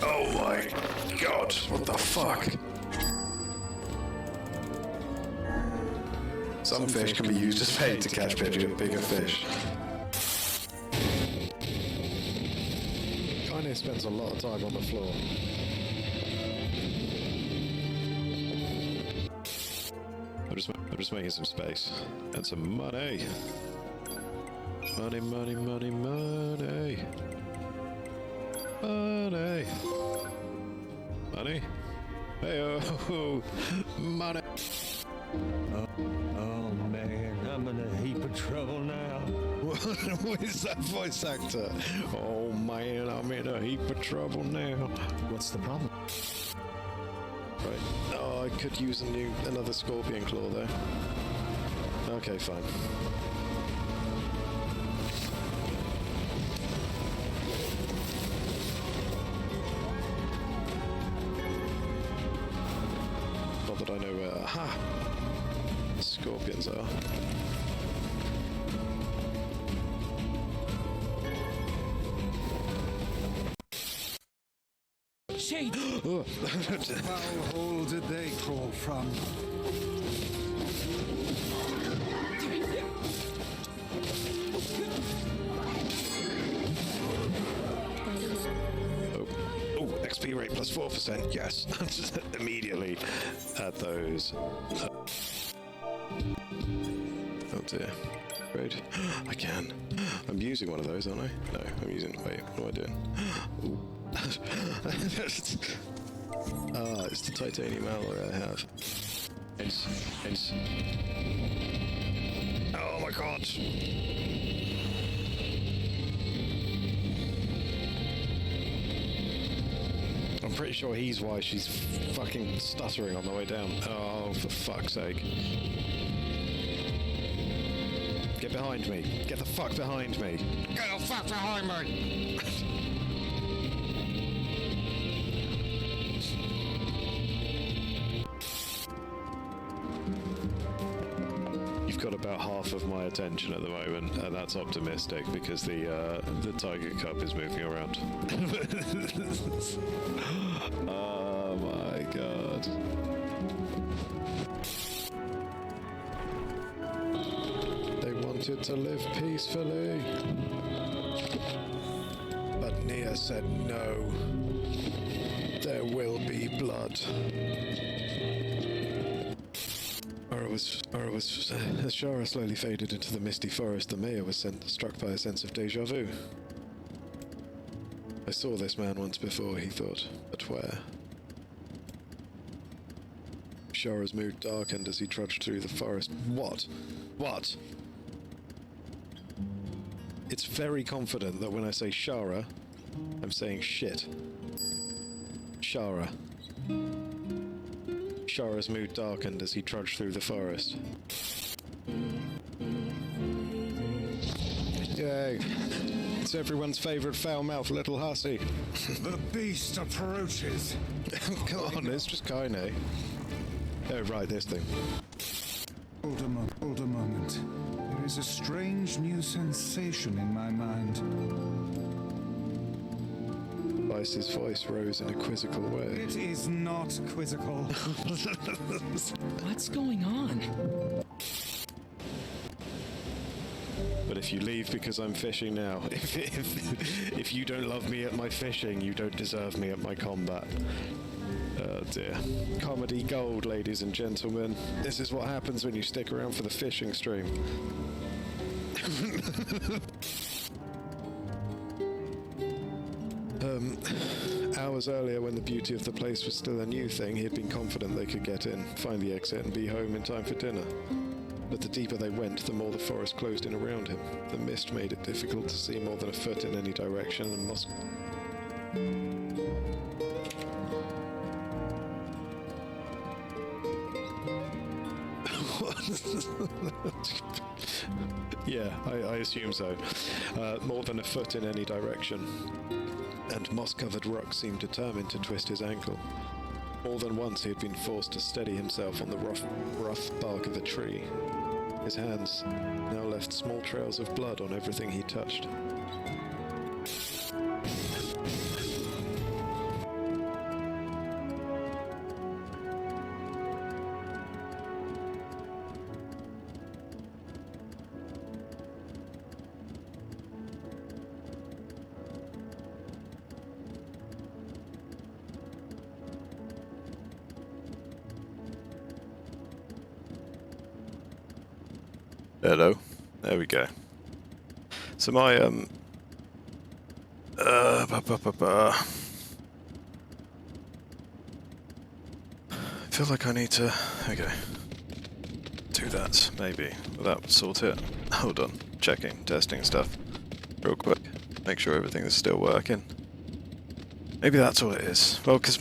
Oh my god, what the fuck? Some fish can be used as bait to catch bigger fish. Kinda spends a lot of time on the floor. I'm just making some space and some money. Money, money, money, money. Money. Money. Hey-oh. Money. Oh man, I'm in a heap of trouble now. What is that voice actor? Oh man, I'm in a heap of trouble now. What's the problem? Right. Oh, I could use another scorpion claw though. Okay, fine. Not that I know where. Aha! Scorpions are. Shade! What foul hole did they crawl from? Oh, XP rate plus 4%, yes. Immediately at those. Oh dear. Great. I can. I'm using one of those, aren't I? No, I'm using. Wait, what am I doing? Ooh. It's the titanium alloy I have. Hence. Oh my god! I'm pretty sure he's why she's fucking stuttering on the way down. Oh, for fuck's sake. Get behind me. Get the fuck behind me. Get the fuck behind me! You've got about half of my attention at the moment, and that's optimistic because the tiger cub is moving around. Oh my god. They wanted to live peacefully. But Nia said no. There will be blood. As Shara slowly faded into the misty forest, the mayor was struck by a sense of deja vu. I saw this man once before, he thought, but where? Shara's mood darkened as he trudged through the forest. What? What? It's very confident that when I say Shara, I'm saying shit. Shara. Shara's mood darkened as he trudged through the forest. Yay! It's everyone's favourite foul-mouthed little hussy. The beast approaches. Come on, it's just Kaine. Oh, right, this thing. Hold a moment. There is a strange new sensation in my mind. Vice's voice rose in a quizzical way. It is not quizzical. What's going on? But if you leave because I'm fishing now, if you don't love me at my fishing, you don't deserve me at my combat. Oh dear. Comedy gold, ladies and gentlemen. This is what happens when you stick around for the fishing stream. Hours earlier, when the beauty of the place was still a new thing, he had been confident they could get in, find the exit, and be home in time for dinner. But the deeper they went, the more the forest closed in around him. The mist made it difficult to see more than a foot in any direction, and yeah, I assume so. More than a foot in any direction. And moss-covered rocks seemed determined to twist his ankle. More than once he had been forced to steady himself on the rough bark of a tree. His hands now left small trails of blood on everything he touched. Hello. There we go. So my I feel like I need to do that maybe. Will that sort it? Hold on. Checking, testing stuff. Real quick. Make sure everything is still working. Maybe that's all it is. Well, because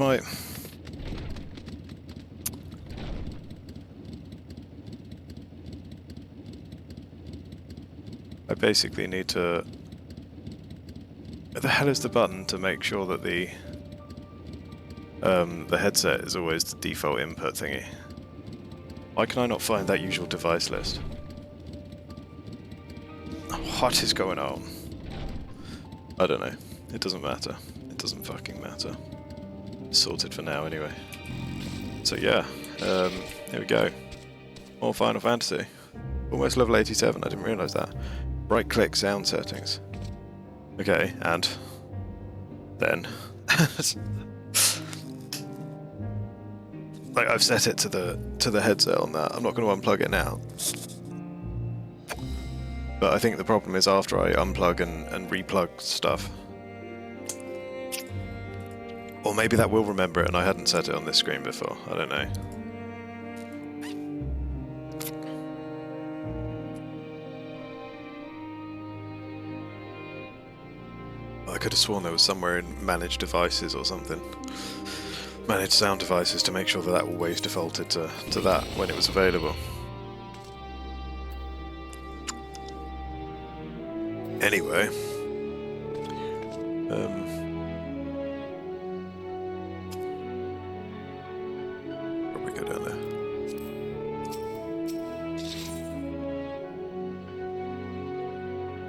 I basically need to... Where the hell is the button to make sure that the headset is always the default input thingy? Why can I not find that usual device list? What is going on? I don't know. It doesn't matter. It doesn't fucking matter. Sorted for now anyway. So yeah, here we go. More Final Fantasy. Almost level 87, I didn't realise that. Right click sound settings. Okay, and then like I've set it to the headset on that. I'm not going to unplug it now. But I think the problem is after I unplug and replug stuff. Or maybe that will remember it and I hadn't set it on this screen before. I don't know. I could have sworn there was somewhere in managed devices or something. Managed sound devices to make sure that always defaulted to that when it was available. Anyway. Probably go down there.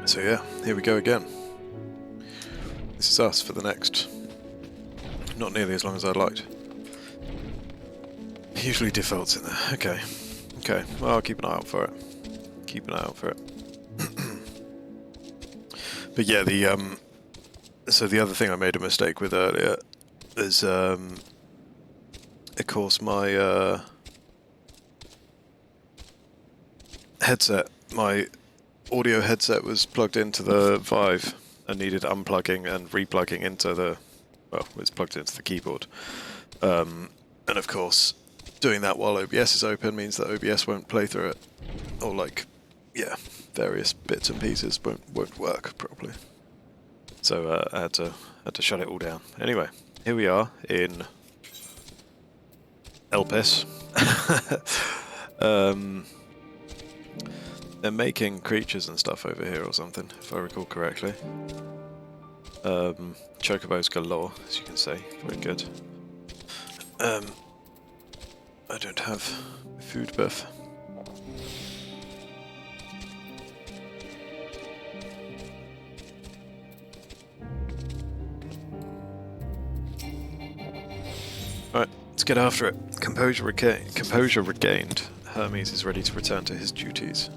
So yeah, here we go again. This is us for the next... Not nearly as long as I'd liked. Usually defaults in there. Okay. Okay. Well, I'll keep an eye out for it. Keep an eye out for it. But yeah, so the other thing I made a mistake with earlier is, of course, my headset, my audio headset was plugged into the Vive and needed unplugging and replugging into the, well, it's plugged into the keyboard. And of course, doing that while OBS is open means that OBS won't play through it, or like, yeah, various bits and pieces won't work properly. So I had to shut it all down. Anyway, here we are in Elpis. They're making creatures and stuff over here or something, if I recall correctly. Chocobos galore, as you can see. Very good. I don't have food buff. Alright, let's get after it. Composure regained. Hermes is ready to return to his duties.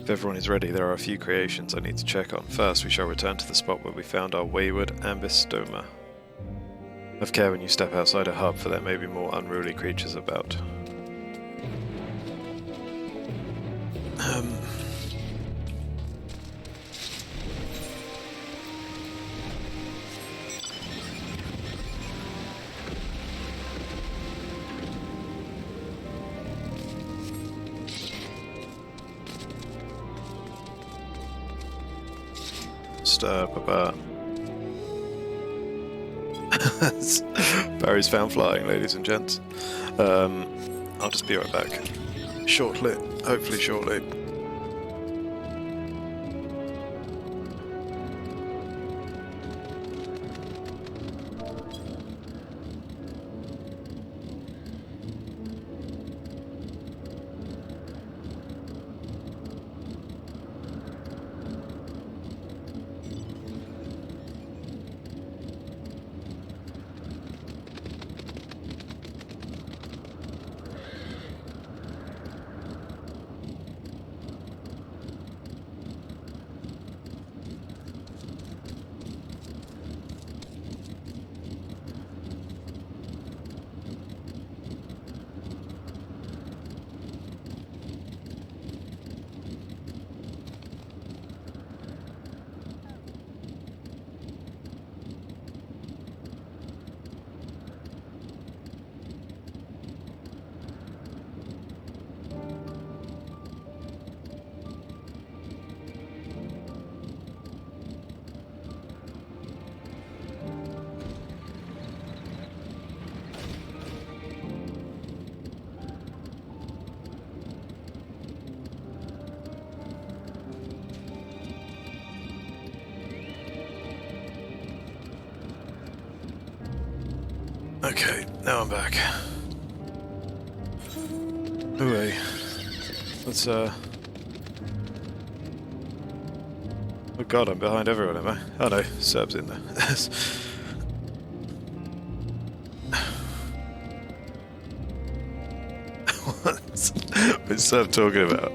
If everyone is ready, there are a few creations I need to check on. First, we shall return to the spot where we found our wayward ambystoma. Have care when you step outside a hub, for there may be more unruly creatures about. Barry's found flying, ladies and gents. I'll just be right back. Shortly, hopefully shortly. Okay, now I'm back. Anyway, let's Oh god, I'm behind everyone, am I? Oh no, Serb's in there. What's Serb talking about?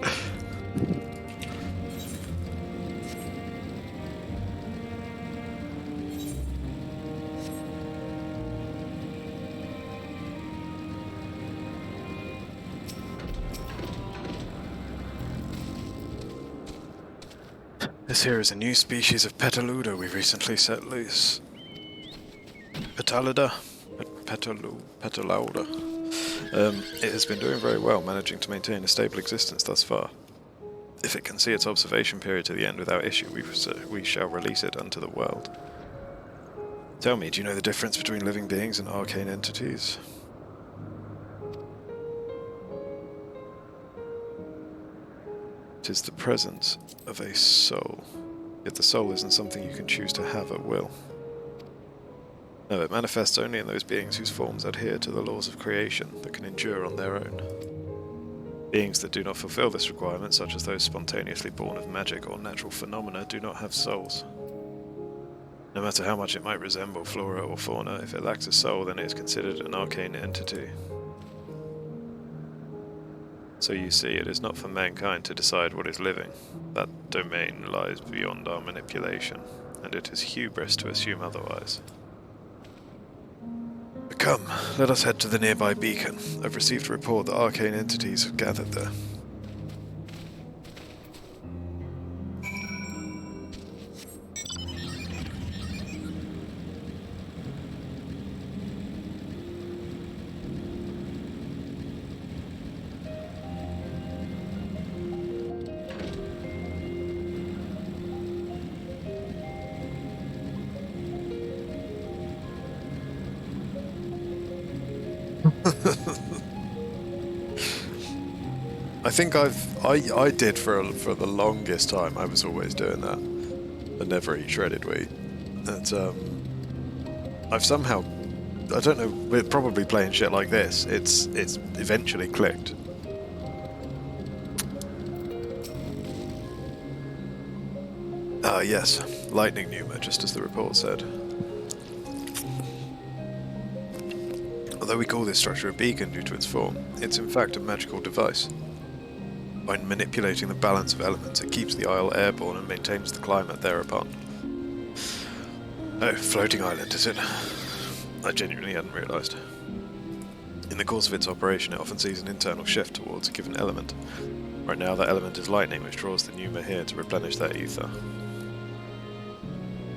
This here is a new species of Petaluda we recently set loose. Petalida? Petalauda. It has been doing very well, managing to maintain a stable existence thus far. If it can see its observation period to the end without issue, we shall release it unto the world. Tell me, do you know the difference between living beings and arcane entities? It is the presence of a soul, yet the soul isn't something you can choose to have at will. No, it manifests only in those beings whose forms adhere to the laws of creation that can endure on their own. Beings that do not fulfill this requirement, such as those spontaneously born of magic or natural phenomena, do not have souls. No matter how much it might resemble flora or fauna, if it lacks a soul, then it is considered an arcane entity. So you see, it is not for mankind to decide what is living. That domain lies beyond our manipulation, and it is hubris to assume otherwise. But come, let us head to the nearby beacon. I've received a report that arcane entities have gathered there. I think I did for the longest time. I was always doing that. I never eat shredded wheat. And I've somehow, I don't know, we're probably playing shit like this. It's eventually clicked. Ah yes, lightning pneuma, just as the report said. Although we call this structure a beacon due to its form, it's in fact a magical device. By manipulating the balance of elements, it keeps the isle airborne and maintains the climate thereupon. Oh, floating island, is it? I genuinely hadn't realised. In the course of its operation, it often sees an internal shift towards a given element. Right now, that element is lightning, which draws the pneuma here to replenish their ether.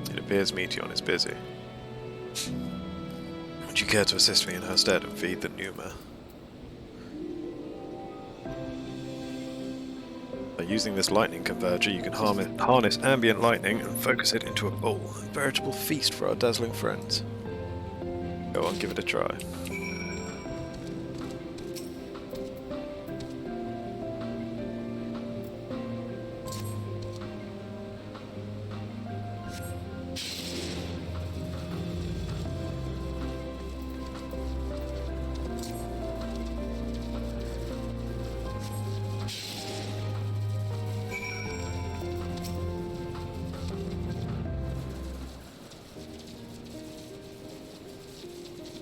It appears Meteon is busy. Would you care to assist me in her stead and feed the pneuma? By using this lightning converger, you can harness ambient lightning and focus it into a ball, a veritable feast for our dazzling friends. Go on, give it a try.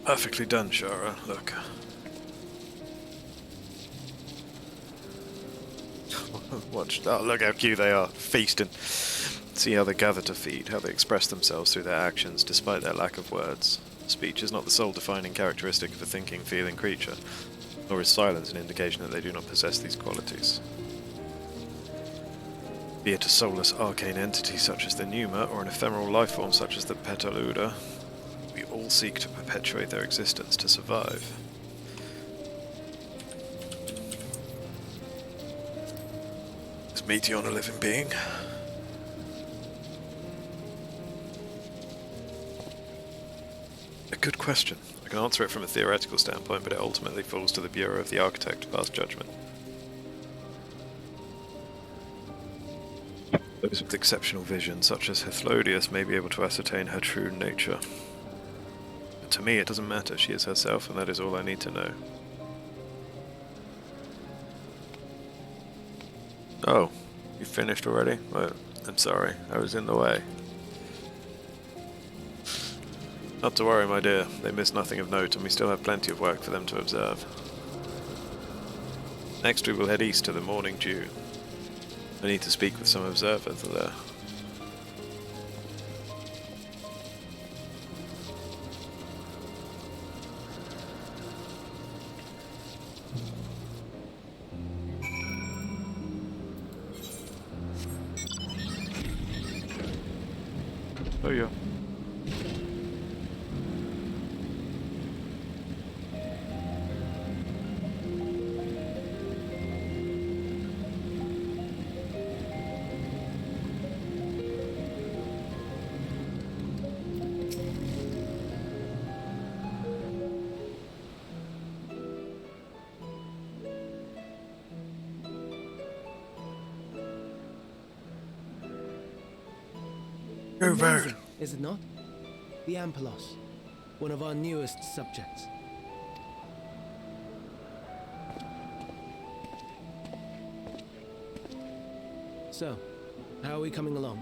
Perfectly done, Shara. Look. Watch. Oh, look how cute they are. Feasting. See how they gather to feed, how they express themselves through their actions, despite their lack of words. Speech is not the sole defining characteristic of a thinking, feeling creature, nor is silence an indication that they do not possess these qualities. Be it a soulless arcane entity such as the pneuma, or an ephemeral lifeform such as the Petaluda, we all seek to perpetuate their existence to survive. Is Meteon a living being? A good question. I can answer it from a theoretical standpoint, but it ultimately falls to the Bureau of the Architect to pass judgment. Those with exceptional vision, such as Hythlodius, may be able to ascertain her true nature. To me, it doesn't matter. She is herself, and that is all I need to know. Oh, you finished already? Well, I'm sorry, I was in the way. Not to worry, my dear. They missed nothing of note, and we still have plenty of work for them to observe. Next we will head east to the morning dew. I need to speak with some observers there. Oh yeah. Amazing, is it not? The Ampelos, one of our newest subjects. So, how are we coming along?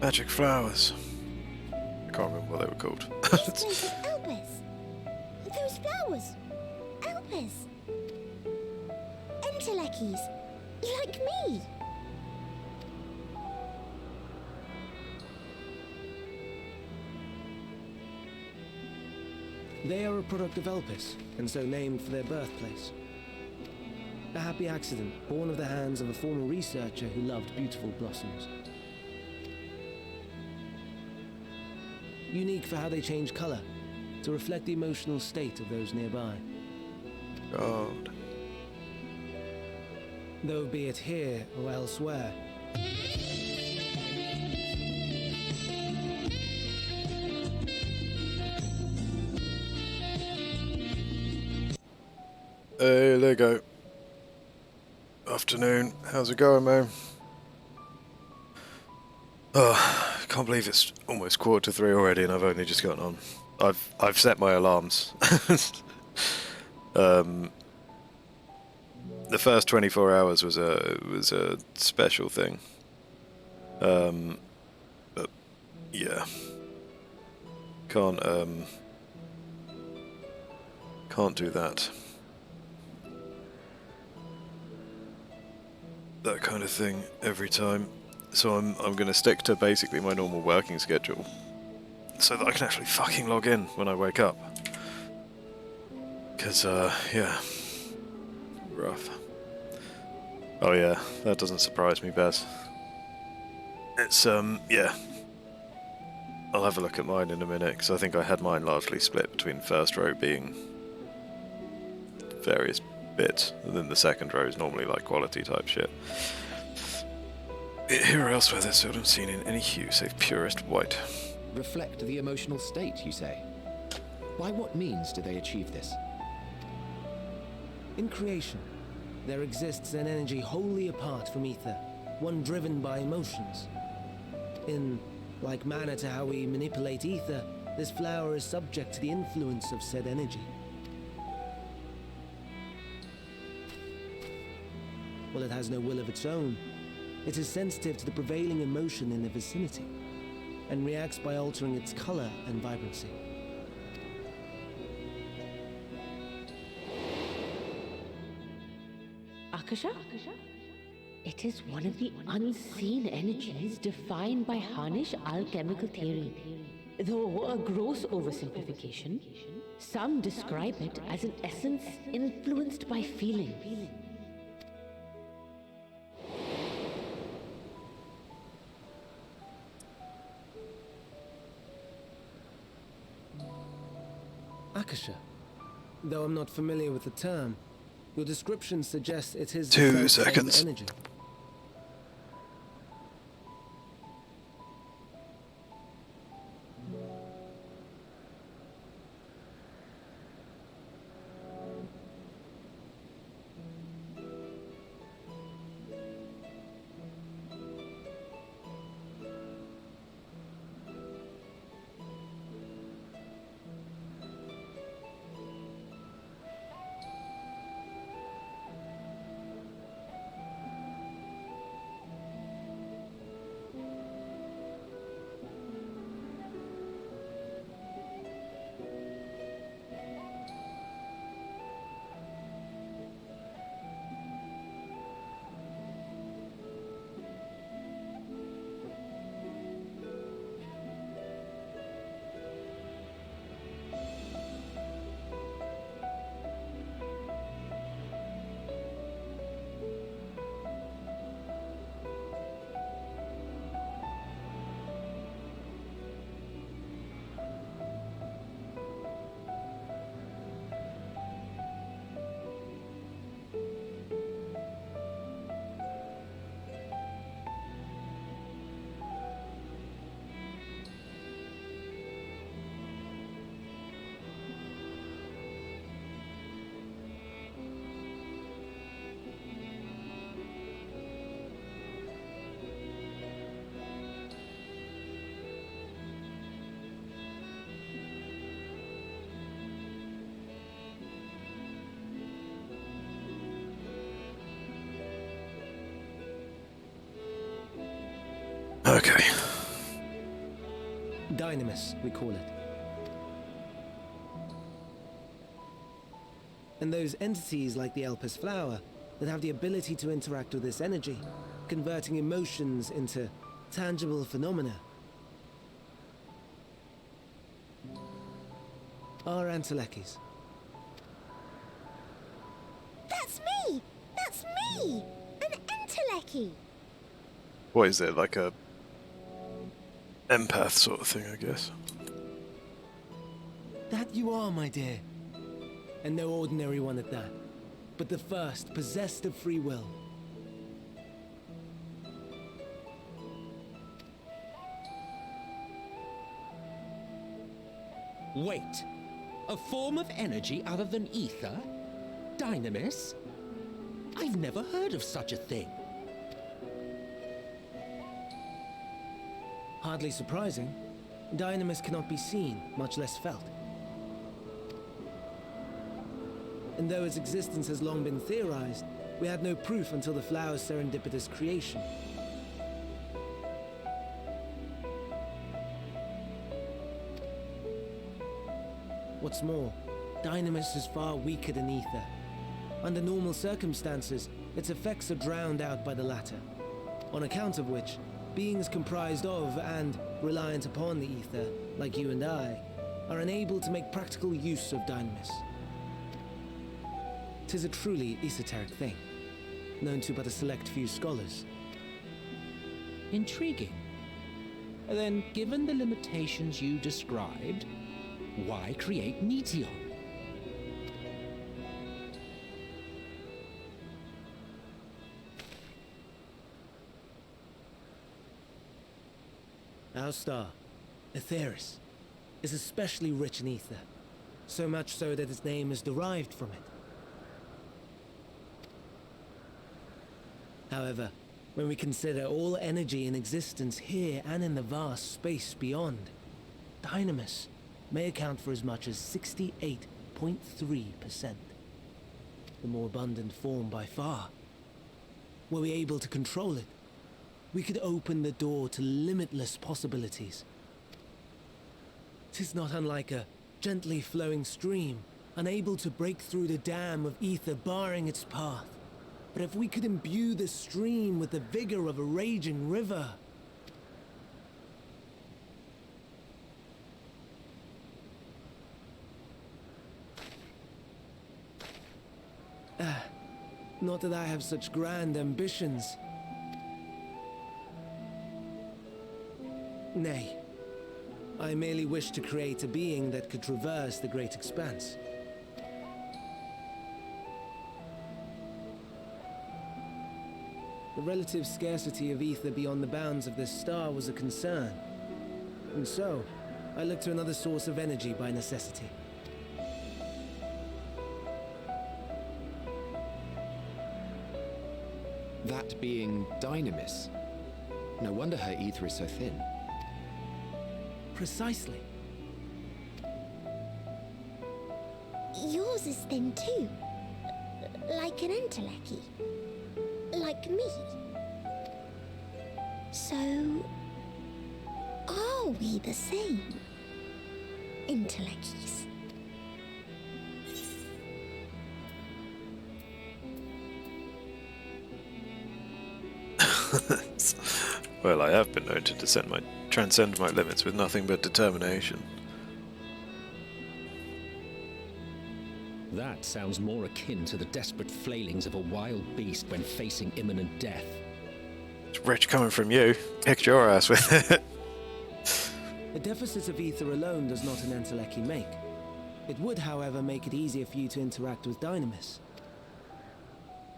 Magic flowers. I can't remember what they were called. Expensive Elpis. Those flowers. Elpis. Entelekis. Like me. They are a product of Elpis, and so named for their birthplace. A happy accident, born of the hands of a former researcher who loved beautiful blossoms. Unique for how they change color, to reflect the emotional state of those nearby. God. Though be it here or elsewhere, Hey, there you go. Afternoon. How's it going, man? Oh, I can't believe it's almost 2:45 already, and I've only just gotten on. I've set my alarms. The first 24 hours was a special thing. But yeah, can't do that. That kind of thing every time. So I'm going to stick to basically my normal working schedule, so that I can actually fucking log in when I wake up. Cause yeah, rough. Oh yeah, that doesn't surprise me, Baz. It's yeah. I'll have a look at mine in a minute, because I think I had mine largely split between first row being various bits, and then the second row is normally like quality type shit. Here or elsewhere, they're seldom seen in any hue save purest white. Reflect the emotional state, you say? By what means do they achieve this? in creation, there exists an energy wholly apart from ether, one driven by emotions. In like manner to how we manipulate ether, this flower is subject to the influence of said energy. While it has no will of its own, it is sensitive to the prevailing emotion in the vicinity, and reacts by altering its color and vibrancy. Akasha? It is one of the unseen energies defined by Harnish alchemical theory. Though a gross oversimplification, some describe it as an essence influenced by feeling. Akasha, Though I'm not familiar with the term, your description suggests it is the 2 self-same seconds. energy. Okay. Dynamis, we call it. And those entities like the Elpis flower that have the ability to interact with this energy, converting emotions into tangible phenomena, are Antelekis. That's me! That's me! An Enteleki! What is it, like a empath sort of thing, I guess? That you are, my dear. And no ordinary one at that, but the first possessed of free will. Wait. A form of energy other than ether? Dynamis? I've never heard of such a thing. Hardly surprising. Dynamis cannot be seen, much less felt. And though its existence has long been theorized, we had no proof until the flower's serendipitous creation. What's more, Dynamis is far weaker than ether. Under normal circumstances, its effects are drowned out by the latter, on account of which, beings comprised of and reliant upon the ether, like you and I, are unable to make practical use of Dynamis. 'Tis a truly esoteric thing, known to but a select few scholars. Intriguing. Then, given the limitations you described, why create Netion? Our star, Aetheris, is especially rich in ether, so much so that its name is derived from it. However, when we consider all energy in existence here and in the vast space beyond, Dynamis may account for as much as 68.3%. The more abundant form by far. Were we able to control it, we could open the door to limitless possibilities. 'Tis not unlike a gently flowing stream, unable to break through the dam of ether barring its path. But if we could imbue the stream with the vigor of a raging river... Not that I have such grand ambitions. Nay, I merely wish to create a being that could traverse the great expanse. The relative scarcity of ether beyond the bounds of this star was a concern. And so, I looked to another source of energy by necessity. That being Dynamis. No wonder her ether is so thin. Precisely. Yours is thin too. Like an entelechy. Like me. So, are we the same? Entelecchies. Well, I have been known to transcend my limits with nothing but determination. That sounds more akin to the desperate flailings of a wild beast when facing imminent death. It's rich coming from you. Kicked your ass with it. A deficit of ether alone does not an entelechy make. It would, however, make it easier for you to interact with Dynamis.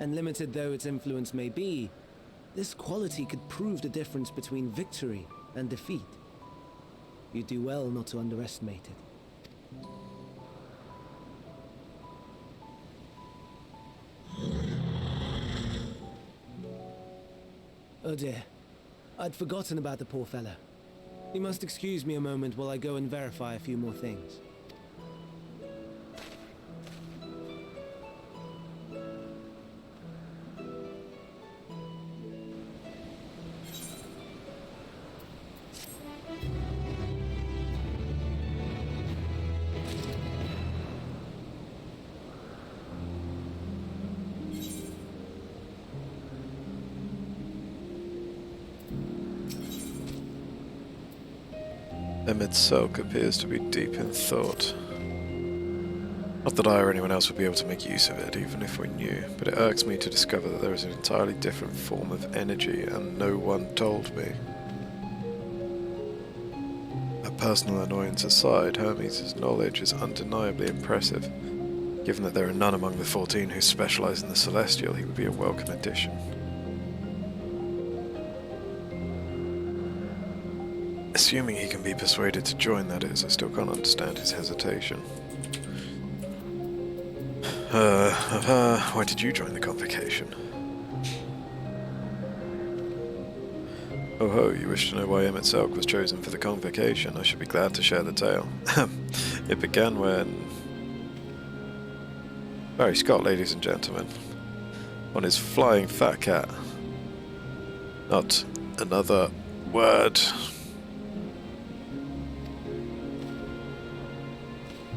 And limited though its influence may be, this quality could prove the difference between victory and defeat. You do well not to underestimate it. Oh dear. I'd forgotten about the poor fella. You must excuse me a moment while I go and verify a few more things. Emmett Selk appears to be deep in thought. Not that I or anyone else would be able to make use of it, even if we knew, but it irks me to discover that there is an entirely different form of energy, and no one told me. A personal annoyance aside, Hermes' knowledge is undeniably impressive. Given that there are none among the 14 who specialize in the Celestial, he would be a welcome addition. Assuming he can be persuaded to join, that is, I still can't understand his hesitation. Why did you join the convocation? Oh ho, you wish to know why Emmett Selk was chosen for the convocation? I should be glad to share the tale. It began when... Barry Scott, ladies and gentlemen. On his flying fat cat. Not another word.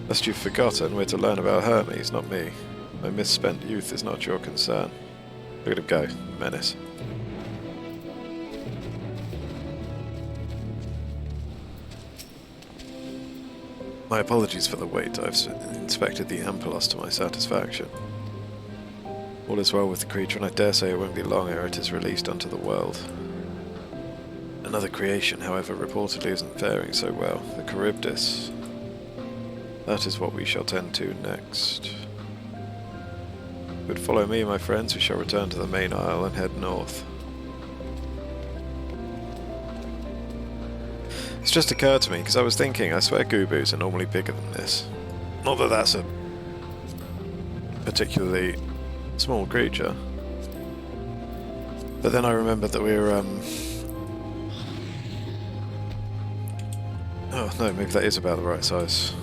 Lest you've forgotten, we're to learn about Hermes, not me. My misspent youth is not your concern. Look at him go, menace. My apologies for the wait. I've inspected the Ampelos to my satisfaction. All is well with the creature, and I dare say it won't be long ere it is released unto the world. Another creation, however, reportedly isn't faring so well. The Charybdis. That is what we shall tend to next. But follow me, my friends. We shall return to the main isle and head north. It's just occurred to me, because I was thinking, I swear Gubus are normally bigger than this. Not that that's a particularly small creature. But then I remembered that we were, oh no, maybe that is about the right size.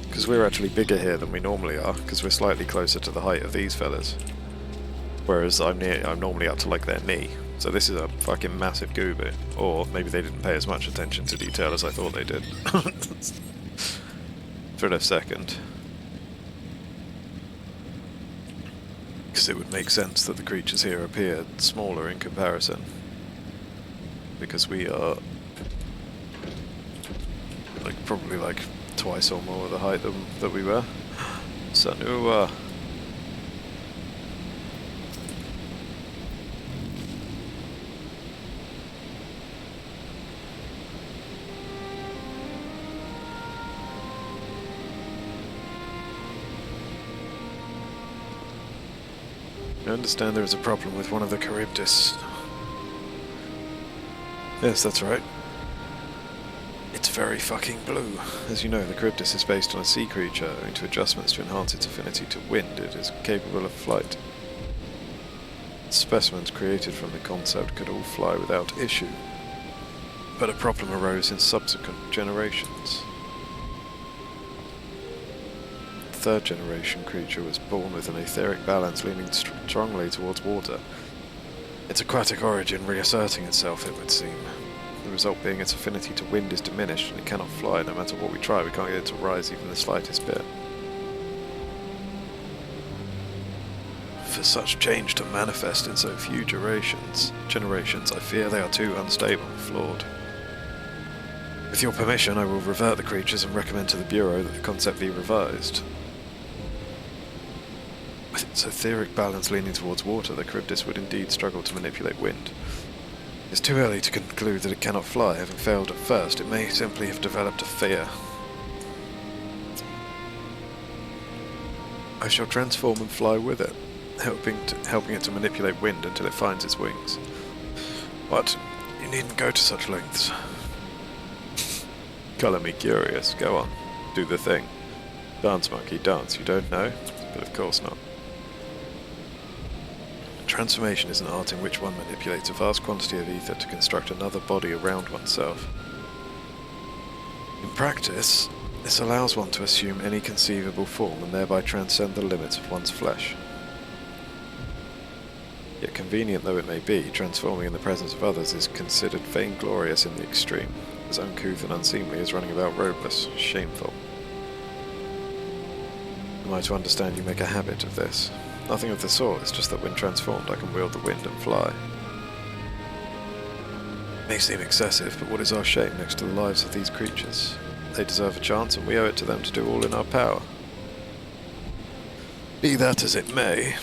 Because we're actually bigger here than we normally are, because we're slightly closer to the height of these fellas. Whereas I'm normally up to like their knee. So this is a fucking massive Gubu. Or maybe they didn't pay as much attention to detail as I thought they did. For a second. Because it would make sense that the creatures here appear smaller in comparison. Because we are probably twice or more the height that we were. Sanua. I understand there is a problem with one of the Charybdis. Yes, that's right. It's very fucking blue. As you know, the Charybdis is based on a sea creature. Owing to adjustments to enhance its affinity to wind, it is capable of flight. Specimens created from the concept could all fly without issue. But a problem arose in subsequent generations. The third generation creature was born with an etheric balance leaning strongly towards water. Its aquatic origin reasserting itself, it would seem. The result being its affinity to wind is diminished and it cannot fly. No matter what we try, we can't get it to rise even the slightest bit. For such change to manifest in so few generations, I fear they are too unstable and flawed. With your permission, I will revert the creatures and recommend to the Bureau that the concept be revised. With its etheric balance leaning towards water, the Charybdis would indeed struggle to manipulate wind. It's too early to conclude that it cannot fly. Having failed at first, it may simply have developed a fear. I shall transform and fly with it, helping it to manipulate wind until it finds its wings. What? You needn't go to such lengths. Colour me curious. Go on. Do the thing. Dance, monkey, dance. You don't know? But of course not. Transformation is an art in which one manipulates a vast quantity of ether to construct another body around oneself. In practice, this allows one to assume any conceivable form and thereby transcend the limits of one's flesh. Yet convenient though it may be, transforming in the presence of others is considered vainglorious in the extreme, as uncouth and unseemly as running about robeless, shameful. Am I to understand you make a habit of this? Nothing of the sort, it's just that when transformed I can wield the wind and fly. It may seem excessive, but what is our shame next to the lives of these creatures? They deserve a chance and we owe it to them to do all in our power. Be that as it may.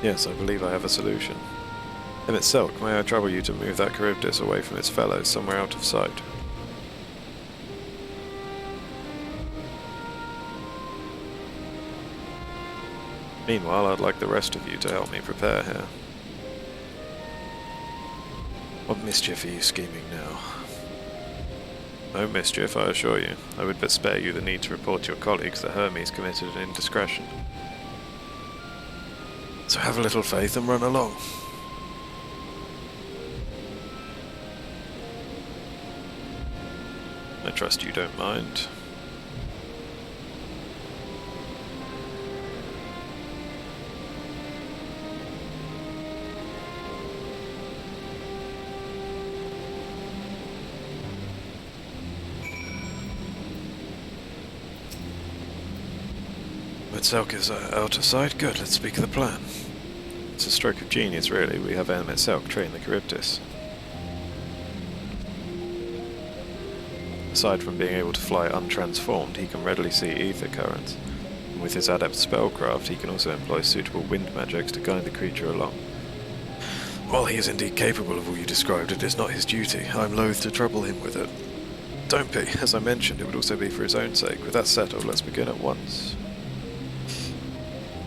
Yes, I believe I have a solution. Emmett Selk, may I trouble you to move that Charybdis away from its fellows, somewhere out of sight? Meanwhile, I'd like the rest of you to help me prepare here. What mischief are you scheming now? No mischief, I assure you. I would but spare you the need to report to your colleagues that Hermes committed an indiscretion. So have a little faith and run along. I trust you don't mind. Selk is out of sight. Good, let's speak of the plan. It's a stroke of genius, really. We have Emmett Selk train the Charybdis. Aside from being able to fly untransformed, he can readily see ether currents. And with his adept spellcraft, he can also employ suitable wind magics to guide the creature along. While he is indeed capable of all you described, it is not his duty. I am loath to trouble him with it. Don't be. As I mentioned, it would also be for his own sake. With that settled, let's begin at once.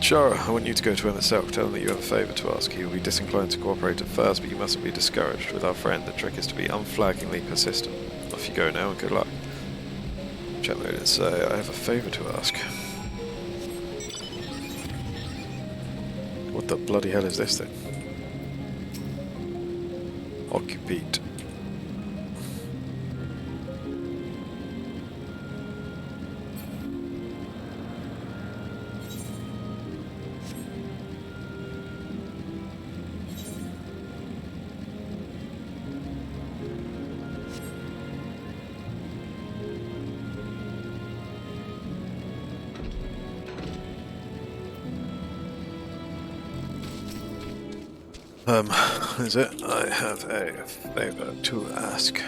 Shara, I want you to go to Emmett Selk, tell him that you have a favour to ask. He will be disinclined to cooperate at first, but you mustn't be discouraged. With our friend, the trick is to be unflaggingly persistent. Off you go now, and good luck. Chat mode and say, I have a favour to ask. What the bloody hell is this thing? Occupate. Is it? I have a favour to ask.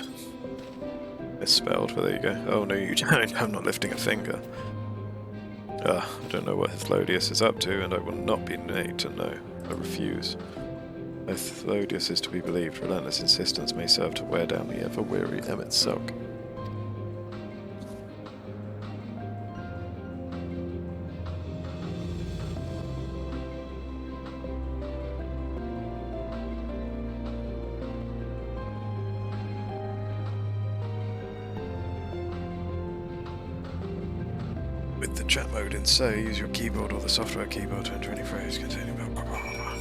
Misspelled, but there you go. Oh no, you don't. I'm not lifting a finger. I don't know what Hithlodius is up to, and I will not be made to know. I refuse. If Hithlodius is to be believed, relentless insistence may serve to wear down the ever-weary Emmett Selk. the chat mode in Say, use your keyboard or the software keyboard to enter any phrase containing blah, blah, blah, blah, blah.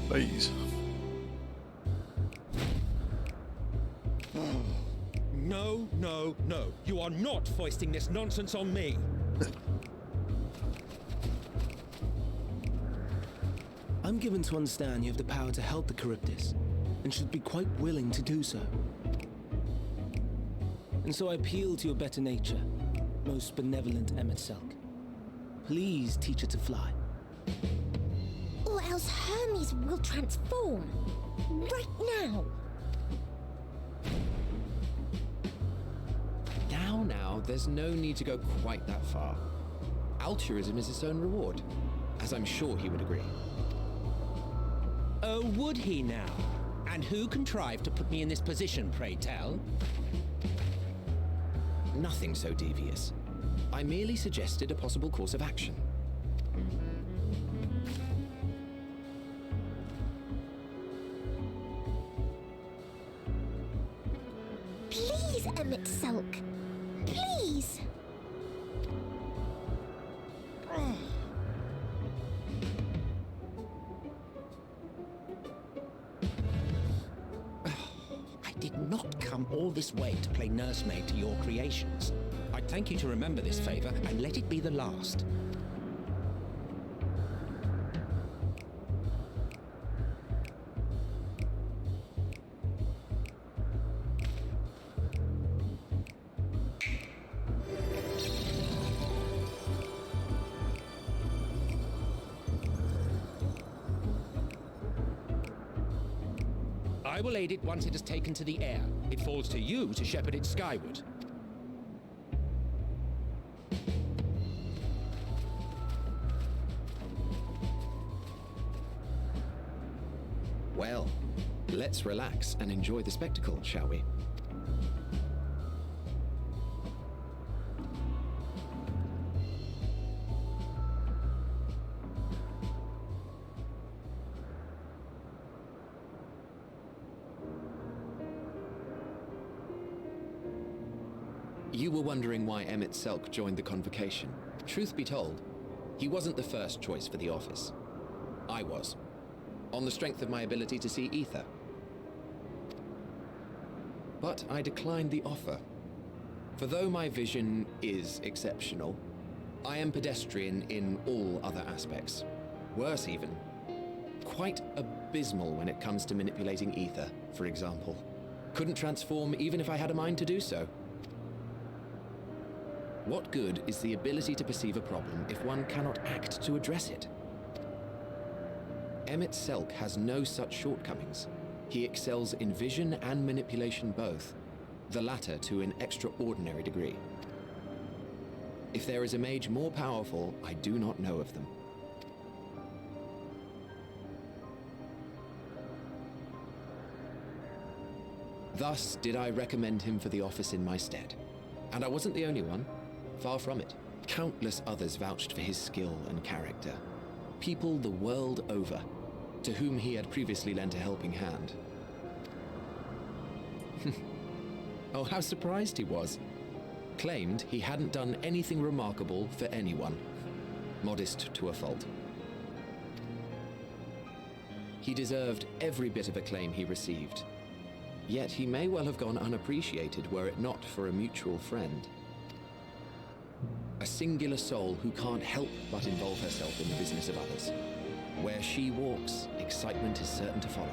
Please. No, no, no. You are not foisting this nonsense on me. I'm given to understand you have the power to help the Charybdis, and should be quite willing to do so. And so I appeal to your better nature, most benevolent Emmet Selk. Please teach her to fly. Or else Hermes will transform. Right now. Now, there's no need to go quite that far. Altruism is its own reward, as I'm sure he would agree. Oh, would he now? And who contrived to put me in this position, pray tell? Nothing so devious. I merely suggested a possible course of action. Please, Emmet Selk. Please. I did not come all this way to play nursemaid to your creations. I'd thank you to remember this favor and let it be the last. I will aid it once it has taken to the air. It falls to you to shepherd it skyward. Well, let's relax and enjoy the spectacle, shall we? You were wondering why Emmet Selk joined the convocation. Truth be told, he wasn't the first choice for the office. I was, on the strength of my ability to see ether. But I declined the offer. For though my vision is exceptional, I am pedestrian in all other aspects. Worse even, quite abysmal when it comes to manipulating ether, for example. Couldn't transform even if I had a mind to do so. What good is the ability to perceive a problem if one cannot act to address it? Emmet Selk has no such shortcomings. He excels in vision and manipulation both, the latter to an extraordinary degree. If there is a mage more powerful, I do not know of them. Thus did I recommend him for the office in my stead. And I wasn't the only one. Far from it. Countless others vouched for his skill and character. People the world over, to whom he had previously lent a helping hand. Oh, how surprised he was. Claimed he hadn't done anything remarkable for anyone. Modest to a fault. He deserved every bit of acclaim he received. Yet he may well have gone unappreciated were it not for a mutual friend. A singular soul who can't help but involve herself in the business of others. Where she walks, excitement is certain to follow.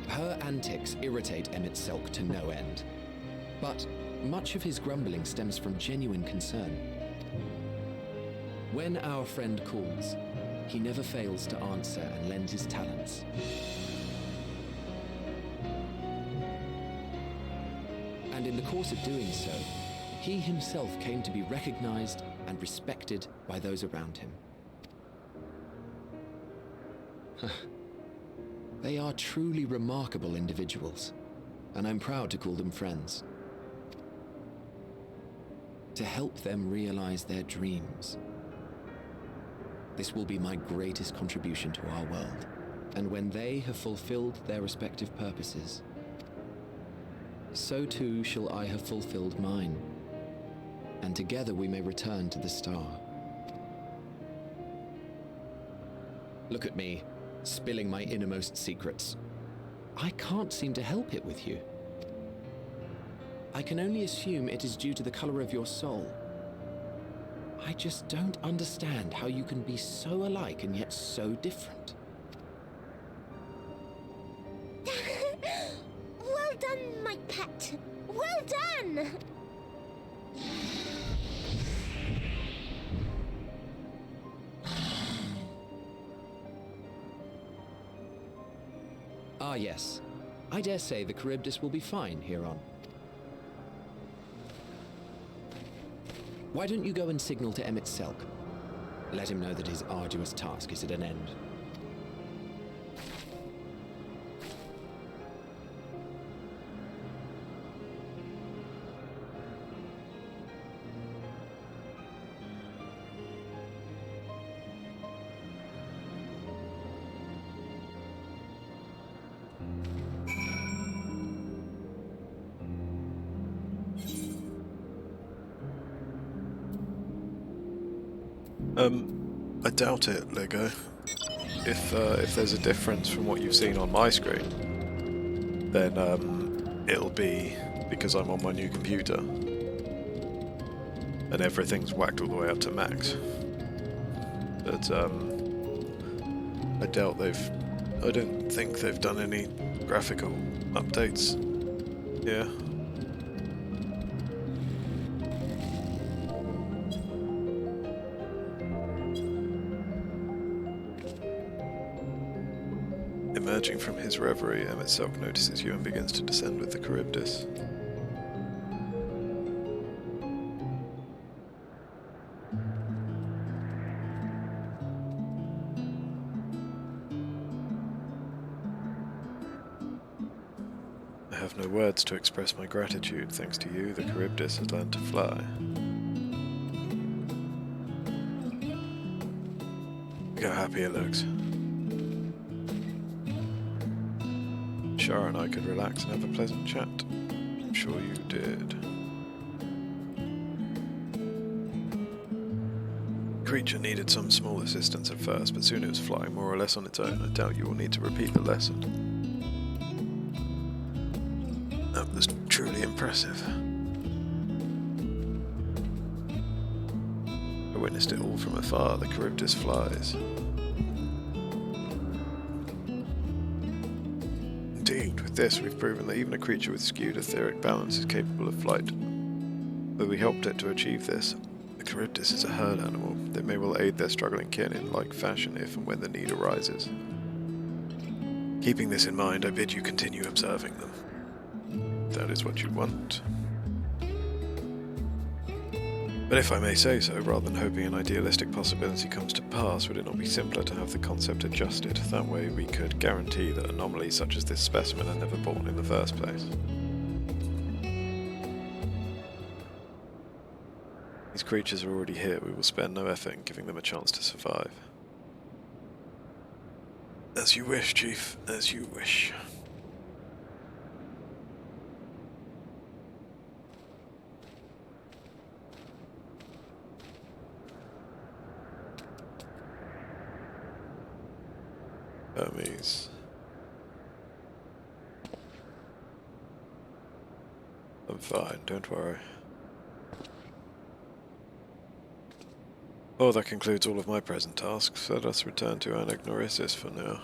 Her antics irritate Emmet Selk to no end. But much of his grumbling stems from genuine concern. When our friend calls, he never fails to answer and lend his talents. And in the course of doing so, he himself came to be recognized and respected by those around him. They are truly remarkable individuals, and I'm proud to call them friends. To help them realize their dreams. This will be my greatest contribution to our world, and when they have fulfilled their respective purposes, so too shall I have fulfilled mine, and together we may return to the star. Look at me, spilling my innermost secrets. I can't seem to help it with you. I can only assume it is due to the color of your soul. I just don't understand how you can be so alike and yet so different. Well done, my pet. Well done! Ah, yes. I dare say the Charybdis will be fine here on. Why don't you go and signal to Emmett Selk? Let him know that his arduous task is at an end. I doubt it, Lego. If there's a difference from what you've seen on my screen, then it'll be because I'm on my new computer and everything's whacked all the way up to max. But I don't think they've done any graphical updates. Yeah. Emerging from his reverie, Emmett Selk notices you and begins to descend with the Charybdis. I have no words to express my gratitude. Thanks to you, the Charybdis has learned to fly. Look how happy it looks. Shara and I could relax and have a pleasant chat. I'm sure you did. The creature needed some small assistance at first, but soon it was flying more or less on its own. I doubt you will need to repeat the lesson. That was truly impressive. I witnessed it all from afar. The Charybdis flies. Indeed, with this we've proven that even a creature with skewed etheric balance is capable of flight. Though we helped it to achieve this, the Charybdis is a herd animal. They may well aid their struggling kin in like fashion if and when the need arises. Keeping this in mind, I bid you continue observing them. That is what you want. But if I may say so, rather than hoping an idealistic possibility comes to pass, would it not be simpler to have the concept adjusted? That way we could guarantee that anomalies such as this specimen are never born in the first place. These creatures are already here. We will spare no effort in giving them a chance to survive. As you wish, Chief. As you wish. Hermes. I'm fine, don't worry. Oh, that concludes all of my present tasks. Let us return to Anagnorisis for now.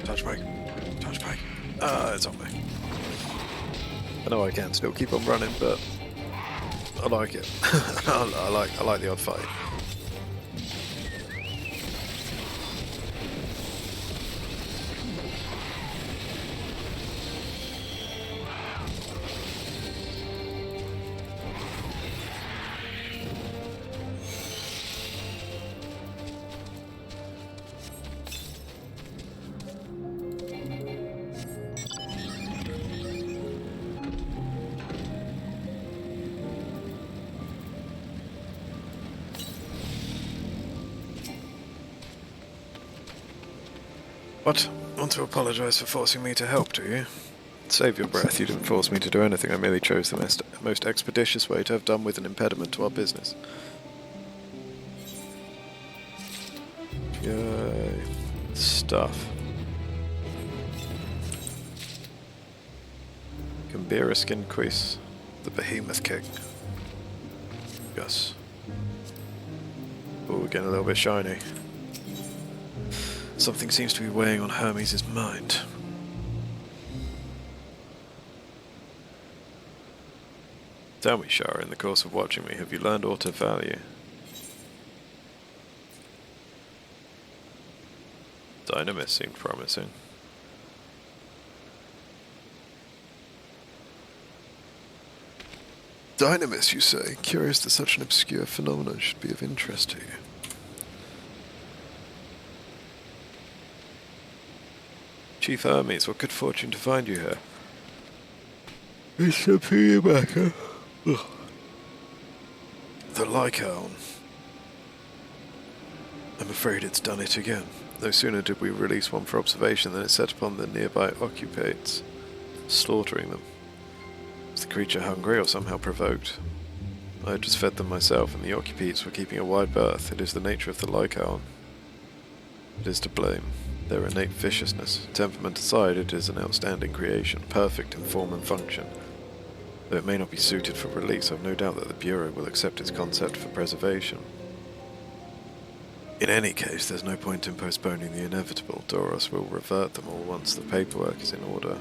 Touch break. It's on me. I know I can still keep on running, but I like it. I like the odd fight. What? Want to apologize for forcing me to help, do you? Save your breath. You didn't force me to do anything. I merely chose the most expeditious way to have done with an impediment to our business. Yay. Stuff. Gambira skin quiz. The behemoth king. Yes. Oh, we're getting a little bit shiny. Something seems to be weighing on Hermes' mind. Tell me, Shara, in the course of watching me, have you learned aught of value? Dynamis seemed promising. Dynamis, you say? Curious that such an obscure phenomenon should be of interest to you. Chief Hermes, what good fortune to find you here. It's superior matter. The Lycaon. I'm afraid it's done it again. No sooner did we release one for observation than it set upon the nearby occupates, slaughtering them. Was the creature hungry or somehow provoked? I had just fed them myself, and the occupates were keeping a wide berth. It is the nature of the Lycaon. It is to blame. Their innate viciousness. Temperament aside, it is an outstanding creation, perfect in form and function. Though it may not be suited for release, I've no doubt that the Bureau will accept its concept for preservation. In any case, there's no point in postponing the inevitable. Doros will revert them all once the paperwork is in order.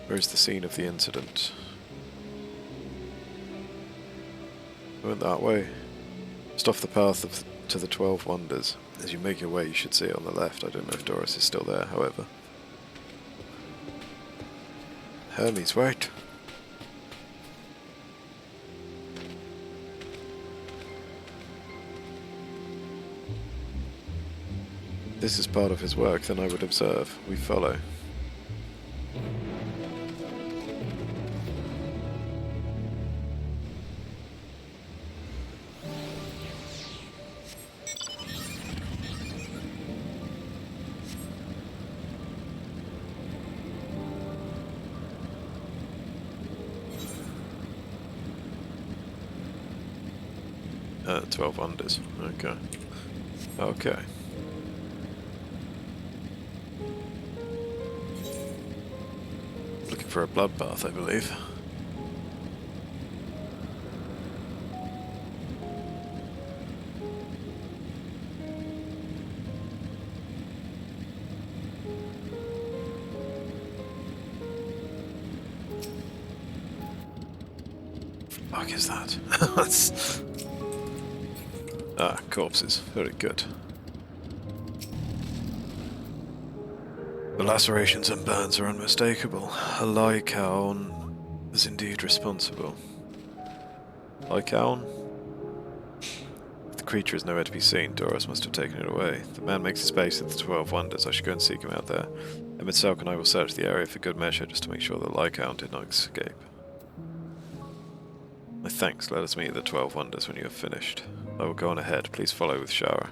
Where is the scene of the incident? I went that way. Just off the path to the 12 Wonders. As you make your way, you should see it on the left. I don't know if Doros is still there, however. Hermes, wait. This is part of his work, then I would observe. We follow. . 12 Wonders. Okay. Okay. Looking for a bloodbath, I believe. Fuck is that? That's... Ah, corpses. Very good. The lacerations and burns are unmistakable. A Lycaon is indeed responsible. Lycaon? The creature is nowhere to be seen. Doros must have taken it away. The man makes his base in the 12 Wonders. I should go and seek him out there. Emmett Selk and I will search the area for good measure just to make sure the Lycaon did not escape. My thanks. Let us meet at the 12 Wonders when you have finished. I will go on ahead. Please follow with Shara.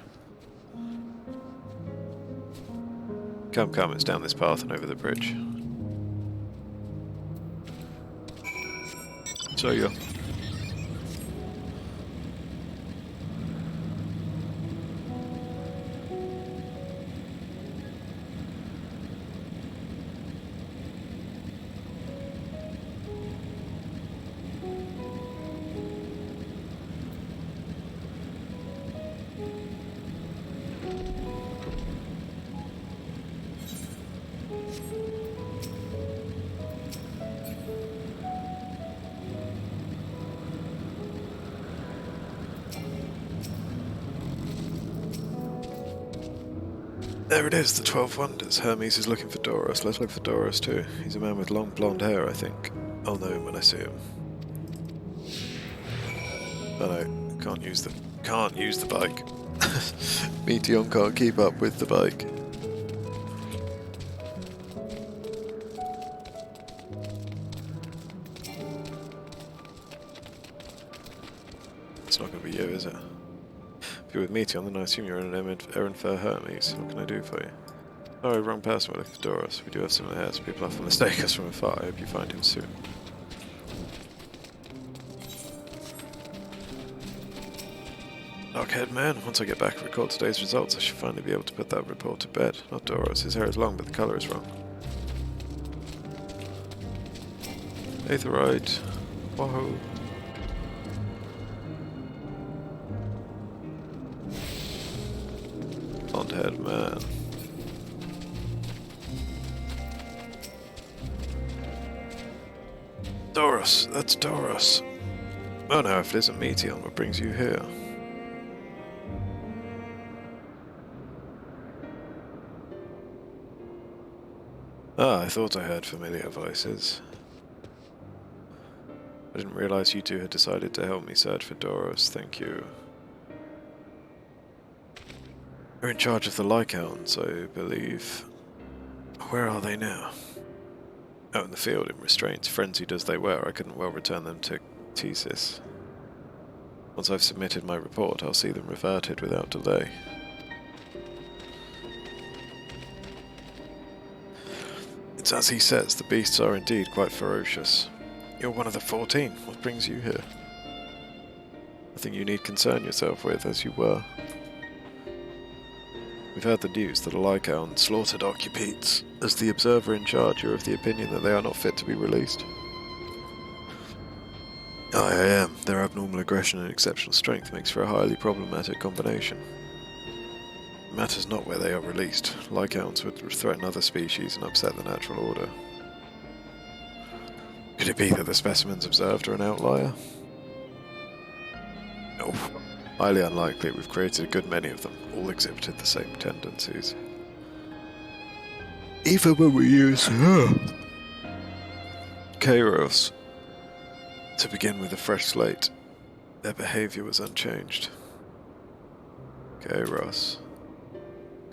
Come, come, it's down this path and over the bridge. So yeah. There it is, the 12 Wonders. Hermes is looking for Doros. Let's look for Doros too. He's a man with long blonde hair, I think. I'll know him when I see him. Oh no, can't use the bike. Meteon can't keep up with the bike. It's not gonna be you, is it? If you're with Meteon, then I assume you're an errand for Hermes. What can I do for you? Sorry, wrong person. We're looking for Doros. We do have similar hairs. People often mistake us from afar. I hope you find him soon. Dark-haired man. Once I get back and record today's results, I should finally be able to put that report to bed. Not Doros. His hair is long, but the colour is wrong. Aetherite. Wahoo. Blonde-haired man. Doros, that's Doros. Oh no, if it isn't Meteon, what brings you here? Ah, I thought I heard familiar voices. I didn't realize you two had decided to help me search for Doros, thank you. You're in charge of the Lycans, I believe. Where are they now? Out in the field, in restraints, frenzied as they were, I couldn't well return them to Thesis. Once I've submitted my report, I'll see them reverted without delay. It's as he says, the beasts are indeed quite ferocious. You're one of the 14. What brings you here? Nothing you need concern yourself with, as you were. We've heard the news that a Lycan slaughtered occupites. As the observer in charge, you're of the opinion that they are not fit to be released. I am. Their abnormal aggression and exceptional strength makes for a highly problematic combination. It matters not where they are released. Lycans would threaten other species and upset the natural order. Could it be that the specimens observed are an outlier? No. Highly unlikely. We've created a good many of them. All exhibited the same tendencies. Even when we use Kairos to begin with a fresh slate, their behavior was unchanged. Kairos.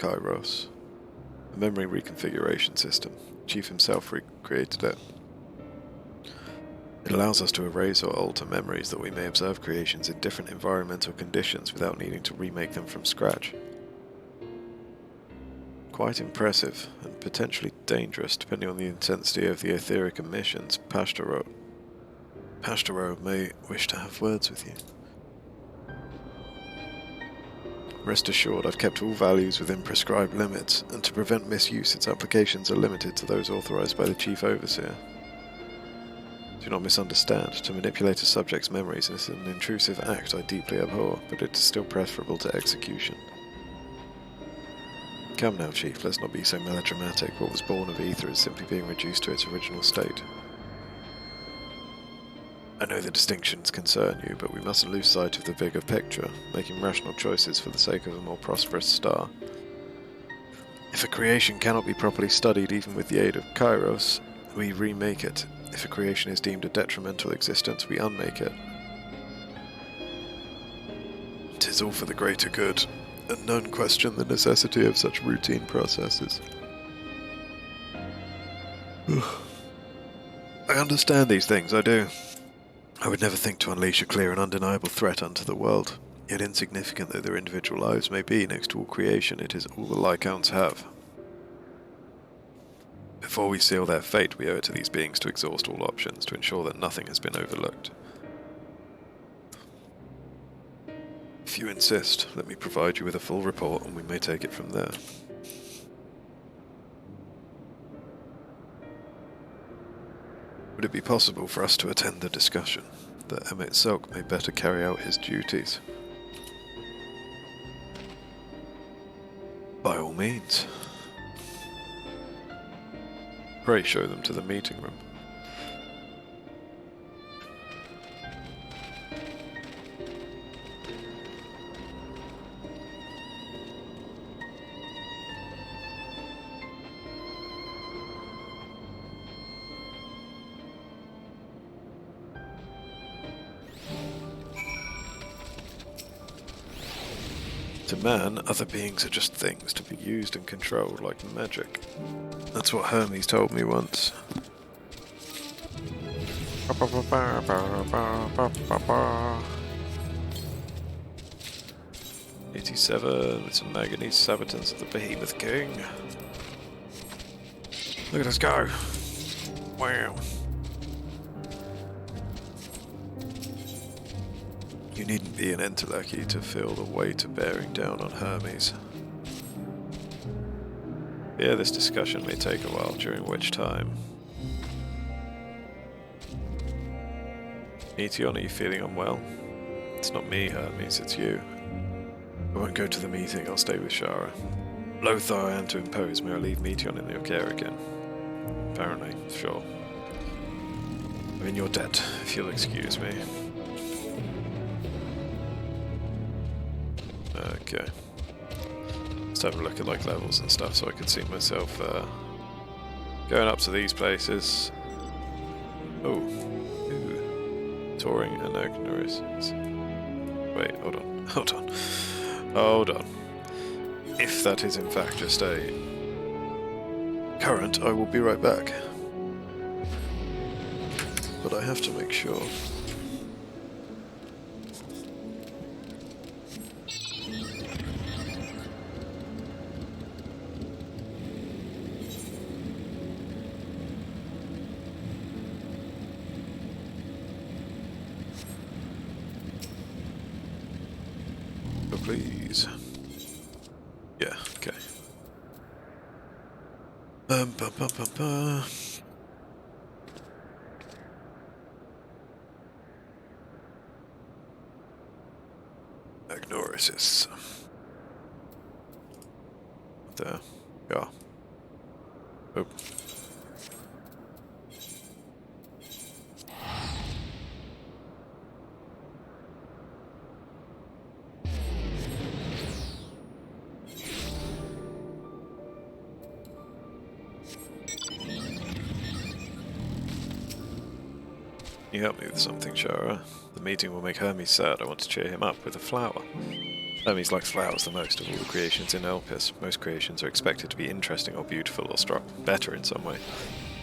A memory reconfiguration system. Chief himself recreated it. It allows us to erase or alter memories that we may observe creations in different environmental conditions without needing to remake them from scratch. Quite impressive, and potentially dangerous depending on the intensity of the etheric emissions. Pashtaro may wish to have words with you. Rest assured, I've kept all values within prescribed limits, and to prevent misuse, its applications are limited to those authorized by the Chief Overseer. Do not misunderstand. To manipulate a subject's memories is an intrusive act I deeply abhor, but it is still preferable to execution. Come now, Chief, let's not be so melodramatic. What was born of ether is simply being reduced to its original state. I know the distinctions concern you, but we mustn't lose sight of the bigger picture, making rational choices for the sake of a more prosperous star. If a creation cannot be properly studied even with the aid of Kairos, we remake it. If a creation is deemed a detrimental existence, we unmake it. 'Tis all for the greater good, and none question the necessity of such routine processes. I understand these things, I do. I would never think to unleash a clear and undeniable threat unto the world, yet insignificant though their individual lives may be, next to all creation, it is all the Lycans have. Before we seal their fate, we owe it to these beings to exhaust all options, to ensure that nothing has been overlooked. If you insist, let me provide you with a full report, and we may take it from there. Would it be possible for us to attend the discussion, that Emmett Selk may better carry out his duties? By all means. Pray show them to the meeting room. To man, other beings are just things to be used and controlled like magic. That's what Hermes told me once. 27 with some manganese sabotins of the Behemoth King. Look at us go. Wow. You needn't be an Enteleki to feel the weight of bearing down on Hermes. Yeah, this discussion may take a while, during which time... Meteon, are you feeling unwell? It's not me, Hermes, it's you. I won't go to the meeting, I'll stay with Shara. Loath though I am to impose, may I leave Meteon in your care again? Apparently, sure. I mean, you're dead, if you'll excuse me. Okay. Let's have a look at like levels and stuff so I can see myself going up to these places. Oh. Ooh. Touring and ignorance. Wait, hold on. Hold on. Hold on. If that is in fact just a current, I will be right back. But I have to make sure. Oh, please. Yeah, okay. Bum, bum, bum, bum. Agnorasis. There. Yeah. Oh. Can you help me with something, Shara? The meeting will make Hermes sad. I want to cheer him up with a flower. Hermes likes flowers the most of all the creations in Elpis. Most creations are expected to be interesting or beautiful or struck better in some way.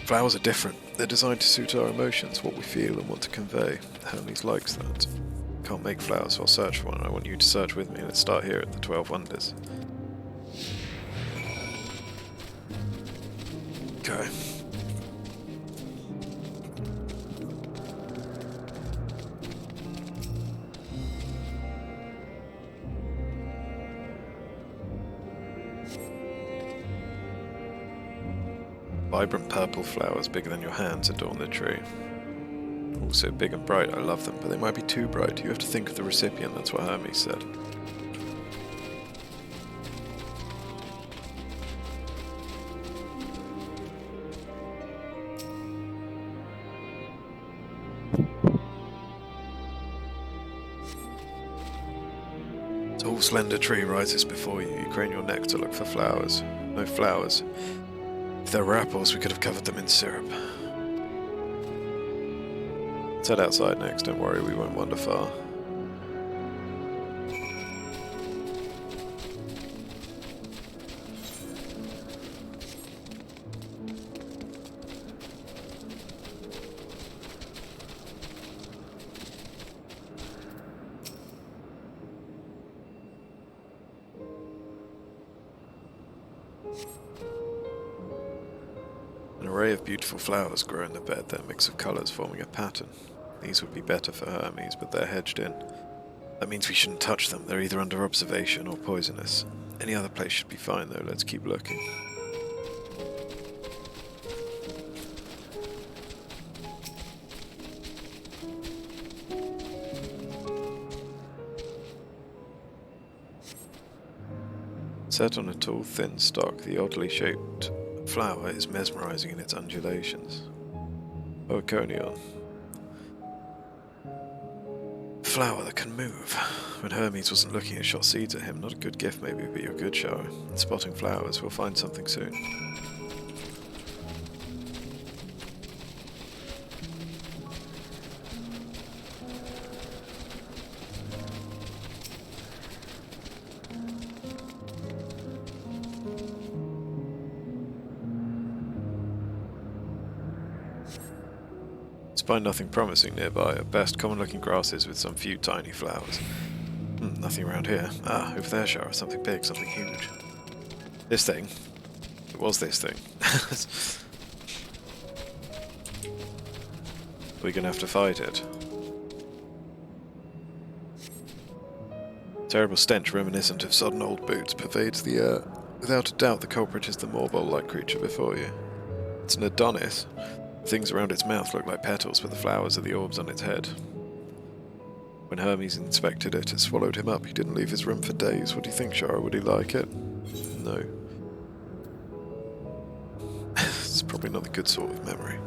Flowers are different. They're designed to suit our emotions, what we feel and want to convey. Hermes likes that. Can't make flowers, so I'll search for one. I want you to search with me. Let's start here at the 12 Wonders. Okay. Vibrant purple flowers bigger than your hands adorn the tree. Also big and bright, I love them, but they might be too bright. You have to think of the recipient, that's what Hermes said. A tall, slender tree rises before you. You crane your neck to look for flowers. No flowers. If there were apples, we could have covered them in syrup. Let's head outside next, don't worry, we won't wander far. An array of beautiful flowers grow in the bed, their mix of colours forming a pattern. These would be better for Hermes, but they're hedged in. That means we shouldn't touch them. They're either under observation or poisonous. Any other place should be fine, though. Let's keep looking. Set on a tall, thin stalk, the oddly shaped flower is mesmerizing in its undulations. Oconion. Flower that can move. When Hermes wasn't looking, it shot seeds at him. Not a good gift maybe, but you're good, Shara. In spotting flowers, we'll find something soon. Find nothing promising nearby. At best, common-looking grasses with some few tiny flowers. Nothing around here. Ah, over there, Shara. Something big, something huge. This thing. It was this thing. We're gonna have to fight it. Terrible stench reminiscent of sodden old boots pervades the air. Without a doubt, the culprit is the morbol-like creature before you. It's an Adonis. Things around its mouth look like petals, but the flowers are the orbs on its head. When Hermes inspected it, it swallowed him up. He didn't leave his room for days. What do you think, Shara? Would he like it? No. It's probably not the good sort of memory.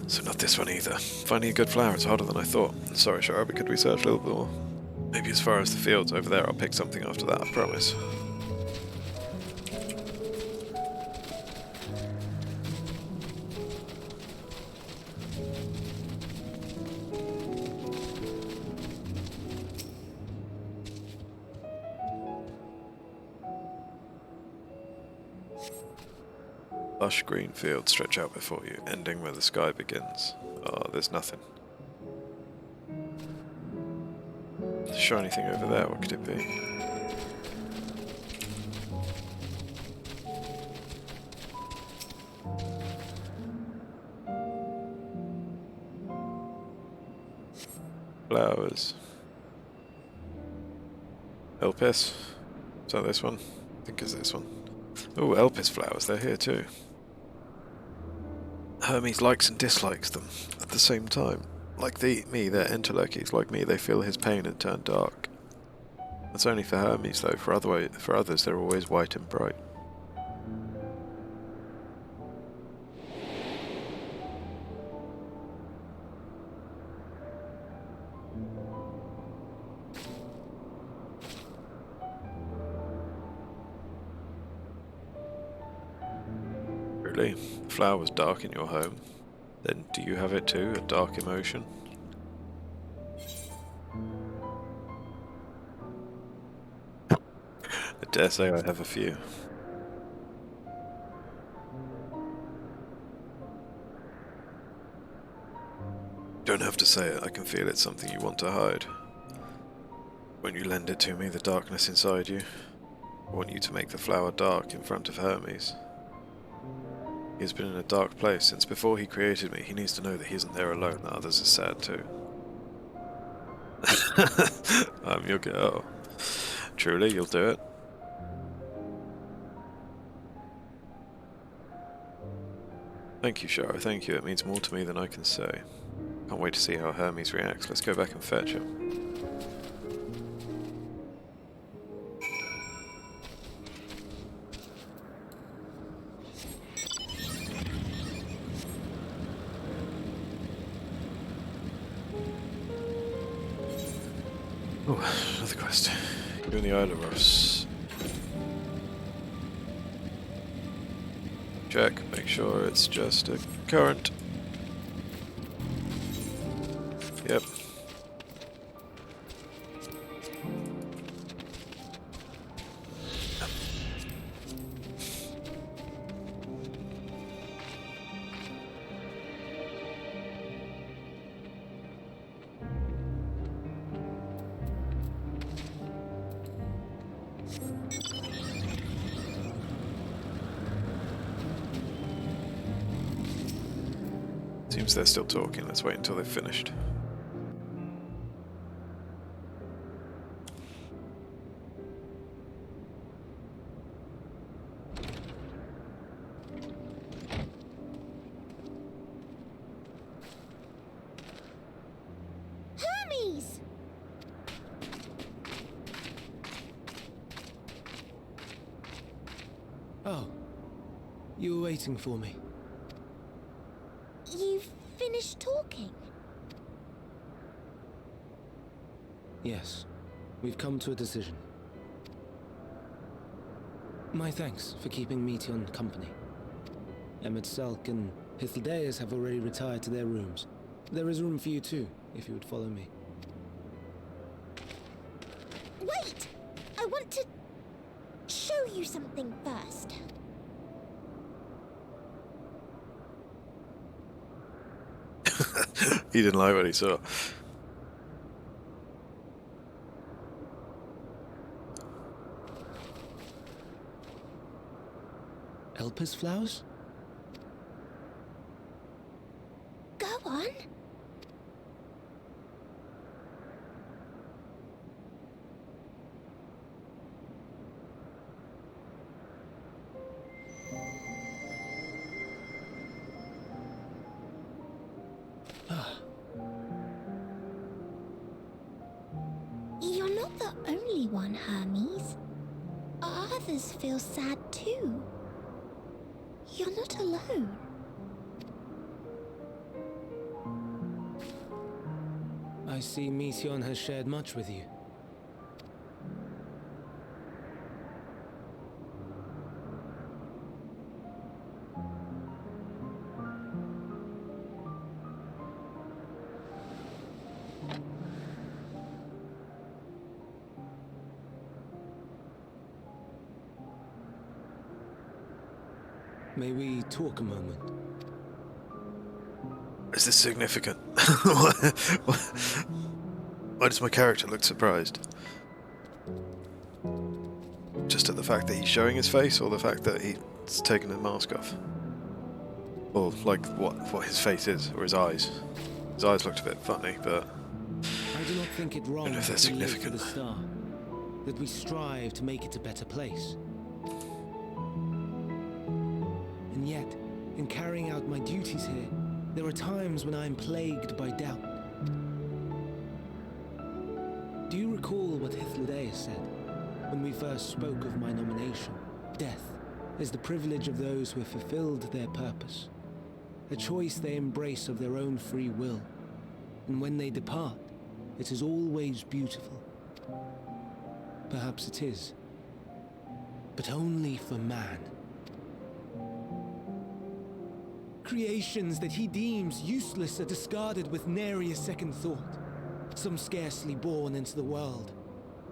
So not this one either. Finding a good flower is harder than I thought. Sorry, Shara, but could we search a little bit more? Maybe as far as the fields over there. I'll pick something after that, I promise. Lush green fields stretch out before you, ending where the sky begins. Ah, there's nothing. The shiny thing over there, what could it be? Flowers. Elpis? Is that this one? I think it's this one. Oh, Elpis flowers, they're here too. Hermes likes and dislikes them at the same time. Like me, they're entelekis. Like me, they feel his pain and turn dark. That's only for Hermes though, for others they're always white and bright. Really? The flower was dark in your home. Then do you have it too, a dark emotion? I dare say I have a few. Don't have to say it, I can feel it's something you want to hide. When you lend it to me, the darkness inside you, I want you to make the flower dark in front of Hermes. He's been in a dark place since before he created me. He needs to know that he isn't there alone, that others are sad too. I'm your girl. Truly, you'll do it? Thank you, Shara, thank you. It means more to me than I can say. Can't wait to see how Hermes reacts. Let's go back and fetch him. Oh, another quest. You're in the Isle of Ross. Check, make sure it's just a current. Yep. Seems they're still talking. Let's wait until they've finished. Hermes! Oh, you were waiting for me. You've finished talking? Yes, we've come to a decision. My thanks for keeping Meteon company. Emmett Selk and Hythlodaeus have already retired to their rooms. There is room for you too, if you would follow me. Wait! I want to show you something first. He didn't like what he saw. Elpis flowers? Go on. You're not the only one, Hermes. Others feel sad too. You're not alone. I see Mission has shared much with you. May we talk a moment? Is this significant? Why does my character look surprised? Just at the fact that he's showing his face, or the fact that he's taken the mask off? Or like what his face is, or his eyes? His eyes looked a bit funny, but I do not think it wrong I don't know if they're that we live for significant. the star, that we strive to make it a better place. And yet, in carrying out my duties here, there are times when I am plagued by doubt. Do you recall what Hythlodaeus said when we first spoke of my nomination? Death is the privilege of those who have fulfilled their purpose, a choice they embrace of their own free will, and when they depart, it is always beautiful. Perhaps it is, but only for man. Creations that he deems useless are discarded with nary a second thought. Some scarcely born into the world,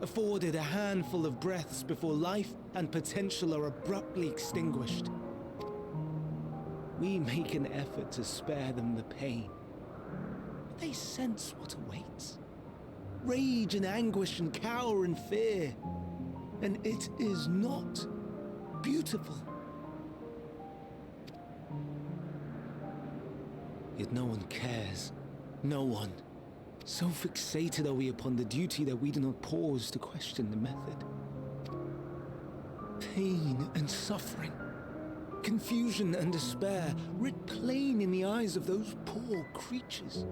afforded a handful of breaths before life and potential are abruptly extinguished. We make an effort to spare them the pain, but they sense what awaits. Rage and anguish and cower and fear, and it is not beautiful. Yet no one cares. No one. So fixated are we upon the duty that we do not pause to question the method. Pain and suffering, confusion and despair, writ plain in the eyes of those poor creatures.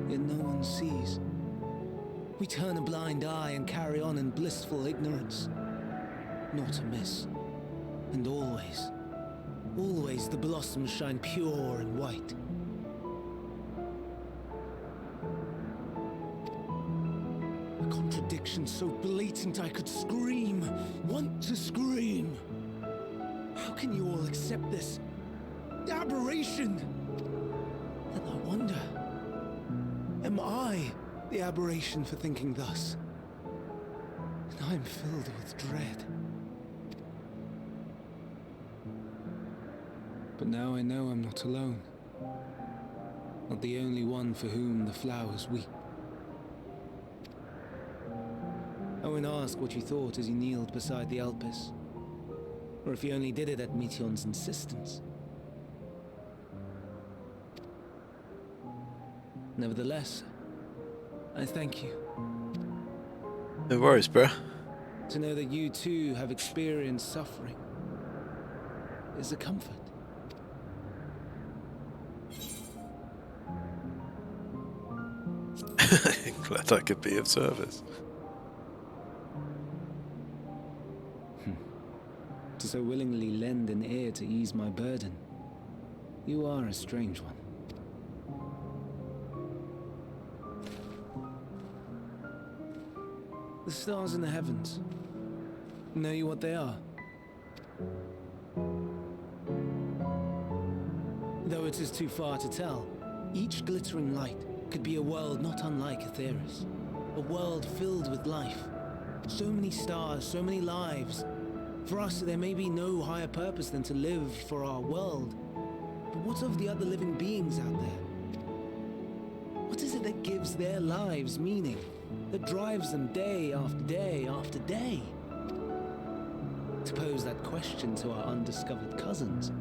Yet no one sees. We turn a blind eye and carry on in blissful ignorance. Not amiss. And always, always the blossoms shine pure and white. A contradiction so blatant I could scream, want to scream. How can you all accept this aberration? And I wonder, am I the aberration for thinking thus? And I am filled with dread. But now I know I'm not alone. Not the only one for whom the flowers weep. I won't ask what you thought as you kneeled beside the Elpis, or if you only did it at Meteon's insistence. Nevertheless, I thank you. no worries, bruh. To know that you too have experienced suffering is a comfort. Glad I could be of service. To so willingly lend an ear to ease my burden. You are a strange one. The stars in the heavens. Know you what they are? Though it is too far to tell, each glittering light could be a world not unlike Aetheris. A world filled with life. So many stars, so many lives. For us, there may be no higher purpose than to live for our world. But what of the other living beings out there? What is it that gives their lives meaning? That drives them day after day after day? to pose that question to our undiscovered cousins.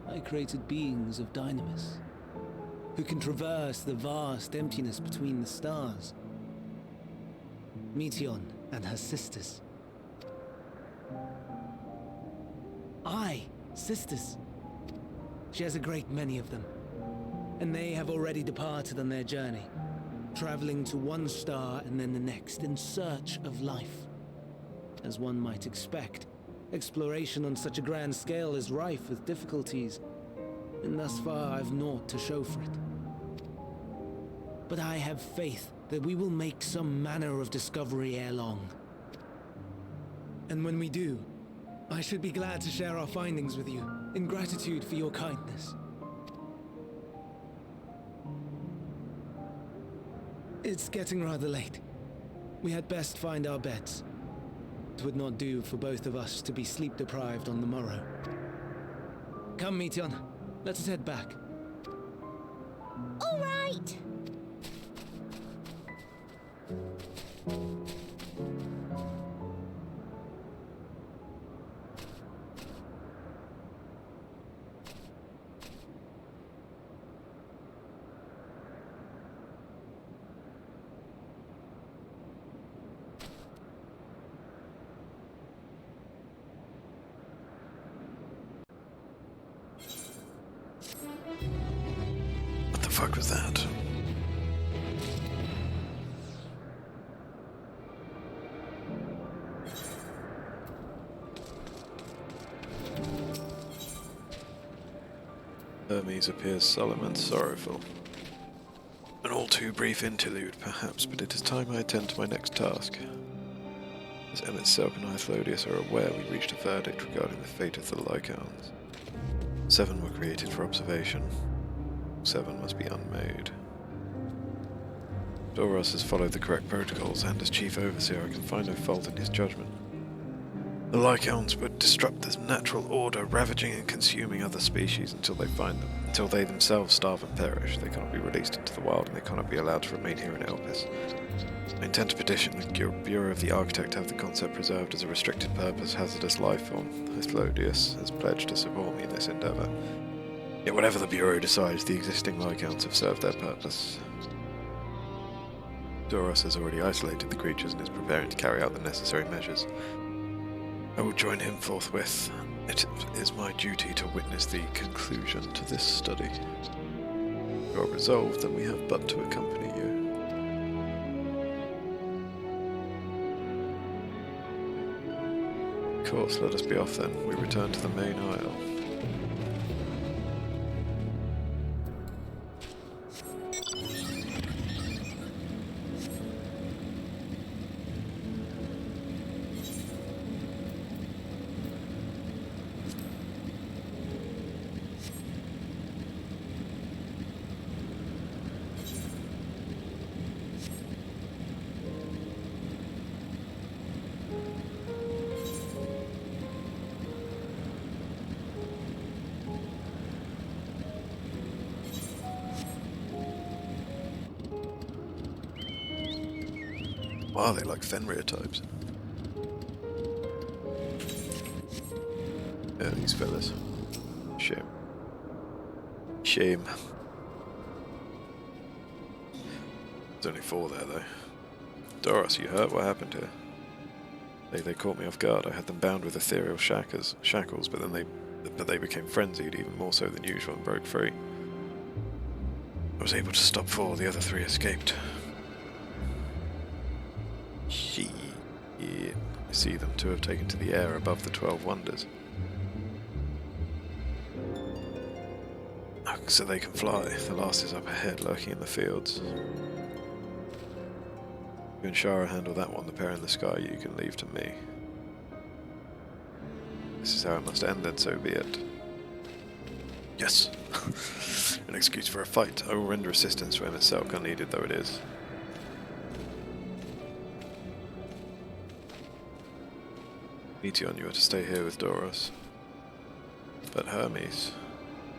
I created beings of Dynamis, who can traverse the vast emptiness between the stars. Meteon and her sisters. Aye, sisters. She has a great many of them, and they have already departed on their journey, traveling to one star and then the next in search of life. As one might expect, exploration on such a grand scale is rife with difficulties, and thus far I've naught to show for it. But I have faith that we will make some manner of discovery ere long. And when we do, I should be glad to share our findings with you, in gratitude for your kindness. It's getting rather late. We had best find our beds. It would not do for both of us to be sleep-deprived on the morrow. Come, Meteon. Let us head back. All right. What the fuck was that? Hermes appears solemn and sorrowful. An all too brief interlude, perhaps, but it is time I attend to my next task. As Emmett Selk and Hythlodius are aware, we reached a verdict regarding the fate of the Lycaons. 7 were created for observation. 7 must be unmade. Doros has followed the correct protocols, and as Chief Overseer I can find no fault in his judgment. The Lycaons would disrupt this natural order, ravaging and consuming other species until they find them. Until they themselves starve and perish, they cannot be released into the wild, and they cannot be allowed to remain here in Elpis. I intend to petition the Bureau of the Architect to have the concept preserved as a restricted purpose hazardous life form. Hythlodius has pledged to support me in this endeavour. Yet whatever the Bureau decides, the existing Lycaons have served their purpose. Doros has already isolated the creatures and is preparing to carry out the necessary measures. I will join him forthwith. It is my duty to witness the conclusion to this study. You are resolved, then we have but to accompany you. Of course, let us be off then. We return to the main aisle. Wow, they like Fenrir types. Yeah, these fellas. Shame. Shame. There's only 4 there, though. Doros, you hurt? What happened here? They caught me off guard. I had them bound with ethereal shackles, but then they became frenzied, even more so than usual, and broke free. I was able to stop 4, the other 3 escaped. Shit. I see them to have taken to the air above the 12 Wonders. Oh, so they can fly. The last is up ahead, lurking in the fields. You and Shara handle that one. The pair in the sky you can leave to me. This is how it must end, then so be it. Yes. An excuse for a fight. I will render assistance to Emmett Selk, unneeded though it is. Meteon, you are to stay here with Doros. But Hermes,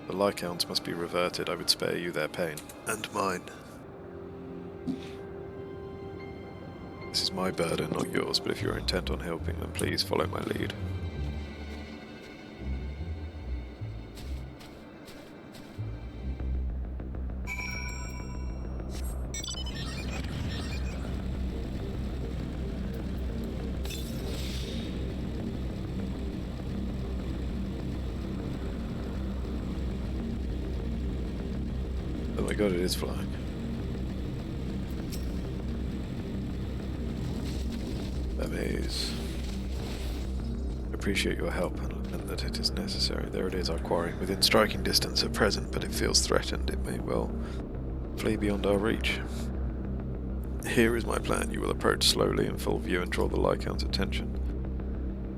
the Lycaons must be reverted. I would spare you their pain. And mine. This is my burden, not yours, but if you are intent on helping, then please follow my lead. Oh my god, it is flying. Amaze. Appreciate your help and that it is necessary. There it is, our quarry, within striking distance at present, but it feels threatened. It may well flee beyond our reach. Here is my plan. You will approach slowly in full view and draw the Lycanth's attention.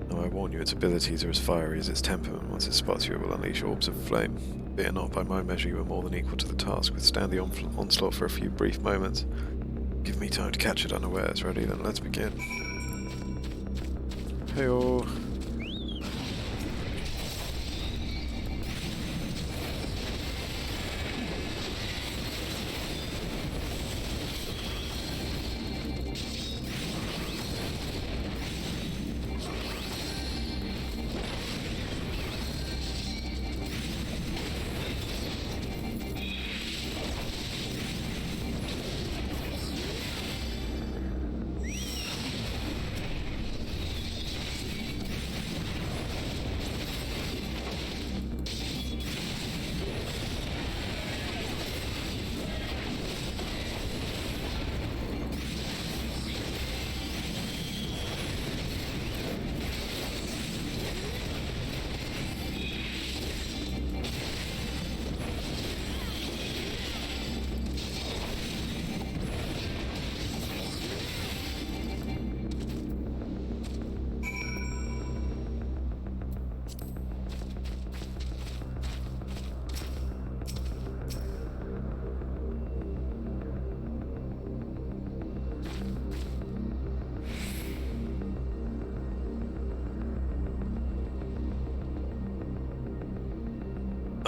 Now I warn you, its abilities are as fiery as its temperament. Once it spots you, it will unleash orbs of flame. Fear not, by my measure you are more than equal to the task. Withstand the onslaught for a few brief moments. Give me time to catch it unawares. Ready? Then let's begin. Hey-oh.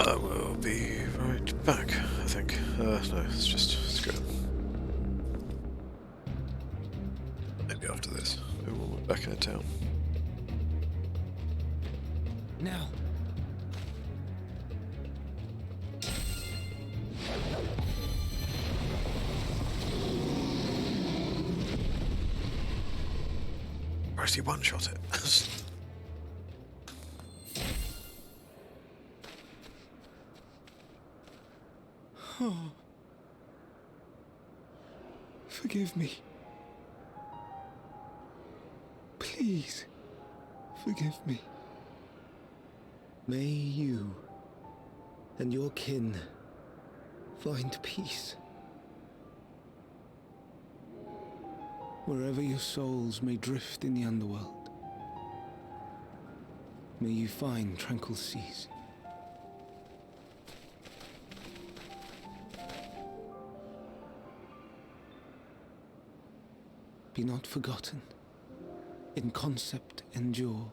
I will be right back, I think. No, let's go. Maybe after this. We'll be back in the town. Now. Or has he one-shot it? Oh. Forgive me. Please, forgive me. May you and your kin find peace. Wherever your souls may drift in the underworld, may you find tranquil seas. Be not forgotten, in concept endure,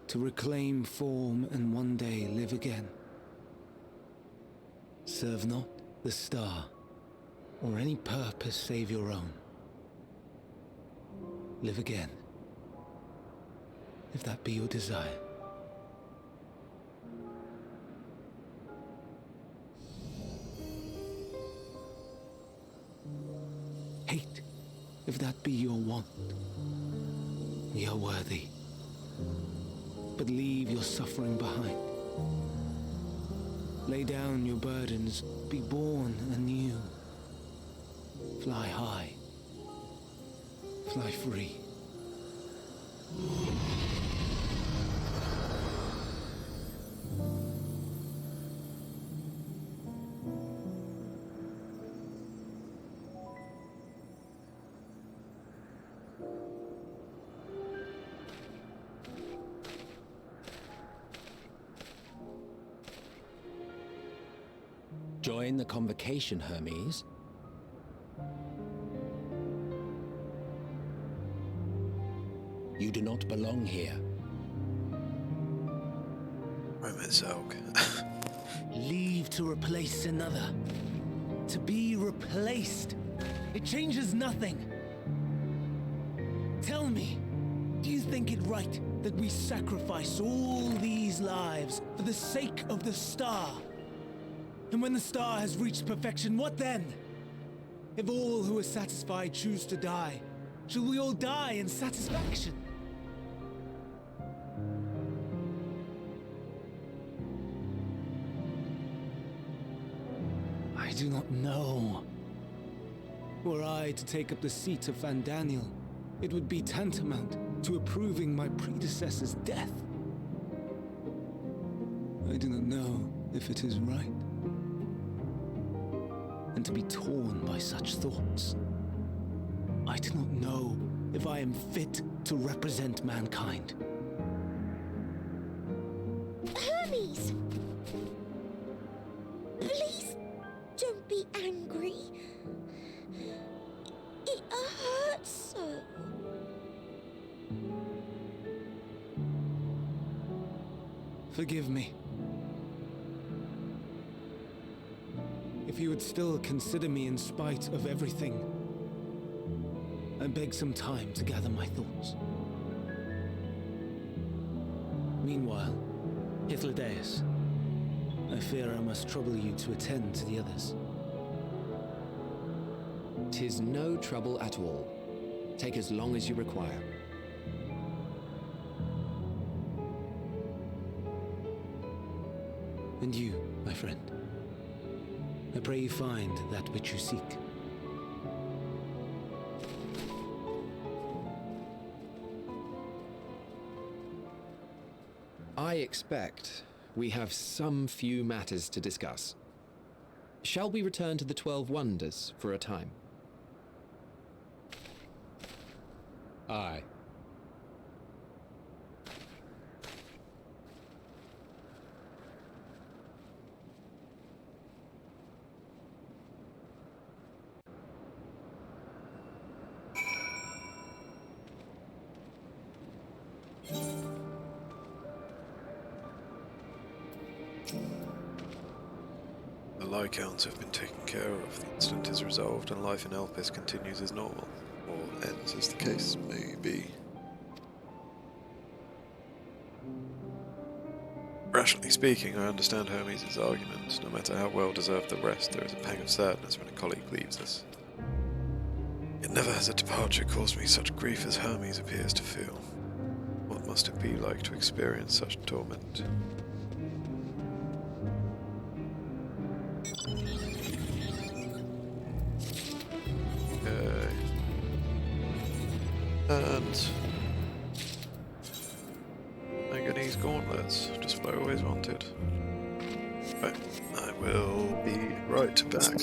to reclaim form and one day live again. Serve not the star, or any purpose save your own. Live again, if that be your desire. Hate, if that be your want. We are worthy, but leave your suffering behind. Lay down your burdens, be born anew. Fly high, fly free. Join the convocation, Hermes. You do not belong here. Zelg. Leave to replace another. To be replaced. It changes nothing. Tell me, do you think it right that we sacrifice all these lives for the sake of the star? And when the star has reached perfection, what then? If all who are satisfied choose to die, shall we all die in satisfaction? do not know. Were I to take up the seat of Van Daniel, it would be tantamount to approving my predecessor's death. I do not know if it is right. And to be torn by such thoughts, I do not know if I am fit to represent mankind. Hermes! Please don't be angry. It hurts so. Forgive me. If you would still consider me in spite of everything, I beg some time to gather my thoughts. Meanwhile, Hythlodaeus, I fear I must trouble you to attend to the others. 'Tis no trouble at all. Take as long as you require. And you, my friend, I pray you find that which you seek. I expect we have some few matters to discuss. Shall we return to the 12 Wonders for a time? Aye. The Lycounts have been taken care of, the incident is resolved, and life in Elpis continues as normal. Or ends, as the case may be. Rationally speaking, I understand Hermes' argument. No matter how well deserved the rest, there is a pang of sadness when a colleague leaves us. Yet never has a departure caused me such grief as Hermes appears to feel. What must it be like to experience such torment? Okay. And manganese gauntlets, just what I always wanted. Right, I will be right back.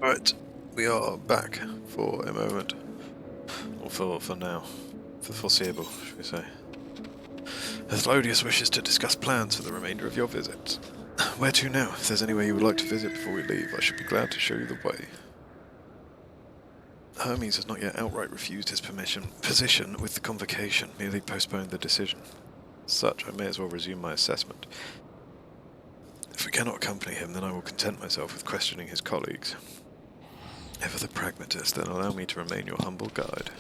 Right, we are back for a moment. Or for now. For the foreseeable, should we say. Athlodius wishes to discuss plans for the remainder of your visit. Where to now? If there's anywhere you would like to visit before we leave, I should be glad to show you the way. Hermes has not yet outright refused his position with the convocation, merely postponed the decision. As such, I may as well resume my assessment. If we cannot accompany him, then I will content myself with questioning his colleagues. Ever the pragmatist, then allow me to remain your humble guide.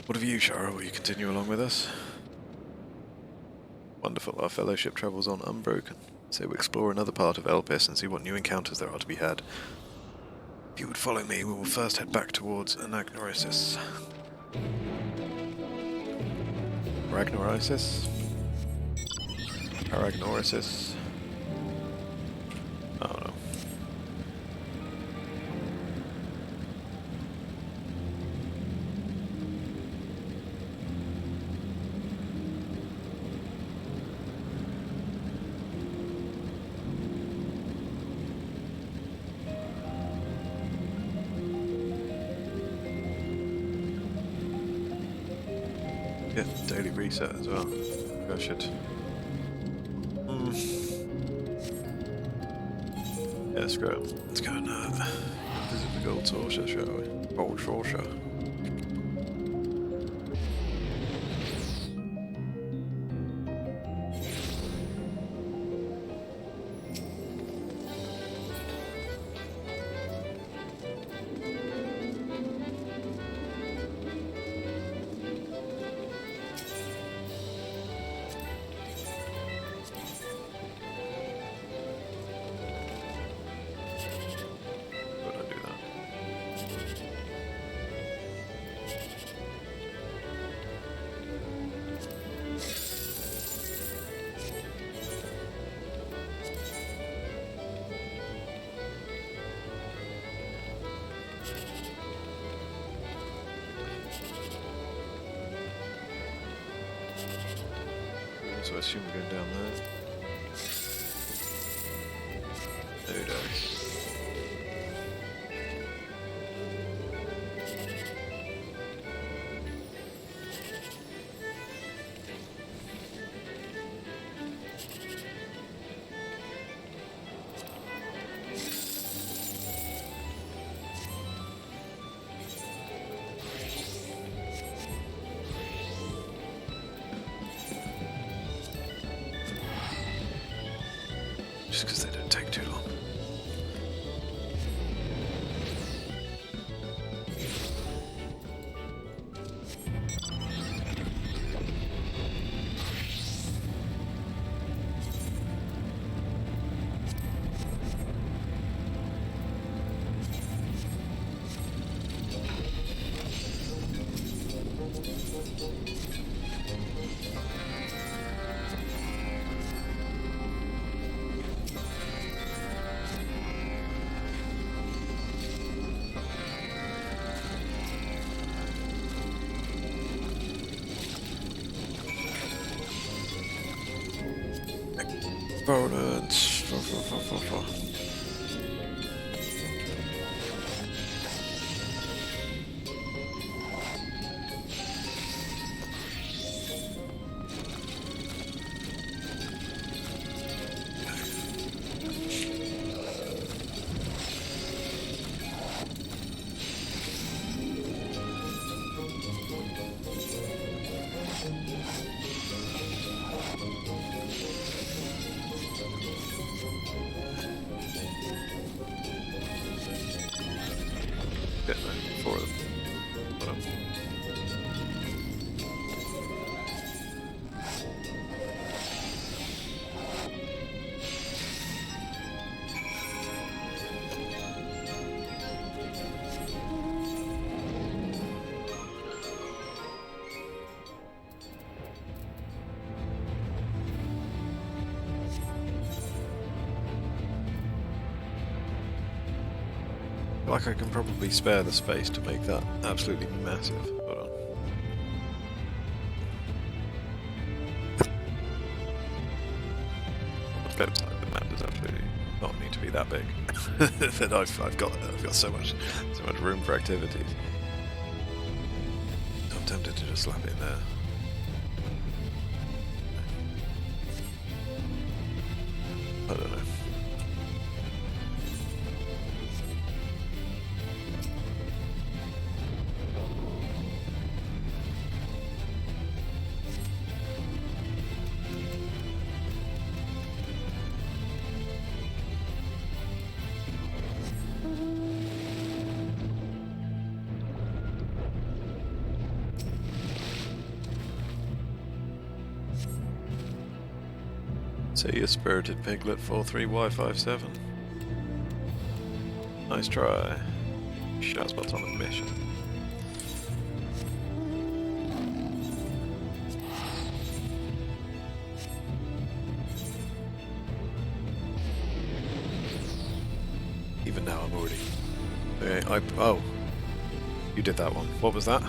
What of you, Shara? Will you continue along with us? Wonderful, our fellowship travels on unbroken, so we explore another part of Elpis and see what new encounters there are to be had. If you would follow me, we will first head back towards Anagnorisis. Ragnorisis? Aragnorisis? I don't know. Yeah, daily reset as well. Maybe I should. Yeah, screw it. Let's go and visit the gold saucer, shall we? Gold saucer. So I assume we're going down there. No dice. Just because they don't take too long. Bonus. Get there, 4 of them. Hold on. Like I can probably spare the space to make that absolutely massive. Hold on. Let's go inside the map is absolutely not need to be that big. That I've got so much room for activities. I'm tempted to just slap it in there. I don't know. See you, Spirited Piglet 43Y57. Nice try. Shoutspot's on a mission. Even now I'm already... Okay, oh. You did that one. What was that?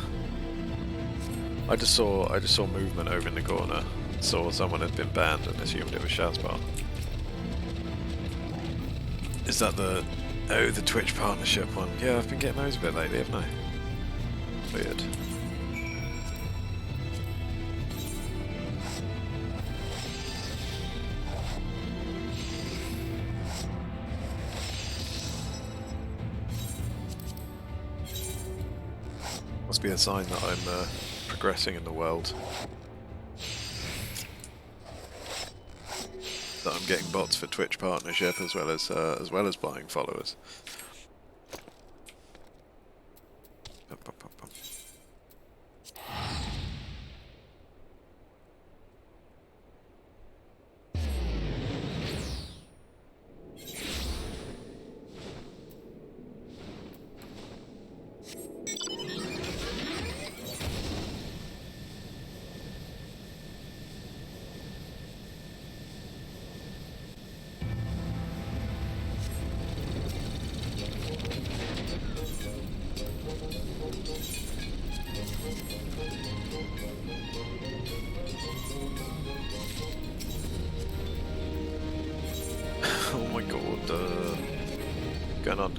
I just saw movement over in the corner. Saw someone had been banned and assumed it was Shazbot. Is that the Twitch partnership one? Yeah, I've been getting those a bit lately, haven't I? Weird. Must be a sign that I'm progressing in the world. That I'm getting bots for Twitch partnership as well as buying followers. Oh my god, going on?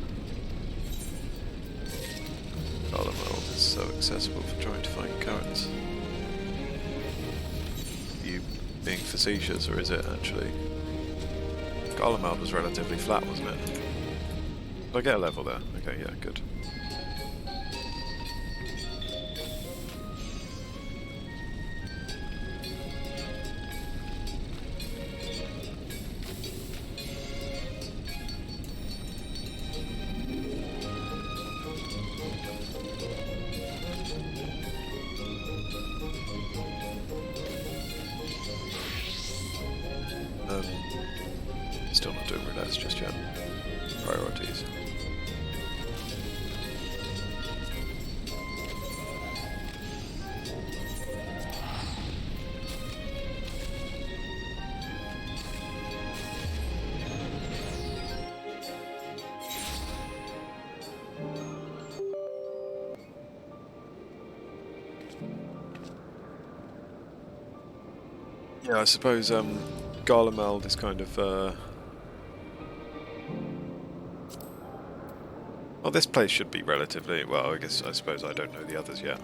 Garlemald is so accessible for trying to find currents. Are you being facetious, or is it actually? Garlemald was relatively flat, wasn't it? Did I get a level there? Okay, yeah, good. Still not doing roulette just yet. Priorities. Yeah, I suppose Garlemald is kind of well, this place should be relatively well. I suppose I don't know the others yet.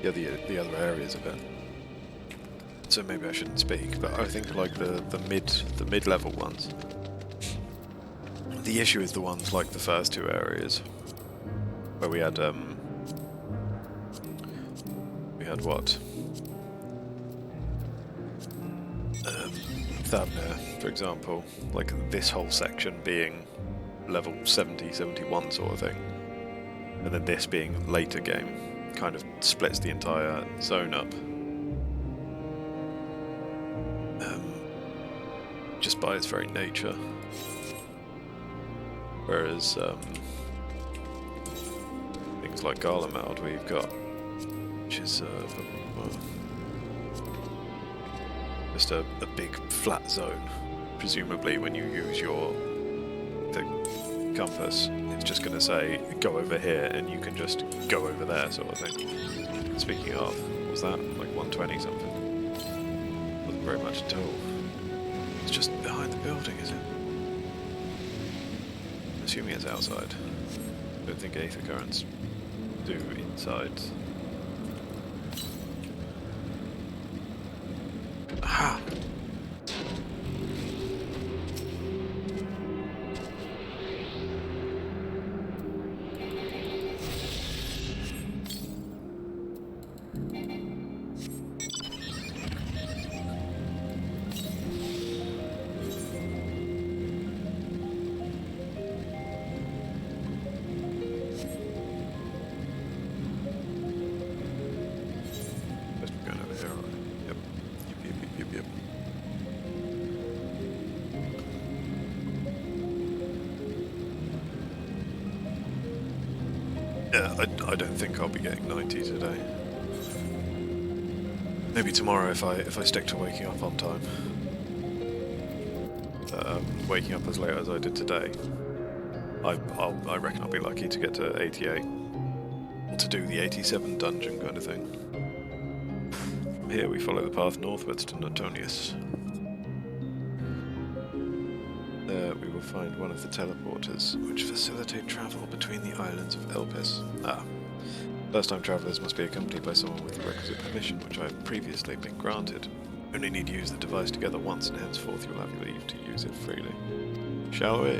Yeah, the other areas of it. So maybe I shouldn't speak. But I think like the mid-level ones. The issue is the ones like the first two areas, where we had what? Thabner, for example, like this whole section being level 70, 71 sort of thing, and then this being later game, kind of splits the entire zone up. Just by its very nature. Whereas things like Garlemald, we've got, which is just a big flat zone. Presumably when you use the compass, it's just going to say go over here and you can just go over there sort of thing. Speaking of, what was that? Like 120 something? Wasn't very much at all. It's just behind the building, is it? Assuming it's outside. I don't think aether currents do inside. Aha! Going over here, right? Yep. Yep. Yeah, I don't think I'll be getting 90 today. Maybe tomorrow if I stick to waking up on time. Waking up as late as I did today, I reckon I'll be lucky to get to 88. To do the 87 dungeon kind of thing. From here we follow the path northwards to Notonius. There we will find one of the teleporters, which facilitate travel between the islands of Elpis. First-time travellers must be accompanied by someone with the requisite permission, which I have previously been granted. Only need to use the device together once, and henceforth you'll have leave to use it freely. Shall we?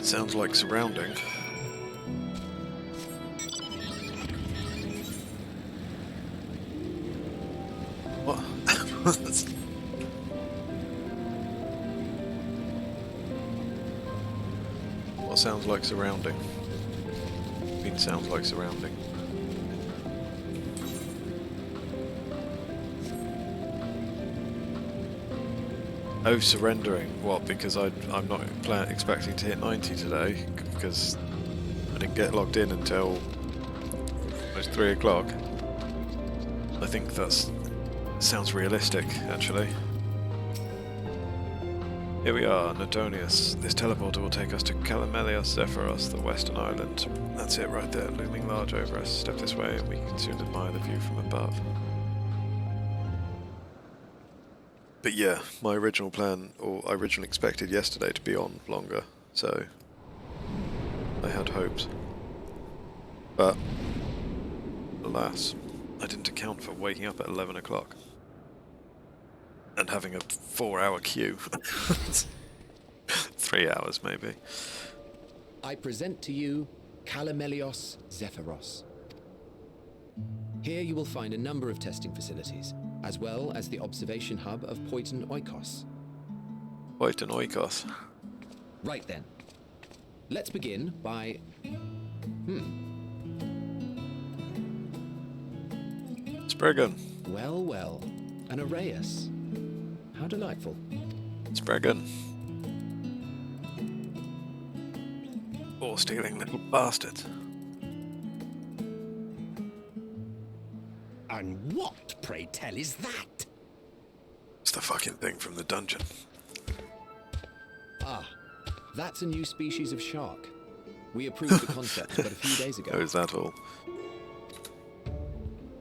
Sounds like surrounding. What? What sounds like surrounding? It sounds like surrounding. Oh, surrendering. What? Because I'm not expecting to hit 90 today, because I didn't get logged in until almost 3 o'clock. I think that sounds realistic, actually. Here we are, Notonius. This teleporter will take us to Calamelios Zephyros, the western island. That's it right there, looming large over us. Step this way and we can soon admire the view from above. But yeah, my original plan, or I originally expected yesterday to be on longer, so I had hopes. But alas, I didn't account for waking up at 11 o'clock. And having a 4-hour queue. 3 hours, maybe. I present to you Calamelios Zephyros. Here you will find a number of testing facilities, as well as the observation hub of Poiton Oikos. Poiton Oikos. Right then. Let's begin by... Spriggan. Well, an Arrayus. How delightful. Spriggan. Or stealing little bastard. And what, pray tell, is that? It's the fucking thing from the dungeon. Ah, that's a new species of shark. We approved the concept but a few days ago. Oh, is that all?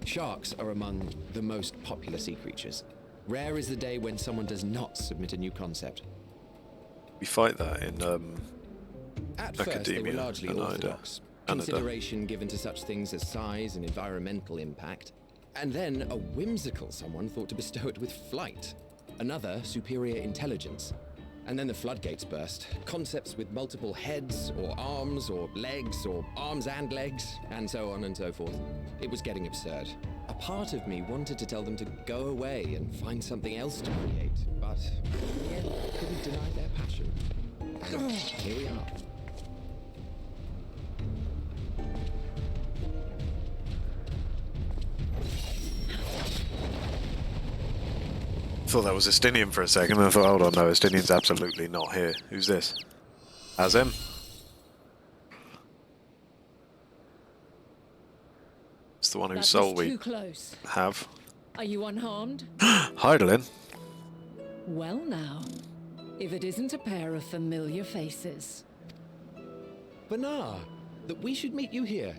Sharks are among the most popular sea creatures. Rare is the day when someone does not submit a new concept. We fight that in At first, they were Academia largely and orthodox. Canada. Consideration given to such things as size and environmental impact. And then a whimsical someone thought to bestow it with flight. Another, superior intelligence. And then the floodgates burst. Concepts with multiple heads, or arms and legs, and so on and so forth. It was getting absurd. A part of me wanted to tell them to go away and find something else to create, but in the end, I couldn't deny their passion. And here we are. Thought that was Estinian for a second, and I thought, hold on, no, Estinian's absolutely not here. Who's this? Azem? It's the one whose soul we too close. have. Are you unharmed? Heidelin? Well now, if it isn't a pair of familiar faces. Banar, that we should meet you here.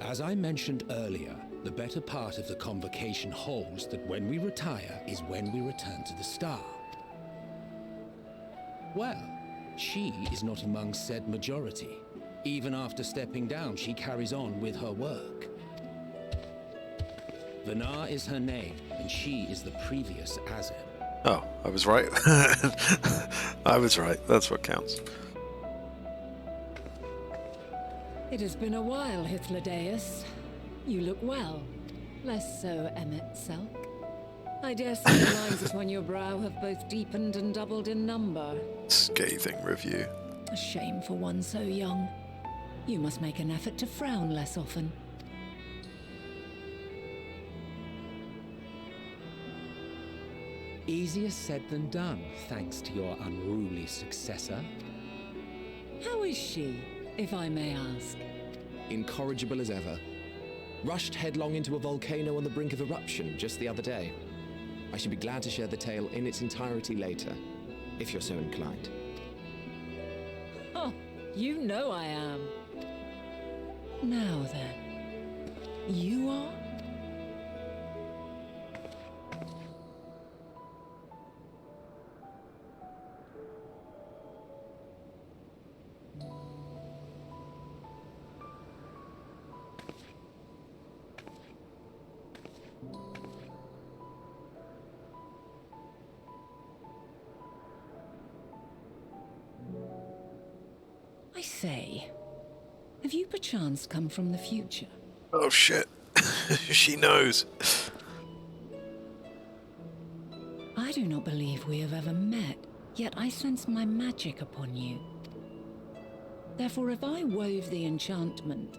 As I mentioned earlier, the better part of the convocation holds that when we retire is when we return to the star. Well, she is not among said majority. Even after stepping down, she carries on with her work. Vanar is her name, and she is the previous Azem. Oh, I was right. I was right. That's what counts. It has been a while, Hythlodaeus. You look well. Less so, Emmet Selk. I dare say the lines upon your brow have both deepened and doubled in number. Scathing review. A shame for one so young. You must make an effort to frown less often. Easier said than done, thanks to your unruly successor. How is she, if I may ask? Incorrigible as ever. Rushed headlong into a volcano on the brink of eruption just the other day. I should be glad to share the tale in its entirety later, if you're so inclined. Oh, you know I am. Now then, you are? I say, have you perchance come from the future? Oh shit. She knows. I do not believe we have ever met, yet I sense my magic upon you. Therefore, if I wove the enchantment,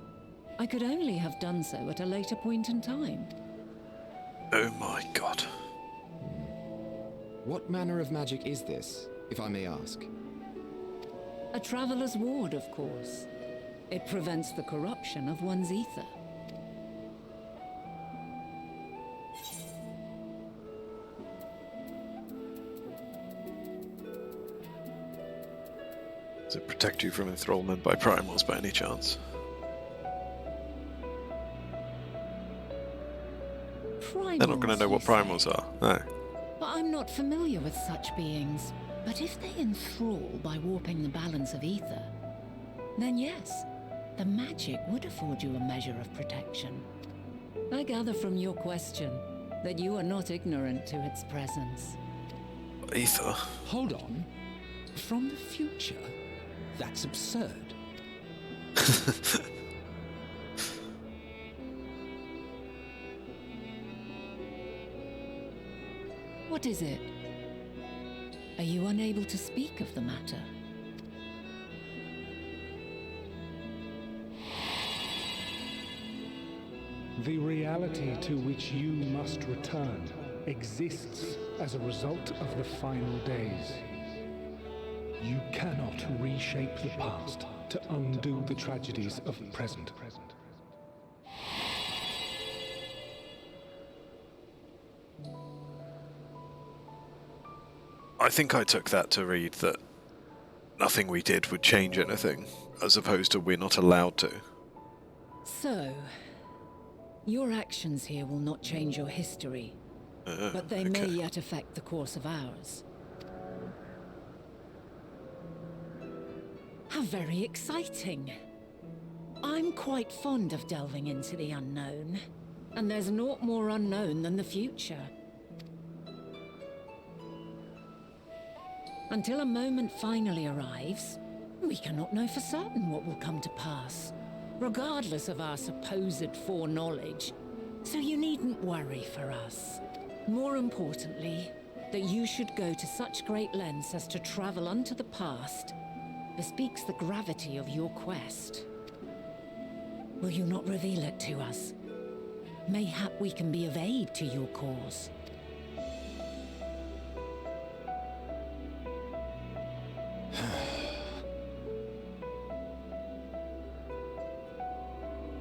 I could only have done so at a later point in time. Oh my god. What manner of magic is this, if I may ask? A traveler's ward, of course. It prevents the corruption of one's ether. Does it protect you from enthrallment by primals by any chance? They're not going to know what primals are. No. But I'm not familiar with such beings. But if they enthrall by warping the balance of ether, then yes, the magic would afford you a measure of protection. I gather from your question that you are not ignorant to its presence. Ether? Hold on. From the future? That's absurd. What is it? Are you unable to speak of the matter? The reality to which you must return exists as a result of the final days. You cannot reshape the past to undo the tragedies of the present. I think I took that to read that nothing we did would change anything, as opposed to we're not allowed to. So, your actions here will not change your history, but they may yet affect the course of ours. How very exciting. I'm quite fond of delving into the unknown, and there's naught more unknown than the future. Until a moment finally arrives, we cannot know for certain what will come to pass, regardless of our supposed foreknowledge. So you needn't worry for us. More importantly, that you should go to such great lengths as to travel unto the past bespeaks the gravity of your quest. Will you not reveal it to us? Mayhap we can be of aid to your cause.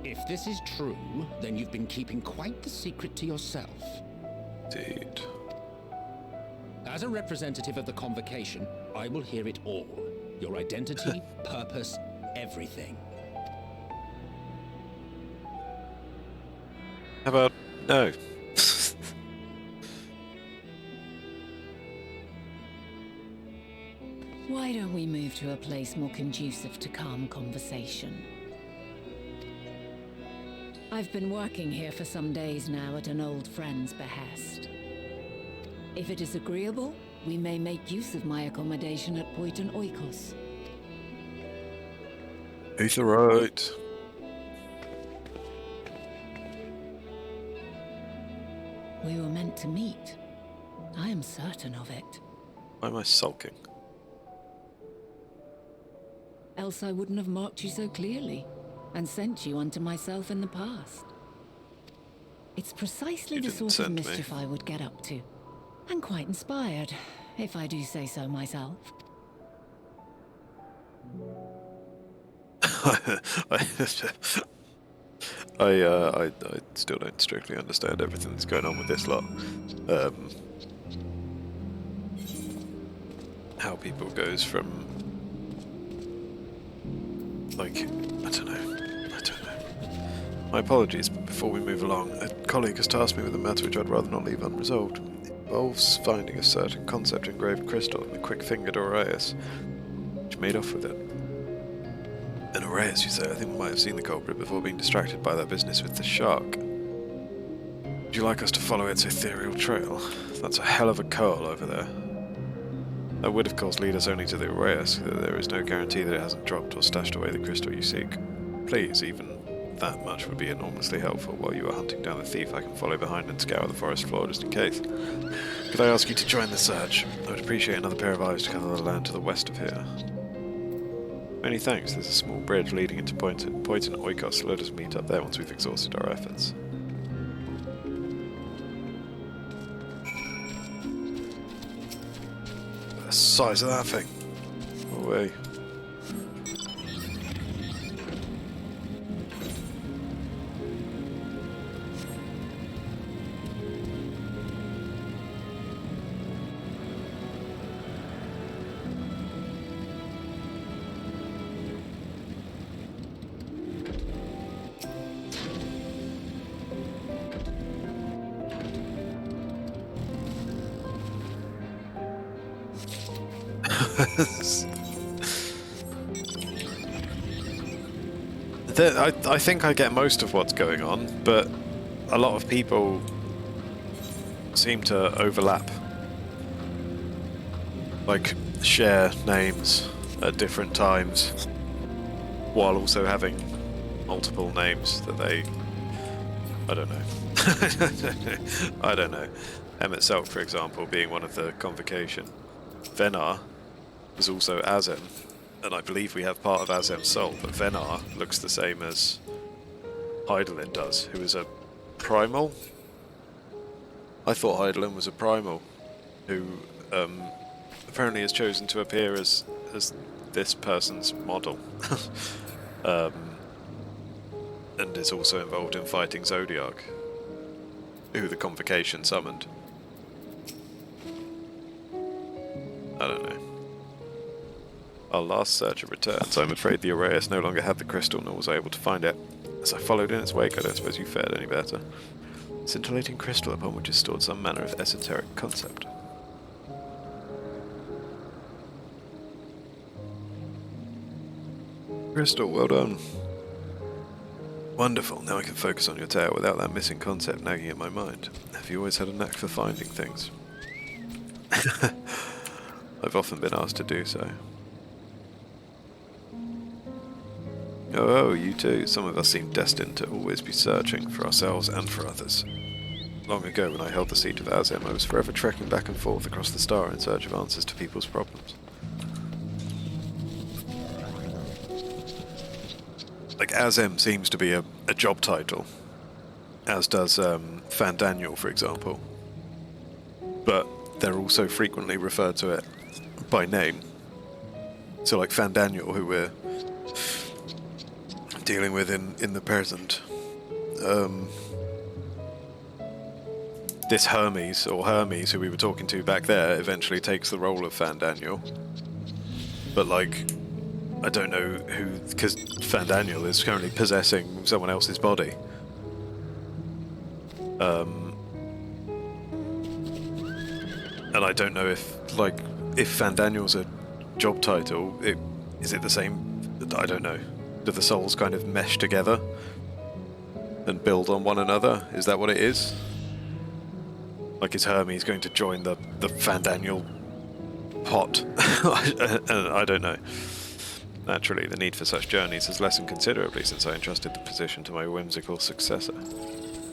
If this is true, then you've been keeping quite the secret to yourself. Dude. As a representative of the convocation, I will hear it all. Your identity, purpose, everything. How about no? Why don't we move to a place more conducive to calm conversation? I've been working here for some days now at an old friend's behest. If it is agreeable, we may make use of my accommodation at Poiton Oikos. He's alright. We were meant to meet. I am certain of it. Why am I sulking? Else I wouldn't have marked you so clearly, and sent you unto myself in the past. It's precisely You the didn't sort of send me. mischief I would get up to. And quite inspired, if I do say so myself. I still don't strictly understand everything that's going on with this lot. How people goes from, like, I don't know. My apologies, but before we move along, a colleague has tasked me with a matter which I'd rather not leave unresolved. It involves finding a certain concept engraved crystal in the quick-fingered Aureus, which made off with it. An Aureus, you say? I think we might have seen the culprit before being distracted by that business with the shark. Would you like us to follow its ethereal trail? That's a hell of a curl over there. That would, of course, lead us only to the Aureus, though there is no guarantee that it hasn't dropped or stashed away the crystal you seek. Please, even that much would be enormously helpful. While you are hunting down the thief, I can follow behind and scour the forest floor just in case. Could I ask you to join the search? I would appreciate another pair of eyes to cover the land to the west of here. Many thanks. There's a small bridge leading into Poiton Oikos. Let us meet up there once we've exhausted our efforts. The size of that thing. Away. I think I get most of what's going on, but a lot of people seem to overlap. Like, share names at different times, while also having multiple names that they... I don't know. I don't know. Emmett Selk, for example, being one of the convocation. Venar was also Azem, and I believe we have part of Azem's soul, but Venar looks the same as Heidelin does, who is a primal. I thought Heidelin was a primal, who apparently has chosen to appear as this person's model, and is also involved in fighting Zodiark, who the convocation summoned. I don't know. Our last searcher returns. I'm afraid the Aureus no longer had the crystal, nor was I able to find it. As I followed in its wake, I don't suppose you fared any better. Scintillating crystal upon which is stored some manner of esoteric concept. Crystal, well done. Wonderful, now I can focus on your tale without that missing concept nagging at my mind. Have you always had a knack for finding things? I've often been asked to do so. Oh, you too. Some of us seem destined to always be searching for ourselves and for others. Long ago, when I held the seat of Azem, I was forever trekking back and forth across the star in search of answers to people's problems. Like, Azem seems to be a job title, as does Fandaniel, for example. But they're also frequently referred to it by name. So, like Fandaniel, who we're dealing with in the present, this Hermes, who we were talking to back there, eventually takes the role of Fandaniel. But, like, I don't know who, because Fandaniel is currently possessing someone else's body. And I don't know if, like, if Fandaniel's a job title, is it the same? I don't know. Do the souls kind of mesh together and build on one another? Is that what it is? Like, is Hermes going to join the Fandaniel pot? I don't know. Naturally, the need for such journeys has lessened considerably since I entrusted the position to my whimsical successor.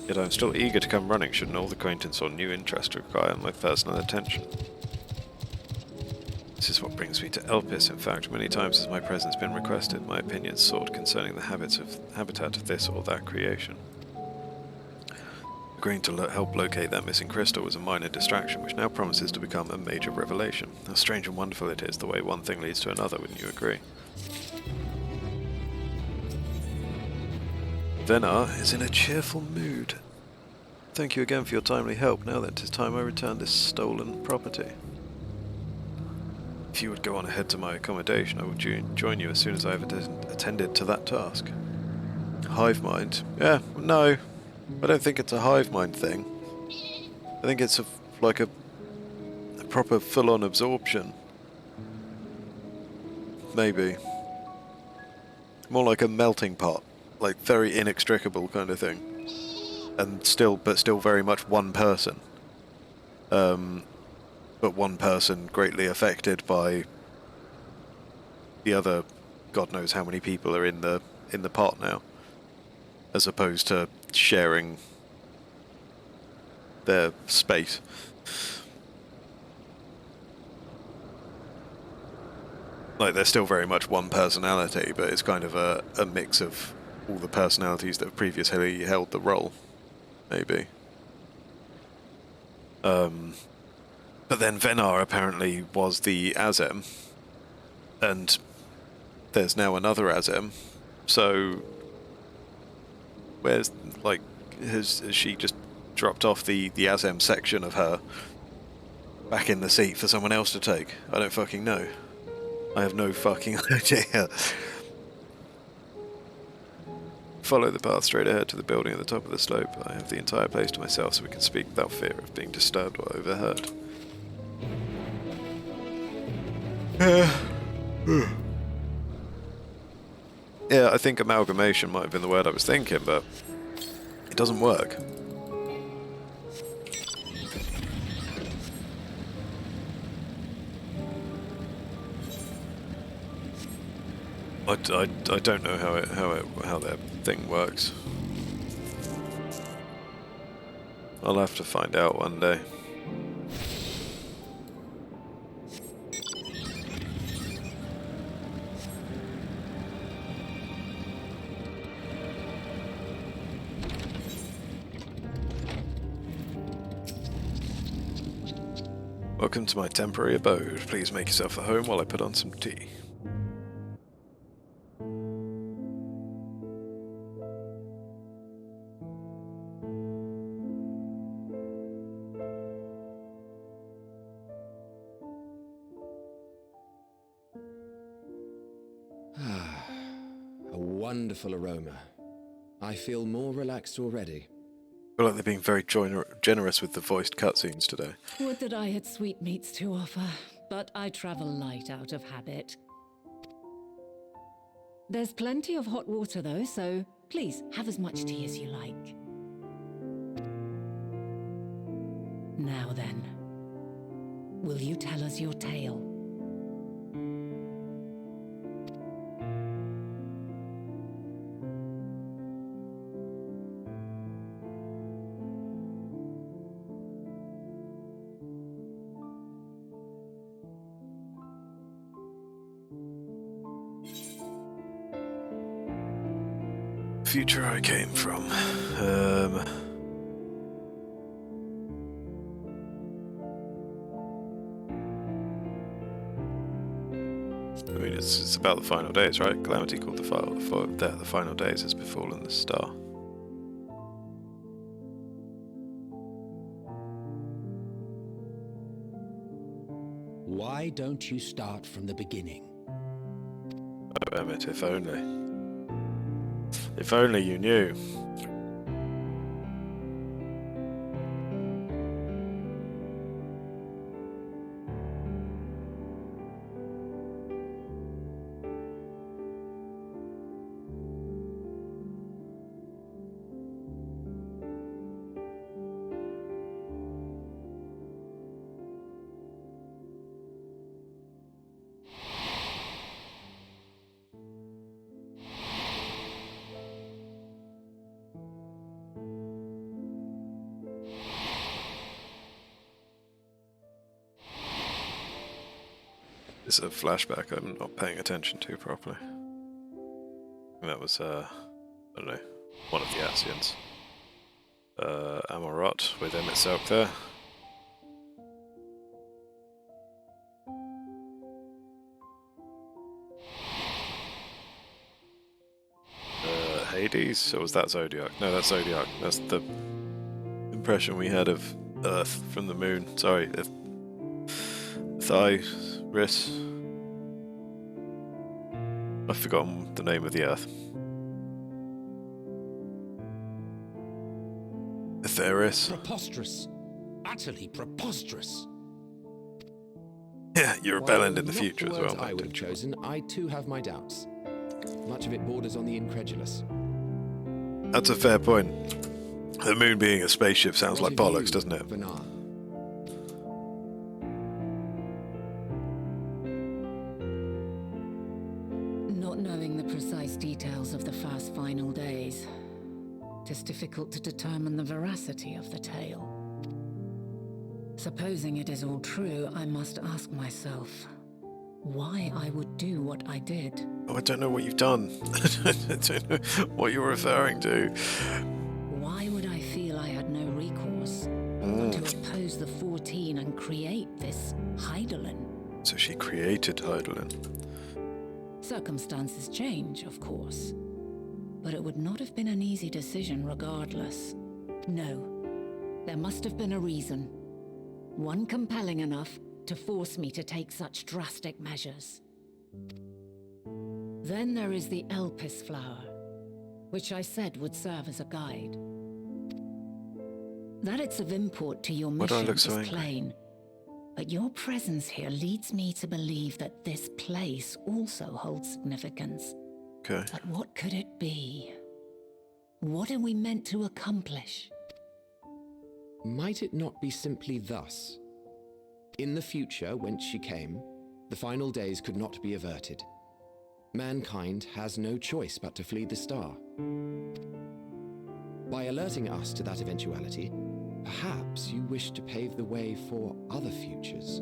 Yet I am still eager to come running should an old acquaintance or new interest require my personal attention. This is what brings me to Elpis. In fact, many times has my presence been requested, my opinions sought concerning the habitat of this or that creation. Agreeing to help locate that missing crystal was a minor distraction, which now promises to become a major revelation. How strange and wonderful it is, the way one thing leads to another, wouldn't you agree? Venar is in a cheerful mood. Thank you again for your timely help. Now then, 'tis time I return this stolen property. If you would go on ahead to my accommodation, I will join you as soon as I have attended to that task. Hive mind? Yeah, no. I don't think it's a hive mind thing. I think it's like a proper full-on absorption. Maybe. More like a melting pot. Like, very inextricable kind of thing. And still very much one person. But one person greatly affected by the other God knows how many people are in the pot now. As opposed to sharing their space. Like, they're still very much one personality, but it's kind of a mix of all the personalities that have previously held the role, maybe. But then Venar apparently was the Azem, and there's now another Azem, so where's, like, has she just dropped off the Azem section of her back in the seat for someone else to take? I don't fucking know. I have no fucking idea. Follow the path straight ahead to the building at the top of the slope. I have the entire place to myself so we can speak without fear of being disturbed or overheard. Yeah, I think amalgamation might have been the word I was thinking, but it doesn't work. I don't know how that thing works. I'll have to find out one day. Welcome to my temporary abode. Please make yourself at home while I put on some tea. A wonderful aroma. I feel more relaxed already. I feel like they're being very generous with the voiced cutscenes today. Would that I had sweetmeats to offer, but I travel light out of habit. There's plenty of hot water though, so please have as much tea as you like. Now then, will you tell us your tale? Future I came from. I mean, it's about the final days, right? Calamity called the final days has befallen the star. Why don't you start from the beginning? Oh, Emmett, if only. If only you knew. It's a flashback I'm not paying attention to properly. That was, I don't know, one of the Asians. Amarot with Emmett Selk there. Hades? Or was that Zodiac? No, that's Zodiac. That's the impression we had of Earth from the moon. Sorry, Thyris. I've forgotten the name of the Earth. Etheris. Preposterous. Utterly preposterous. Yeah, you're a While bellend in the not future as words well, I mate. would have chosen, I too have my doubts. Much of it borders on the incredulous. That's a fair point. The moon being a spaceship sounds What like of bollocks, you, doesn't it? Benar? Not knowing the precise details of the first final days, it is difficult to determine the veracity of the tale. Supposing it is all true, I must ask myself why I would do what I did. Oh, I don't know what you've done. I don't know what you're referring to. Why would I feel I had no recourse but to oppose the 14 and create this Heidelin? So she created Heidelin. Circumstances change, of course, but it would not have been an easy decision regardless. No, there must have been a reason. One compelling enough to force me to take such drastic measures. Then there is the Elpis flower, which I said would serve as a guide. That it's of import to your Why do I mission look is so angry? plain. But your presence here leads me to believe that this place also holds significance. Okay. But what could it be? What are we meant to accomplish? Might it not be simply thus? In the future, whence she came, the final days could not be averted. Mankind has no choice but to flee the star. By alerting us to that eventuality, perhaps you wish to pave the way for other futures.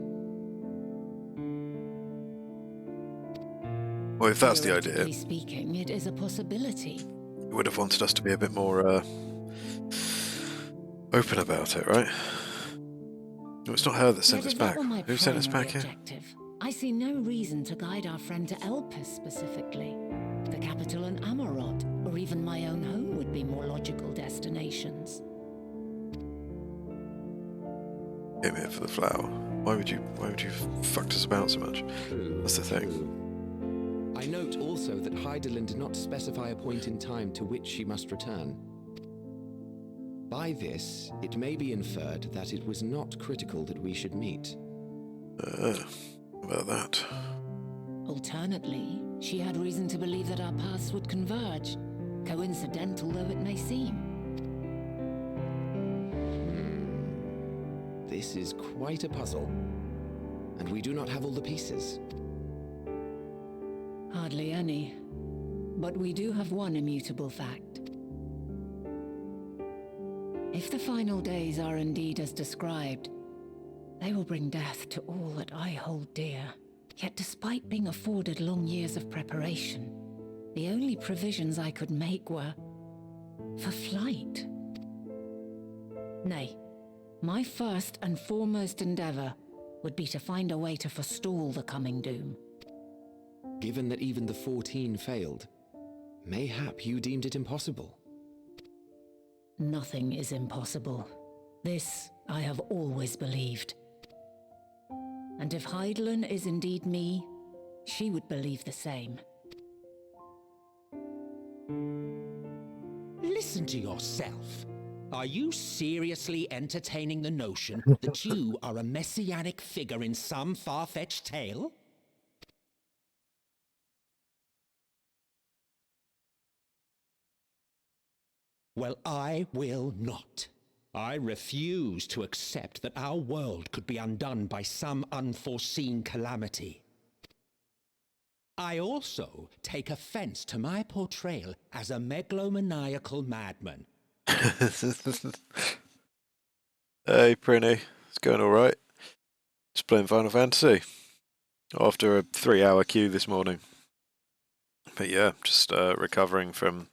Well, if that's the idea, Theoretically speaking, it is a possibility. you would have wanted us to be a bit more open about it, right? No, it's not her that sent Yet us if that back. were my Who sent us primary back here? objective, I see no reason to guide our friend to Elpis specifically. The capital and Amarot, or even my own home would be more logical destinations. Came here for the flower. Why would you fucked us about so much? True. That's the thing. True. I note also that Heidelin did not specify a point in time to which she must return. By this, it may be inferred that it was not critical that we should meet. About that. Alternately, she had reason to believe that our paths would converge, coincidental though it may seem. This is quite a puzzle, and we do not have all the pieces. Hardly any. But we do have one immutable fact. If the final days are indeed as described, they will bring death to all that I hold dear. Yet despite being afforded long years of preparation, the only provisions I could make were for flight. Nay, my first and foremost endeavor would be to find a way to forestall the coming doom. Given that even the 14 failed, mayhap you deemed it impossible. Nothing is impossible. This I have always believed. And if Heidelin is indeed me, she would believe the same. Listen to yourself. Are you seriously entertaining the notion that you are a messianic figure in some far-fetched tale? Well, I will not. I refuse to accept that our world could be undone by some unforeseen calamity. I also take offense to my portrayal as a megalomaniacal madman. Hey, Prinny. It's going alright. Just playing Final Fantasy. after a 3-hour queue this morning. But yeah, just recovering from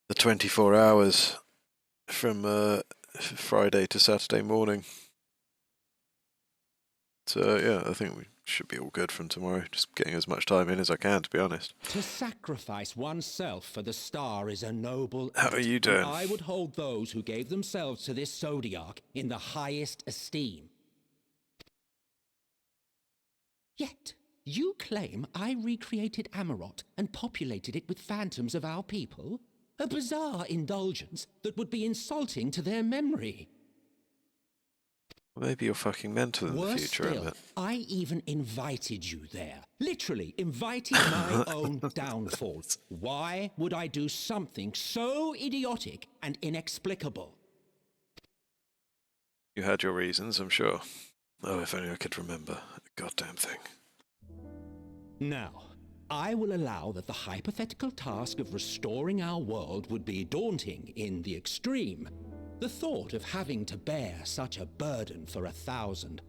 the 24 hours from Friday to Saturday morning. So yeah, I think we should be all good from tomorrow. Just getting as much time in as I can, to be honest. To sacrifice oneself for the star is a noble How act, are you doing? and I would hold those who gave themselves to this zodiac in the highest esteem. Yet, you claim I recreated Amarot and populated it with phantoms of our people? A bizarre indulgence that would be insulting to their memory. Maybe you're fucking mental in the Worse future, still, Emmett. I even invited you there. Literally invited my own downfall. Why would I do something so idiotic and inexplicable? You had your reasons, I'm sure. Oh, if only I could remember. A goddamn thing. Now, I will allow that the hypothetical task of restoring our world would be daunting in the extreme. The thought of having to bear such a burden for 1,000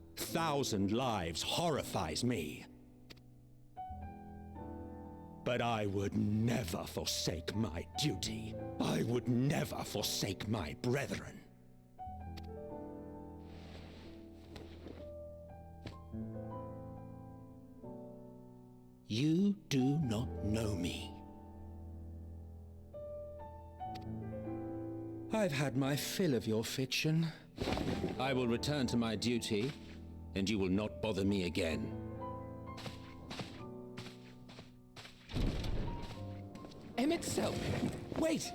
lives horrifies me. But I would never forsake my duty. I would never forsake my brethren. You do not know me. I've had my fill of your fiction. I will return to my duty, and you will not bother me again. Emmett Selk, wait!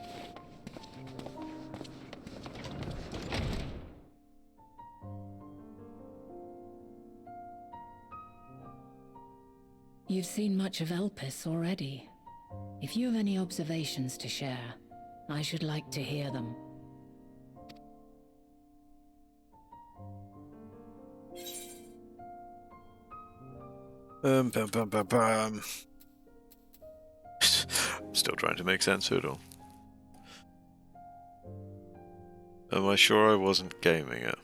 You've seen much of Elpis already. If you have any observations to share, I should like to hear them. I'm still trying to make sense of it all. Am I sure I wasn't gaming it?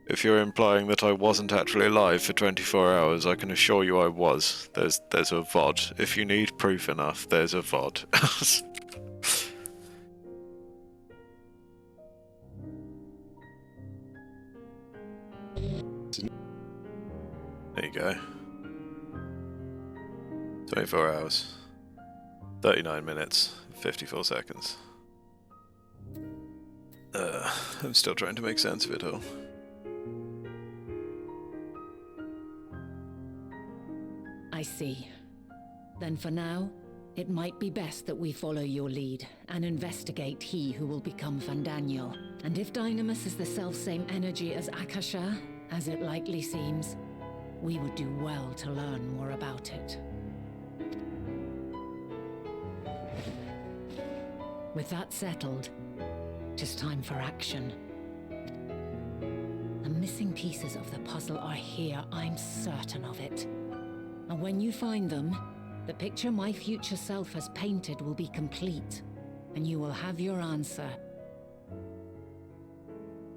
If you're implying that I wasn't actually alive for 24 hours, I can assure you I was. There's a VOD. If you need proof enough, there's a VOD. There you go. 24 hours. 39 minutes. 54 seconds. I'm still trying to make sense of it all. I see. Then for now, it might be best that we follow your lead and investigate he who will become Fandaniel. And if Dynamis is the selfsame energy as Akasha, as it likely seems, we would do well to learn more about it. With that settled, it is time for action. The missing pieces of the puzzle are here, I'm certain of it. And when you find them, the picture my future self has painted will be complete, and you will have your answer.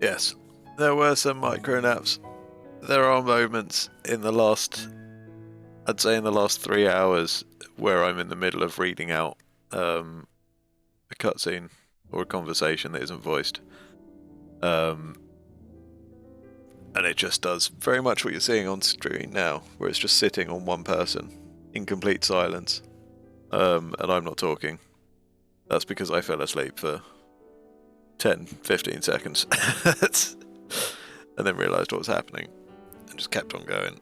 Yes, there were some micro-naps. There are moments in the last, I'd say in the last 3 hours, where I'm in the middle of reading out a cutscene or a conversation that isn't voiced. And it just does very much what you're seeing on screen now, where it's just sitting on one person in complete silence. And I'm not talking. That's because I fell asleep for 10, 15 seconds. And then realised what was happening. And just kept on going.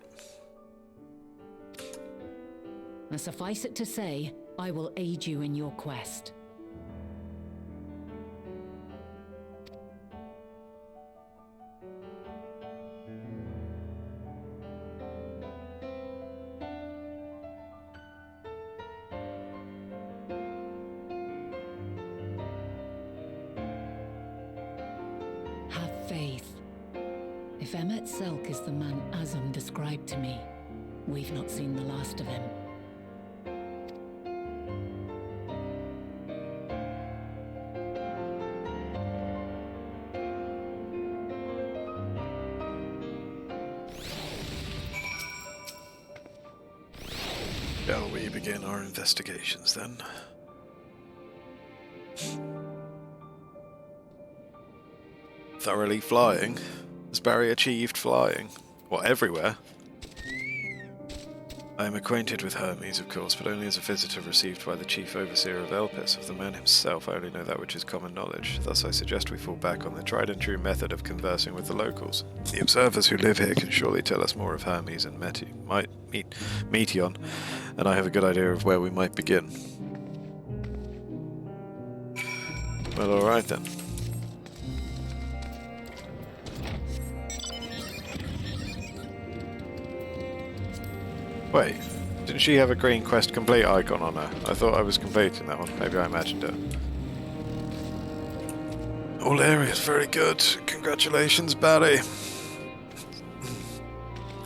And suffice it to say, I will aid you in your quest. Have faith. If Emmett Selk is the man Azum described to me, we've not seen the last of him. Shall we begin our investigations then? Thoroughly flying? Has Barry achieved flying? What, everywhere? I am acquainted with Hermes, of course, but only as a visitor received by the Chief Overseer of Elpis. Of the man himself, I only know that which is common knowledge. Thus I suggest we fall back on the tried-and-true method of conversing with the locals. The observers who live here can surely tell us more of Hermes and Meteon, and I have a good idea of where we might begin. Well, alright then. Wait, didn't she have a green quest complete icon on her? I thought I was completing that one. Maybe I imagined it. All areas very good. Congratulations, Barry.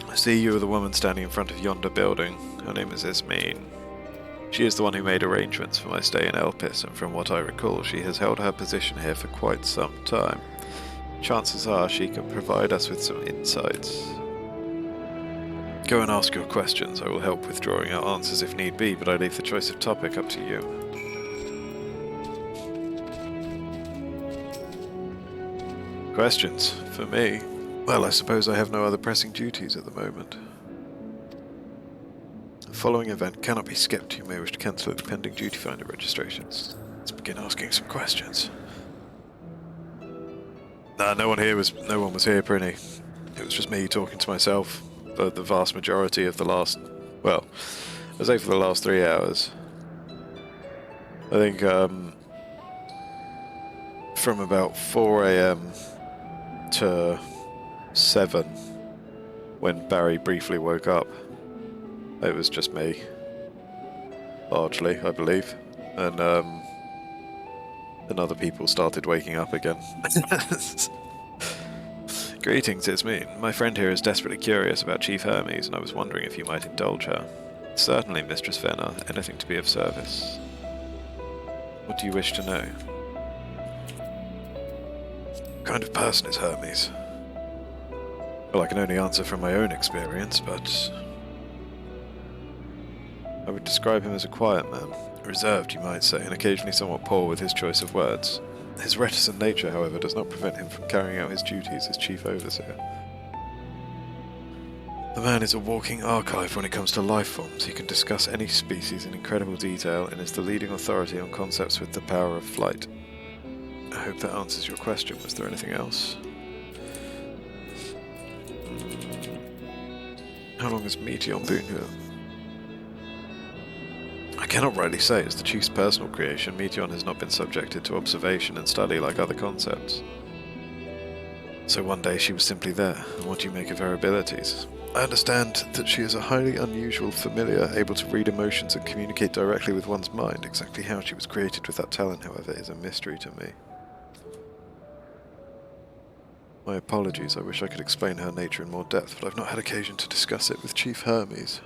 I see you are the woman standing in front of yonder building. Her name is Ismene. She is the one who made arrangements for my stay in Elpis, and from what I recall, she has held her position here for quite some time. Chances are she can provide us with some insights. Go and ask your questions. I will help with drawing out answers if need be, but I leave the choice of topic up to you. Questions? For me? Well, I suppose I have no other pressing duties at the moment. The following event cannot be skipped. You may wish to cancel the pending duty finder registrations. Let's begin asking some questions. Nah, no one was here, Prinny. It was just me talking to myself. For the vast majority of the last, well, I'd say for the last 3 hours. I think from about 4 AM to 7, when Barry briefly woke up, it was just me, largely, I believe, and other people started waking up again. Greetings, it's me. My friend here is desperately curious about Chief Hermes, and I was wondering if you might indulge her. Certainly, Mistress Fenner. Anything to be of service. What do you wish to know? What kind of person is Hermes? Well, I can only answer from my own experience, but I would describe him as a quiet man. Reserved, you might say, and occasionally somewhat poor with his choice of words. His reticent nature, however, does not prevent him from carrying out his duties as Chief Overseer. The man is a walking archive when it comes to life forms. He can discuss any species in incredible detail and is the leading authority on concepts with the power of flight. I hope that answers your question. Was there anything else? How long has Meteon been here? I cannot rightly say. As the Chief's personal creation, Meteon has not been subjected to observation and study like other concepts. So one day she was simply there, and what do you make of her abilities? I understand that she is a highly unusual familiar, able to read emotions and communicate directly with one's mind. Exactly how she was created with that talent, however, is a mystery to me. My apologies, I wish I could explain her nature in more depth, but I've not had occasion to discuss it with Chief Hermes.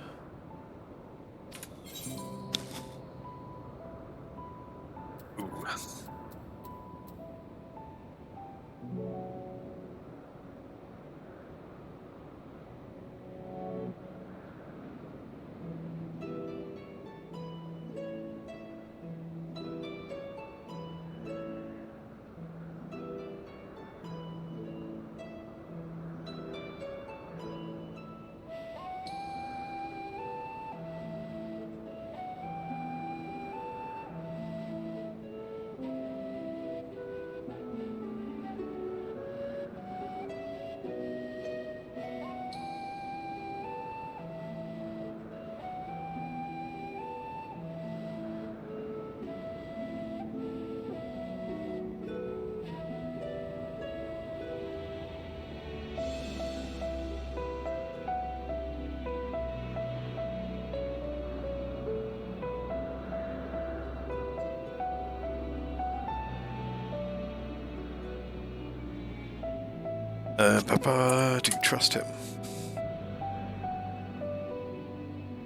Papa, do you trust him?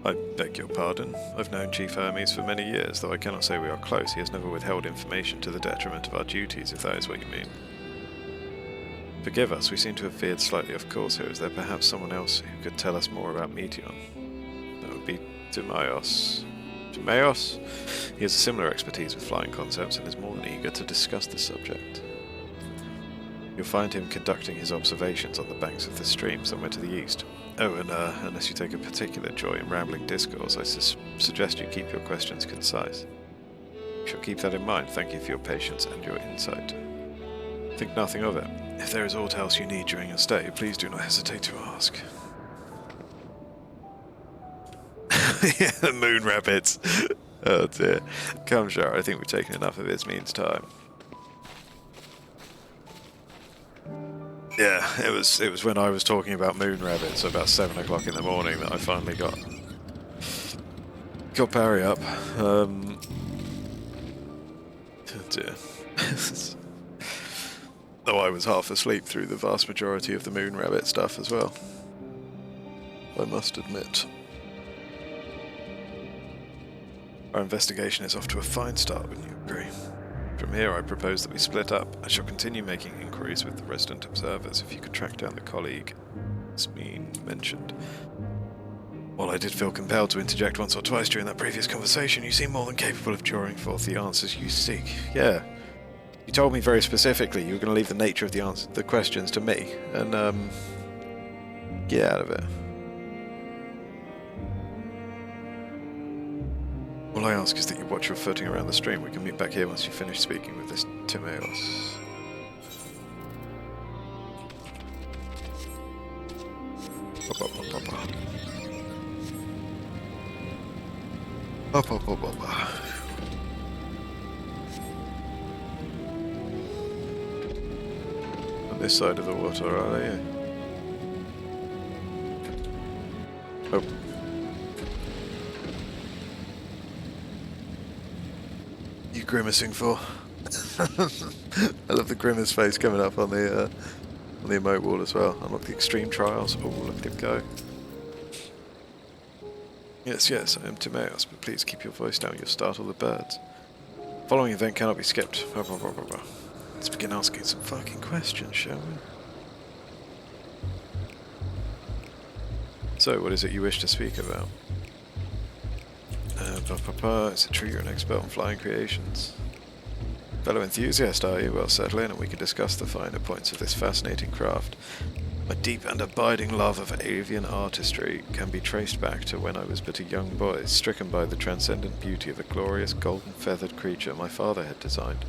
I beg your pardon. I've known Chief Hermes for many years, though I cannot say we are close. He has never withheld information to the detriment of our duties, if that is what you mean. Forgive us, we seem to have veered slightly off course here. Is there perhaps someone else who could tell us more about Meteon? That would be Timaeus. Timaeus? He has a similar expertise with flying concepts and is more than eager to discuss the subject. You'll find him conducting his observations on the banks of the stream somewhere to the east. Oh, and unless you take a particular joy in rambling discourse, I suggest you keep your questions concise. I shall keep that in mind. Thank you for your patience and your insight. Think nothing of it. If there is aught else you need during your stay, please do not hesitate to ask. Yeah, the moon rabbits. Oh dear. Come, Shara, I think we've taken enough of this means time. Yeah, it was when I was talking about moon rabbits about 7 o'clock in the morning that I finally got Barry up. Oh dear. Though I was half asleep through the vast majority of the moon rabbit stuff as well, I must admit. Our investigation is off to a fine start, wouldn't you agree? From here, I propose that we split up. I shall continue making inquiries with the resident observers if you could track down the colleague Smeen mentioned. While I did feel compelled to interject once or twice during that previous conversation, you seem more than capable of drawing forth the answers you seek. Yeah. You told me very specifically you were going to leave the nature of the questions to me, and, get out of it. All I ask is that you watch your footing around the stream. We can meet back here once you finish speaking with this Timaeus. On this side of the water, are they? Oh. You grimacing for? I love the grimace face coming up on the emote wall as well. Unlock the extreme trials. Oh, look at him go. Yes, yes, I am Timaeus, but please keep your voice down. You'll startle the birds. The following event cannot be skipped. Let's begin asking some fucking questions, shall we? So, what is it you wish to speak about? Is it true you're an expert on flying creations? Fellow enthusiast, are you? Well, settle in and we can discuss the finer points of this fascinating craft. My deep and abiding love of avian artistry can be traced back to when I was but a young boy, stricken by the transcendent beauty of a glorious golden-feathered creature my father had designed.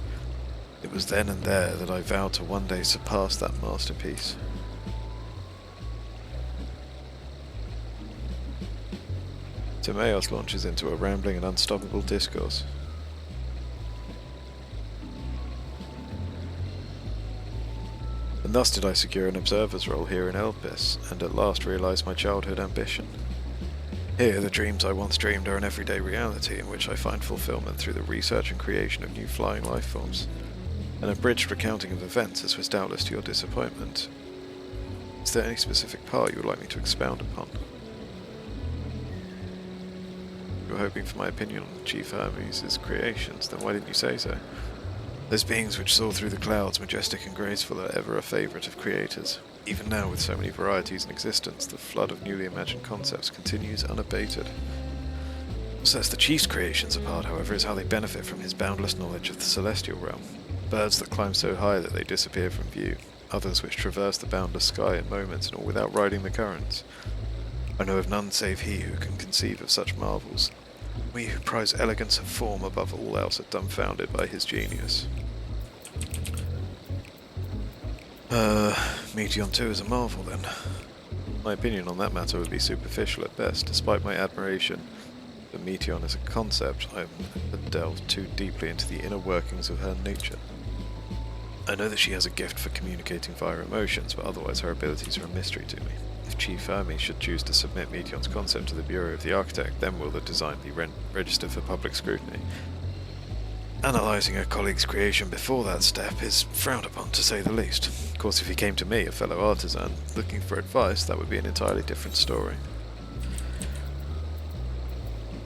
It was then and there that I vowed to one day surpass that masterpiece. Timaeus launches into a rambling and unstoppable discourse. And thus did I secure an observer's role here in Elpis, and at last realize my childhood ambition. Here, the dreams I once dreamed are an everyday reality in which I find fulfillment through the research and creation of new flying life forms. An abridged recounting of events, as was doubtless to your disappointment. Is there any specific part you would like me to expound upon? You were hoping for my opinion on Chief Hermes' creations, then why didn't you say so? Those beings which soar through the clouds, majestic and graceful, are ever a favourite of creators. Even now, with so many varieties in existence, the flood of newly imagined concepts continues unabated. What sets the Chief's creations apart, however, is how they benefit from his boundless knowledge of the celestial realm. Birds that climb so high that they disappear from view, others which traverse the boundless sky in moments and all without riding the currents. I know of none save he who can conceive of such marvels. We who prize elegance of form above all else are dumbfounded by his genius. Meteion too is a marvel then. My opinion on that matter would be superficial at best. Despite my admiration for Meteion as a concept, I have never delved too deeply into the inner workings of her nature. I know that she has a gift for communicating via emotions, but otherwise her abilities are a mystery to me. If Chief Hermes should choose to submit Meteion's concept to the Bureau of the Architect, then will the design be registered for public scrutiny. Analysing a colleague's creation before that step is frowned upon, to say the least. Of course, if he came to me, a fellow artisan, looking for advice, that would be an entirely different story.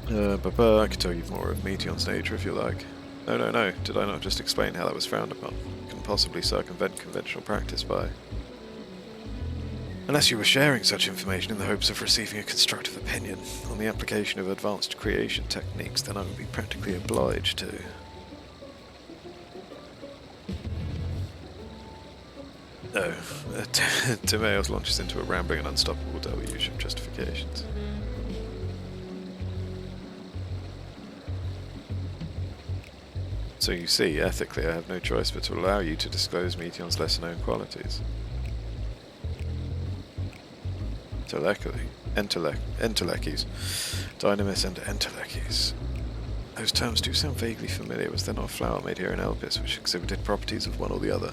I could tell you more of Meteion's nature if you like. No, did I not just explain how that was frowned upon? Can possibly circumvent conventional practice by... Unless you were sharing such information in the hopes of receiving a constructive opinion on the application of advanced creation techniques, then I would be practically obliged to. No, Timaeus launches into a rambling and unstoppable deluge of justifications. So you see, ethically I have no choice but to allow you to disclose Meteon's lesser-known qualities. Entelechies. Dynamis and entelechies. Those terms do sound vaguely familiar. Was there not a flower made here in Elpis which exhibited properties of one or the other?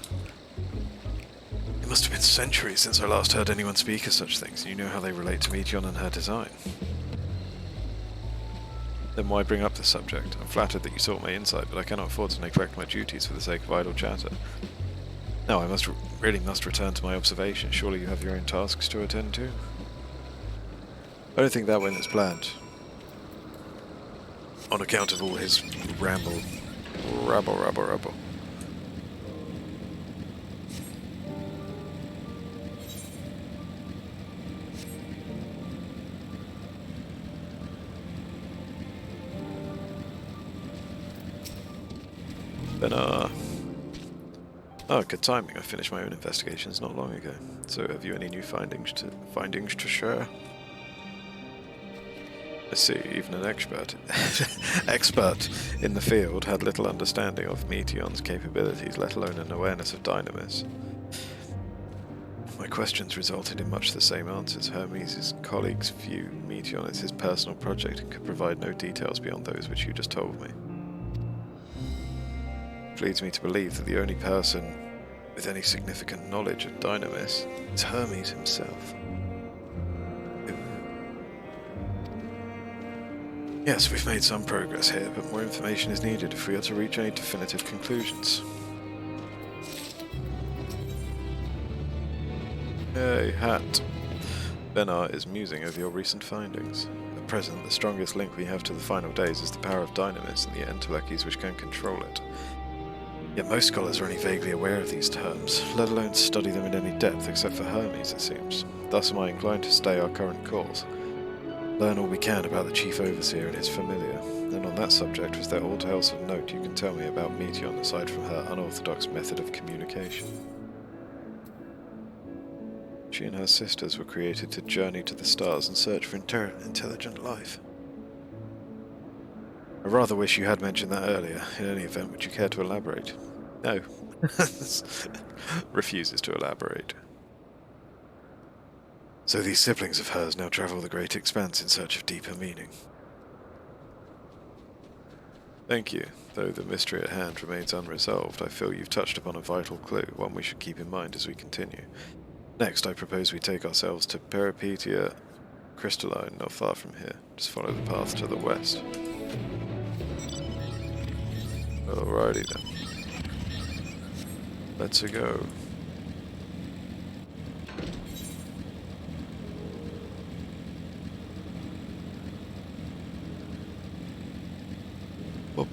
It must have been centuries since I last heard anyone speak of such things, and you know how they relate to Meteon and her design. Then why bring up the subject? I'm flattered that you sought my insight, but I cannot afford to neglect my duties for the sake of idle chatter. No, I really must return to my observation. Surely you have your own tasks to attend to? I don't think that went as planned. On account of all his rabble. Then, oh, good timing. I finished my own investigations not long ago. So, have you any new findings to share? I see, even an expert in the field had little understanding of Meteon's capabilities, let alone an awareness of Dynamis. My questions resulted in much the same answers. Hermes' colleagues view Meteon as his personal project and could provide no details beyond those which you just told me. Which leads me to believe that the only person with any significant knowledge of Dynamis is Hermes himself. Yes, we've made some progress here, but more information is needed if we are to reach any definitive conclusions. Hey, Hat. Benar is musing over your recent findings. At present, the strongest link we have to the final days is the power of Dynamis and the entelechies which can control it. Yet most scholars are only vaguely aware of these terms, let alone study them in any depth except for Hermes, it seems. Thus am I inclined to stay our current course. Learn all we can about the Chief Overseer and his familiar. And on that subject, was there aught else of note you can tell me about Meteon aside from her unorthodox method of communication? She and her sisters were created to journey to the stars and search for intelligent life. I rather wish you had mentioned that earlier. In any event, would you care to elaborate? No. Refuses to elaborate. So these siblings of hers now travel the great expanse in search of deeper meaning. Thank you. Though the mystery at hand remains unresolved, I feel you've touched upon a vital clue, one we should keep in mind as we continue. Next, I propose we take ourselves to Peripetia Crystalline, not far from here. Just follow the path to the west. Alrighty then. Let's go.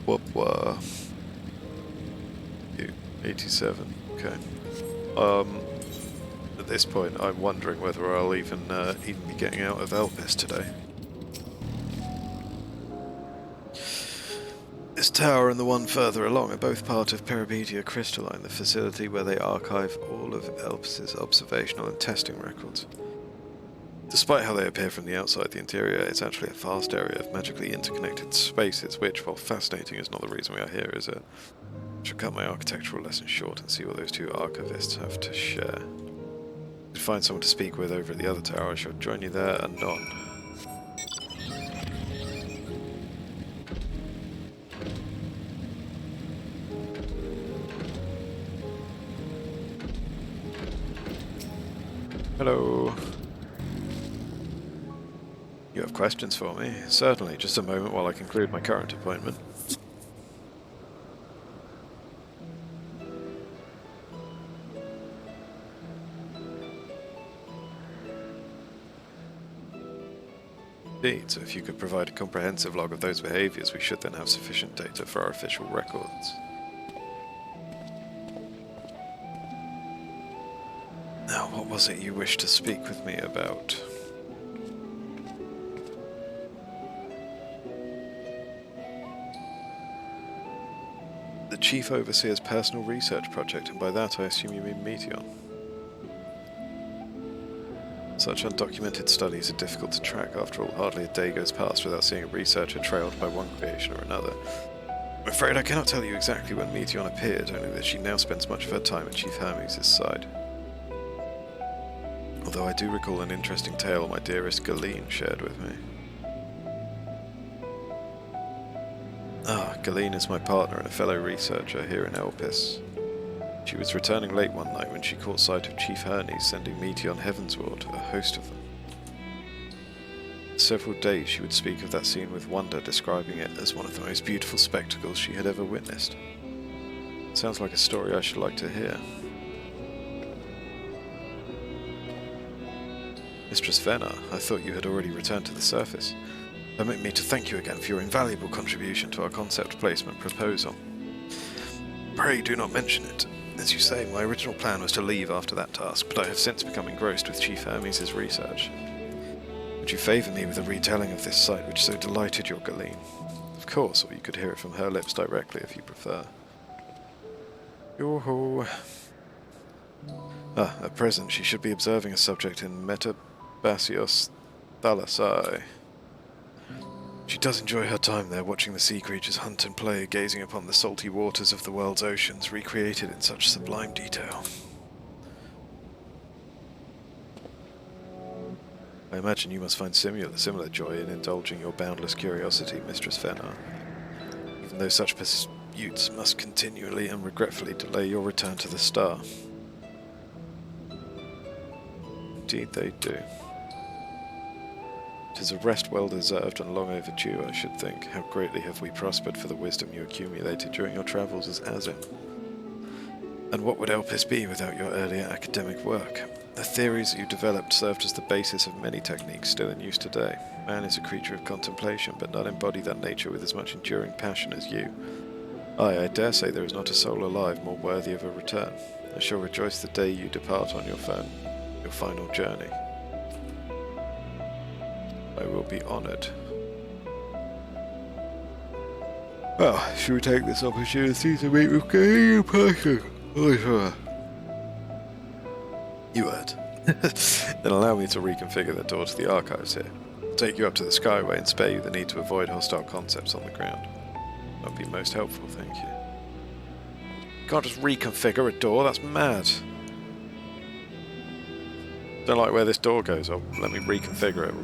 Whoop. 87. Okay. At this point, I'm wondering whether I'll even be getting out of Elpis today. This tower and the one further along are both part of Peripetia Crystalline, the facility where they archive all of Elpis' observational and testing records. Despite how they appear from the outside, the interior is actually a vast area of magically interconnected spaces, which, while fascinating, is not the reason we are here, is it? I shall cut my architectural lesson short and see what those two archivists have to share. If I find someone to speak with over at the other tower, I shall join you there anon. Hello. You have questions for me? Certainly, just a moment while I conclude my current appointment. Indeed, so if you could provide a comprehensive log of those behaviors, we should then have sufficient data for our official records. Now, What was it you wished to speak with me about? The Chief Overseer's personal research project, and by that I assume you mean Meteor. Such undocumented studies are difficult to track. After all, hardly a day goes past without seeing a researcher trailed by one creation or another. I'm afraid I cannot tell you exactly when Meteor appeared, only that she now spends much of her time at Chief Hermes' side. Although I do recall an interesting tale my dearest Galeen shared with me. Galeen is my partner and a fellow researcher here in Elpis. She was returning late one night when she caught sight of Chief Hermes sending Meteor heavensward, a host of them. For several days she would speak of that scene with wonder, describing it as one of the most beautiful spectacles she had ever witnessed. It sounds like a story I should like to hear. Mistress Venner, I thought you had already returned to the surface. Permit me to thank you again for your invaluable contribution to our concept placement proposal. Pray do not mention it. As you say, my original plan was to leave after that task, but I have since become engrossed with Chief Hermes' research. Would you favour me with a retelling of this sight which so delighted your Galeen? Of course, or you could hear it from her lips directly if you prefer. Yoo-hoo. At present she should be observing a subject in Metabasios Thalassae. She does enjoy her time there, watching the sea creatures hunt and play, gazing upon the salty waters of the world's oceans, recreated in such sublime detail. I imagine you must find similar joy in indulging your boundless curiosity, Mistress Fenar, even though such pursuits must continually and regretfully delay your return to the star. Indeed they do. It is a rest well deserved and long overdue, I should think. How greatly have we prospered for the wisdom you accumulated during your travels as Azim. And what would Elpis be without your earlier academic work? The theories you developed served as the basis of many techniques still in use today. Man is a creature of contemplation, but none embody that nature with as much enduring passion as you. I dare say there is not a soul alive more worthy of a return. I shall rejoice the day you depart on your final journey. I will be honoured. Well, should we take this opportunity to meet with Galeen in person? You heard. Then allow me to reconfigure the door to the archives here. I'll take you up to the Skyway and spare you the need to avoid hostile concepts on the ground. That would be most helpful, thank you. You can't just reconfigure a door, that's mad. Don't like where this door goes, let me reconfigure it.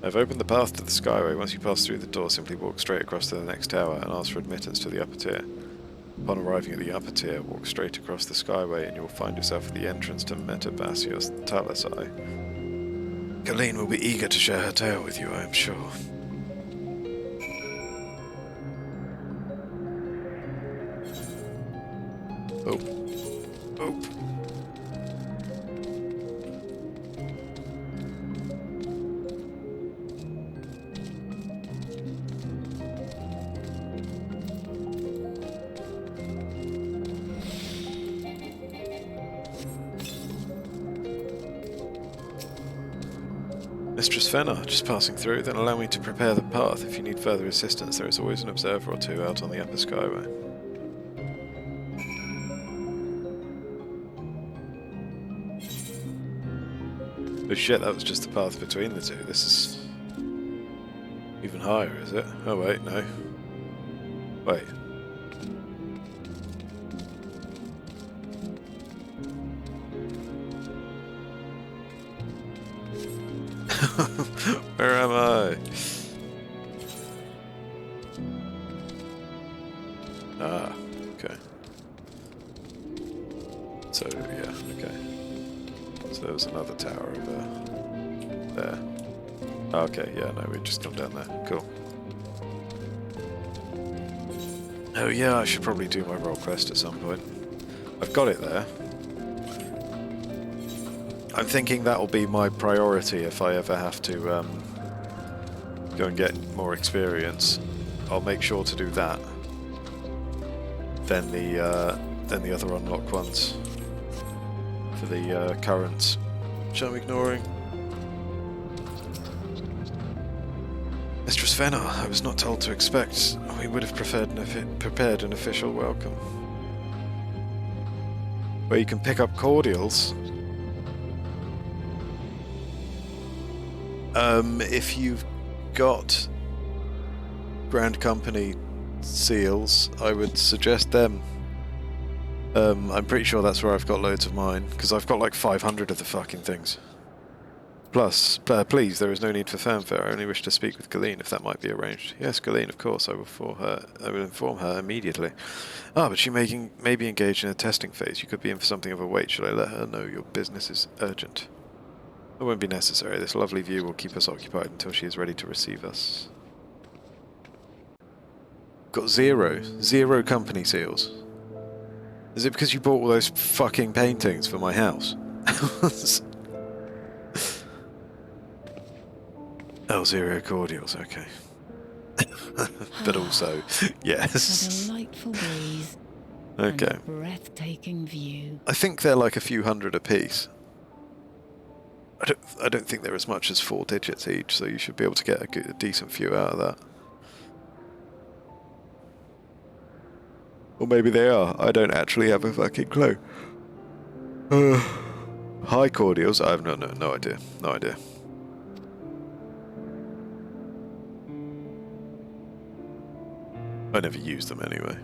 I've opened the path to the Skyway. Once you pass through the door, simply walk straight across to the next tower and ask for admittance to the upper tier. Upon arriving at the upper tier, walk straight across the Skyway and you will find yourself at the entrance to Metabasios Thalassae. Galeen will be eager to share her tale with you, I am sure. Oh. Oh. Mistress Fenar, just passing through, then allow me to prepare the path. If you need further assistance, there is always an observer or two out on the upper Skyway. Oh shit, that was just the path between the two. This is even higher, is it? Oh wait, no. Wait. Where am I? Ah, okay. So, yeah, okay. So there was another tower over there. Okay, yeah, no, we've just gone down there. Cool. Oh yeah, I should probably do my role quest at some point. I've got it there. I'm thinking that'll be my priority if I ever have to go and get more experience. I'll make sure to do that. Then the other unlocked ones. for the currents, which I'm ignoring. Mistress Fenner, I was not told to expect. We would have prepared an official welcome. Where you can pick up cordials. If you've got Grand Company seals, I would suggest them. I'm pretty sure that's where I've got loads of mine, because I've got like 500 of the fucking things. Plus, please, there is no need for fanfare. I only wish to speak with Galeen, if that might be arranged. Yes, Galeen, of course, I will inform her immediately. Ah, but she may be engaged in a testing phase. You could be in for something of a wait. Should I let her know your business is urgent? It won't be necessary. This lovely view will keep us occupied until she is ready to receive us. Got zero company seals. Is it because you bought all those fucking paintings for my house? Oh, zero cordials, okay. But also, yes. A delightful breeze. Okay. And a breathtaking view. I think they're like a few hundred apiece. I don't think they're as much as 4 digits each, so you should be able to get a decent few out of that. Or maybe they are. I don't actually have a fucking clue. High cordials? I have no idea. No idea. I never used them anyway.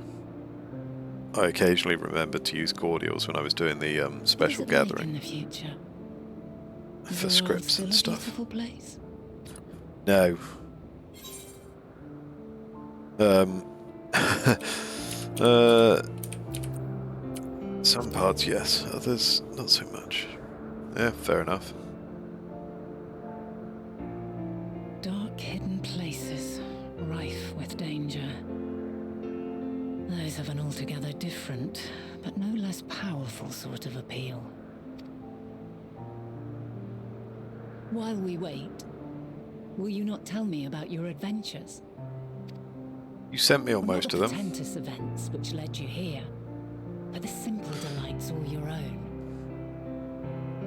I occasionally remembered to use cordials when I was doing the special gathering. In the future? For scripts and stuff. Place? No. Some parts yes, others not so much. Yeah, fair enough. Dark hidden places, rife with danger. Those have an altogether different, but no less powerful sort of appeal. While we wait, will you not tell me about your adventures? You sent me on most of them. Not the portentous events which led you here, but the simple delights all your own.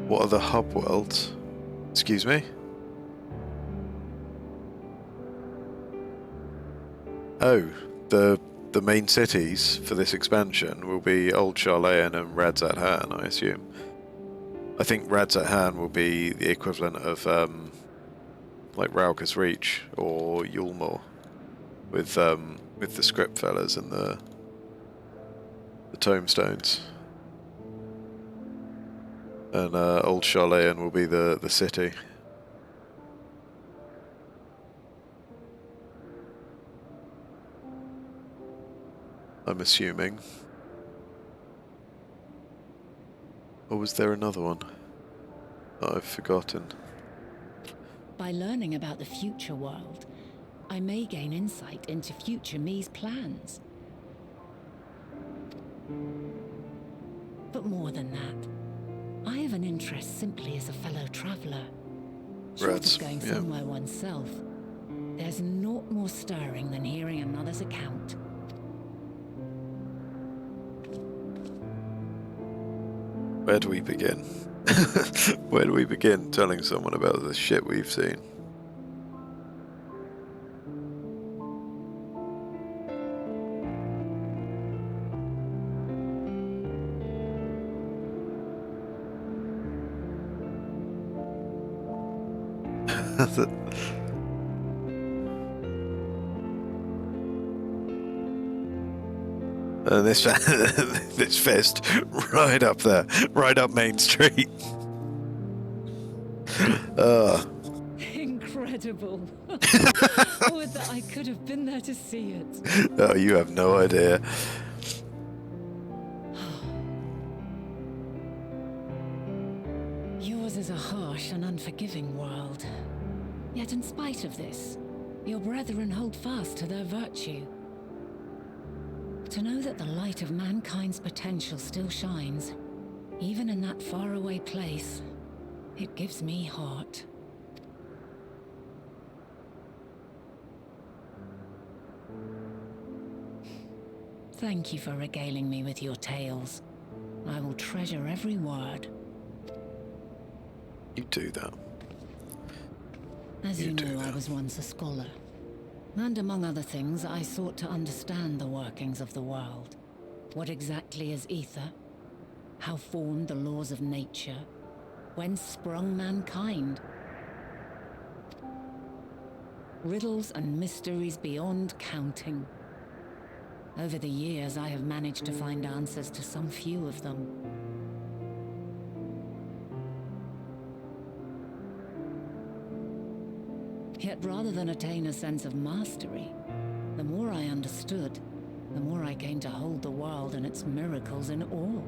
What are the hub worlds? Excuse me? Oh, the main cities for this expansion will be Old Charlayan and Radzat Han, I assume. I think Radzat Han will be the equivalent of like Raucus Reach or Yulmore with the script fellas and the tombstones. And Old Charlayan will be the city. I'm assuming. Or was there another one that I've forgotten? By learning about the future world, I may gain insight into future me's plans. But more than that, I have an interest simply as a fellow traveller. Short of going somewhere oneself, there's naught more stirring than hearing another's account. Where do we begin? Where do we begin telling someone about the shit we've seen? And this this fest right up there, right up Main Street. Incredible. Would that I could have been there to see it. Oh, you have no idea. Yours is a harsh and unforgiving world. Yet in spite of this, your brethren hold fast to their virtue. To know that the light of mankind's potential still shines, even in that faraway place, it gives me heart. Thank you for regaling me with your tales. I will treasure every word. You do that. As you know, I was once a scholar. And among other things, I sought to understand the workings of the world. What exactly is ether? How formed the laws of nature? Whence sprung mankind? Riddles and mysteries beyond counting. Over the years, I have managed to find answers to some few of them. Yet rather than attain a sense of mastery, the more I understood, the more I came to hold the world and its miracles in awe.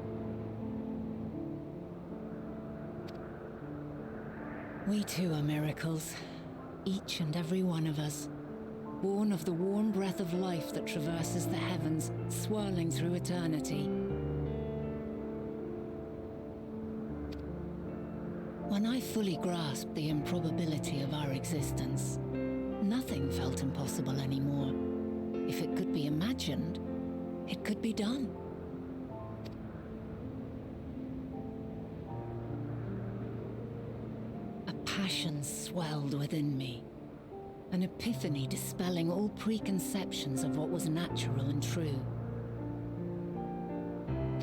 We too are miracles, each and every one of us, born of the warm breath of life that traverses the heavens, swirling through eternity. When I fully grasped the improbability of our existence, nothing felt impossible anymore. If it could be imagined, it could be done. A passion swelled within me, an epiphany dispelling all preconceptions of what was natural and true.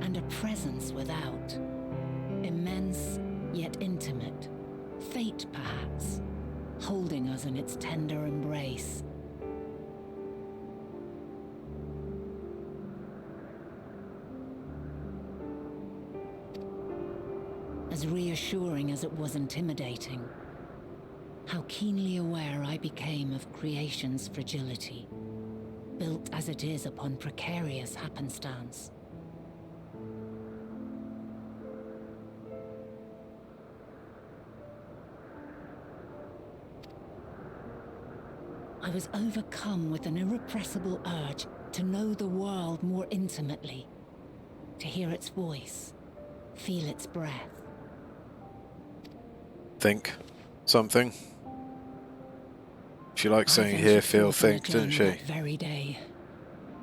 And a presence without, immense yet intimate, fate perhaps, holding us in its tender embrace. As reassuring as it was intimidating, how keenly aware I became of creation's fragility, built as it is upon precarious happenstance. I was overcome with an irrepressible urge to know the world more intimately, to hear its voice, feel its breath. Think something. She likes saying hear, feel, think, doesn't she? That very day,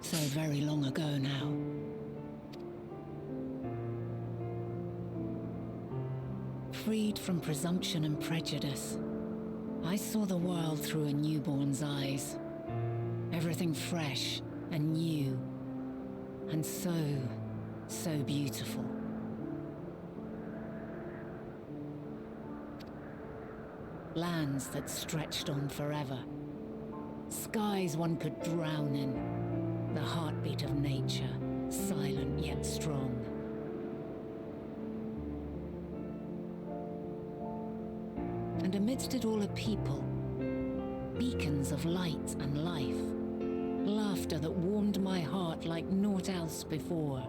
so very long ago now. Freed from presumption and prejudice, I saw the world through a newborn's eyes. Everything fresh and new, and so beautiful. Lands that stretched on forever. Skies one could drown in. The heartbeat of nature, silent yet strong. And amidst it all a people, beacons of light and life, laughter that warmed my heart like naught else before.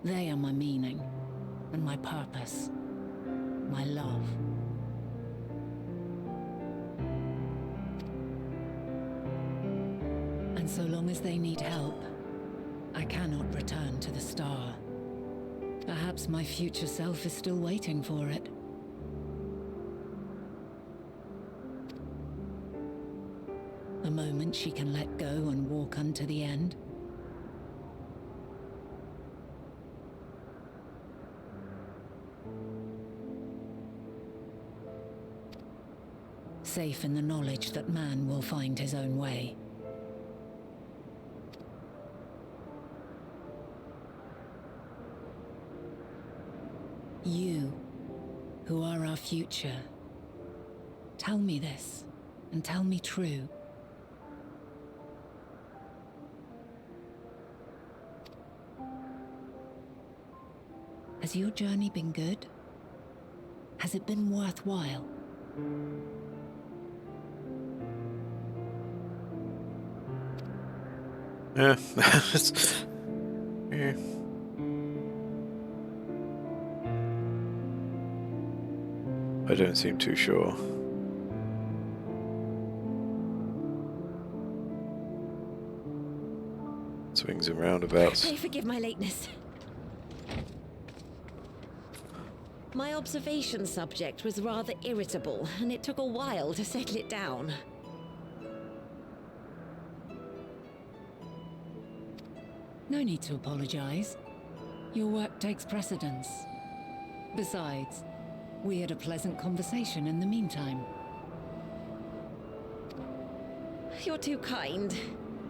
They are my meaning, and my purpose, my love. And so long as they need help, I cannot return to the star. Perhaps my future self is still waiting for it. A moment she can let go and walk unto the end. Safe in the knowledge that man will find his own way. You, who are our future, tell me this, and tell me true. Has your journey been good? Has it been worthwhile? Yeah. Yeah. I don't seem too sure. Swings and roundabouts. Pray forgive my lateness. My observation subject was rather irritable, and it took a while to settle it down. No need to apologize. Your work takes precedence. Besides, we had a pleasant conversation in the meantime. You're too kind.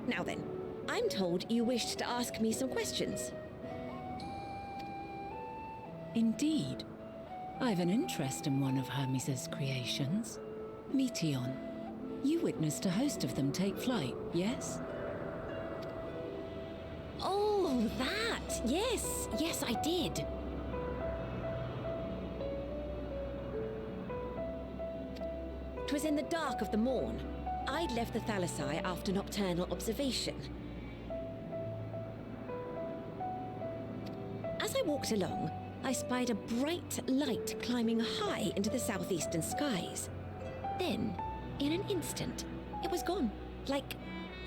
Now then, I'm told you wished to ask me some questions. Indeed. I've an interest in one of Hermes' creations. Meteon. You witnessed a host of them take flight, yes? Oh, that! Yes, yes, I did. Twas in the dark of the morn. I'd left the Thalassai after nocturnal observation. As I walked along, I spied a bright light climbing high into the southeastern skies. Then, in an instant, it was gone, like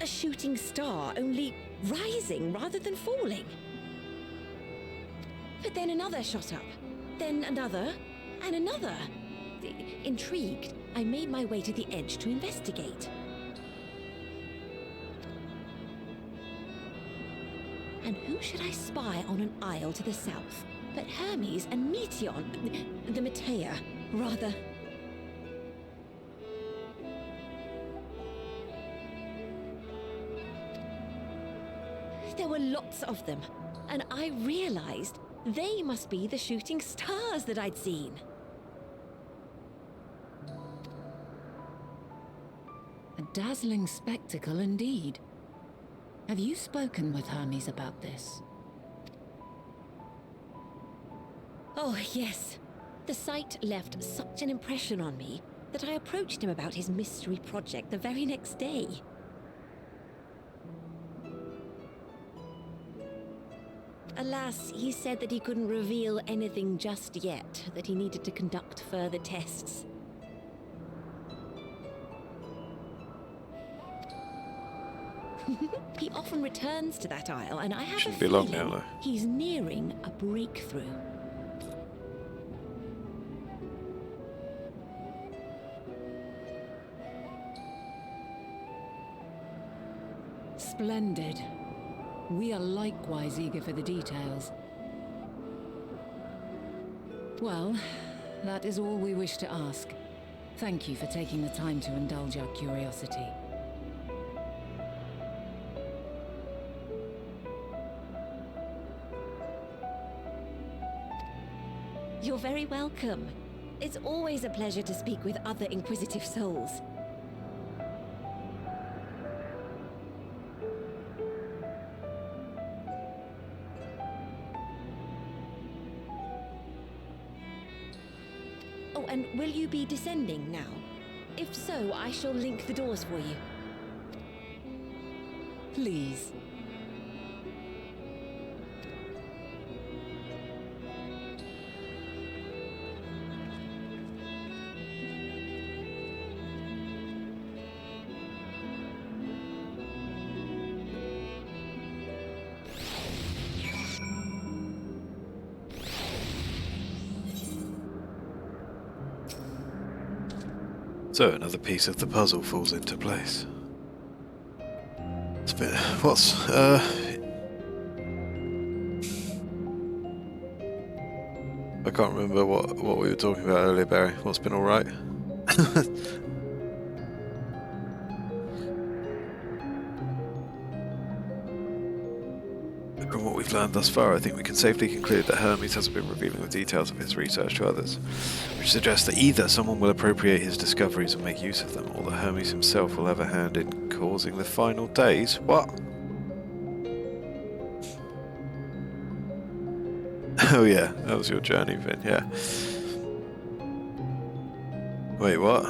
a shooting star, only rising rather than falling. But then another shot up, then another, and another. Intrigued, I made my way to the edge to investigate. And who should I spy on an isle to the south but Hermes and Meteon, the Matea, rather. There were lots of them, and I realized they must be the shooting stars that I'd seen. A dazzling spectacle indeed. Have you spoken with Hermes about this? Oh, yes. The sight left such an impression on me that I approached him about his mystery project the very next day. Alas, he said that he couldn't reveal anything just yet, that he needed to conduct further tests. He often returns to that isle, and I have Shouldn't a be feeling long now, though. he's nearing a breakthrough. Splendid. We are likewise eager for the details. Well, that is all we wish to ask. Thank you for taking the time to indulge our curiosity. You're very welcome. It's always a pleasure to speak with other inquisitive souls. Oh, and will you be descending now? If so, I shall link the doors for you. Please. So another piece of the puzzle falls into place. It's a bit... what's... I can't remember what we were talking about earlier, Barry. What's been alright? From what we've learned thus far, I think we can safely conclude that Hermes hasn't been revealing the details of his research to others, which suggests that either someone will appropriate his discoveries and make use of them, or that Hermes himself will have a hand in causing the final days. What? Oh yeah, that was your journey, Vin, yeah. Wait, what?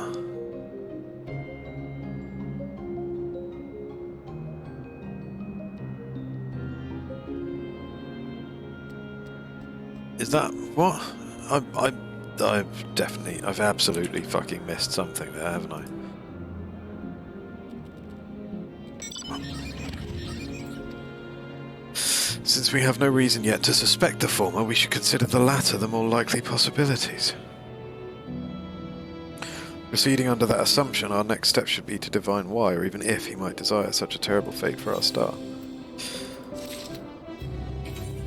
Is that what? I've absolutely fucking missed something there, haven't I? Since we have no reason yet to suspect the former, we should consider the latter the more likely possibilities. Proceeding under that assumption, our next step should be to divine why, or even if, he might desire such a terrible fate for our star.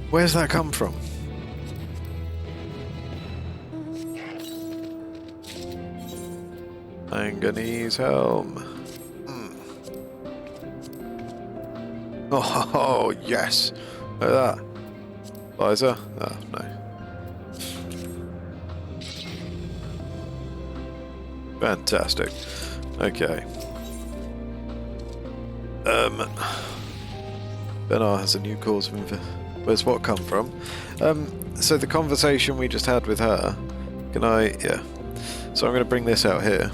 Where's that come from? Manganese helm. Oh, yes. Look at that. Visor? Oh, no. Fantastic. Okay. Benar has a new cause of where's what come from? So the conversation we just had with her, can I, yeah. So I'm going to bring this out here.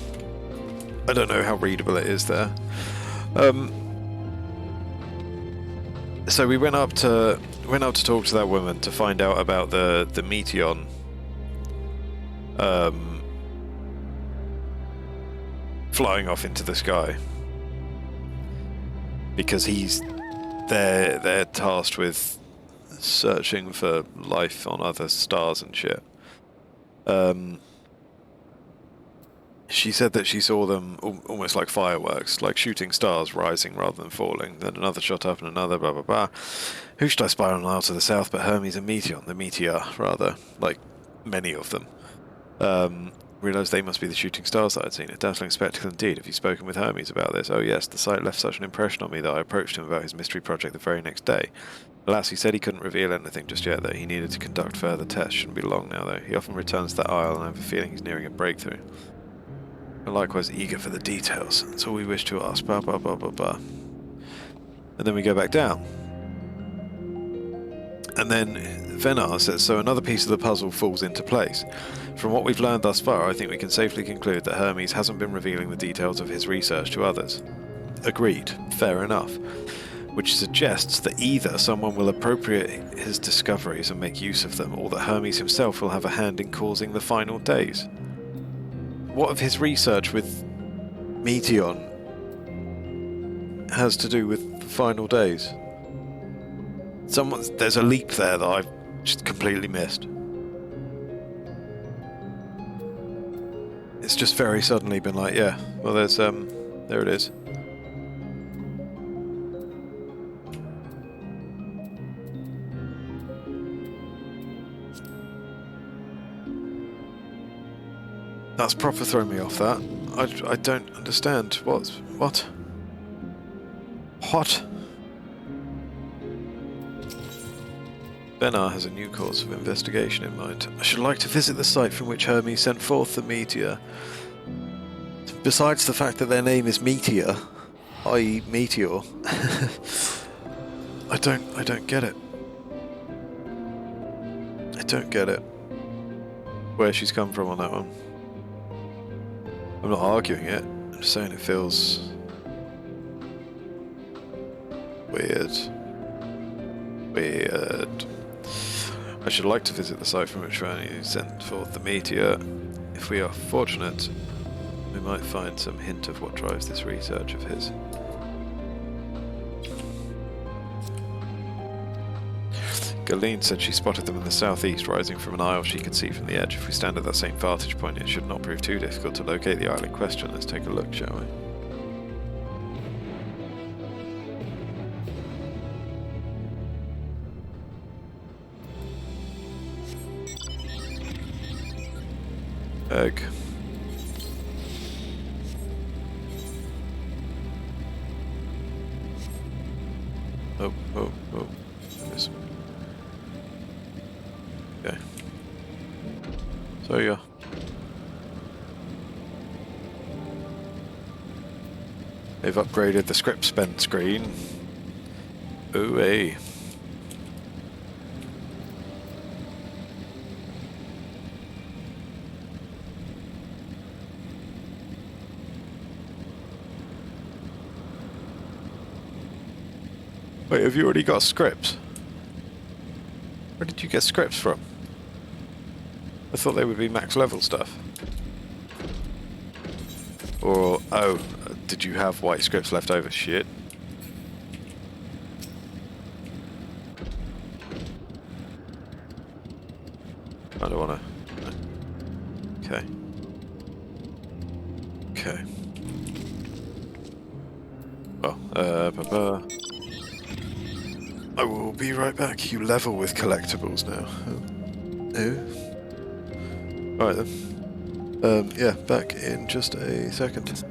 I don't know how readable it is there. So we went up to talk to that woman to find out about the Meteon. Flying off into the sky. Because they're tasked with searching for life on other stars and shit. She said that she saw them almost like fireworks, like shooting stars rising rather than falling. Then another shot up and another, blah blah blah. Who should I spy on now to the south but Hermes and Meteon, the Meteor, rather, like many of them. Realised they must be the shooting stars that I'd seen. A dazzling spectacle indeed. Have you spoken with Hermes about this? Oh yes, the sight left such an impression on me that I approached him about his mystery project the very next day. Alas, he said he couldn't reveal anything just yet, that he needed to conduct further tests. Shouldn't be long now, though. He often returns to that isle, and I have a feeling he's nearing a breakthrough. We're likewise eager for the details. That's all we wish to ask. Blah, blah, blah, blah, blah. And then we go back down. And then Venar says, so another piece of the puzzle falls into place. From what we've learned thus far, I think we can safely conclude that Hermes hasn't been revealing the details of his research to others. Agreed. Fair enough. Which suggests that either someone will appropriate his discoveries and make use of them, or that Hermes himself will have a hand in causing the final days. What of his research with Meteon has to do with the final days? There's a leap there that I've just completely missed. It's just very suddenly been like, yeah, well there's, there it is. That's proper throwing me off, that. I don't understand. What? What? Benar has a new course of investigation in mind. I should like to visit the site from which Hermes sent forth the meteor. Besides the fact that their name is Meteor, i.e. Meteor, I don't get it. I don't get it. Where she's come from on that one. I'm not arguing it, I'm just saying it feels weird. I should like to visit the site from which Hermes sent forth the meteor. If we are fortunate, we might find some hint of what drives this research of his. Galeen said she spotted them in the southeast, rising from an isle she could see from the edge. If we stand at that same vantage point, it should not prove too difficult to locate the isle in question. Let's take a look, shall we? Egg. Oh. Yes. Okay. So yeah. They've upgraded the script spent screen. Ooh, hey. Wait, have you already got scripts? Where did you get scripts from? I thought they would be max level stuff. Or, oh, did you have white scripts left over? Shit. I don't wanna... Okay. Okay. Well, I will be right back. You level with collectibles now. Oh. Alright then. Yeah, back in just a second.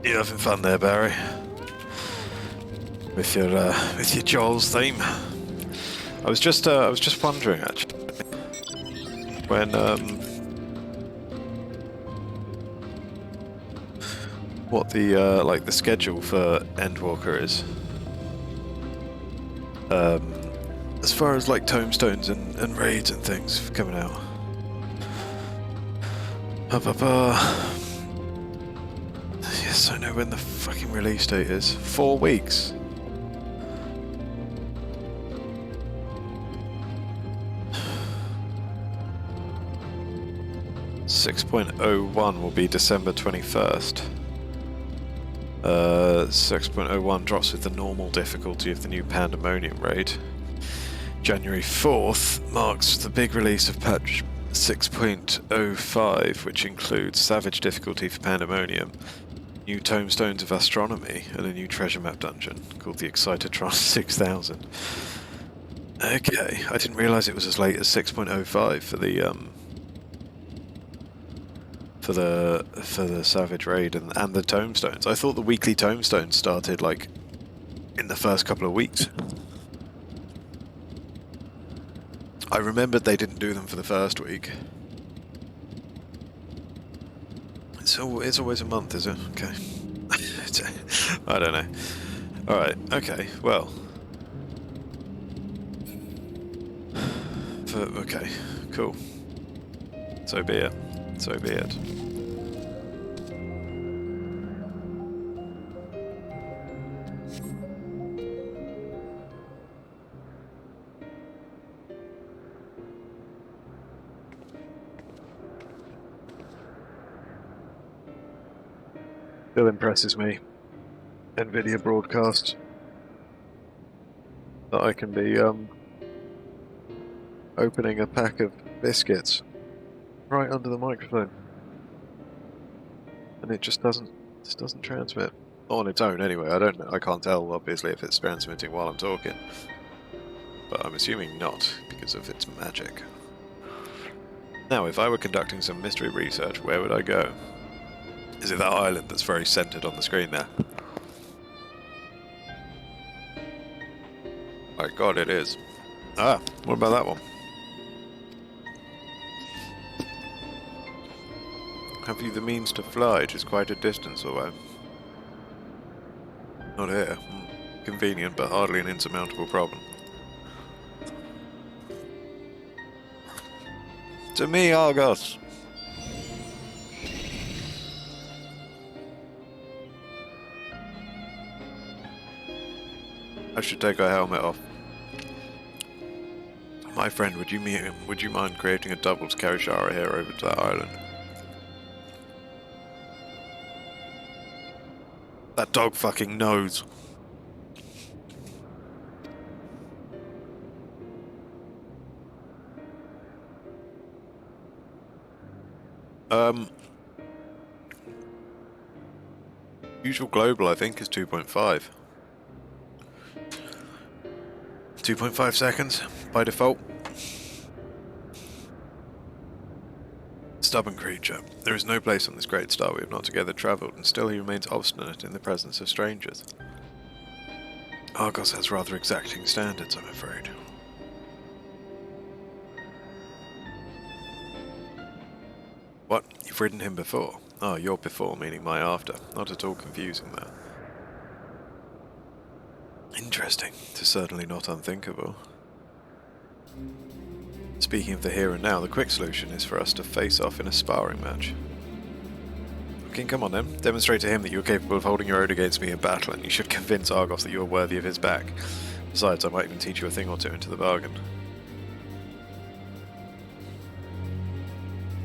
You having fun there, Barry? With your Joel's theme. I was just wondering actually when what the like the schedule for Endwalker is. As far as like tombstones and raids and things coming out. Yes, I know when the fucking release date is. 4 weeks. .01 will be December 21st. 6.01 drops with the normal difficulty of the new Pandemonium raid. January 4th marks the big release of patch 6.05, which includes Savage difficulty for Pandemonium, new Tombstones of Astronomy, and a new treasure map dungeon called the Excitotron 6000. Okay, I didn't realise it was as late as 6.05 for the Savage raid and the Tombstones. I thought the weekly Tombstones started like in the first couple of weeks. I remembered they didn't do them for the first week. So it's always a month, is it? Okay. I don't know. Alright, okay, well. Okay, cool. So be it. So be it. Still impresses me, NVIDIA broadcast, that I can be opening a pack of biscuits right under the microphone, and it just doesn't transmit on its own. Anyway, I can't tell obviously if it's transmitting while I'm talking, but I'm assuming not because of its magic. Now, if I were conducting some mystery research, where would I go? Is it that island that's very centered on the screen there? My God, it is. Ah, what about that one? Have you the means to fly? It is quite a distance away. Not here. Convenient, but hardly an insurmountable problem. To me, Argos. I should take our helmet off. My friend, would you mind creating a double to carry Shara here over to that island? That dog fucking knows. Usual global, I think, is 2.5. 2.5 seconds by default. Stubborn creature. There is no place on this great star we have not together travelled, and still he remains obstinate in the presence of strangers. Argos has rather exacting standards, I'm afraid. What? You've ridden him before? Oh, your before meaning my after. Not at all confusing there. Interesting. It is certainly not unthinkable. Speaking of the here and now, the quick solution is for us to face off in a sparring match. Okay, come on then. Demonstrate to him that you are capable of holding your own against me in battle, and you should convince Argos that you are worthy of his back. Besides, I might even teach you a thing or two into the bargain.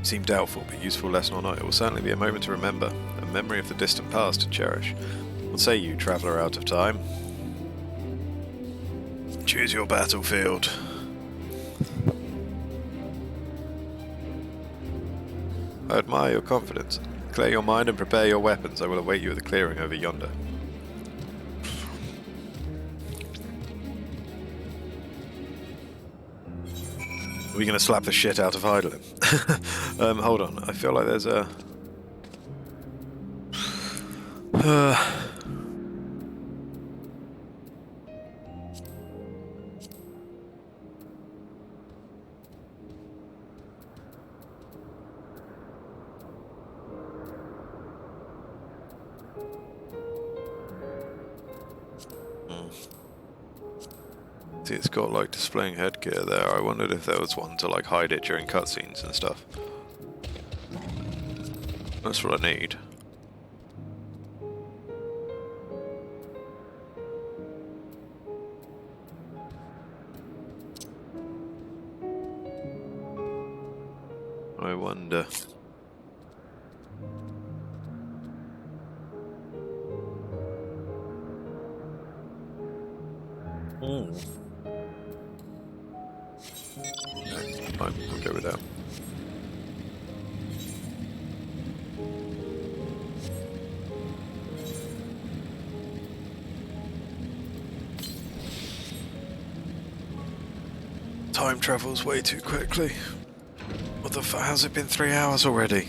Seem doubtful, but useful lesson or not, it will certainly be a moment to remember, a memory of the distant past to cherish. What say you, traveller out of time? Choose your battlefield. I admire your confidence. Clear your mind and prepare your weapons. I will await you at the clearing over yonder. Are we going to slap the shit out of Heidelin? Hold on. I feel like there's a... See, it's got like displaying headgear there. I wondered if there was one to like hide it during cutscenes and stuff. That's what I need. I wonder. Fine, we'll go with that. Time travels way too quickly. What the f- how's it been 3 hours already?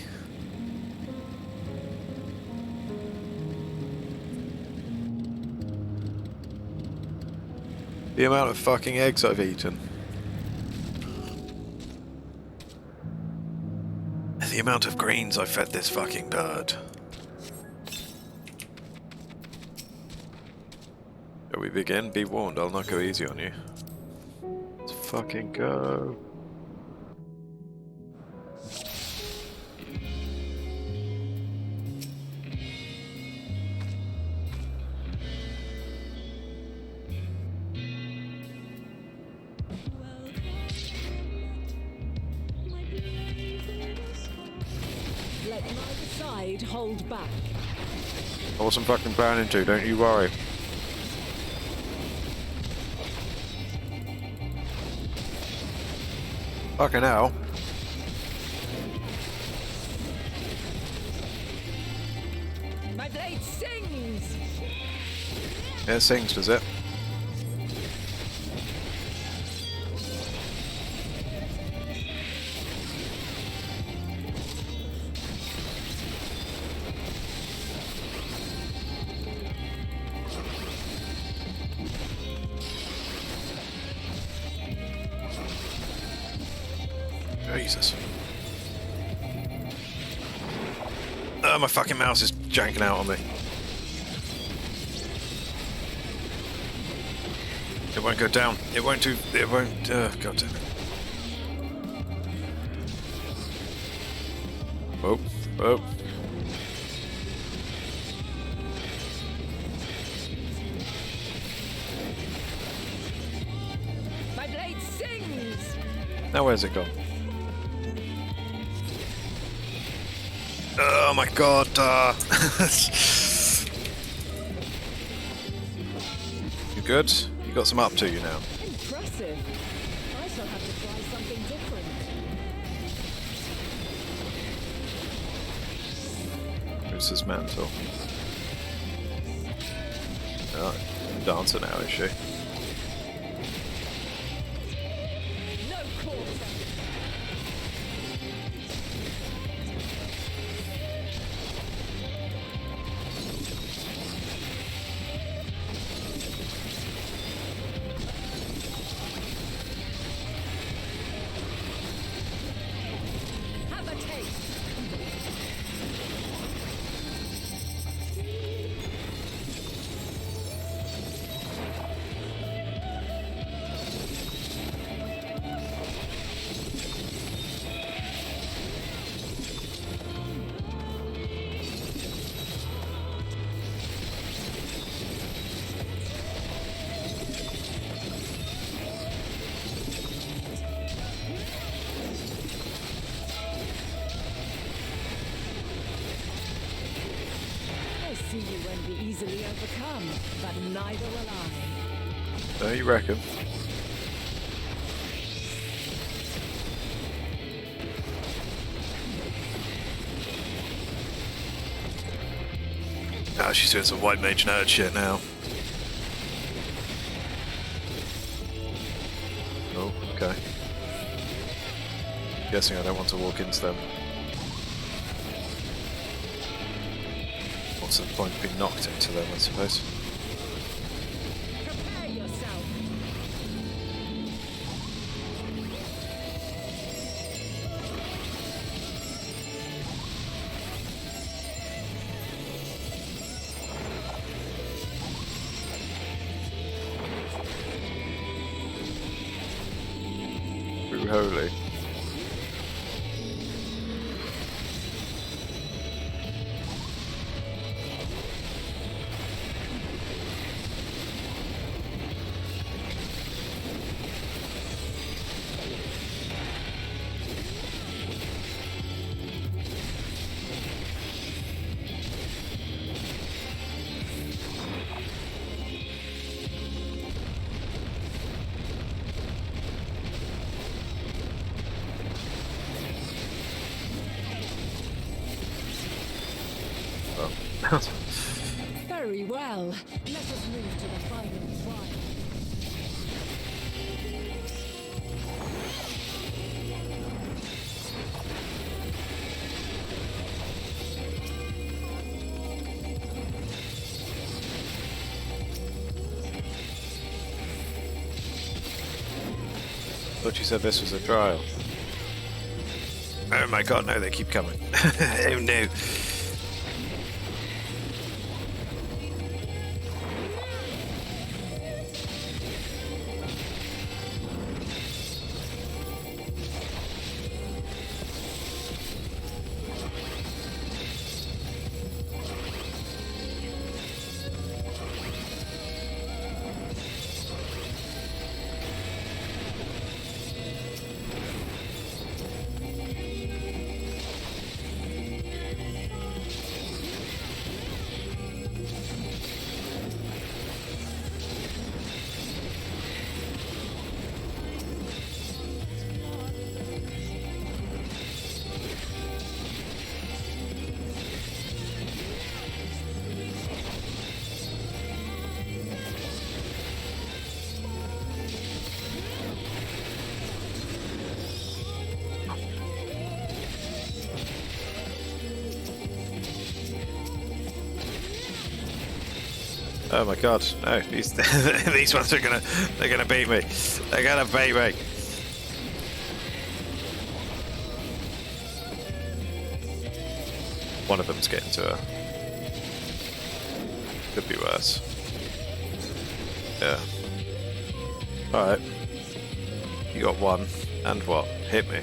The amount of fucking eggs I've eaten. The amount of greens I fed this fucking bird. Shall we begin? Be warned, I'll not go easy on you. Let's fucking go. Let neither side hold back. I wasn't fucking planning to, don't you worry. Fucking hell. My blade sings! It sings, does it? Jesus. My fucking mouse is janking out on me. It won't go down. It won't do. It won't. God damn it. Oh, oh. My blade sings! Now where's it gone? Oh my god, You good? You got some up to you now. Impressive. I shall have to try something different. Who's his mantle? Oh, dancer now, is she? No quarter. Have a taste. I see you won't be easily overcome, but neither will I. Oh, you reckon? Oh, she's doing some white mage nerd shit now. Oh, okay. Guessing I don't want to walk into them. Or What's the point of being knocked into them, I suppose? Prepare yourself. Ooh, holy. Very well. Let us move to the final trial. Thought you said this was a trial. Oh my god, no, they keep coming. Oh no. Oh my god, no, these these ones are they're gonna beat me. They're gonna beat me. One of them's getting to her. Could be worse. Yeah. Alright. You got one. And what? Hit me.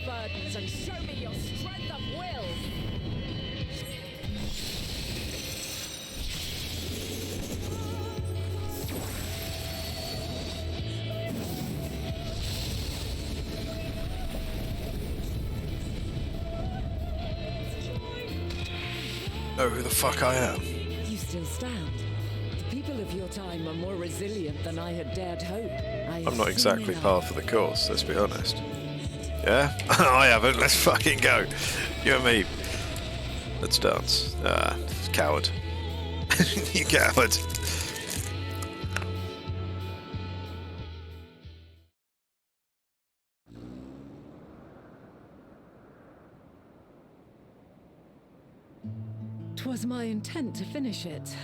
Burdens and show me your strength of will. Know who the fuck I am. You still stand. The people of your time are more resilient than I had dared hope. I'm not exactly par for the course, let's be honest. Yeah? I haven't. Let's fucking go. You and me. Let's dance. Ah, coward. You coward. 'Twas my intent to finish it,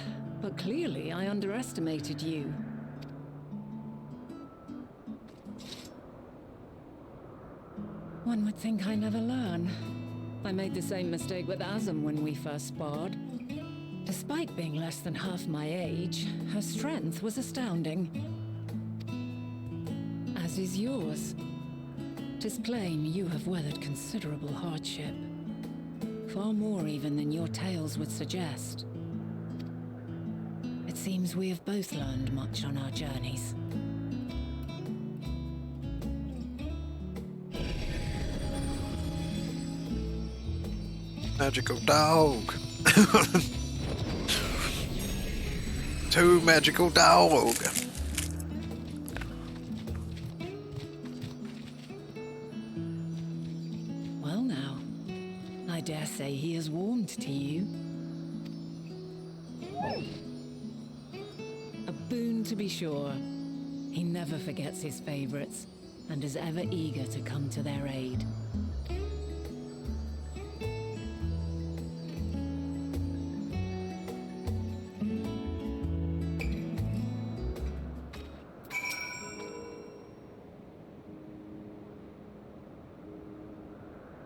but clearly I underestimated you. One would think I never learn. I made the same mistake with Azam when we first sparred. Despite being less than half my age, her strength was astounding. As is yours. 'Tis plain you have weathered considerable hardship. Far more even than your tales would suggest. It seems we have both learned much on our journeys. Magical dog. Two magical dog. Well now, I dare say he has warmed to you. A boon to be sure. He never forgets his favorites, and is ever eager to come to their aid.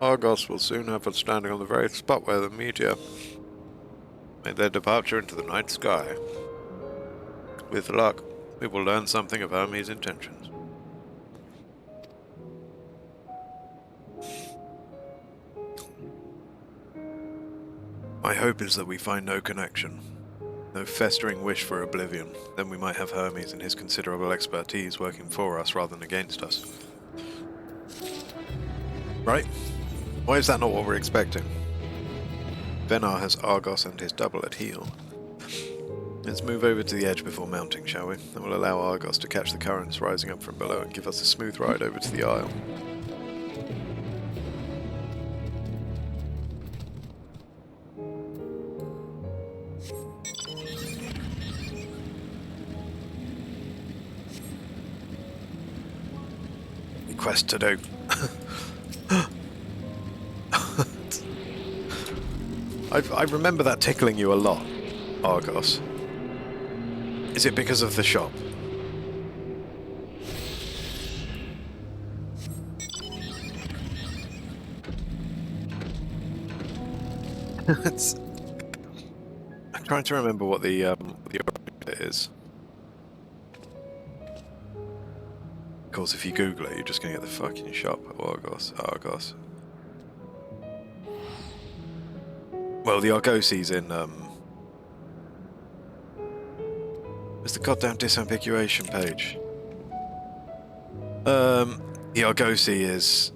Argos will soon have us standing on the very spot where the meteor made their departure into the night sky. With luck, we will learn something of Hermes' intentions. My hope is that we find no connection, no festering wish for oblivion. Then we might have Hermes and his considerable expertise working for us rather than against us. Right? Why is that not what we're expecting? Venar has Argos and his double at heel. Let's move over to the edge before mounting, shall we? That will allow Argos to catch the currents rising up from below and give us a smooth ride over to the isle. Quest to do. I remember that tickling you a lot, Argos. Is it because of the shop? I'm trying to remember what the is. Of course, if you Google it, you're just gonna get the fucking shop. Argos. Well, the Argosi's in, where's the goddamn disambiguation page? The Argosi is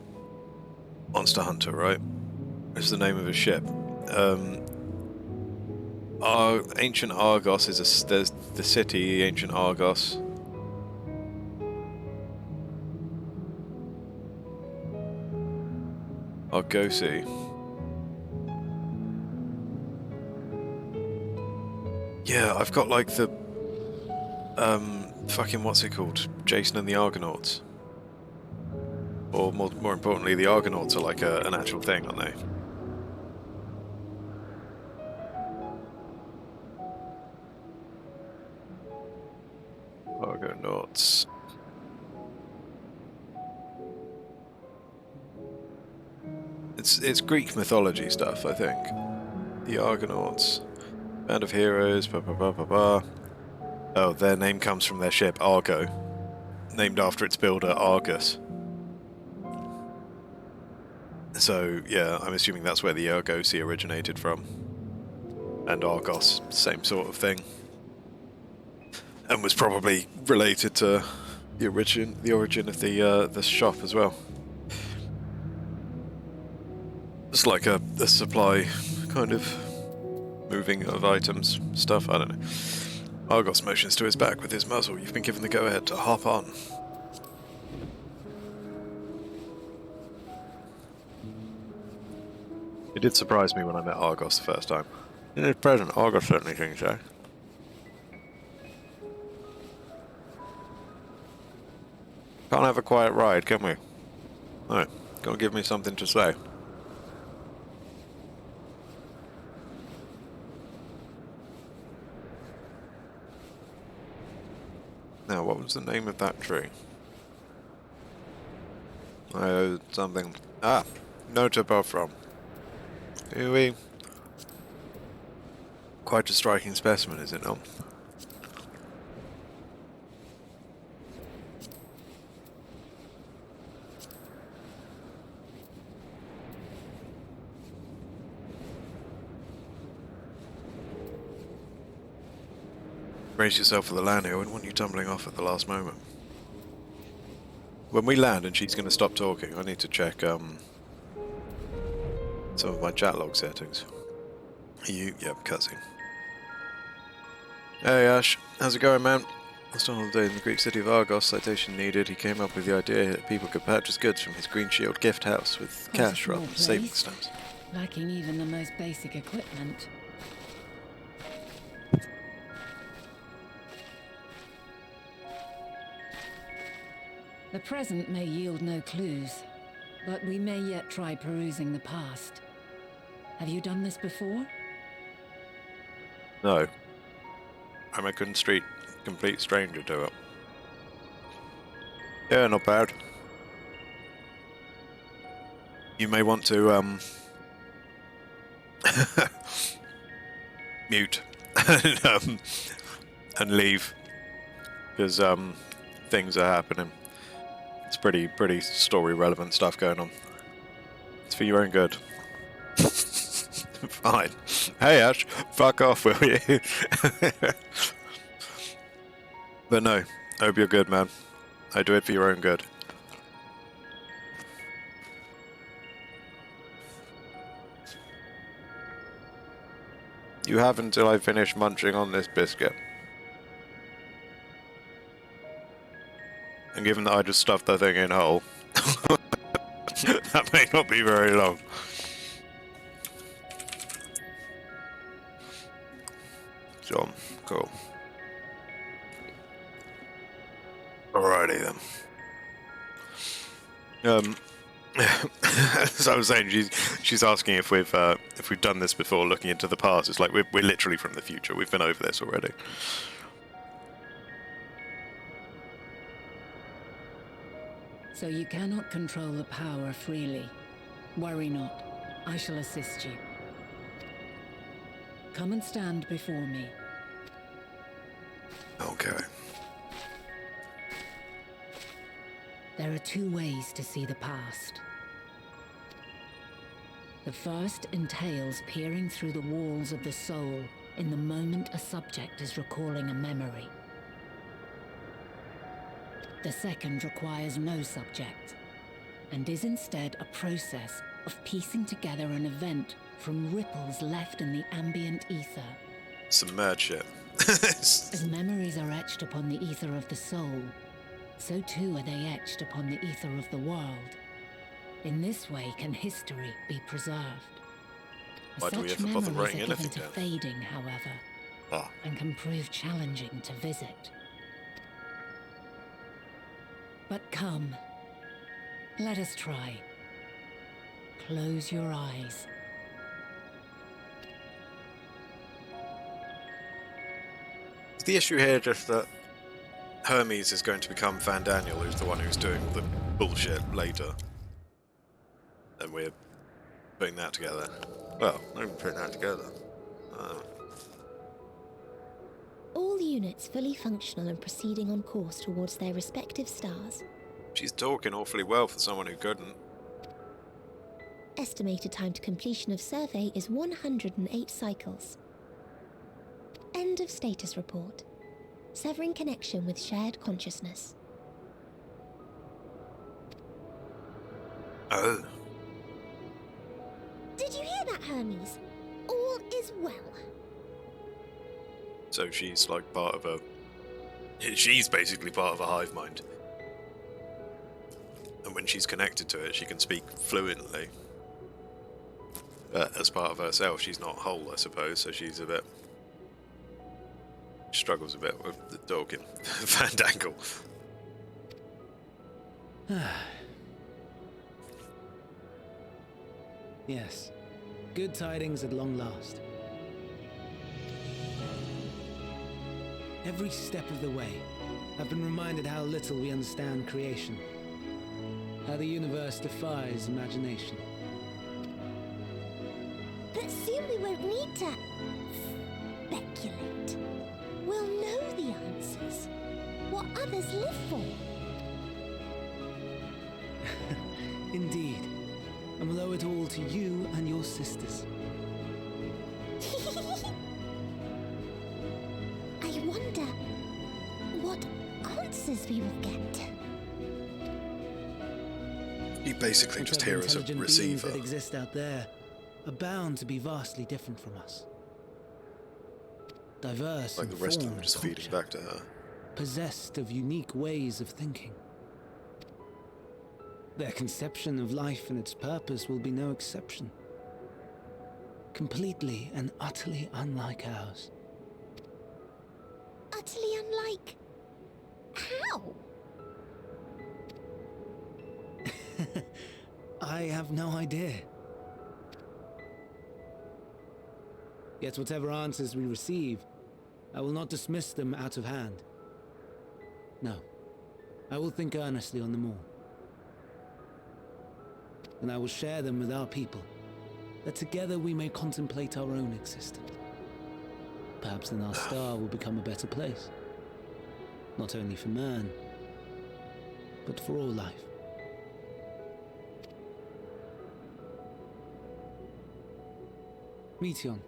Monster Hunter, right? It's the name of a ship. Ancient Argos is there's the city, Ancient Argos. Argosi. Yeah, I've got like the fucking what's it called? Jason and the Argonauts. Or more importantly, the Argonauts are like an actual thing, aren't they? Argonauts. It's Greek mythology stuff, I think. The Argonauts. Band of heroes, blah blah blah blah blah. Oh, their name comes from their ship, Argo. Named after its builder, Argus. So, yeah, I'm assuming that's where the Argosi originated from. And Argos, same sort of thing. And was probably related to the origin of the shop as well. It's like a supply kind of moving of items stuff, I don't know. Argos motions to his back with his muzzle. You've been given the go-ahead to hop on. It did surprise me when I met Argos the first time. In his present, Argos certainly thinks so. Can't have a quiet ride, can we? No, gotta give me something to say. Now, what was the name of that tree? Something. Ah, note above from. Ooh-wee. Quite a striking specimen, is it not? Brace yourself for the landing. I wouldn't want you tumbling off at the last moment. When we land and she's going to stop talking, I need to check some of my chat log settings. Yep, cutscene. Hey Ash, how's it going, man? Last holiday in the Greek city of Argos, citation needed. He came up with the idea that people could purchase goods from his Green Shield gift house with cash rather than saving stamps. Lacking even the most basic equipment. The present may yield no clues, but we may yet try perusing the past. Have you done this before? No. I'm a complete stranger to it. Yeah, not bad. You may want to, mute and leave, because, things are happening. It's pretty story-relevant stuff going on. It's for your own good. Fine. Hey, Ash, fuck off, will you? But no, I hope you're good, man. I do it for your own good. You have until I finish munching on this biscuit. And given that I just stuffed the thing in whole, that may not be very long. So, cool. Alrighty then. As I was saying, she's asking if we've done this before, looking into the past. It's like we're literally from the future. We've been over this already. So you cannot control the power freely. Worry not. I shall assist you. Come and stand before me. Okay. There are two ways to see the past. The first entails peering through the walls of the soul in the moment a subject is recalling a memory. The second requires no subject, and is instead a process of piecing together an event from ripples left in the ambient ether. Some mad shit. As memories are etched upon the ether of the soul, so too are they etched upon the ether of the world. In this way can history be preserved. Why do we Such ever bother memories writing are given anything to down? fading, however, and can prove challenging to visit. But come, let us try. Close your eyes. Is the issue here just that Hermes is going to become Van Daniel, who's the one who's doing all the bullshit later? And we're putting that together. Well, not even putting that together. All units fully functional and proceeding on course towards their respective stars. She's talking awfully well for someone who couldn't. Estimated time to completion of survey is 108 cycles. End of status report. Severing connection with shared consciousness. Oh. Did you hear that, Hermes? All is well. So she's like part of a... She's basically part of a hive mind. And when she's connected to it, she can speak fluently. But as part of herself, she's not whole, I suppose, so she's a bit... struggles a bit with the talking. Van Dangle. Yes. Good tidings at long last. Every step of the way, I've been reminded how little we understand creation. How the universe defies imagination. But soon we won't need to speculate. We'll know the answers. What others live for. Indeed. And we'll owe it all to you and your sisters. I wonder what answers we will get. You basically just hear as a Intelligent beings receiver. that exist out there are bound to be vastly different from us. Diverse Like in the rest of form them just and feeding culture, back to her. possessed of unique ways of thinking. Their conception of life and its purpose will be no exception. Completely and utterly unlike ours. Utterly unlike... how? I have no idea. Yet whatever answers we receive, I will not dismiss them out of hand. No, I will think earnestly on them all. And I will share them with our people, that together we may contemplate our own existence. Perhaps then our star will become a better place. Not only for man, but for all life. Meteon,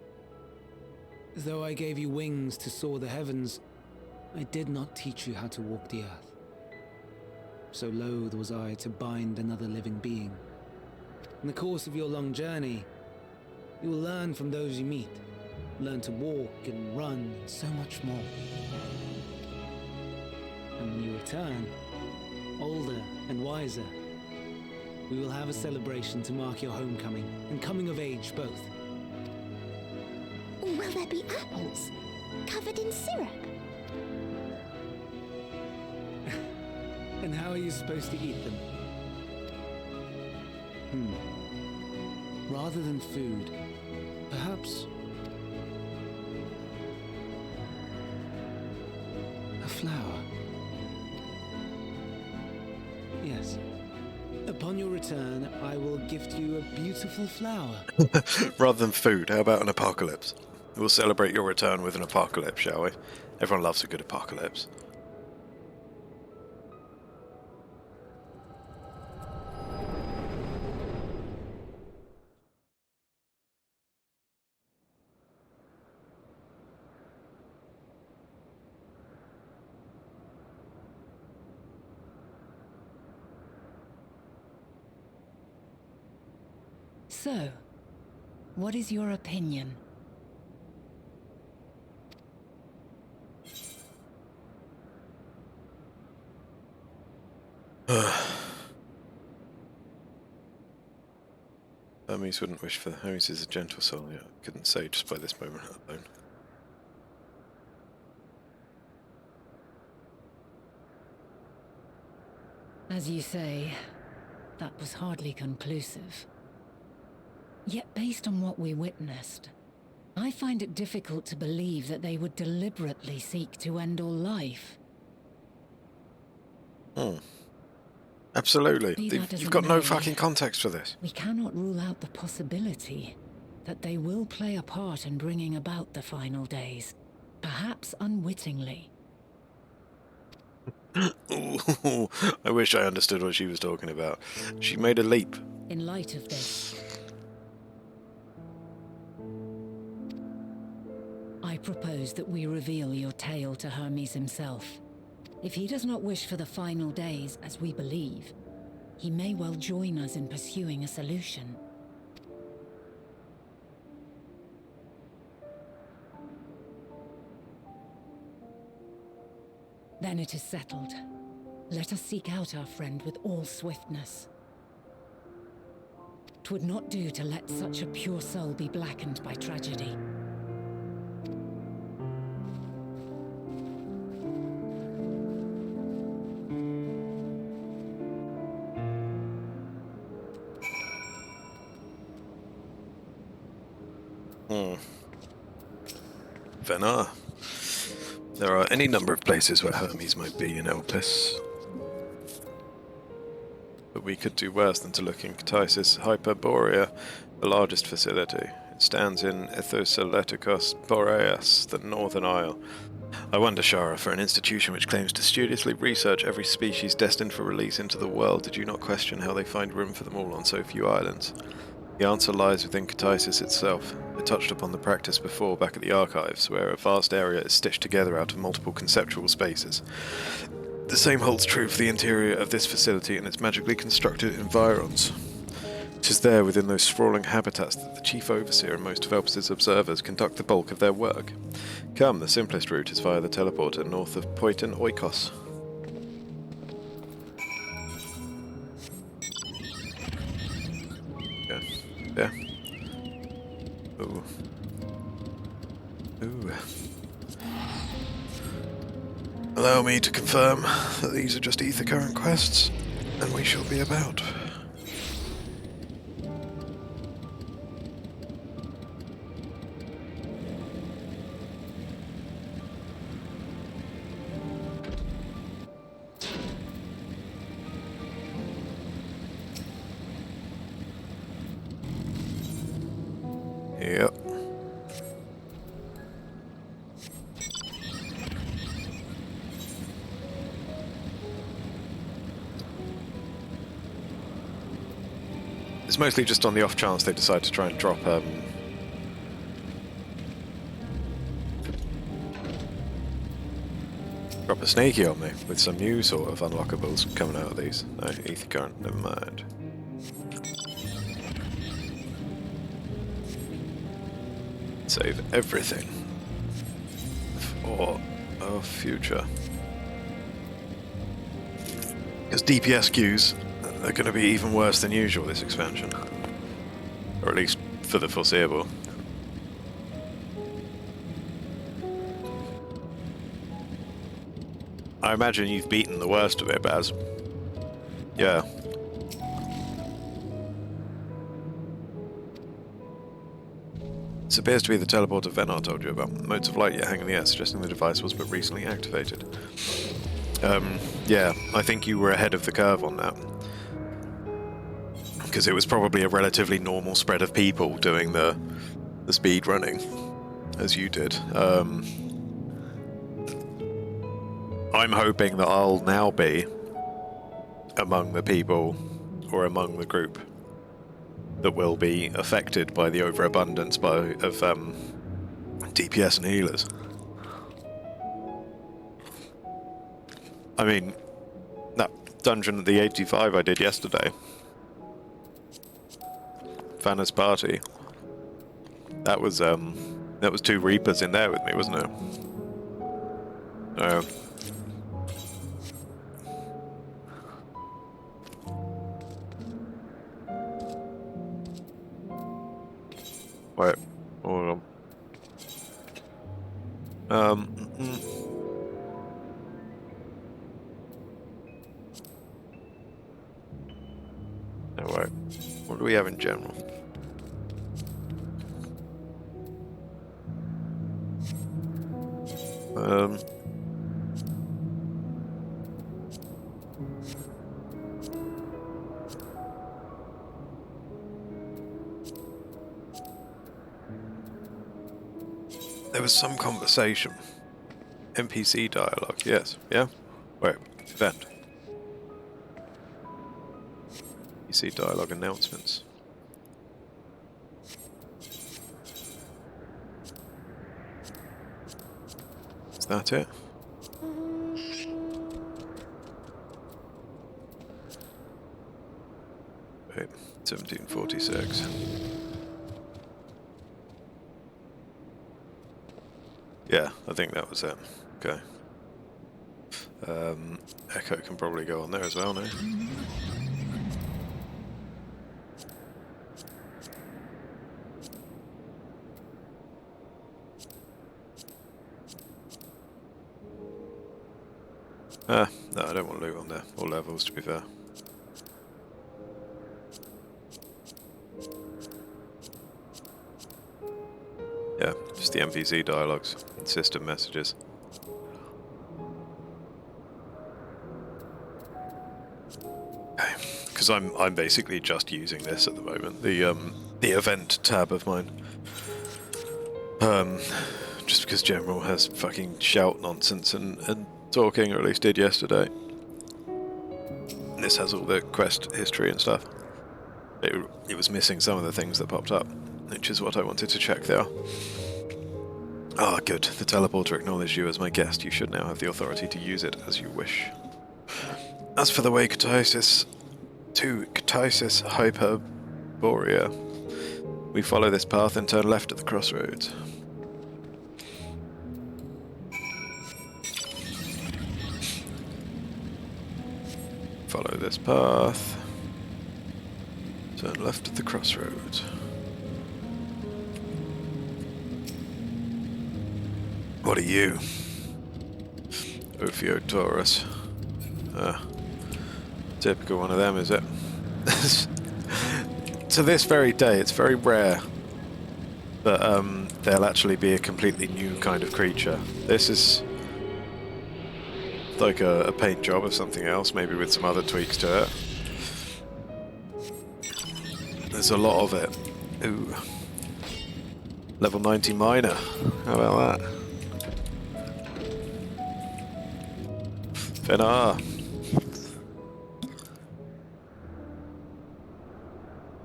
though I gave you wings to soar the heavens, I did not teach you how to walk the earth. So loath was I to bind another living being. In the course of your long journey, you will learn from those you meet. Learn to walk and run and so much more. And when you return, older and wiser, we will have a celebration to mark your homecoming and coming of age both. Will there be apples covered in syrup? And how are you supposed to eat them? Rather than food, perhaps a flower. Yes. Upon your return, I will gift you a beautiful flower. Rather than food, how about an apocalypse? We'll celebrate your return with an apocalypse, shall we? Everyone loves a good apocalypse. So, what is your opinion? Hermes wouldn't wish for... Hermes is a gentle soul, yeah. Couldn't say just by this moment alone. As you say, that was hardly conclusive. Yet based on what we witnessed, I find it difficult to believe that they would deliberately seek to end all life. Absolutely. You've got no fucking context for this. We cannot rule out the possibility that they will play a part in bringing about the final days, perhaps unwittingly. Ooh, I wish I understood what she was talking about. She made a leap. In light of this, I propose that we reveal your tale to Hermes himself. If he does not wish for the final days, as we believe, he may well join us in pursuing a solution. Then it is settled. Let us seek out our friend with all swiftness. 'Twould not do to let such a pure soul be blackened by tragedy. Venar. There are any number of places where Hermes might be in Elpis. But we could do worse than to look in Ctisis Hyperborea, the largest facility. It stands in Ethosaletikos Boreas, the Northern Isle. I wonder, Shara, for an institution which claims to studiously research every species destined for release into the world, did you not question how they find room for them all on so few islands? The answer lies within Ctisis itself. I touched upon the practice before back at the archives, where a vast area is stitched together out of multiple conceptual spaces. The same holds true for the interior of this facility and its magically constructed environs. It is there within those sprawling habitats that the Chief Overseer and most of Elpis' observers conduct the bulk of their work. Come, the simplest route is via the teleporter north of Poitin Oikos. Yeah. Ooh. Ooh. Allow me to confirm that these are just ether current quests, and we shall be about. It's mostly just on the off chance they decide to try and drop a snaky on me with some new sort of unlockables coming out of these. No, ether current, never mind. Save everything for our future. Because DPS queues are going to be even worse than usual this expansion. Or at least for the foreseeable. I imagine you've beaten the worst of it, Baz. Yeah. This appears to be the teleporter Venar told you about. Motes of light yet hang in the air, suggesting the device was but recently activated. Yeah, I think you were ahead of the curve on that. Because it was probably a relatively normal spread of people doing the speed running, as you did. I'm hoping that I'll now be among the people, or among the group, that will be affected by the overabundance of DPS and healers. I mean, that dungeon, the 85 I did yesterday, Vanna's party, that was 2 Reapers in there with me, wasn't it? Wait, hold on. No, wait. What do we have in general? There was some conversation. NPC dialogue, yes. Yeah? Wait, event. NPC dialogue announcements. Is that it? Wait, 1746. Yeah, I think that was it. Okay. Echo can probably go on there as well now. No, I don't want loot on there. Or levels, to be fair. Yeah, just the NPC dialogues and system messages. Okay, because I'm basically just using this at the moment. The event tab of mine. Just because General has fucking shout nonsense and talking, or at least did yesterday. And this has all the quest history and stuff. It was missing some of the things that popped up, which is what I wanted to check there. Ah, good. The teleporter acknowledged you as my guest. You should now have the authority to use it as you wish. As for the way Katasis to Katasis Hyperborea, we follow this path and turn left at the crossroads. Follow this path. Turn left at the crossroads. What are you? Ophiotaurus. Typical one of them, is it? To this very day, it's very rare that there'll actually be a completely new kind of creature. This is like a paint job of something else, maybe with some other tweaks to it. There's a lot of it. Ooh. Level 90 miner. How about that? Venar.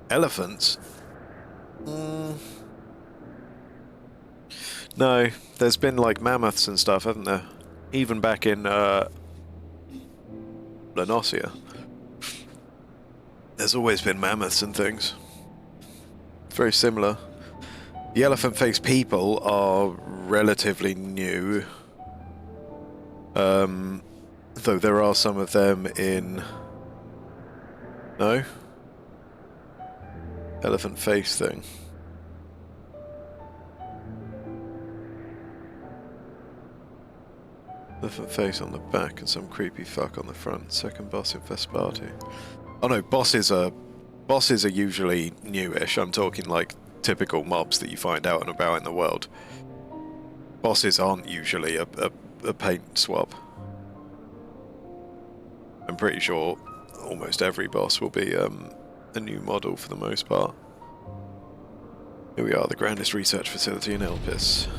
Elephants? No, there's been like mammoths and stuff, haven't there? Even back in Lenosia. There's always been mammoths and things. Very similar. The elephant-faced people are relatively new. Though there are some of them in... No? Elephant face thing. Elephant face on the back and some creepy fuck on the front. Second boss in Vesparti. Oh no, bosses are usually newish. I'm talking like typical mobs that you find out and about in the world. Bosses aren't usually a paint swap. I'm pretty sure almost every boss will be a new model for the most part. Here we are, the grandest research facility in Elpis.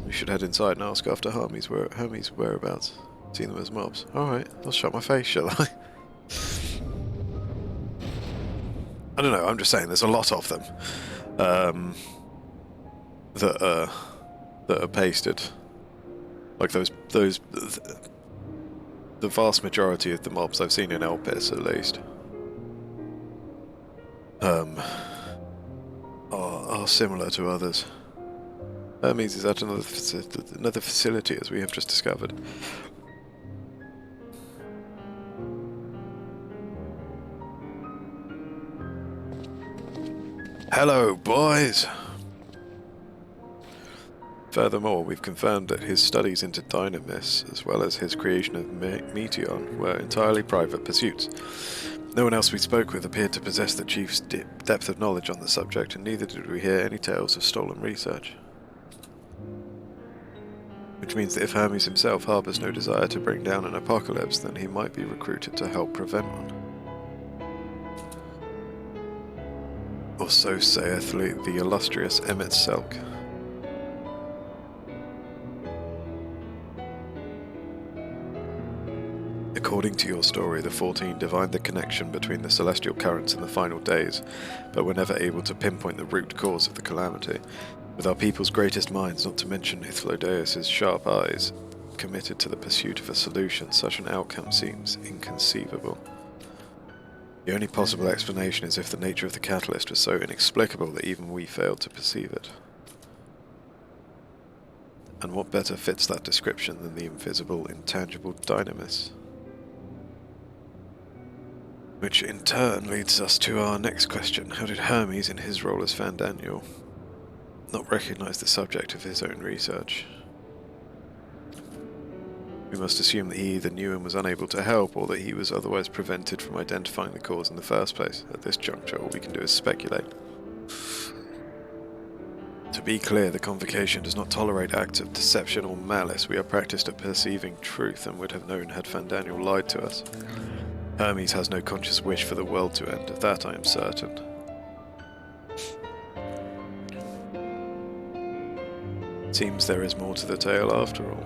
We should head inside and ask after Hermes' whereabouts. Seen them as mobs. Alright, I'll shut my face, shall I? I don't know, I'm just saying there's a lot of them. That are pasted. Like the vast majority of the mobs I've seen in Elpis, at least, are similar to others. Hermes is at another facility, as we have just discovered. Hello, boys! Furthermore, we've confirmed that his studies into Dynamis, as well as his creation of Meteon, were entirely private pursuits. No one else we spoke with appeared to possess the chief's depth of knowledge on the subject, and neither did we hear any tales of stolen research. Which means that if Hermes himself harbours no desire to bring down an apocalypse, then he might be recruited to help prevent one. Or so saith the illustrious Emmet Selk. According to your story, the 14 divined the connection between the celestial currents and the final days, but were never able to pinpoint the root cause of the calamity. With our people's greatest minds, not to mention Hythlodaeus' sharp eyes, committed to the pursuit of a solution, such an outcome seems inconceivable. The only possible explanation is if the nature of the catalyst was so inexplicable that even we failed to perceive it. And what better fits that description than the invisible, intangible Dynamis? Which in turn leads us to our next question. How did Hermes, in his role as Fandaniel, not recognize the subject of his own research? We must assume that he either knew and was unable to help, or that he was otherwise prevented from identifying the cause in the first place. At this juncture, all we can do is speculate. To be clear, the Convocation does not tolerate acts of deception or malice. We are practiced at perceiving truth, and would have known had Fandaniel lied to us. Hermes has no conscious wish for the world to end, of that I am certain. Seems there is more to the tale after all.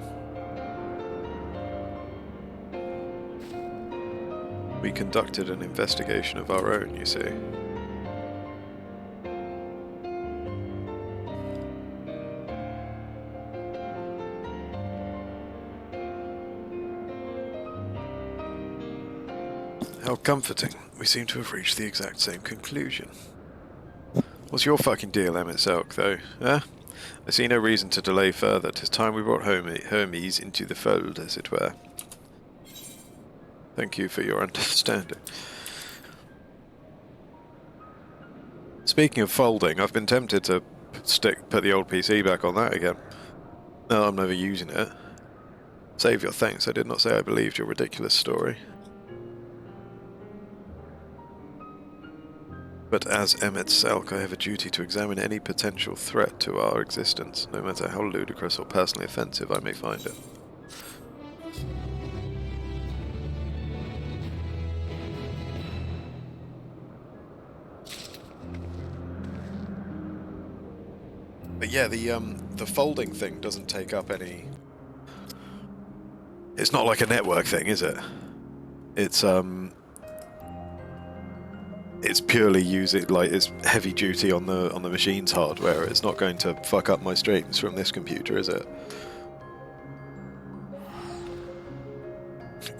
We conducted an investigation of our own, you see. How comforting. We seem to have reached the exact same conclusion. What's your fucking deal, Emmet Selk, though? Eh? I see no reason to delay further. 'Tis time we brought Hermes into the fold, as it were. Thank you for your understanding. Speaking of folding, I've been tempted to put the old PC back on that again. No, I'm never using it. Save your thanks, I did not say I believed your ridiculous story. But as Emmet Selk, I have a duty to examine any potential threat to our existence, no matter how ludicrous or personally offensive I may find it. But yeah, the folding thing doesn't take up any... It's not like a network thing, is it? It's it's purely using, like, it's heavy duty on the machine's hardware. It's not going to fuck up my streams from this computer, is it?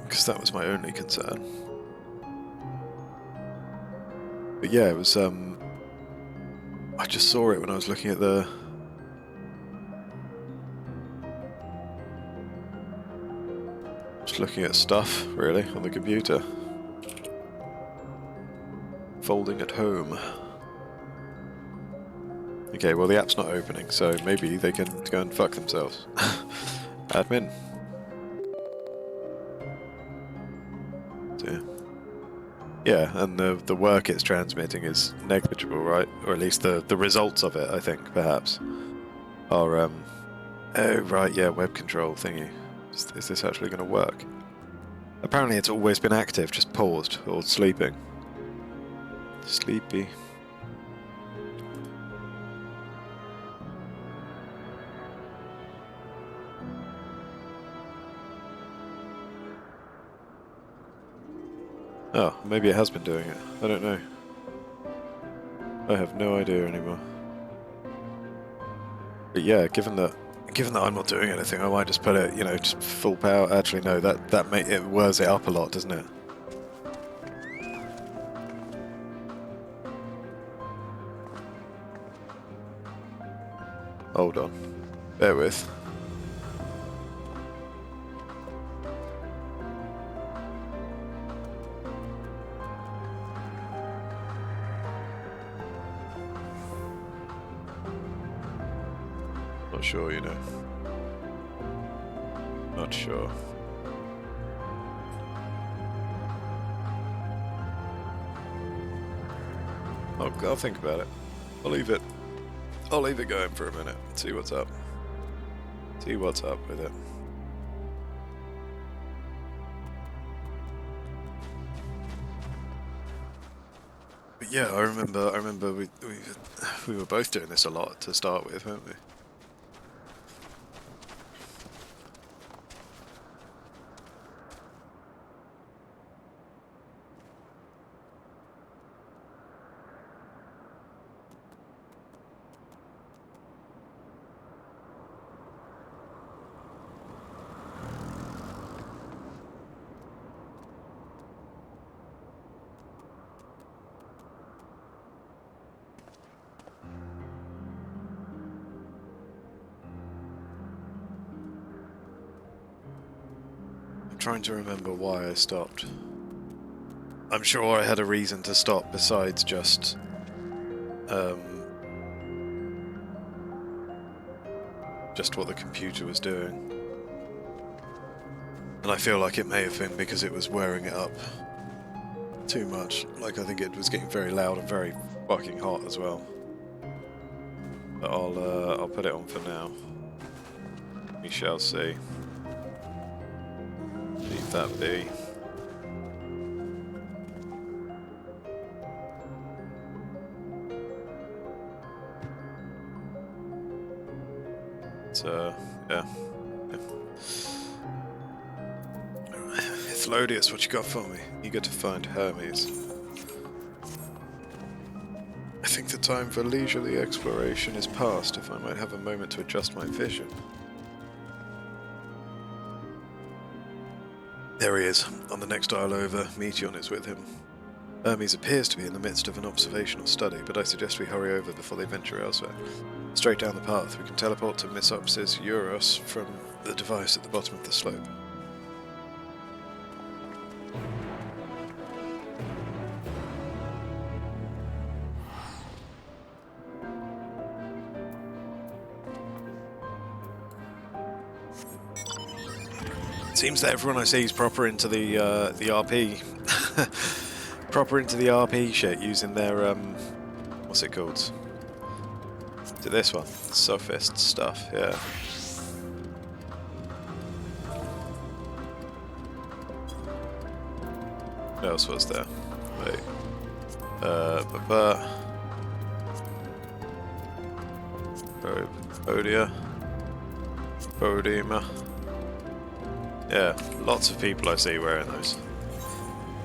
Because that was my only concern. But yeah, it was, I just saw it when I was looking at the... Just looking at stuff, really, on the computer. Folding at home. Okay, well the app's not opening, so maybe they can go and fuck themselves. Admin. Yeah, and the work it's transmitting is negligible, right? Or at least the results of it, I think, perhaps, are, oh, right, yeah, web control thingy. Is this actually going to work? Apparently it's always been active, just paused, or sleeping. Sleepy. Oh, maybe it has been doing it. I don't know. I have no idea anymore. But yeah, given that I'm not doing anything, I might just put it, you know, just full power. Actually, no, it whirs it up a lot, doesn't it? Hold on. Bear with. Not sure, you know. Not sure. I'll think about it. I'll leave it going for a minute. See what's up. See what's up with it. But yeah, I remember we were both doing this a lot to start with, weren't we? Trying to remember why I stopped. I'm sure I had a reason to stop besides just what the computer was doing. And I feel like it may have been because it was wearing it up too much. Like, I think it was getting very loud and very fucking hot as well. But I'll put it on for now. We shall see. Leave that be. So, yeah. Thelodious, what you got for me? Eager to find Hermes. I think the time for leisurely exploration is past, if I might have a moment to adjust my vision. There he is, on the next isle over. Meteon is with him. Hermes appears to be in the midst of an observational study, but I suggest we hurry over before they venture elsewhere. Straight down the path, we can teleport to Misopsis Euros from the device at the bottom of the slope. Seems that everyone I see is proper into the RP, proper into the RP shit, using their what's it called? To this one, sophist stuff, yeah. What else was there? Wait, Bodia, Bodima. Yeah, lots of people I see wearing those.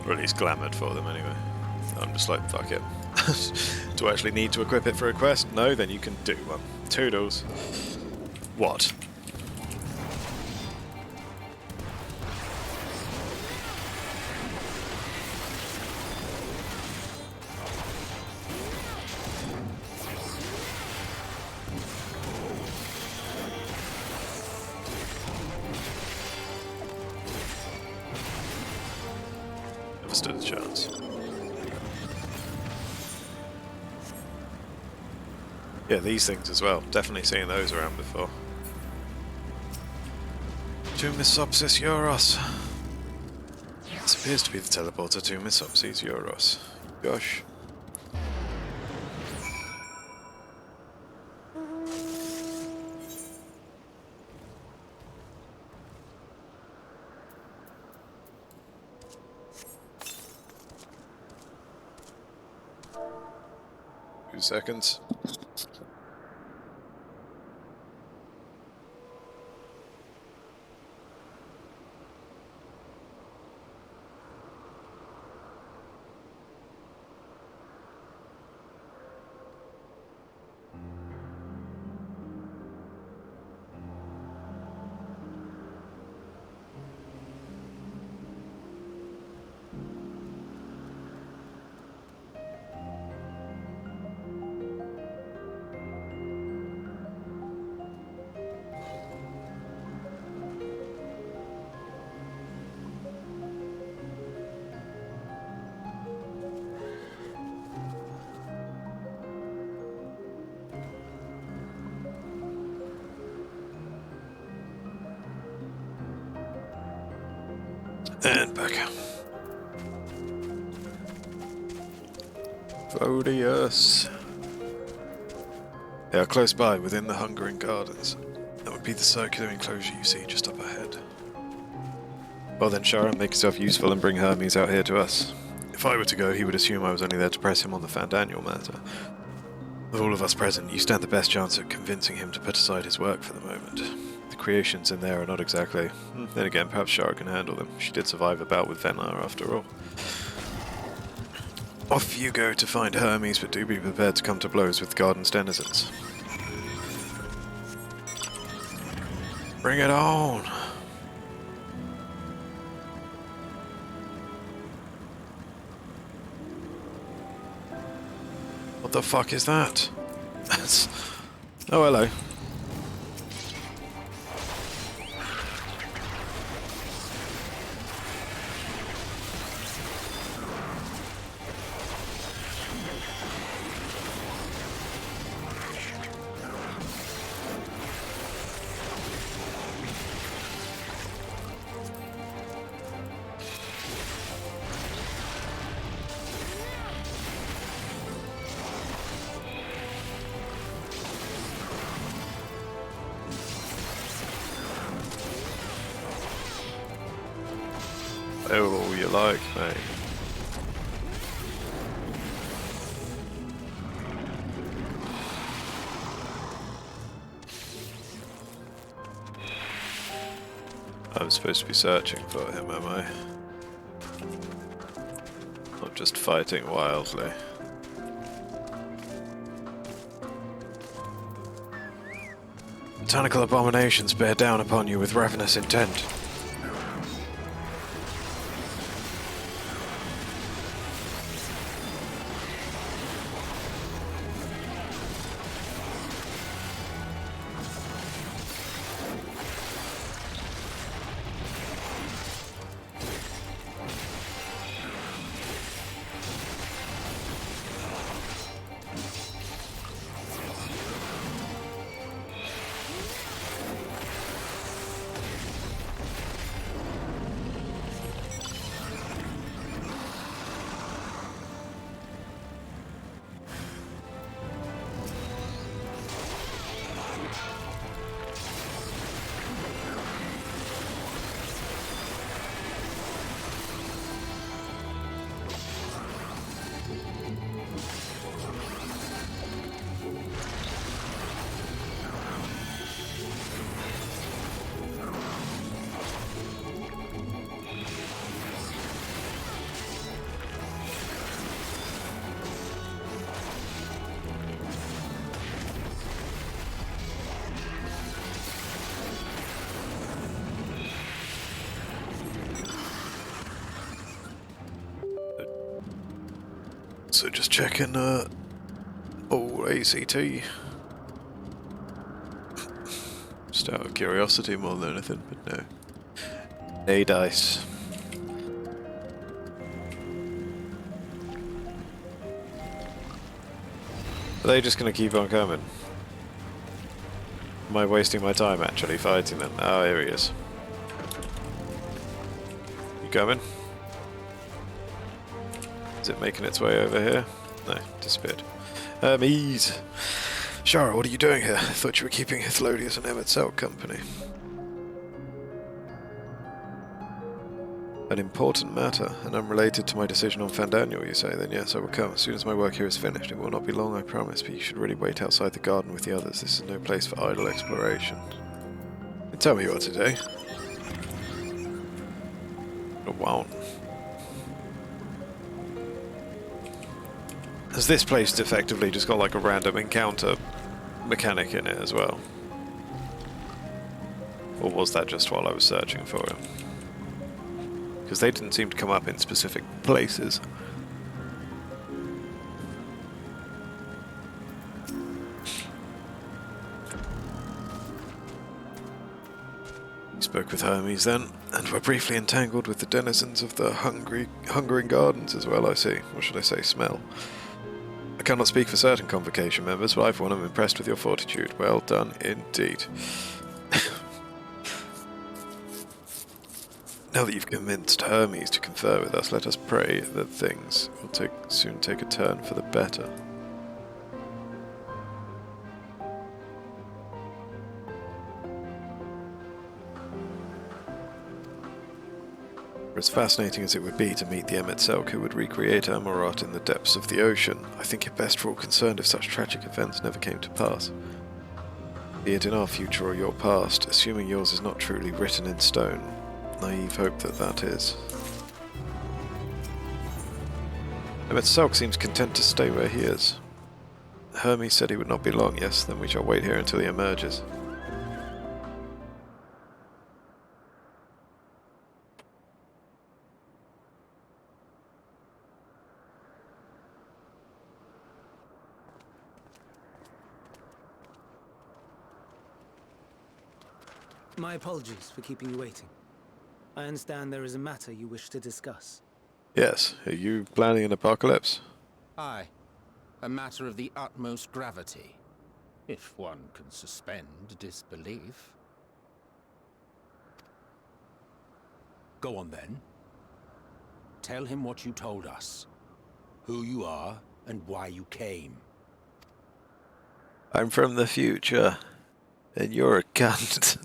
Or at least glamoured for them anyway. I'm just like, fuck it. Do I actually need to equip it for a quest? No, then you can do one. Toodles. What? Never stood a chance. Yeah, these things as well. Definitely seen those around before. To Misopsis Euros. This appears to be the teleporter to Misopsis Euros. Gosh. Few seconds. And back. Vodius. They are close by, within the Hungering Gardens. That would be the circular enclosure you see just up ahead. Well then, Shara, make yourself useful and bring Hermes out here to us. If I were to go, he would assume I was only there to press him on the Fandaniel matter. Of all of us present, you stand the best chance at convincing him to put aside his work for the moment. The creations in there are not exactly... Then again, perhaps Shara can handle them. She did survive a bout with Venar after all. Off you go to find Hermes, but do be prepared to come to blows with the garden's denizens. Bring it on! What the fuck is that? Oh, hello. Oh, all you like, mate. I'm supposed to be searching for him, am I? Not just fighting wildly. Botanical abominations bear down upon you with ravenous intent. Also just checking ACT. Just out of curiosity more than anything, but no. A dice. Are they just gonna keep on coming? Am I wasting my time actually fighting them? Oh, here he is. You coming? Is it making its way over here? No, disappeared. Hermes! Shara, what are you doing here? I thought you were keeping Hithlodius and Emmett Selk company. An important matter, and unrelated to my decision on Fandaniel, you say? Then yes, I will come. As soon as my work here is finished. It will not be long, I promise, but you should really wait outside the garden with the others. This is no place for idle exploration. Tell me what to do. I won't. Has this place effectively just got like a random encounter mechanic in it as well? Or was that just while I was searching for it? Because they didn't seem to come up in specific places. We spoke with Hermes then, and were briefly entangled with the denizens of the hungering gardens as well, I see. What should I say, smell? I cannot speak for certain Convocation members, but I for one am impressed with your fortitude. Well done indeed. Now that you've convinced Hermes to confer with us, let us pray that things will soon take a turn for the better. For as fascinating as it would be to meet the Emmett Selk who would recreate Amarot in the depths of the ocean, I think it best for all concerned if such tragic events never came to pass. Be it in our future or your past, assuming yours is not truly written in stone, naive hope that that is. Emmett Selk seems content to stay where he is. Hermes said he would not be long, yes, then we shall wait here until he emerges. My apologies for keeping you waiting. I understand there is a matter you wish to discuss. Yes, are you planning an apocalypse? Aye. A matter of the utmost gravity. If one can suspend disbelief. Go on then. Tell him what you told us. Who you are and why you came. I'm from the future, and you're a cunt.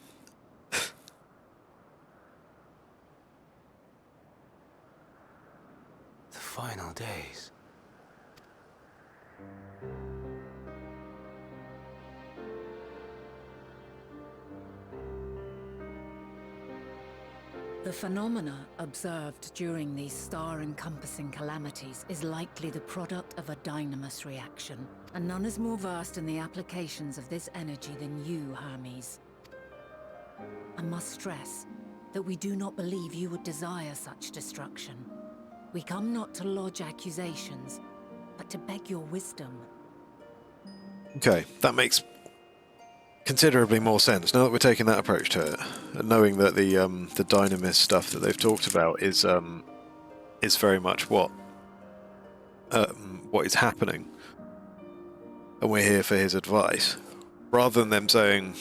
Final days. The phenomena observed during these star-encompassing calamities is likely the product of a dynamis reaction, and none is more versed in the applications of this energy than you, Hermes. I must stress that we do not believe you would desire such destruction. We come not to lodge accusations, but to beg your wisdom. Okay, that makes considerably more sense now that we're taking that approach to it, and knowing that the dynamis stuff that they've talked about is very much what is happening, and we're here for his advice, rather than them saying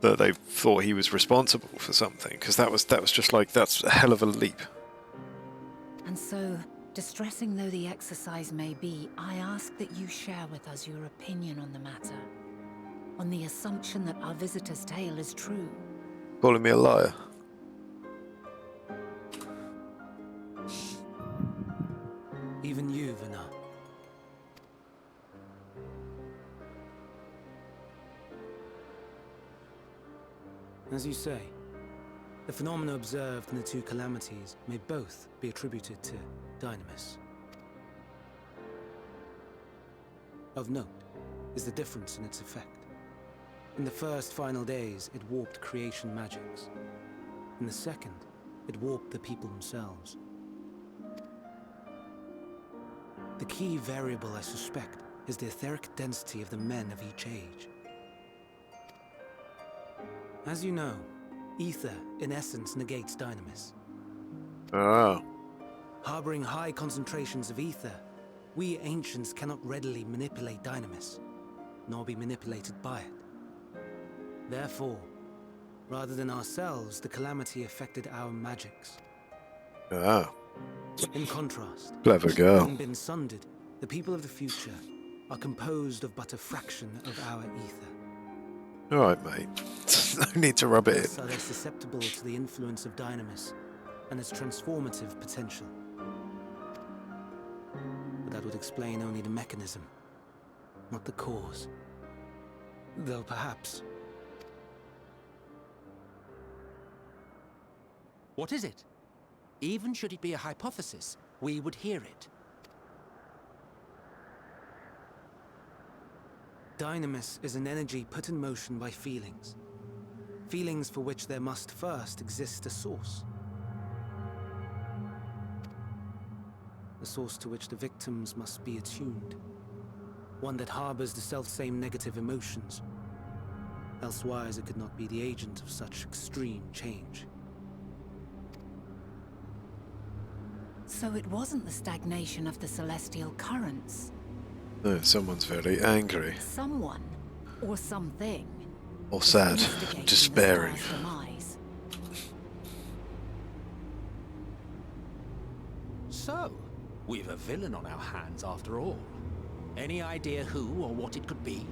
that they thought he was responsible for something, because that was just like, that's a hell of a leap. And so, distressing though the exercise may be, I ask that you share with us your opinion on the matter, on the assumption that our visitor's tale is true. Calling me a liar? Even you, Vana. As you say, the phenomena observed in the two calamities may both be attributed to dynamis. Of note is the difference in its effect. In the first final days, it warped creation magics. In the second, it warped the people themselves. The key variable, I suspect, is the etheric density of the men of each age. As you know, ether, in essence, negates dynamis. Ah. Harboring high concentrations of ether, we ancients cannot readily manipulate dynamis, nor be manipulated by it. Therefore, rather than ourselves, the calamity affected our magics. Ah. In contrast, Clever girl. having been sundered, the people of the future are composed of but a fraction of our ether. Alright, mate. No need to rub it Thus in. are they susceptible to the influence of dynamis and its transformative potential. But that would explain only the mechanism, not the cause. Though perhaps... What is it? Even should it be a hypothesis, we would hear it. Dynamis is an energy put in motion by feelings. Feelings for which there must first exist a source. A source to which the victims must be attuned. One that harbors the selfsame negative emotions. Elsewise it could not be the agent of such extreme change. So it wasn't the stagnation of the celestial currents. No, someone's very angry. Someone, or something, Or is sad. instigating the Despairing. star's demise. So, we've a villain on our hands after all. Any idea who or what it could be?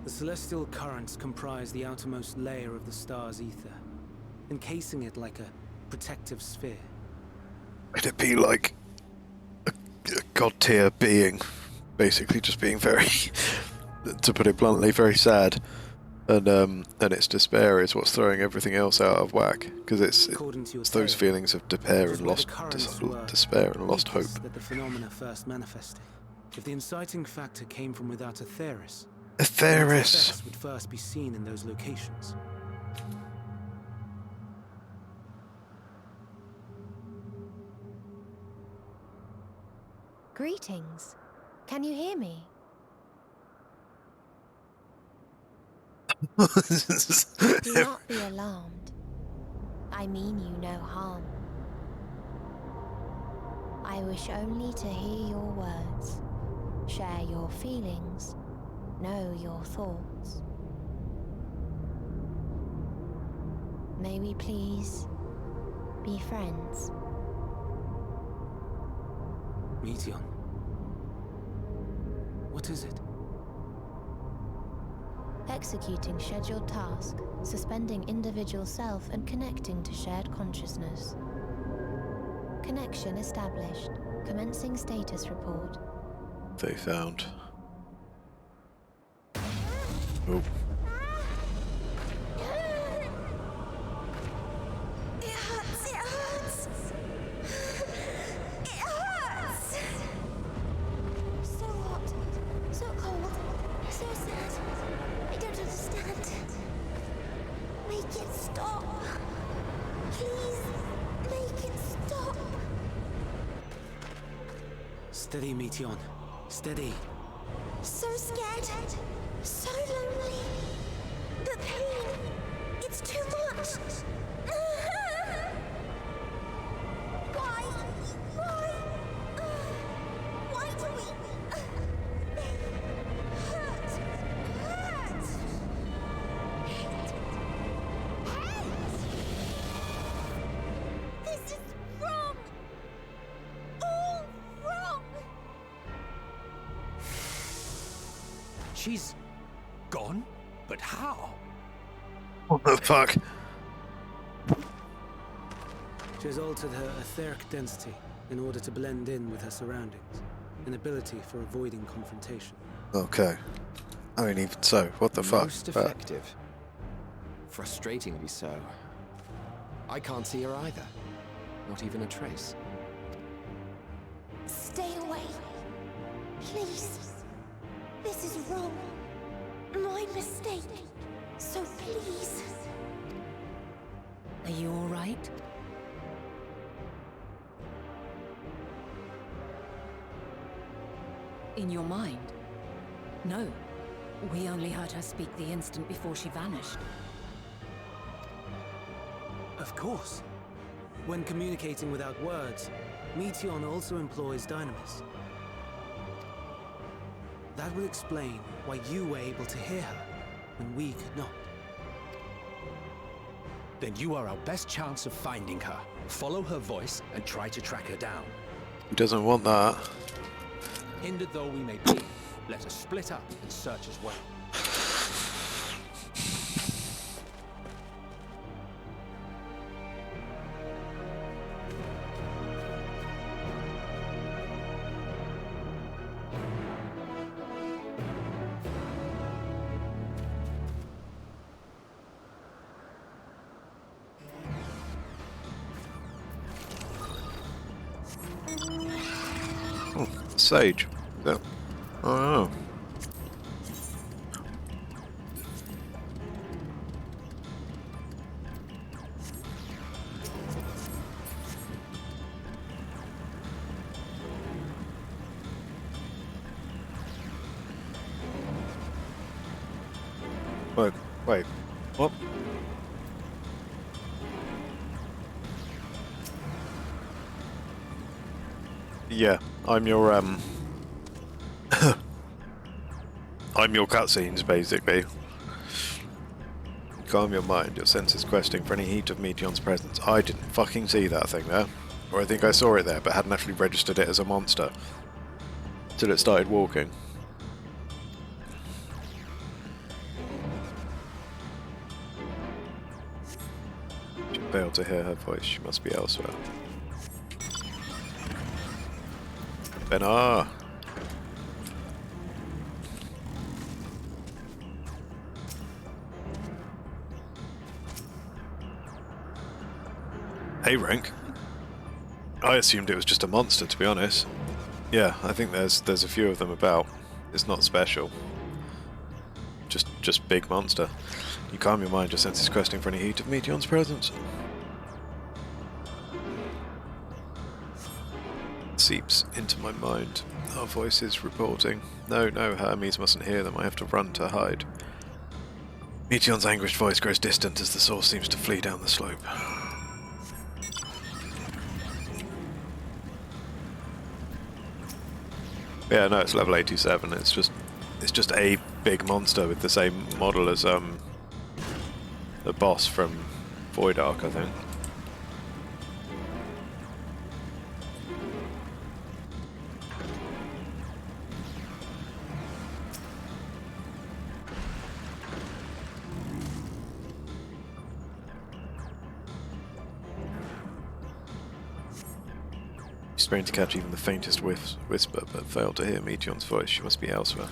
The celestial currents comprise the outermost layer of the star's ether, encasing it like a protective sphere. Could it be like a god tier being, basically just being very, to put it bluntly, very sad, and its despair is what's throwing everything else out of whack, because it's those feelings of despair and despair and lost hope. That the phenomena first manifested. If the inciting factor came from without Aetheris, Aetheris its effects would first be seen in those locations. Greetings. Can you hear me? Do not be alarmed. I mean you no harm. I wish only to hear your words, share your feelings, know your thoughts. May we please be friends? Meteon. What is it? Executing scheduled task, suspending individual self and connecting to shared consciousness. Connection established. Commencing status report. They found. Oh. It hurts, it hurts! It hurts! So hot, so cold, so sad. I don't understand. Make it stop. Please, make it stop. Steady, Meteon. Steady. So scared, so lonely. The pain, it's too much. Why? Why? Why do we? Hurt. Hurt. This is wrong. All wrong. She's gone? But how? What the fuck? She has altered her etheric density in order to blend in with her surroundings, an ability for avoiding confrontation. Okay. I mean, even so, what the fuck? Most effective. Frustratingly so. I can't see her either. Not even a trace. Stay away. Please. This is wrong. My mistake. So please. Are you all right? In your mind? No. We only heard her speak the instant before she vanished. Of course. When communicating without words, Meteon also employs dynamis. That will explain why you were able to hear her when we could not. Then you are our best chance of finding her. Follow her voice and try to track her down. He doesn't want that. Hindered though we may be, let us split up and search as well. Oh, sage. No. Oh. Wait. What? Yeah, I'm your I'm your cutscenes, basically. Calm your mind, your senses questing for any heat of Meteon's presence. I didn't fucking see that thing there. Or I think I saw it there, but hadn't actually registered it as a monster. Till it started walking. She failed to hear her voice, she must be elsewhere. Benar! Hey, Rank. I assumed it was just a monster, to be honest. Yeah, I think there's a few of them about. It's not special. Just big monster. You calm your mind, your senses questing for any heat of Meteon's presence. Seeps into my mind. Our voices reporting. No, Hermes mustn't hear them. I have to run to hide. Meteon's anguished voice grows distant as the source seems to flee down the slope. Yeah, no, it's level 87. It's just a big monster with the same model as the boss from Void Ark, I think. Strained to catch even the faintest whisper, but failed to hear Meteon's voice. She must be elsewhere.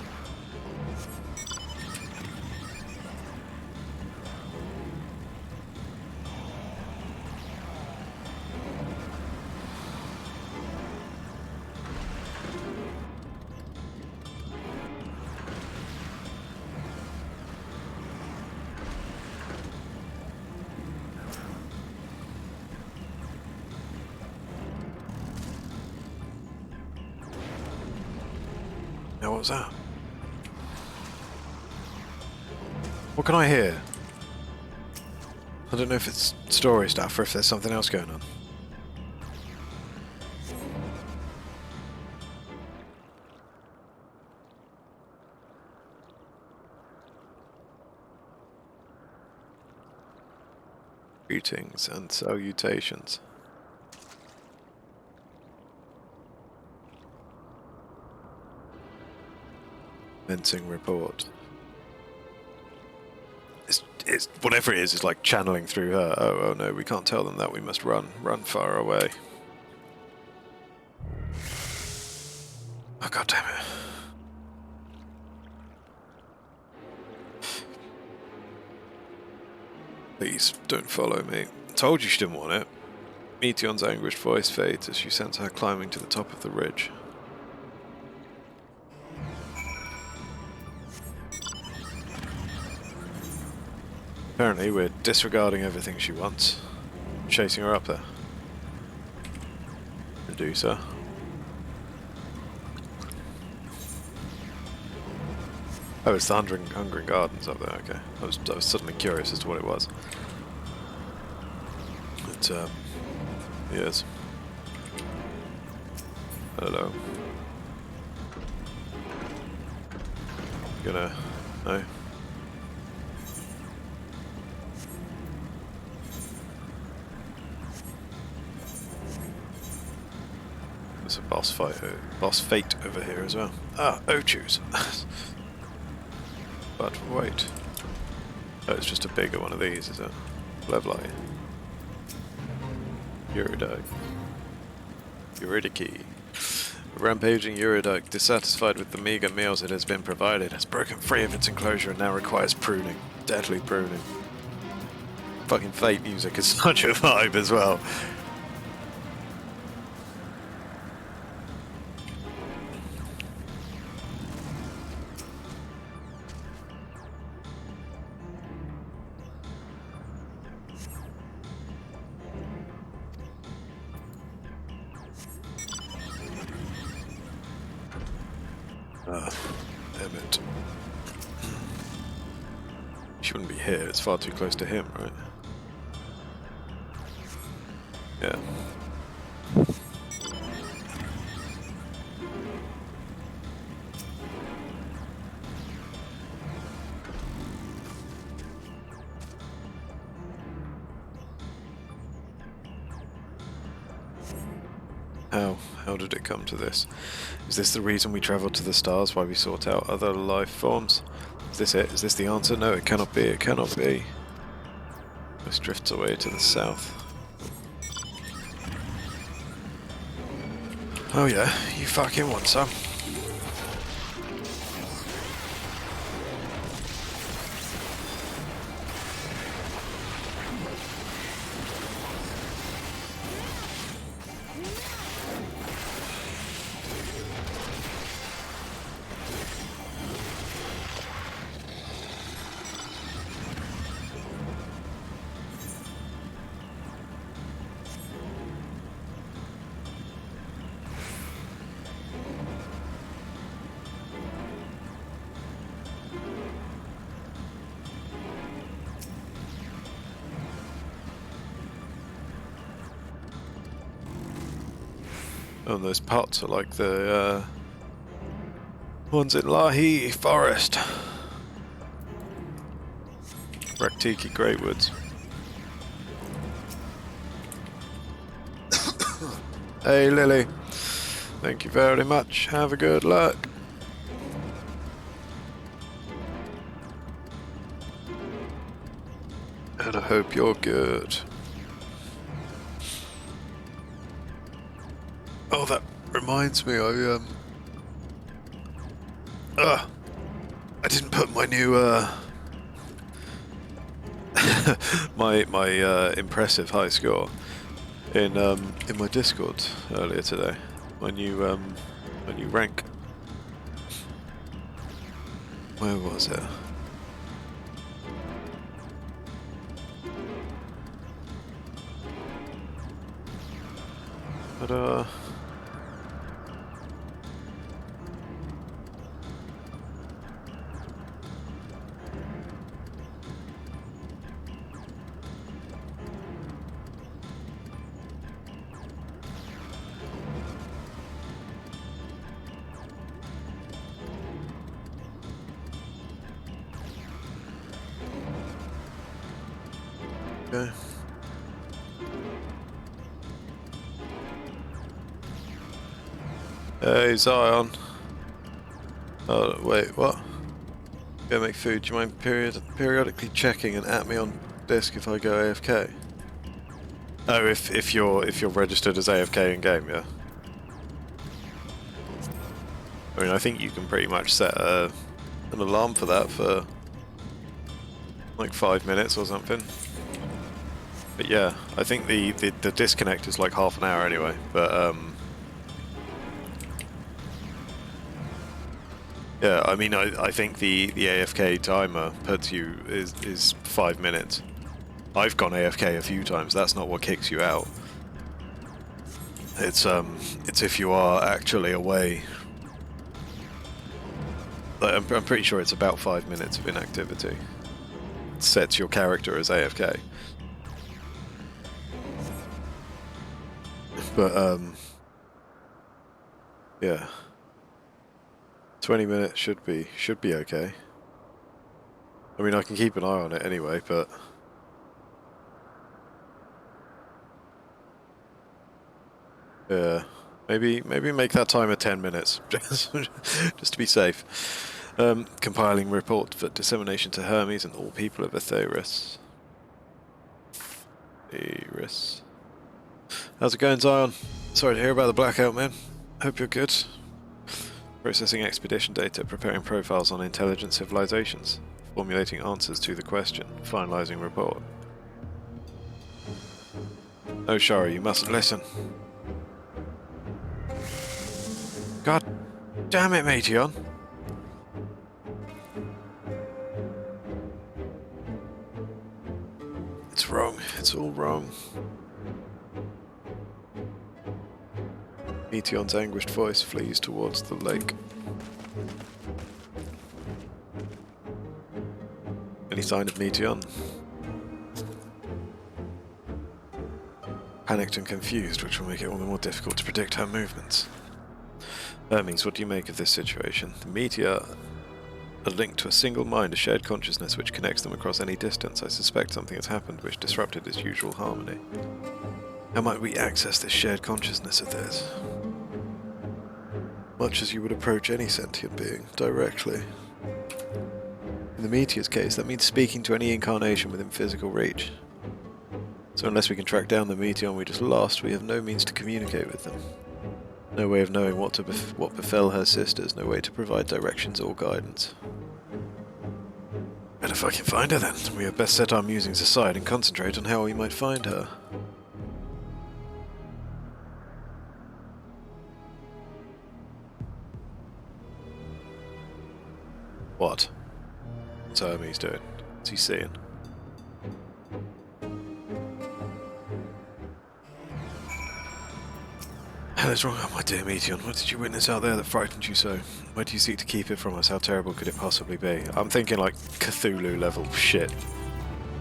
Now what was that? What can I hear? I don't know if it's story stuff or if there's something else going on. Greetings and salutations. Commencing report. It's whatever it is like channeling through her. Oh no, we can't tell them that. We must run far away. Oh god damn it. Please don't follow me. Told you she didn't want it. Meteon's anguished voice fades as she sends her climbing to the top of the ridge. Apparently we're disregarding everything she wants. Chasing her up there. Reducer. Oh, it's the Hungering Gardens up there, okay. I was suddenly curious as to what it was. It, yes. Hello. Gonna... no? There's a boss fate over here as well. Ah, Ochus. But wait. Oh, it's just a bigger one of these, is it? Leveli. Eurydice. A rampaging Eurydice, dissatisfied with the meager meals it has been provided, has broken free of its enclosure and now requires pruning. Deadly pruning. Fucking fate music is such a vibe as well. Damn it. She wouldn't be here, it's far too close to him, right? Yeah. How did it come to this? Is this the reason we traveled to the stars, why we sought out other life forms? Is this it? Is this the answer? No, it cannot be, it cannot be. This drifts away to the south. Oh yeah, you fucking want some. Oh, those pots are like the ones in Lahi Forest. Raktiki Greatwoods. Hey Lily, thank you very much. Have a good luck. And I hope you're good. Oh, that reminds me, I didn't put my new, my impressive high score in my Discord earlier today. My new rank. Where was it? But okay. Hey Zion. Oh wait, what? Go make food. Do you mind periodically checking and at me on disc if I go AFK? Oh, if you're registered as AFK in game, yeah. I mean, I think you can pretty much set an alarm for that for like 5 minutes or something. But yeah, I think the disconnect is like half an hour anyway. But yeah, I mean, I think the AFK timer puts you is 5 minutes. I've gone AFK a few times. That's not what kicks you out. It's if you are actually away I'm pretty sure it's about 5 minutes of inactivity. It sets your character as AFK. But, yeah. 20 minutes should be okay. I mean, I can keep an eye on it anyway, but... Yeah. Maybe make that timer 10 minutes, just to be safe. Compiling report for dissemination to Hermes and all people of Atheris. How's it going, Zion? Sorry to hear about the blackout, man. Hope you're good. Processing expedition data, preparing profiles on intelligent civilizations, formulating answers to the question, finalizing report. Oh, Shara, you mustn't listen. God damn it, Meteon. It's wrong. It's all wrong. Meteon's anguished voice flees towards the lake. Any sign of Meteon? Panicked and confused, which will make it all the more difficult to predict her movements. Hermes, what do you make of this situation? The Meteor are linked to a single mind, a shared consciousness which connects them across any distance. I suspect something has happened which disrupted its usual harmony. How might we access this shared consciousness of theirs? Much as you would approach any sentient being, directly. In the Meteor's case, that means speaking to any incarnation within physical reach. So unless we can track down the Meteon we just lost, we have no means to communicate with them. No way of knowing what befell her sisters, no way to provide directions or guidance. Better fucking find her then. We had best set our musings aside and concentrate on how we might find her. What? What's Hermes doing? What's he seeing? Hell is wrong, my dear Meteon. What did you witness out there that frightened you so? Why do you seek to keep it from us? How terrible could it possibly be? I'm thinking like Cthulhu level shit.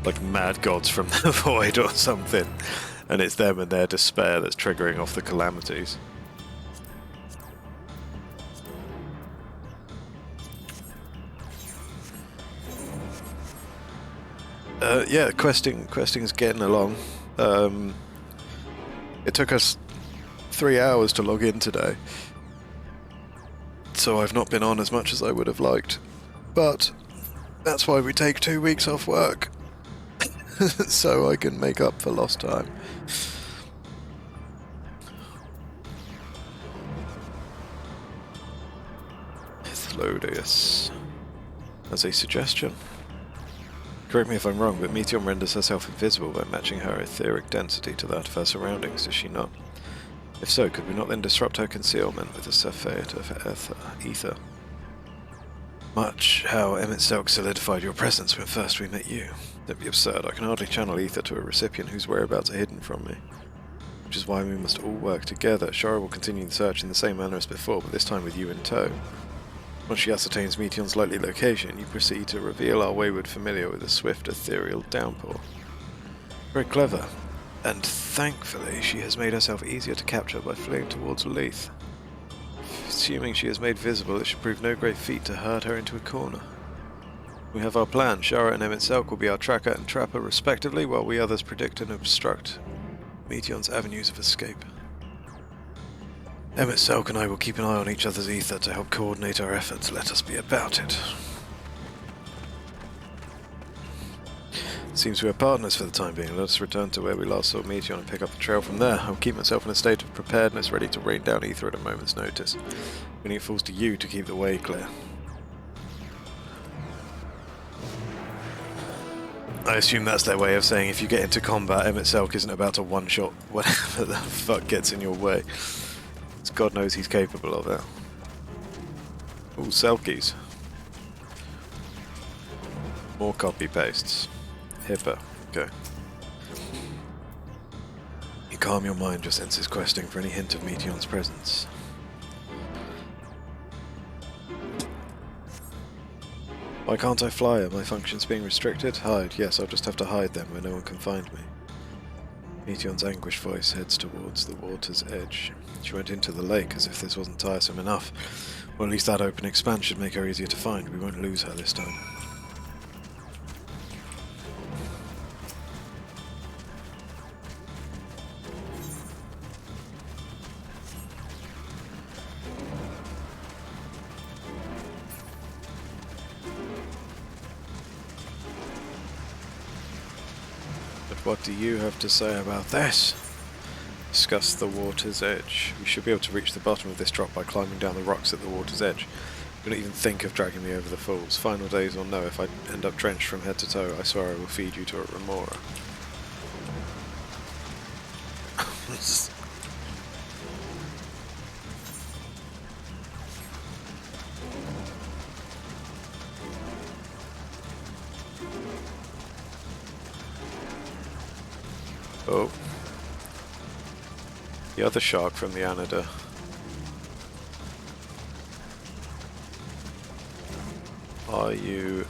Like mad gods from the void or something. And it's them and their despair that's triggering off the calamities. Yeah, questing is getting along. It took us 3 hours to log in today, so I've not been on as much as I would have liked, but that's why we take 2 weeks off work, so I can make up for lost time. Thelodious. As a suggestion. Correct me if I'm wrong, but Meteon renders herself invisible by matching her etheric density to that of her surroundings, does she not? If so, could we not then disrupt her concealment with a surfeit of ether? Much how Emmett Selk solidified your presence when first we met you. That'd be absurd. I can hardly channel ether to a recipient whose whereabouts are hidden from me. Which is why we must all work together. Shara will continue the search in the same manner as before, but this time with you in tow. Once she ascertains Meteon's likely location, you proceed to reveal our wayward familiar with a swift ethereal downpour. Very clever. And thankfully, she has made herself easier to capture by fleeing towards Leith. Assuming she is made visible, it should prove no great feat to herd her into a corner. We have our plan. Shara and Emmett Selk will be our tracker and trapper respectively, while we others predict and obstruct Meteon's avenues of escape. Emmett Selk and I will keep an eye on each other's ether to help coordinate our efforts. Let us be about it. Seems we are partners for the time being. Let us return to where we last saw Meteon and pick up the trail from there. I'll keep myself in a state of preparedness, ready to rain down ether at a moment's notice. Meaning it falls to you to keep the way clear. I assume that's their way of saying if you get into combat, Emmett Selk isn't about to one-shot whatever the fuck gets in your way. As God knows he's capable of it. Ooh, Selkies. More copy-pastes. Hipper. Okay. You calm your mind, your senses questing for any hint of Meteon's presence. Why can't I fly? Are my functions being restricted? Hide. Yes, I'll just have to hide then where no one can find me. Meteon's anguished voice heads towards the water's edge. She went into the lake as if this wasn't tiresome enough. Well, at least that open expanse should make her easier to find. We won't lose her this time. What do you have to say about this? Discuss the water's edge. We should be able to reach the bottom of this drop by climbing down the rocks at the water's edge. Do not even think of dragging me over the falls. Final days will know. If I end up drenched from head to toe, I swear I will feed you to a remora. Oh. The other shark from the Anida. Are you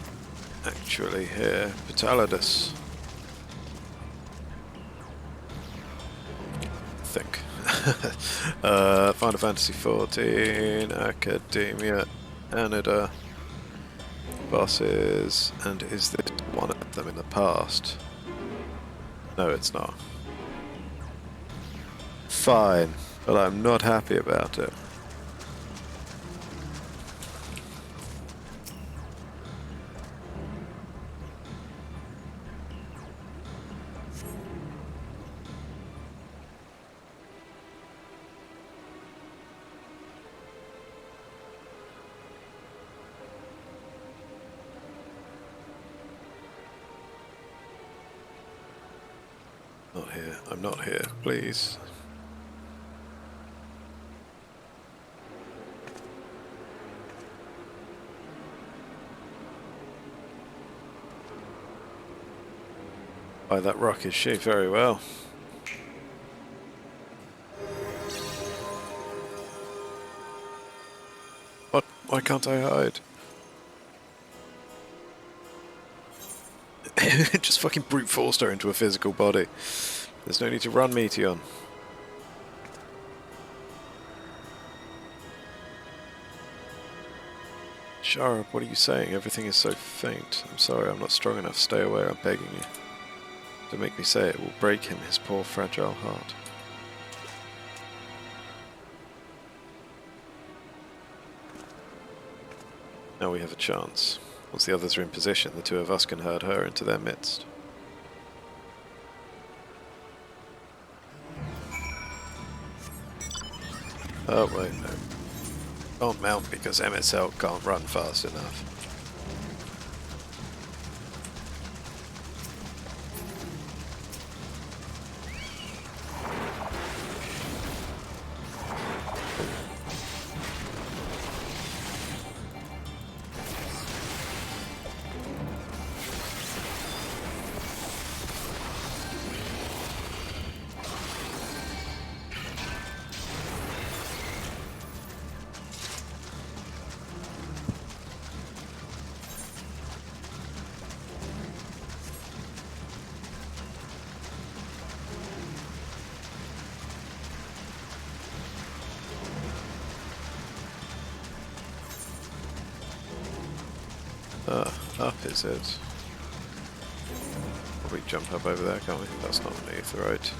actually here? Ptalidus. Think. Final Fantasy XIV, Academia, Anida, bosses, and is this one of them in the past? No, it's not. Fine, but I'm not happy about it. Not here. I'm not here, please. By that rock is she, very well. What? Why can't I hide? Just fucking brute forced her into a physical body. There's no need to run, Meteon. Shara, what are you saying? Everything is so faint. I'm sorry, I'm not strong enough. Stay away, I'm begging you. Don't make me say it. Will break him, his poor fragile heart. Now we have a chance. Once the others are in position, the two of us can herd her into their midst. Oh wait, no. Can't mount because MSL can't run fast enough. Up is it? We jump up over there, can't we? That's not underneath, right?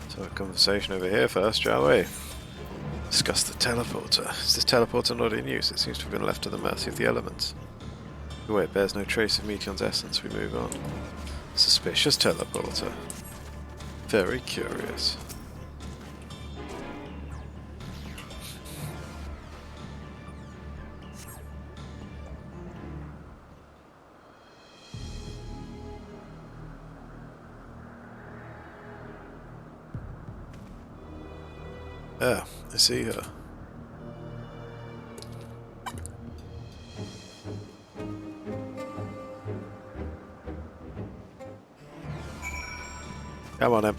So a conversation over here first, shall we? Discuss the teleporter. Is this teleporter not in use? It seems to have been left to the mercy of the elements. Wait, it bears no trace of Meteon's essence. We move on. Suspicious teleporter. Very curious. Ah, I see her. Come on, Em.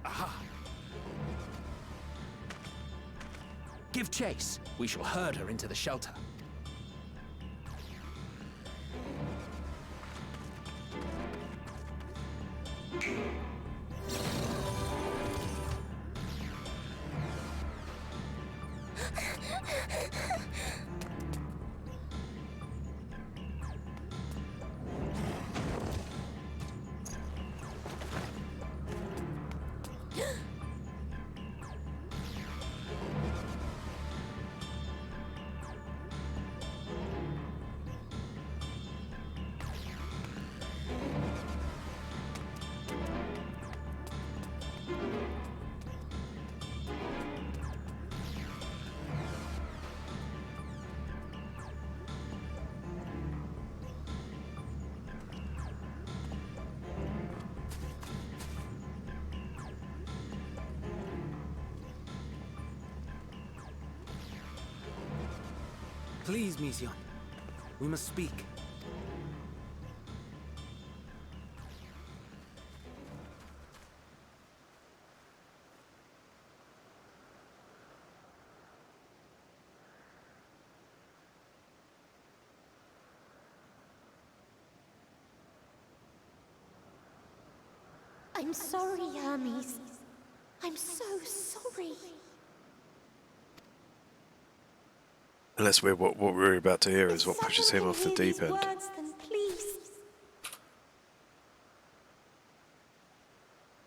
Aha! Give chase. We shall herd her into the shelter. Please, Mission. We must speak. I'm sorry, Hermes. I'm so sorry. Unless what we're about to hear is what pushes him off the deep end. Words, then please.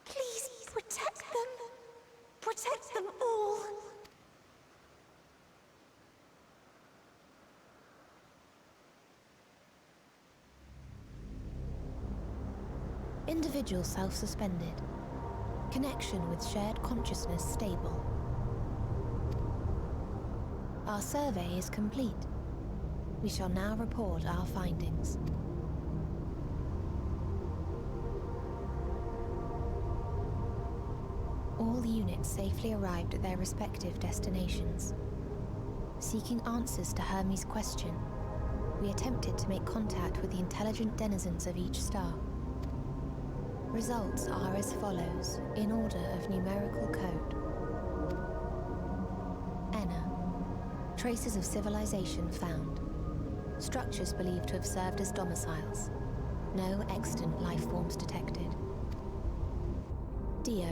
Please protect them. Protect them all. Individual self-suspended. Connection with shared consciousness stable. Our survey is complete. We shall now report our findings. All units safely arrived at their respective destinations. Seeking answers to Hermes' question, we attempted to make contact with the intelligent denizens of each star. Results are as follows, in order of numerical code. Enna. Traces of civilization found. Structures believed to have served as domiciles. No extant life forms detected. Dio.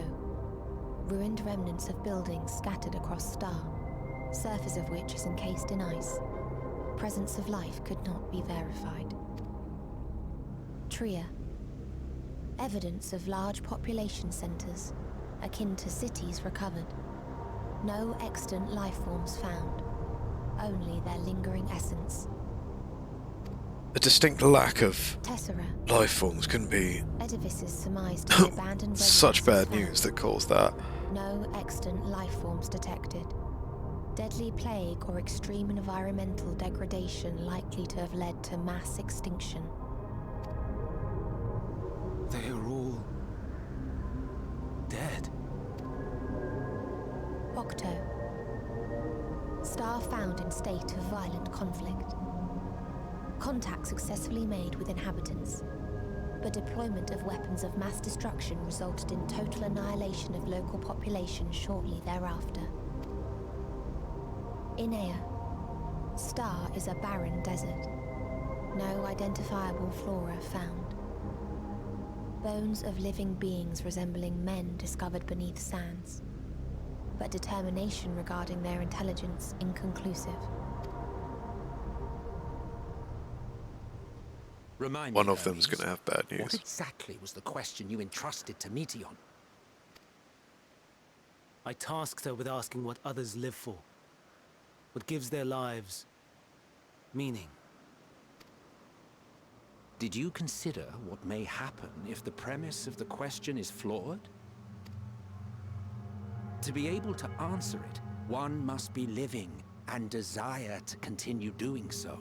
Ruined remnants of buildings scattered across star, surface of which is encased in ice. Presence of life could not be verified. Tria. Evidence of large population centers, akin to cities recovered. No extant life forms found, only their lingering essence. A distinct lack of Tessera. life forms can be Edifices surmised to be abandoned such bad residences news that caused that. No extant life forms detected. Deadly plague or extreme environmental degradation likely to have led to mass extinction. They are all dead. Octo. Star found in state of violent conflict. Contact successfully made with inhabitants. but deployment of weapons of mass destruction resulted in total annihilation of local populations shortly thereafter. In Ea, Star is a barren desert. No identifiable flora found. Bones of living beings resembling men discovered beneath sands, but determination regarding their intelligence inconclusive. Remind One me, of them's Hermes, going to have bad news. what exactly was the question you entrusted to Meteon? I tasked her with asking what others live for. What gives their lives meaning. Did you consider what may happen if the premise of the question is flawed? To be able to answer it, one must be living and desire to continue doing so.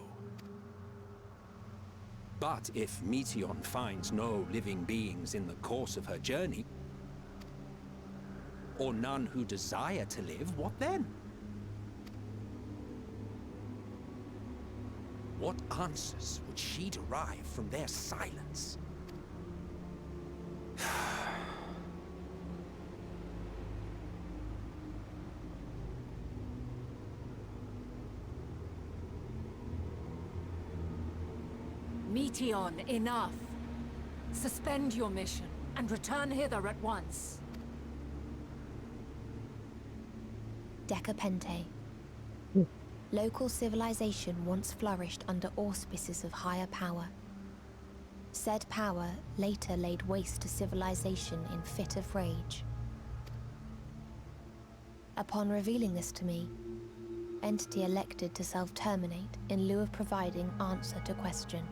But if Meteon finds no living beings in the course of her journey, or none who desire to live, what then? What answers would she derive from their silence? Meteon, enough. Suspend your mission and return hither at once. Decapente. Local civilization once flourished under auspices of higher power. Said power later laid waste to civilization in fit of rage. Upon revealing this to me, entity elected to self-terminate in lieu of providing answer to question.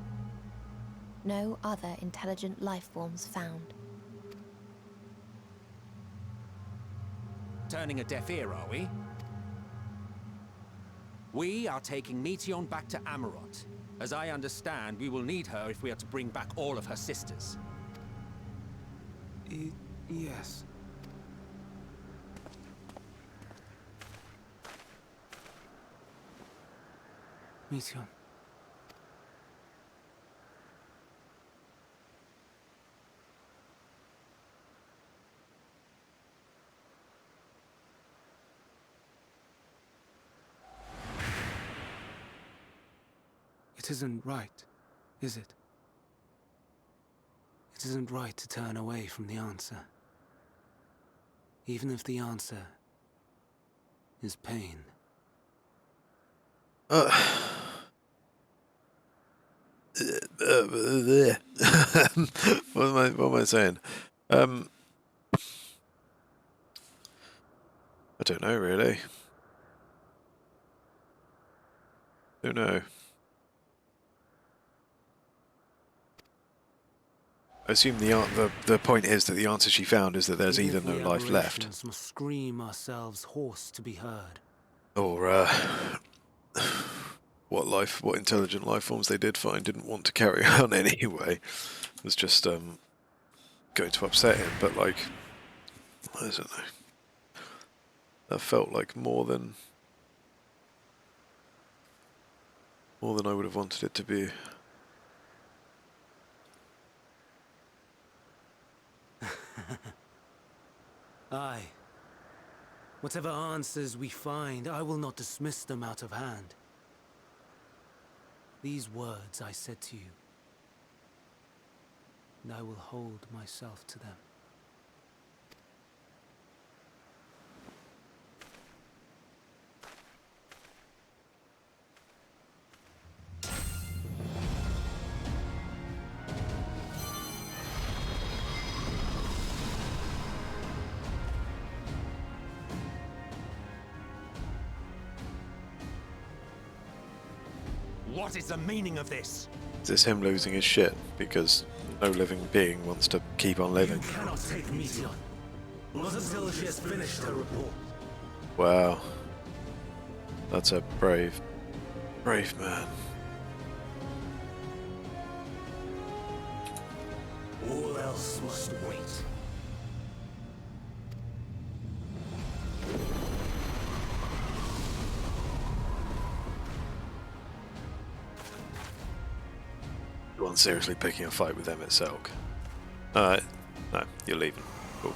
No other intelligent life forms found. Turning a deaf ear, are we? We are taking Meteon back to Amarot. As I understand, we will need her if we are to bring back all of her sisters. Yes. Meteon. It isn't right, is it? It isn't right to turn away from the answer. Even if the answer is pain. What am I saying? I don't know, really. Don't know. I assume the point is that the answer she found is that there's either no life left, Must scream ourselves hoarse to be heard, or what intelligent life forms they did find didn't want to carry on anyway. It was just going to upset him, but like, I don't know. That felt like more than I would have wanted it to be. Aye. Whatever answers we find, I will not dismiss them out of hand. These words I said to you, and I will hold myself to them. What is the meaning of this? Is this him losing his shit because no living being wants to keep on living? You cannot take Meteon. Not until she has finished her report. Wow. That's a brave man. All else must wait. One seriously picking a fight with Emmett Selk. No, you're leaving. Cool.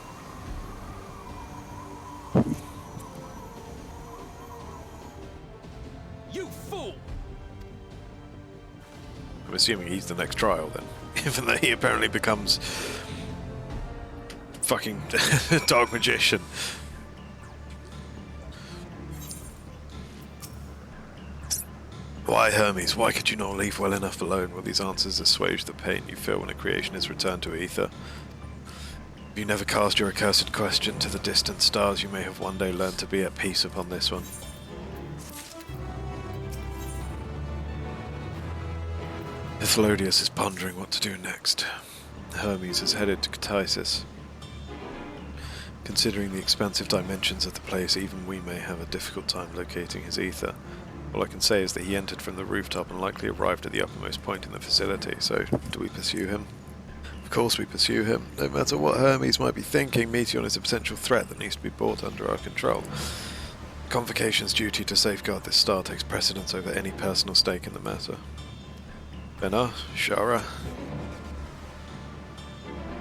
You fool! I'm assuming he's the next trial then. Even though he apparently becomes fucking dark magician. Why, Hermes, why could you not leave well enough alone? Will these answers assuage the pain you feel when a creation is returned to ether? If you never cast your accursed question to the distant stars, you may have one day learned to be at peace upon this one. Ephialtes is pondering what to do next. Hermes is headed to Ktisis. Considering the expansive dimensions of the place, even we may have a difficult time locating his ether. All I can say is that he entered from the rooftop and likely arrived at the uppermost point in the facility, so do we pursue him? Of course we pursue him. No matter what Hermes might be thinking, Meteion is a potential threat that needs to be brought under our control. Convocation's duty to safeguard this star takes precedence over any personal stake in the matter. Benna, Shara.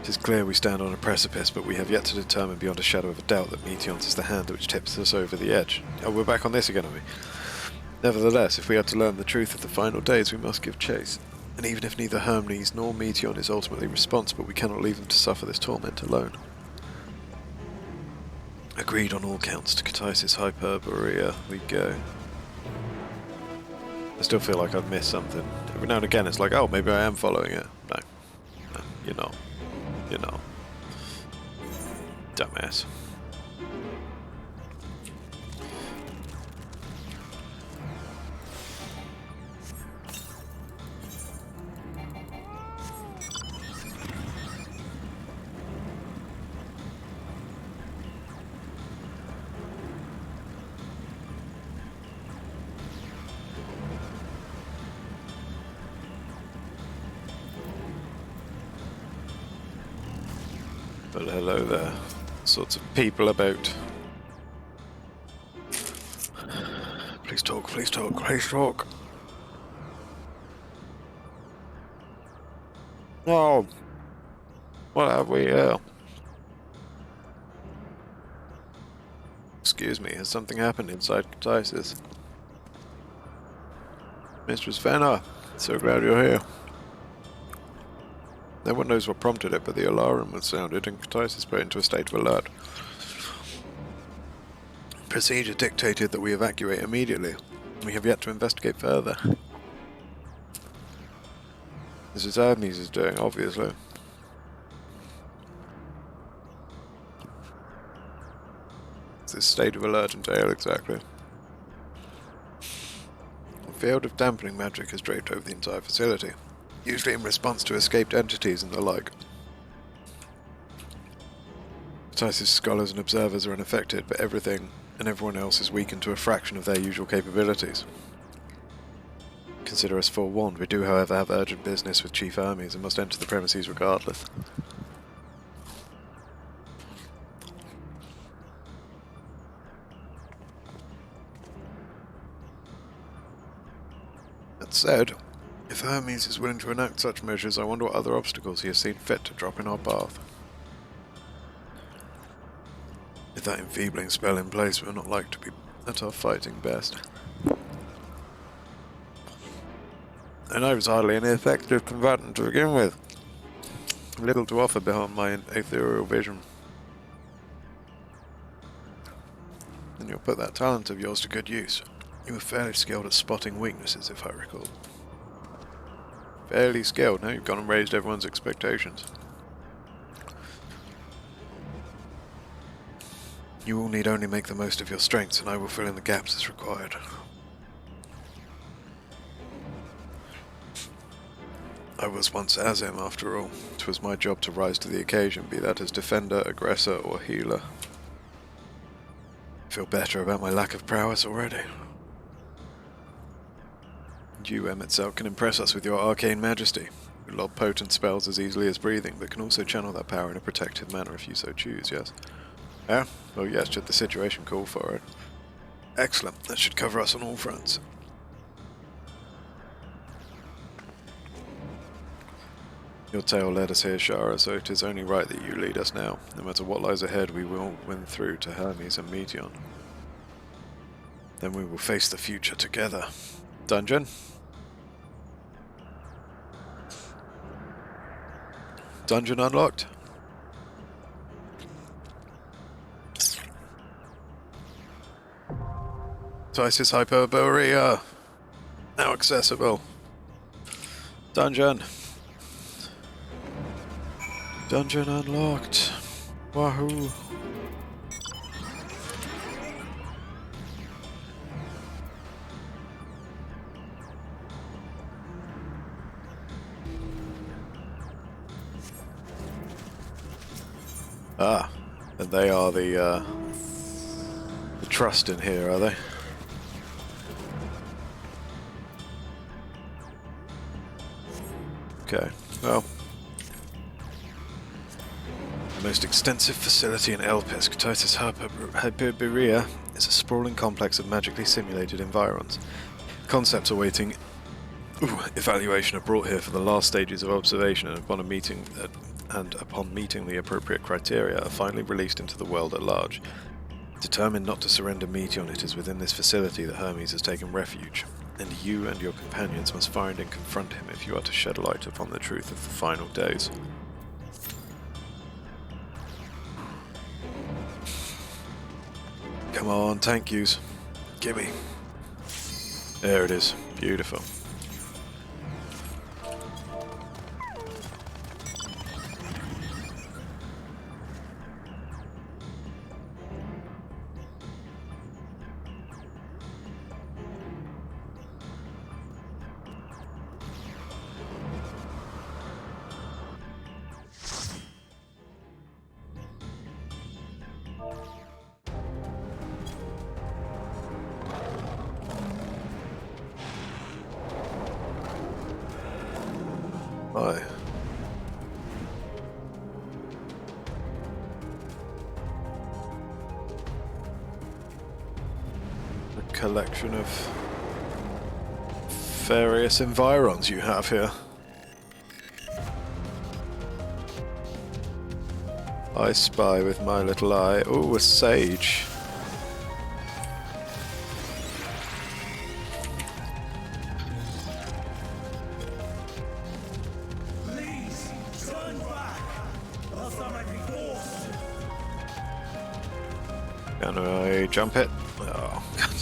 It is clear we stand on a precipice, but we have yet to determine beyond a shadow of a doubt that Meteion's is the hand which tips us over the edge. Oh, we're back on this again, are we? Nevertheless, if we are to learn the truth of the final days, we must give chase. And even if neither Hermes nor Meteion is ultimately responsible, we cannot leave them to suffer this torment alone. Agreed on all counts. To Ktisis Hyperborea we go. I still feel like I've missed something. Every now and again it's like, oh, maybe I am following it. No, you're not. You're not. Dumbass. But hello there. Sorts of people about. Please talk, please talk, please talk. Oh, what have we here? Excuse me, has something happened inside Ktisis? Mistress Venna, so glad you're here. No one knows what prompted it, but the alarm was sounded and Ktisis put into a state of alert. Procedure dictated that we evacuate immediately. We have yet to investigate further. This is Hermes is doing, obviously. What's this state of alert entail exactly? A field of dampening magic has draped over the entire facility, usually in response to escaped entities and the like. Ktisis scholars and observers are unaffected, but everything and everyone else is weakened to a fraction of their usual capabilities. Consider us forewarned. We do, however, have urgent business with Chief Hermes and must enter the premises regardless. That said, if Hermes is willing to enact such measures, I wonder what other obstacles he has seen fit to drop in our path. With that enfeebling spell in place, we're not like to be at our fighting best. And I was hardly an effective combatant to begin with. Little to offer behind my ethereal vision. And you'll put that talent of yours to good use. You were fairly skilled at spotting weaknesses, if I recall. Fairly skilled, now you've gone and raised everyone's expectations. You will need only make the most of your strengths, and I will fill in the gaps as required. I was once Azim, after all. It was my job to rise to the occasion, be that as defender, aggressor, or healer. I feel better about my lack of prowess already. And you, Emetzel, can impress us with your arcane majesty. You lob potent spells as easily as breathing, but can also channel that power in a protective manner if you so choose, yes? Yeah? Oh yes, should the situation call for it. Excellent, that should cover us on all fronts. Your tale led us here, Shara, so it is only right that you lead us now. No matter what lies ahead, we will win through to Hermes and Meteon. Then we will face the future together. Dungeon? Dungeon unlocked? Tisis Hyperborea! Now accessible. Dungeon. Dungeon unlocked. Wahoo. Ah, and they are the trust in here, are they? Okay, well. The most extensive facility in Elpis, Tisis Hyperborea, is a sprawling complex of magically simulated environs. Concepts awaiting evaluation are brought here for the last stages of observation, and upon meeting the appropriate criteria, are finally released into the world at large. Determined not to surrender Meteon, it is within this facility that Hermes has taken refuge, and you and your companions must find and confront him if you are to shed light upon the truth of the final days. Come on, tank use. Gimme. There it is. Beautiful. Aye. A collection of various environs you have here. I spy with my little eye. Oh, a sage. Can I jump it? Oh, God.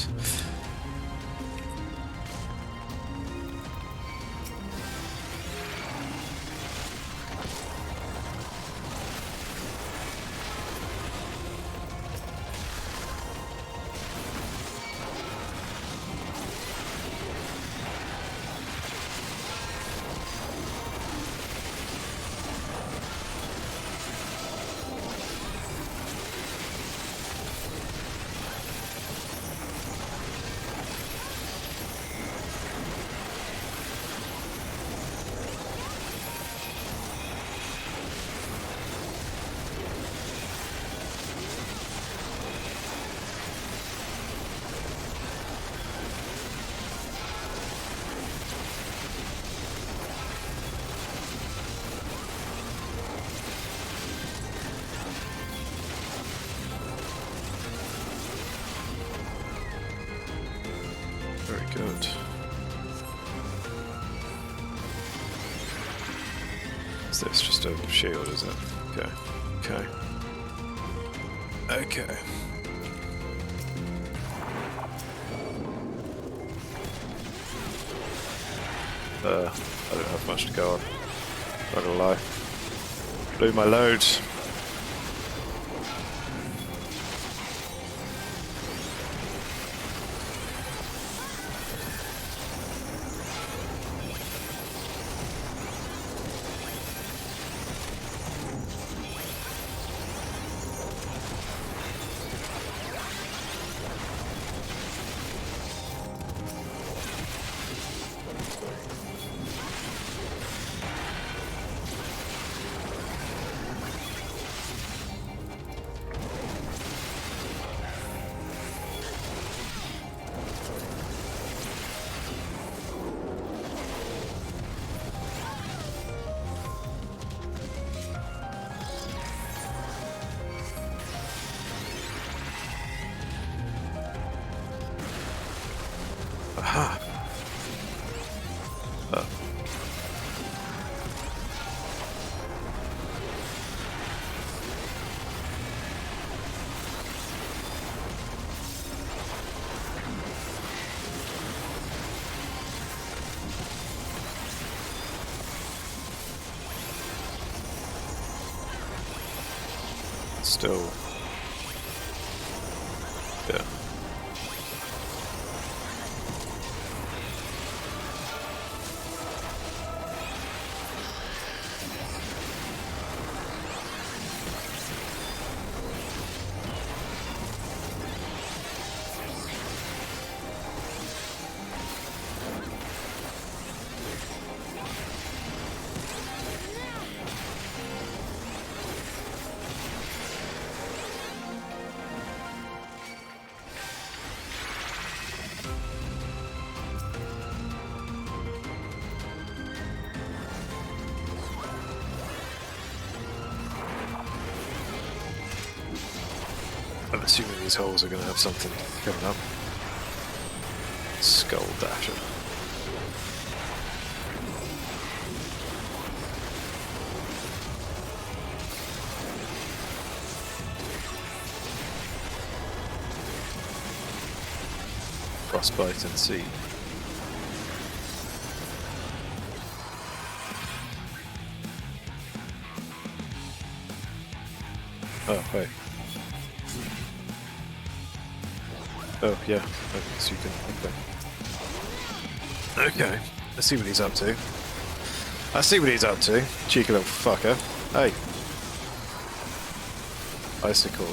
Very good. Is this just a shield, is it? Okay. Okay. Okay. I don't have much to go on. Not gonna lie. Blew my loads. Oh. Still, yeah. I'm assuming these holes are going to have something coming up. Skull Dasher. Frostbite and Seed. Oh, wait. Oh, yeah. I guess you can. Okay. Okay. Let's see what he's up to. I see what he's up to. Cheeky little fucker. Hey. Icicle.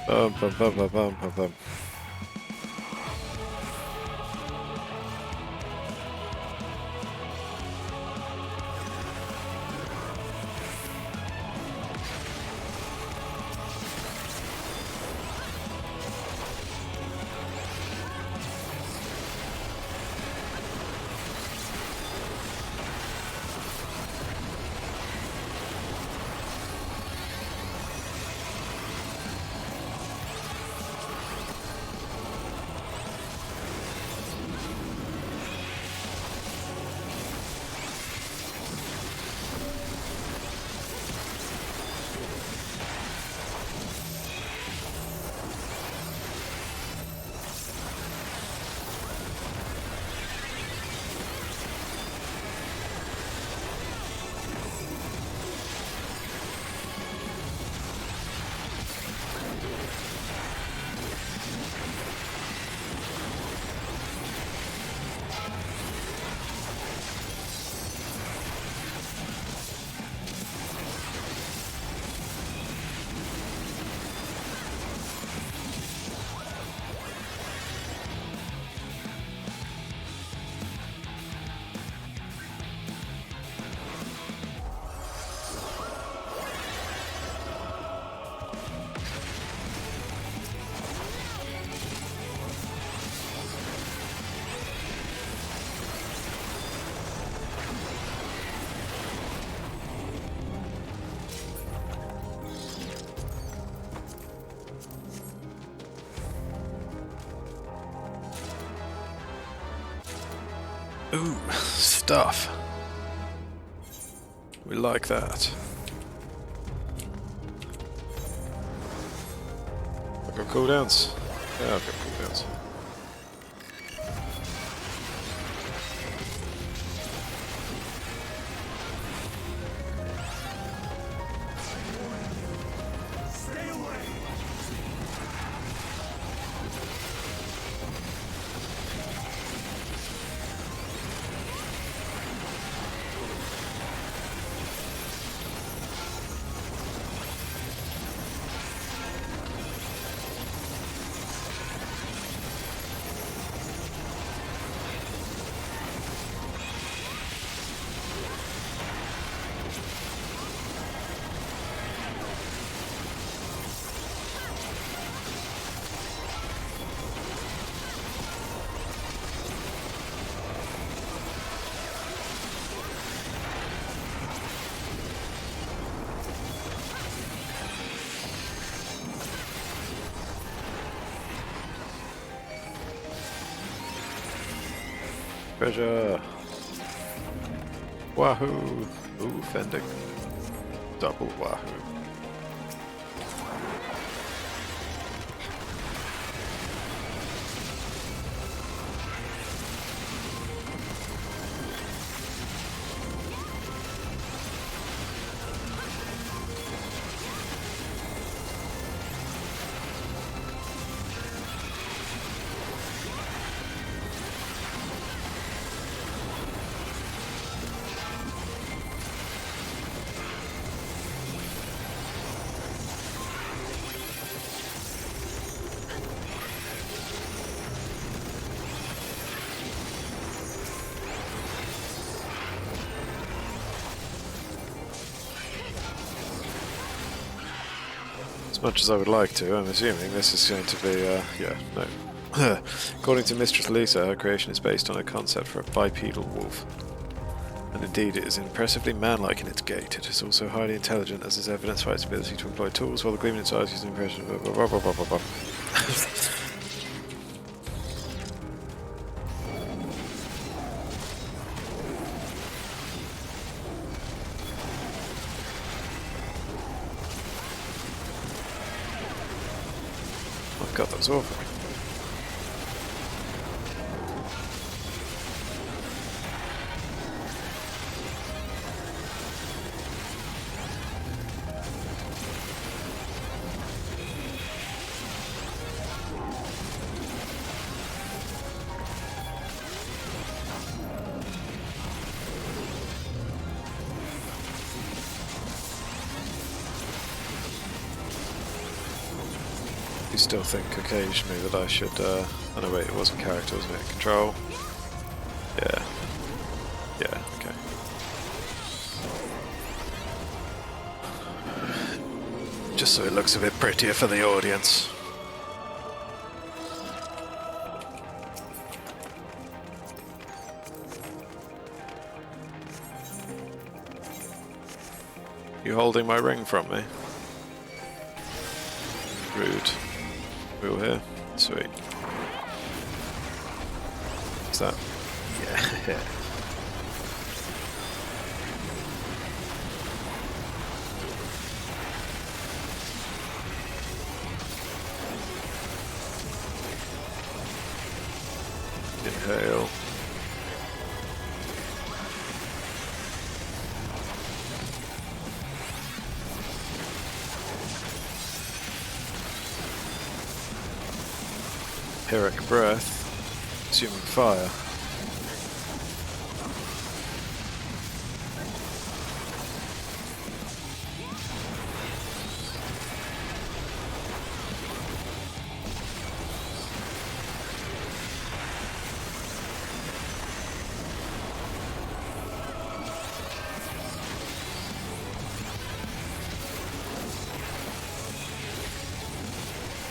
Bum, bum, bum, bum, bum, bum, bum. Ooh, stuff. We like that. I've got cooldowns. Yeah, I've got cooldowns. treasure. Wahoo! Ooh, fending. Double wahoo. As much as I would like to, I'm assuming this is going to be, yeah, no. According to Mistress Lisa, her creation is based on a concept for a bipedal wolf. And indeed, it is impressively manlike in its gait. It is also highly intelligent, as is evidenced by its ability to employ tools, while the gleaming in its eyes gives the impression of... Oh god, that was awful. I still think occasionally that I should, oh no wait, it wasn't character, wasn't it? Control? Yeah. Yeah, okay. Just so it looks a bit prettier for the audience. You holding my ring from me? Rude. Wheel here. Sweet. What's that? Yeah. Inhale. Pyrrhic breath, assuming fire.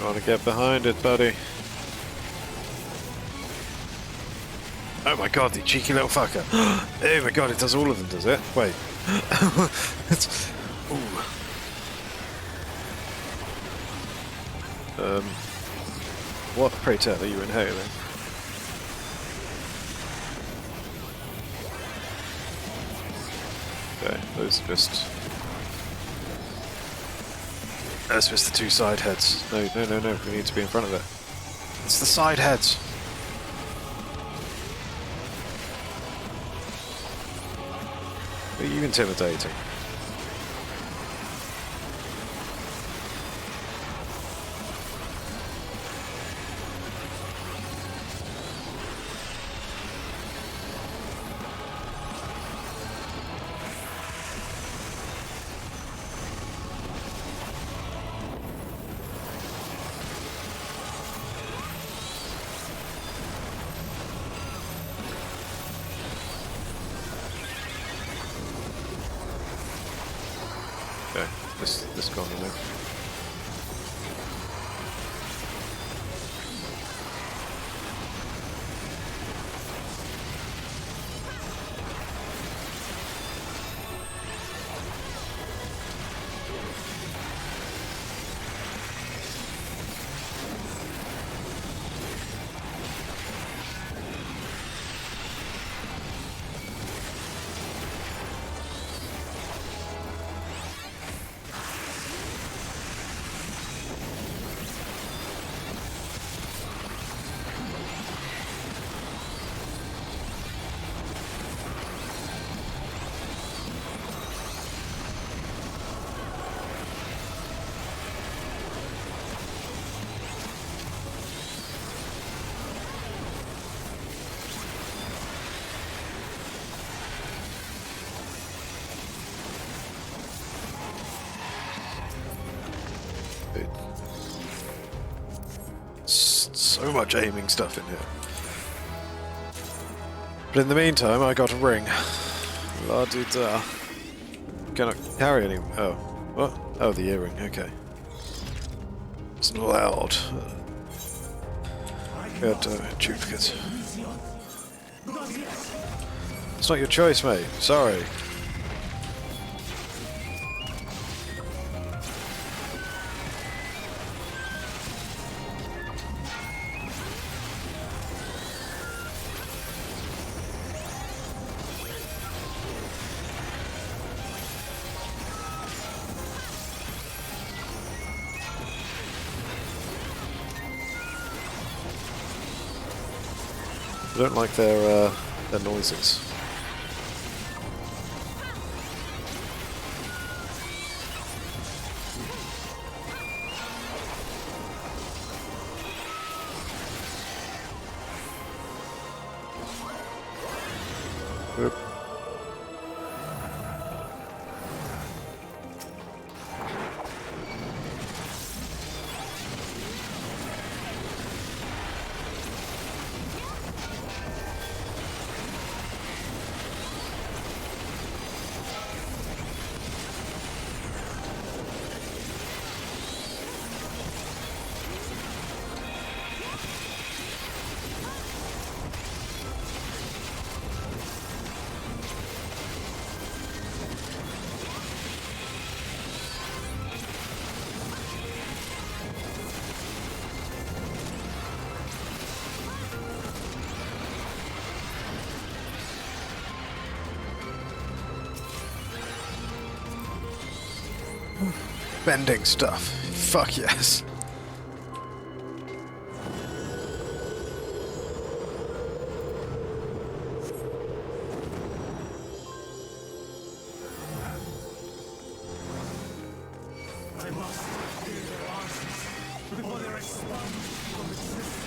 Want to get behind it, buddy. Oh my god, the cheeky little fucker. Oh my god, it does all of them, does it? Wait. It's... Ooh. What, pray tell, are you inhaling? Okay, those are just... That's just the two side heads. No, we need to be in front of it. It's the side heads! Are you intimidating? Okay, this gone now. So much aiming stuff in here. But in the meantime, I got a ring. La-di-da. Cannot carry any... Oh. What? Oh, the earring. Okay. It's not allowed. God damn it, duplicate. It's not your choice, mate. Sorry. I don't like their noises. Oop. Bending stuff. Fuck yes. I must hear their answers before they're expunged from existence.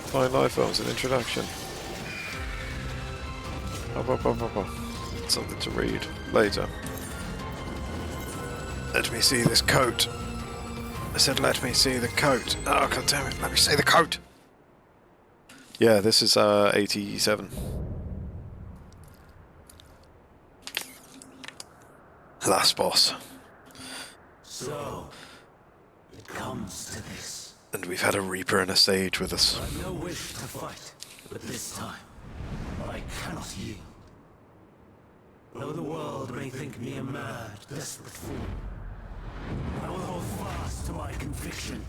Find life forms, an introduction. Something to read later. Let me see this coat. I said let me see the coat. Oh god damn it, let me see the coat! Yeah, this is 87. Last boss. So, it comes to this. And we've had a Reaper and a Sage with us. I've no wish to fight, but this time, I cannot yield. Though the world may think me a mad, desperate fool, I will hold fast to my conviction.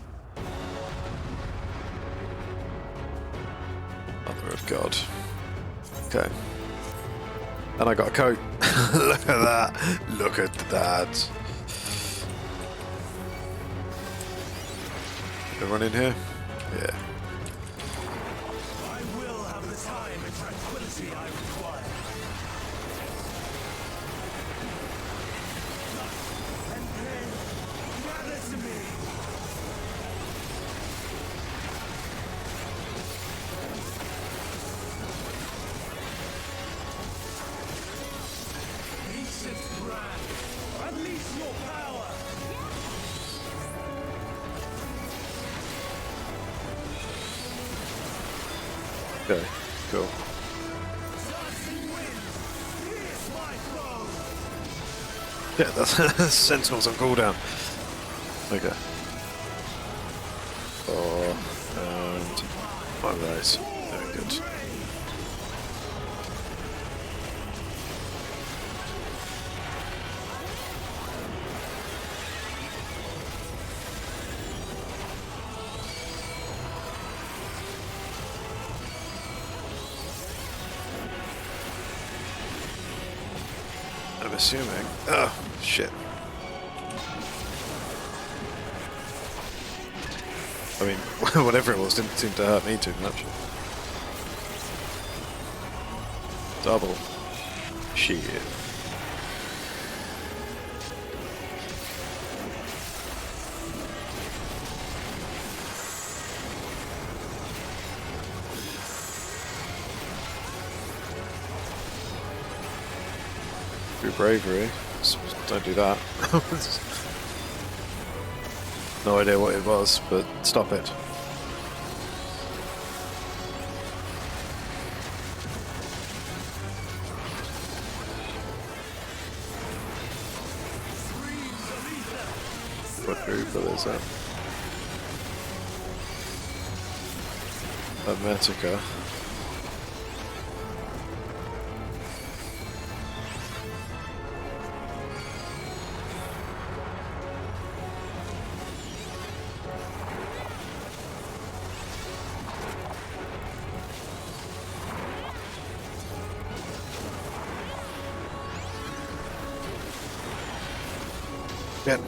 Mother of God. Okay. And I got a coat. Look at that. Look at that. Everyone in here? Yeah. I will have the time and tranquility I require. Okay, cool. Yeah, that's Sentinels on cooldown. Okay. Oh, and my rise. Very good. I'm assuming. Oh, shit. I mean, whatever it was didn't seem to hurt me too much. Double. Shit. Through bravery. Don't do that. No idea what it was, but stop it. What group is that? Hermetica. Yep.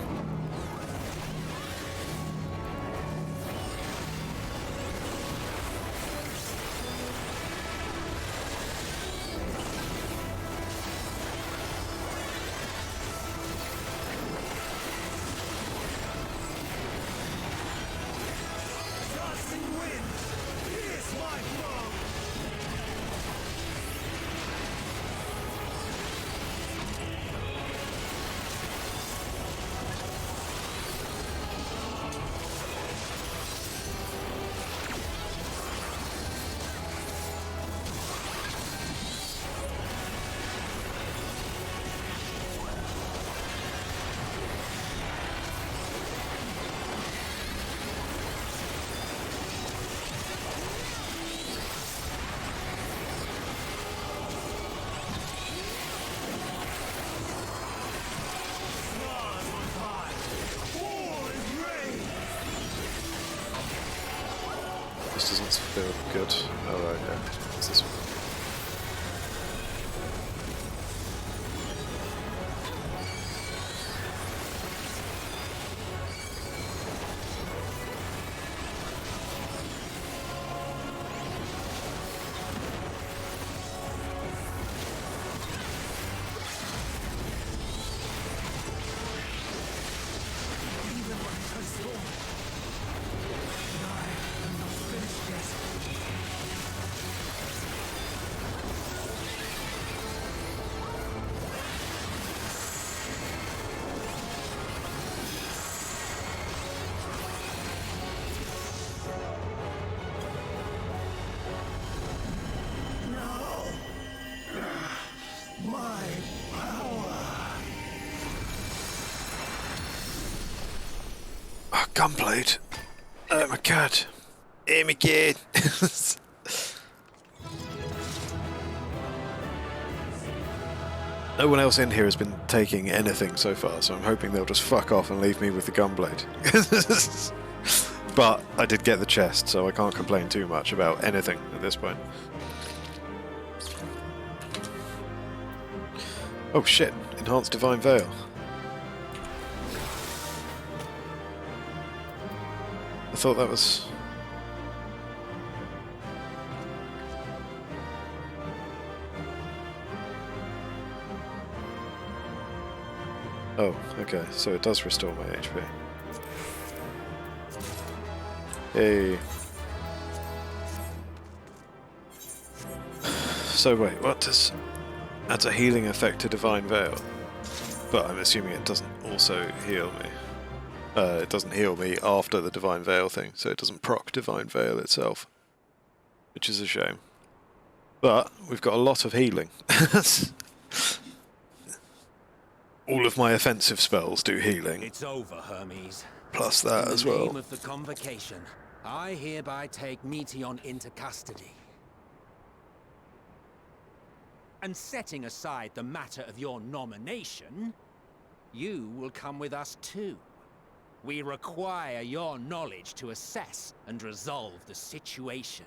This doesn't feel good. Oh, right, yeah. What's this one? Oh, gunblade. Oh my god. Oh my god. No one else in here has been taking anything so far, so I'm hoping they'll just fuck off and leave me with the gunblade. But I did get the chest, so I can't complain too much about anything at this point. Oh shit, enhanced divine veil. I thought that was... Oh, okay, so it does restore my HP. Hey. So wait, what does... Adds a healing effect to Divine Veil. But I'm assuming it doesn't also heal me. It doesn't heal me after the Divine Veil thing, so it doesn't proc Divine Veil itself. Which is a shame. But we've got a lot of healing. All of my offensive spells do healing. It's over, Hermes. Plus that as well. In the name of the convocation, I hereby take Meteon into custody. And setting aside the matter of your nomination, you will come with us too. We require your knowledge to assess and resolve the situation.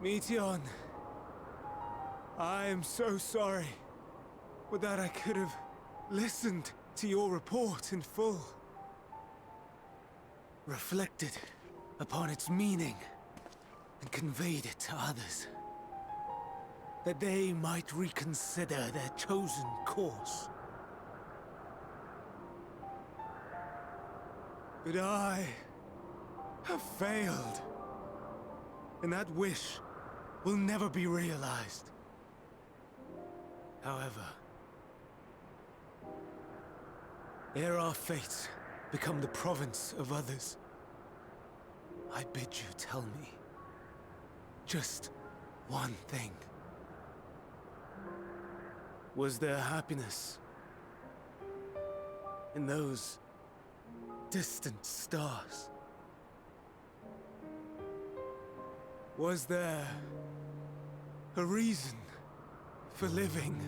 Meteon, I am so sorry. Would that I could have listened to your report in full. Reflected upon its meaning and conveyed it to others. That they might reconsider their chosen course. But I have failed. And that wish will never be realized. However, ere our fates become the province of others, I bid you tell me just one thing. Was there happiness in those distant stars? Was there a reason for living?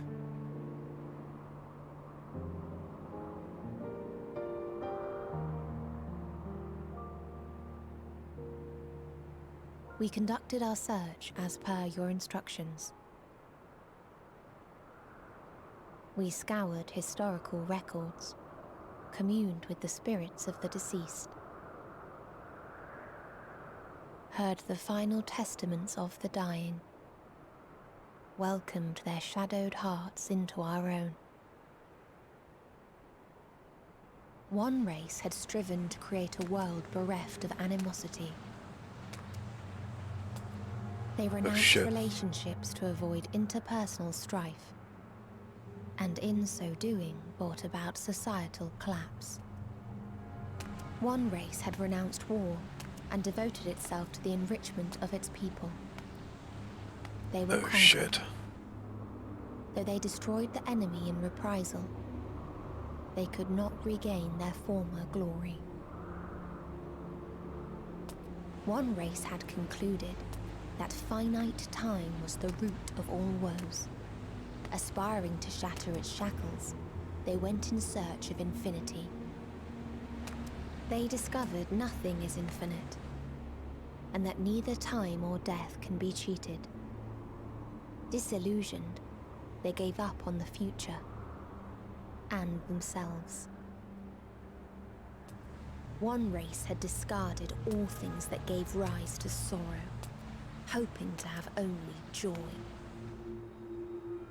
We conducted our search as per your instructions. We scoured historical records, communed with the spirits of the deceased, heard the final testaments of the dying, welcomed their shadowed hearts into our own. One race had striven to create a world bereft of animosity. They renounced relationships to avoid interpersonal strife, and in so doing brought about societal collapse. One race had renounced war and devoted itself to the enrichment of its people. They were conquered. Though they destroyed the enemy in reprisal, they could not regain their former glory. One race had concluded that finite time was the root of all woes. Aspiring to shatter its shackles, they went in search of infinity. They discovered nothing is infinite, and that neither time or death can be cheated. Disillusioned, they gave up on the future and themselves. One race had discarded all things that gave rise to sorrow, hoping to have only joy.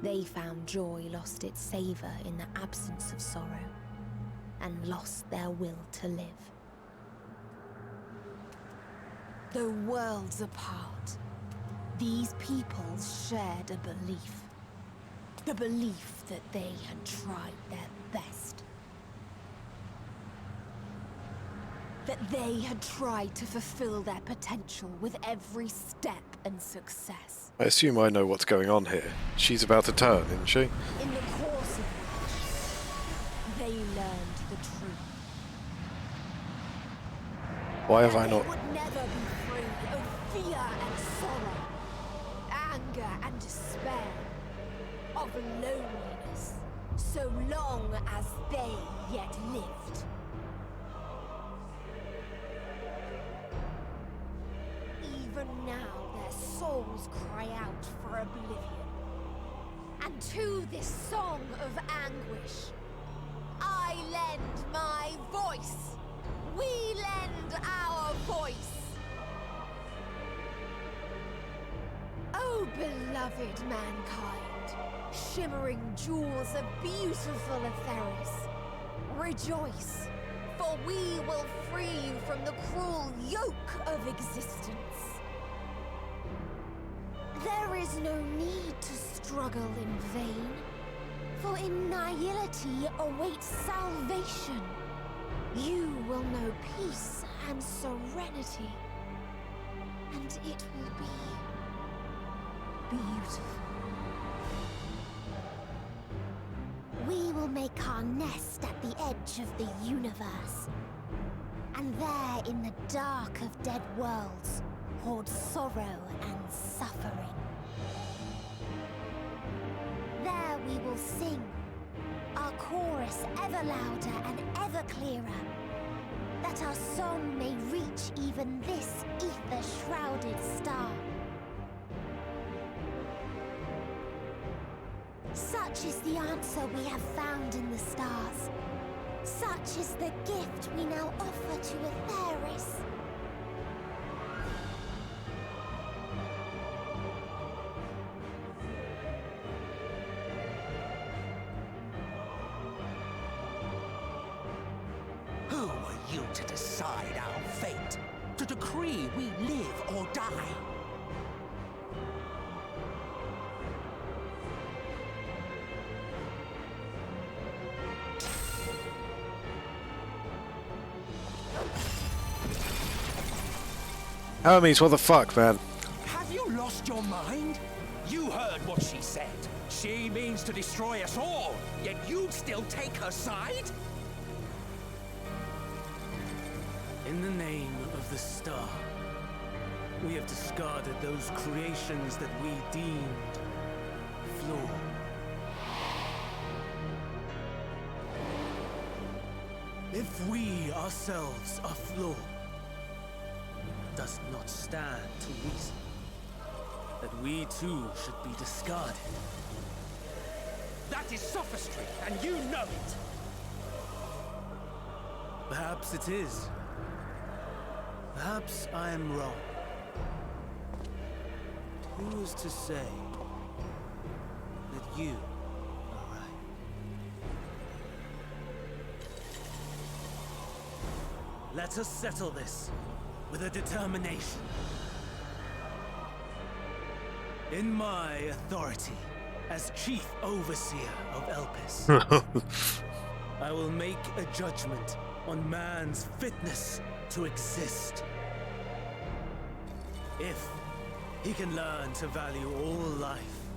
They found joy lost its savor in the absence of sorrow, and lost their will to live. Though worlds apart, these peoples shared a belief. The belief that they had tried their best. That they had tried to fulfill their potential with every step and success. I assume I know what's going on here. She's about to turn, isn't she? In the course of which they learned the truth. Why have I not? They would never be free of fear and sorrow, anger and despair, of loneliness, so long as they yet lived. Even now their souls cry out for oblivion. And to this song of anguish, I lend my voice. We lend our voice. Oh, beloved mankind, shimmering jewels of beautiful Atheris, rejoice, for we will free you from the cruel yoke of existence. There is no need to struggle in vain, for in nihility awaits salvation. You will know peace and serenity. And it will be beautiful. We will make our nest at the edge of the universe. And there, in the dark of dead worlds, hoard sorrow and suffering. There we will sing, our chorus ever louder and ever clearer, that our song may reach even this ether-shrouded star. Such is the answer we have found in the stars. Such is the gift we now offer to Aetheris. Who are you to decide our fate? To decree we live or die? Hermes, what the fuck, man? Have you lost your mind? You heard what she said. She means to destroy us all, yet you'd still take her side? In the name of the star, we have discarded those creations that we deemed flawed. If we ourselves are flawed, does not stand to reason that we too should be discarded. That is sophistry, and you know it! Perhaps it is. Perhaps I am wrong. Who is to say that you are right? Let us settle this with a determination. In my authority as Chief Overseer of Elpis, I will make a judgment on man's fitness to exist. If he can learn to value all life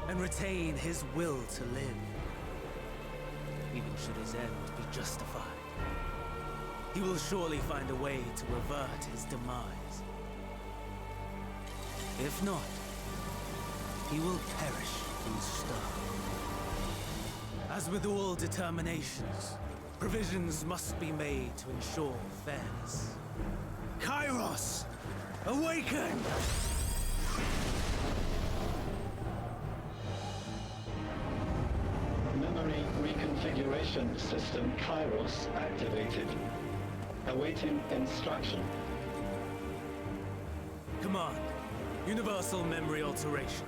and retain his will to live, even should his end be justified, he will surely find a way to revert his demise. If not, he will perish in stone. As with all determinations, provisions must be made to ensure fairness. Kairos, awaken! Memory reconfiguration system Kairos activated. Awaiting instruction. Command, universal memory alteration.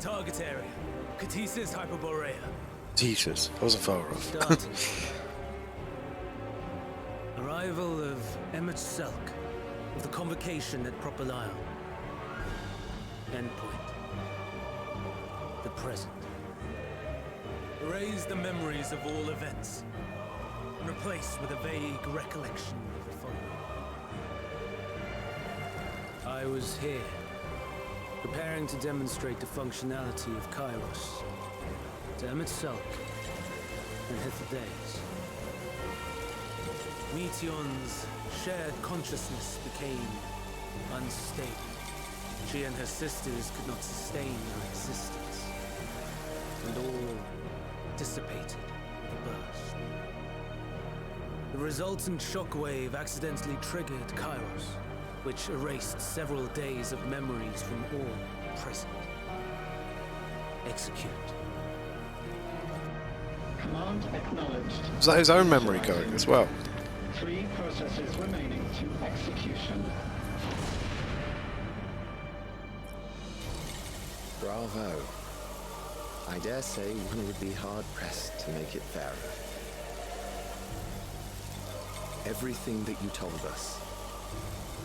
Target area, Catesis Hyperborea. Jesus, I wasn't far off. Starting. Arrival of Emmett Selk of the Convocation at Propylion. Endpoint. The present. Erase the memories of all events and replace with a vague recollection of the following. I was here, preparing to demonstrate the functionality of Kairos to Emmett Selk and Hither Days. Meteon's shared consciousness became unstable. She and her sisters could not sustain their existence, and all dissipated with a burst. The resultant shockwave accidentally triggered Kairos, which erased several days of memories from all present. Execute. Command acknowledged. Was that his own memory going as well? 3 processes remaining to execution. Bravo. I dare say one would be hard-pressed to make it fairer. Everything that you told us,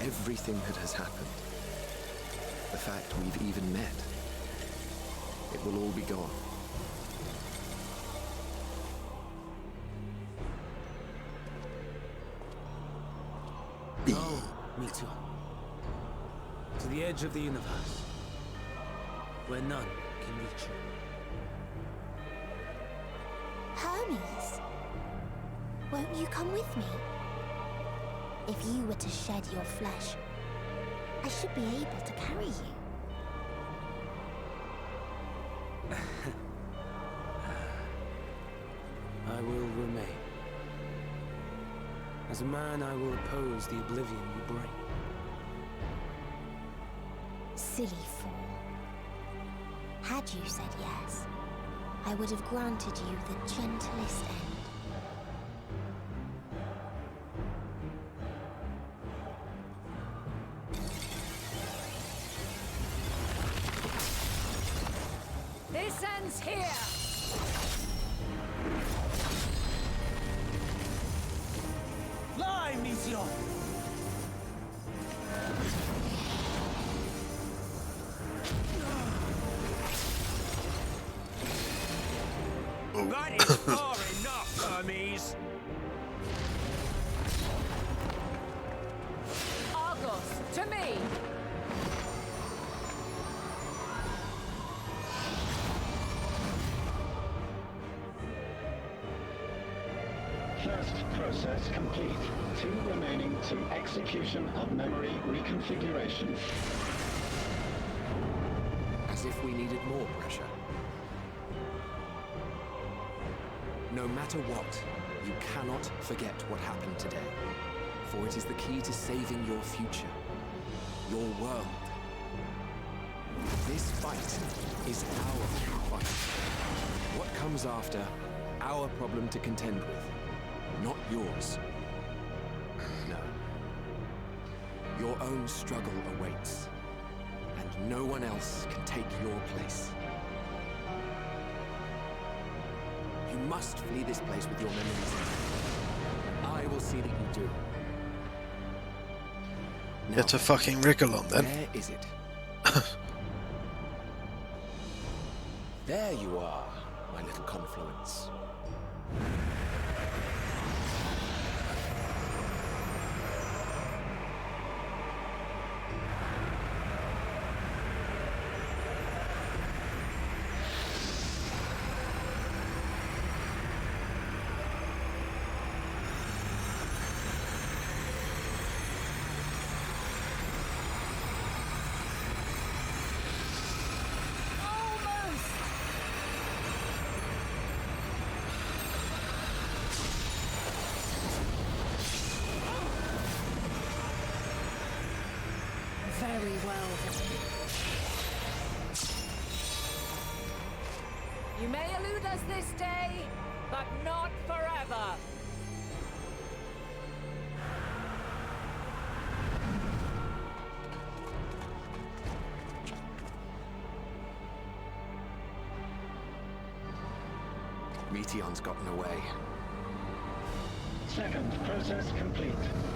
everything that has happened, the fact we've even met, it will all be gone. Meteor. To the edge of the universe, where none can reach you. Hermes, won't you come with me? If you were to shed your flesh, I should be able to carry you. I will remain. As a man, I will oppose the oblivion you bring. Silly fool. Had you said yes, I would have granted you the gentlest end. This ends here! Fly, Meteor! That is far enough, Hermes! Argos, to me! First process complete. 2 remaining to execution of memory reconfiguration. As if we needed more pressure. No matter what, you cannot forget what happened today. For it is the key to saving your future. Your world. This fight is our fight. What comes after, our problem to contend with. Not yours. No. Your own struggle awaits. And no one else can take your place. You must flee this place with your memories intact. I will see that you do. Now, It's a fucking Wriggle-on then. where is it? There you are, my little confluence. Very well then. You may elude us this day, but not forever. Meteon's gotten away. Second process complete.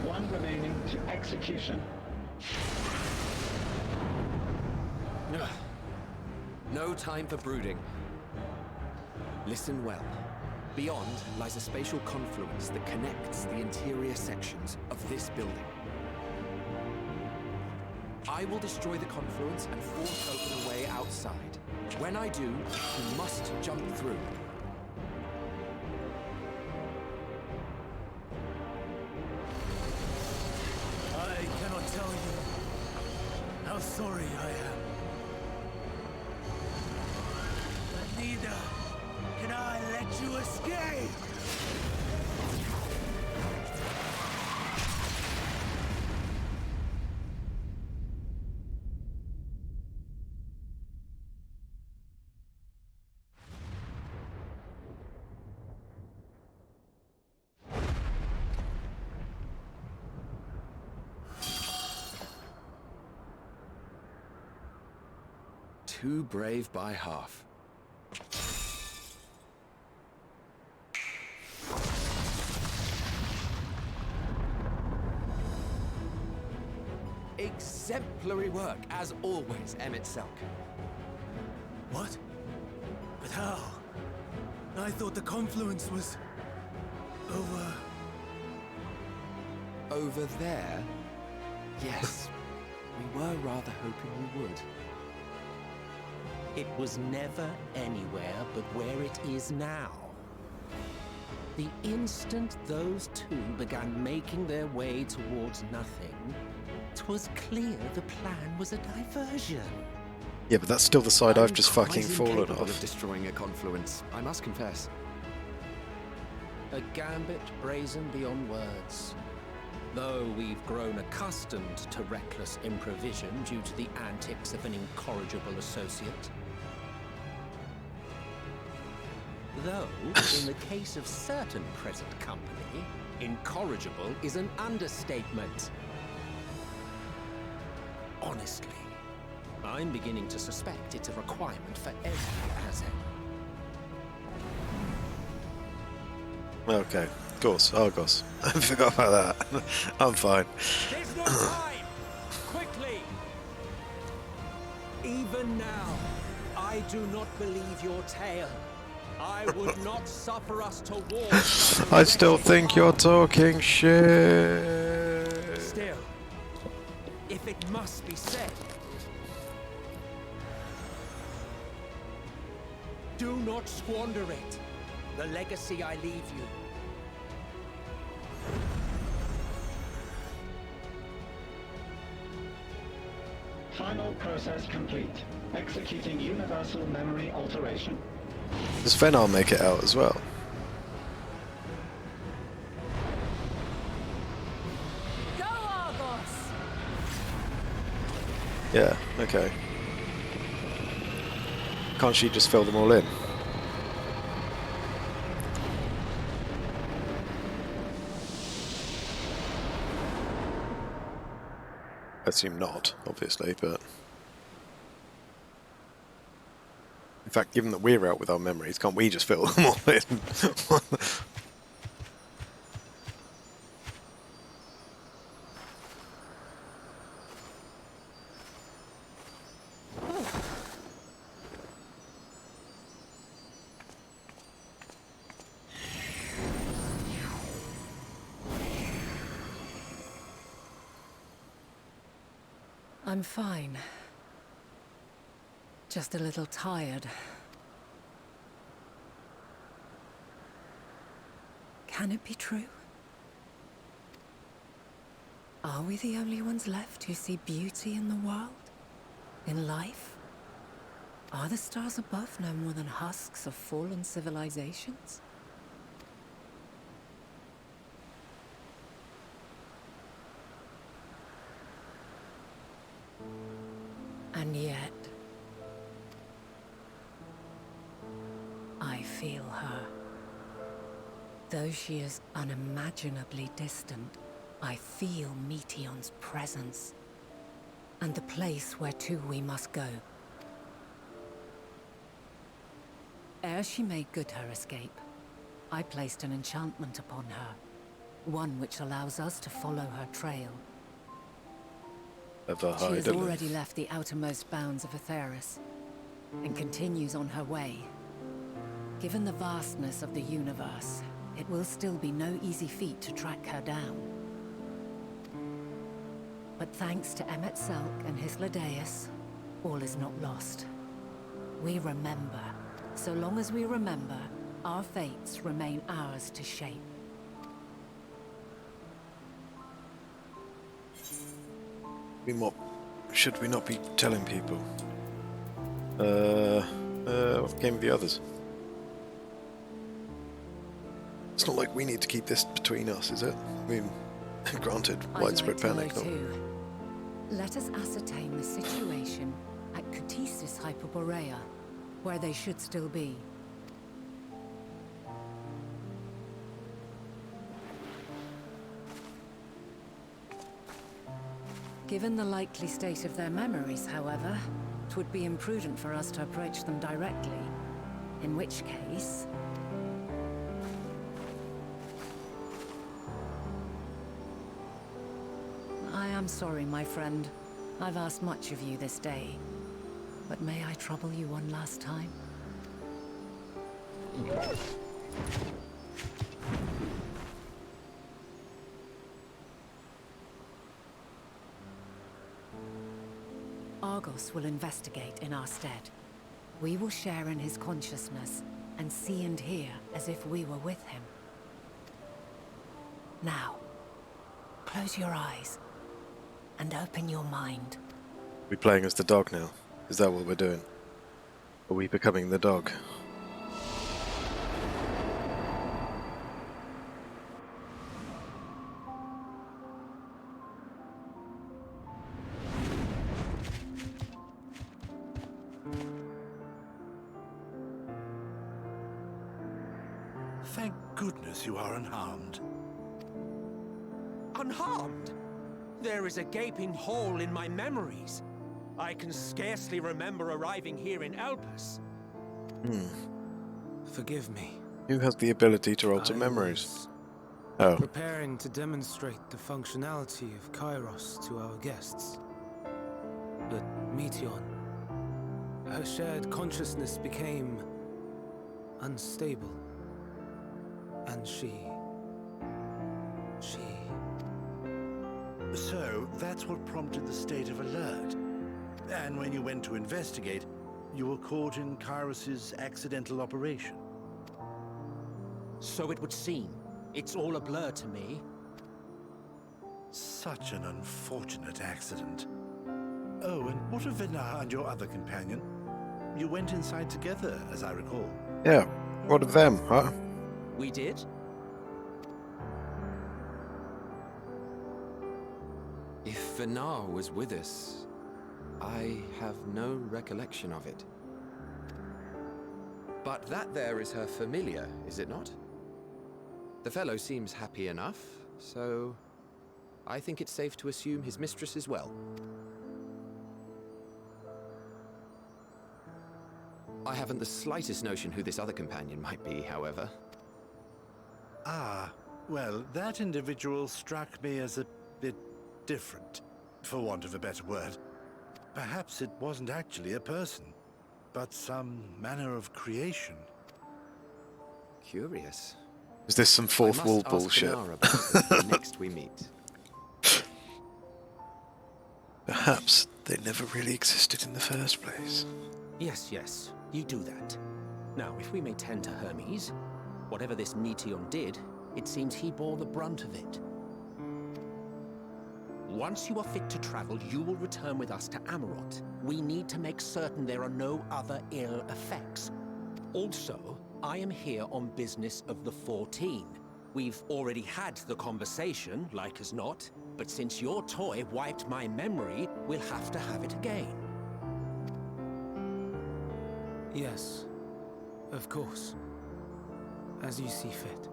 1 remaining to execution. No time for brooding. Listen well. Beyond lies a spatial confluence that connects the interior sections of this building. I will destroy the confluence and force open a way outside. When I do, you must jump through. I cannot tell you how sorry I am. But neither can I let you escape! Too brave by half. Exemplary work, as always, Emmett Selk. What? But how? I thought the confluence was... over... Over there? Yes, we were rather hoping we would. It was never anywhere but where it is now. The instant those two began making their way towards nothing, 'twas clear the plan was a diversion. Yeah, but that's still the side I've just fucking quite fallen incapable off. of destroying a confluence, I must confess. A gambit brazen beyond words. Though we've grown accustomed to reckless improvision due to the antics of an incorrigible associate. Though, in the case of certain present company, incorrigible is an understatement. Honestly, I'm beginning to suspect it's a requirement for every Azen. Okay, of course, Argos. I forgot about that. I'm fine. There's no time! Quickly! Even now, I do not believe your tale. I would not suffer us to walk. I still think you're talking shit. Still, if it must be said, do not squander it. The legacy I leave you. Final process complete. Executing universal memory alteration. Does Fenar make it out as well? Go, Argos! Yeah, okay. Can't she just fill them all in? I assume not, obviously, but... In fact, given that we're out with our memories, can't we just fill them all in? I'm fine. Just a little tired. Can it be true? Are we the only ones left who see beauty in the world? In life? Are the stars above no more than husks of fallen civilizations? And yet, I feel her. Though she is unimaginably distant, I feel Meteon's presence, and the place where to we must go. Ere she made good her escape, I placed an enchantment upon her, one which allows us to follow her trail. She has already left the outermost bounds of Aetheris, and continues on her way. Given the vastness of the universe, it will still be no easy feat to track her down. But thanks to Emmet Selk and his Ladeus, all is not lost. We remember. So long as we remember, our fates remain ours to shape. What should we not be telling people? What became of the others? It's not like we need to keep this between us, is it? I mean, granted, widespread panic. Let us ascertain the situation at Catisis Hyperborea, where they should still be. Given the likely state of their memories, however, it would be imprudent for us to approach them directly. In which case... I am sorry, my friend. I've asked much of you this day. But may I trouble you one last time? Argos will investigate in our stead. We will share in his consciousness and see and hear as if we were with him. Now, close your eyes and open your mind. We're playing as the dog now. Is that what we're doing? Are we becoming the dog? Thank goodness you are unharmed. Unharmed? There is a gaping hole in my memories. I can scarcely remember arriving here in Elpis. Forgive me. Who has the ability to alter memories? Oh. Preparing to demonstrate the functionality of Kairos to our guests. But Meteon, her shared consciousness became unstable. And she... So, that's what prompted the state of alert. And when you went to investigate, you were caught in Kairos's accidental operation. So it would seem. It's all a blur to me. Such an unfortunate accident. Oh, and what of Venar and your other companion? You went inside together, as I recall. Yeah, what of them, huh? We did? If Venar was with us, I have no recollection of it. But that there is her familiar, is it not? The fellow seems happy enough, so I think it's safe to assume his mistress as well. I haven't the slightest notion who this other companion might be, however. Ah, well, that individual struck me as a bit different, for want of a better word. Perhaps it wasn't actually a person, but some manner of creation. Curious. Is this some fourth wall bullshit? Next we meet. Perhaps they never really existed in the first place. Yes, you do that. Now, if we may tend to Hermes, whatever this Meteon did, it seems he bore the brunt of it. Once you are fit to travel, you will return with us to Amarot. We need to make certain there are no other ill effects. Also, I am here on business of the 14. We've already had the conversation, like as not, but since your toy wiped my memory, we'll have to have it again. Yes, of course. As you see fit.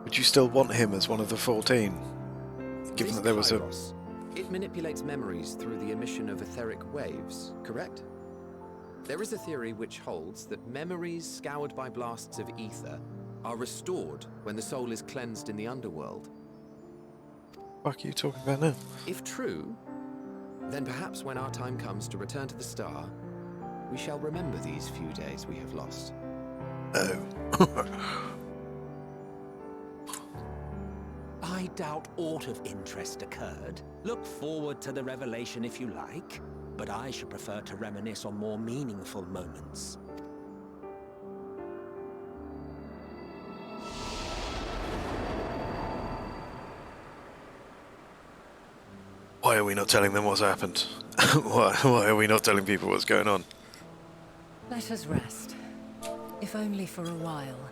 Would you still want him as one of the 14? Given that there was Kairos, it manipulates memories through the emission of etheric waves, correct? There is a theory which holds that memories scoured by blasts of ether are restored when the soul is cleansed in the underworld. What are you talking about now? If true, then perhaps when our time comes to return to the star, we shall remember these few days we have lost. Oh. I doubt aught of interest occurred. Look forward to the revelation if you like, but I should prefer to reminisce on more meaningful moments. Why are we not telling them what's happened? Why are we not telling people what's going on? Let us rest, if only for a while.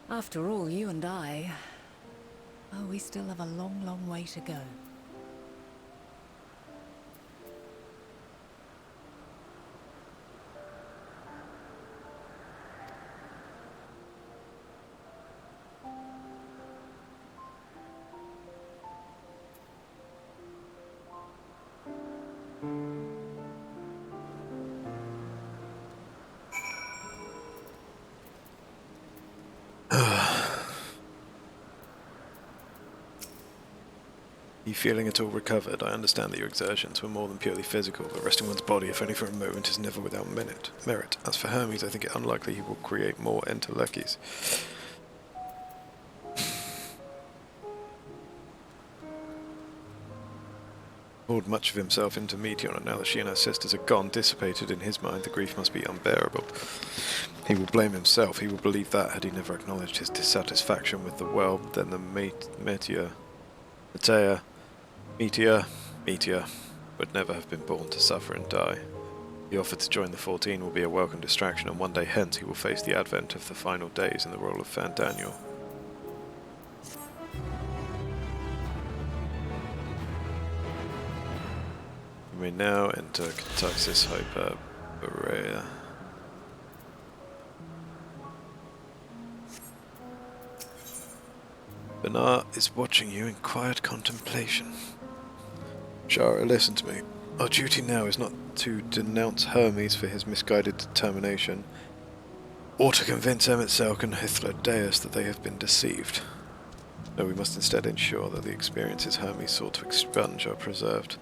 After all, you and I... Oh, we still have a long, long way to go. You feeling at all recovered? I understand that your exertions were more than purely physical, but resting one's body, if only for a moment, is never without merit. As for Hermes, I think it unlikely he will create more entelecchies. poured much of himself into Meteor, and now that she and her sisters are gone, dissipated in his mind, the grief must be unbearable. He will blame himself. He will believe that had he never acknowledged his dissatisfaction with the world, then the Meteor would never have been born to suffer and die. The offer to join the 14 will be a welcome distraction, and one day hence he will face the advent of the final days in the role of Fan Daniel. You may now enter Kataxis Hyperborea. Bernard is watching you in quiet contemplation. Shara, listen to me. Our duty now is not to denounce Hermes for his misguided determination, or to convince Emet-Selk and Hythlodaeus that they have been deceived. No, we must instead ensure that the experiences Hermes sought to expunge are preserved.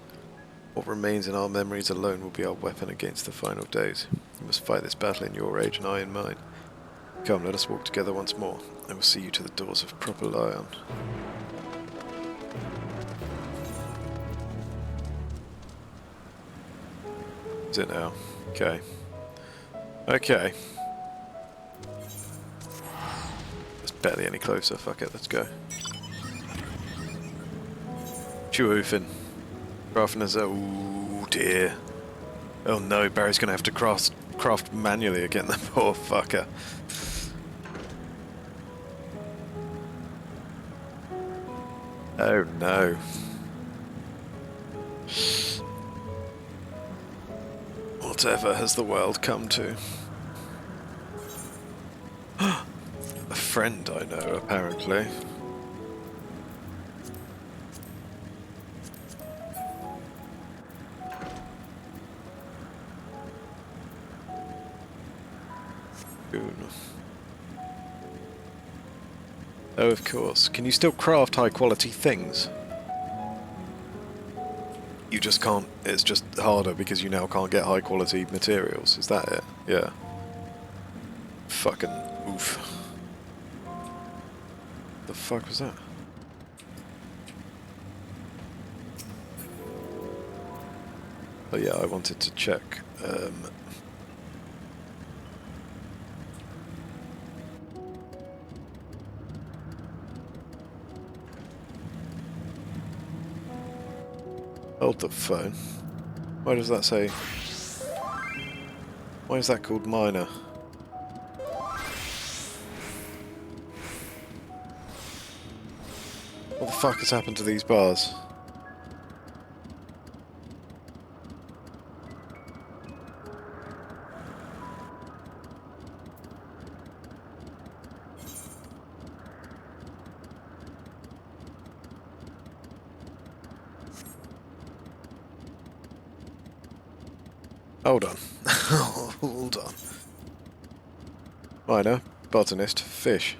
What remains in our memories alone will be our weapon against the final days. You must fight this battle in your age and I in mine. Come, let us walk together once more. I will see you to the doors of Proper Lion. Is it now? Okay. Okay. It's barely any closer. Fuck it, let's go. Chuufin. Crafting as a... Ooh, dear. Oh no, Barry's gonna have to craft manually again, the poor fucker. Oh no. Whatever has the world come to? A friend I know, apparently. Oh, of course. Can you still craft high-quality things? You just can't. It's just harder because you now can't get high-quality materials. Is that it? Yeah. Fucking oof. The fuck was that? Oh yeah, I wanted to check. Hold the phone. Why does that say? Why is that called minor? What the fuck has happened to these bars? Hold on. Hold on. Minor, botanist, fish.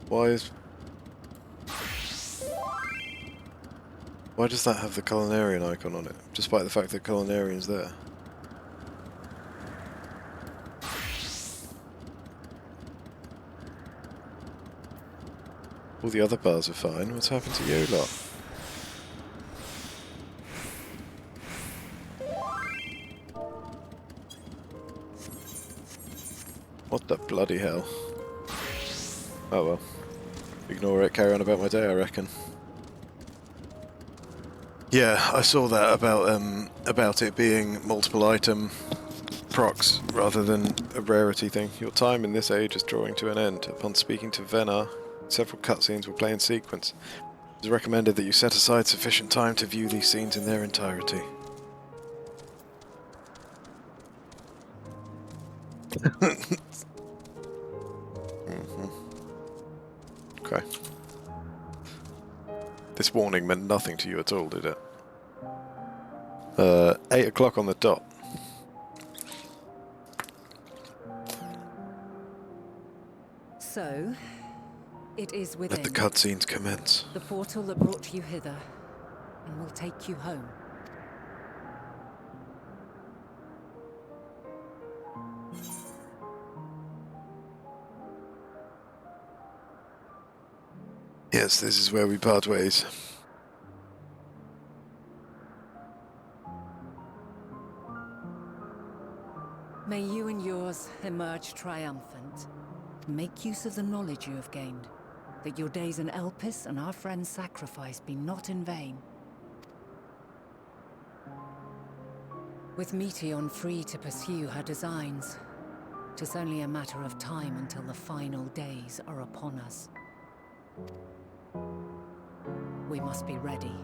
Why does that have the culinarian icon on it, despite the fact that culinarian's there? All the other bars are fine. What's happened to you lot? What the bloody hell? Oh well. Ignore it, carry on about my day, I reckon. Yeah, I saw that about it being multiple item procs rather than a rarity thing. Your time in this age is drawing to an end. Upon speaking to Venar, several cutscenes will play in sequence. It is recommended that you set aside sufficient time to view these scenes in their entirety. Okay. This warning meant nothing to you at all, did it? 8 o'clock on the dot. So, it is within. Let the cutscenes commence. The portal that brought you hither, and will take you home. Yes, this is where we part ways. May you and yours emerge triumphant. Make use of the knowledge you have gained, that your days in Elpis and our friend's sacrifice be not in vain. With Meteon free to pursue her designs, 'tis only a matter of time until the final days are upon us. We must be ready.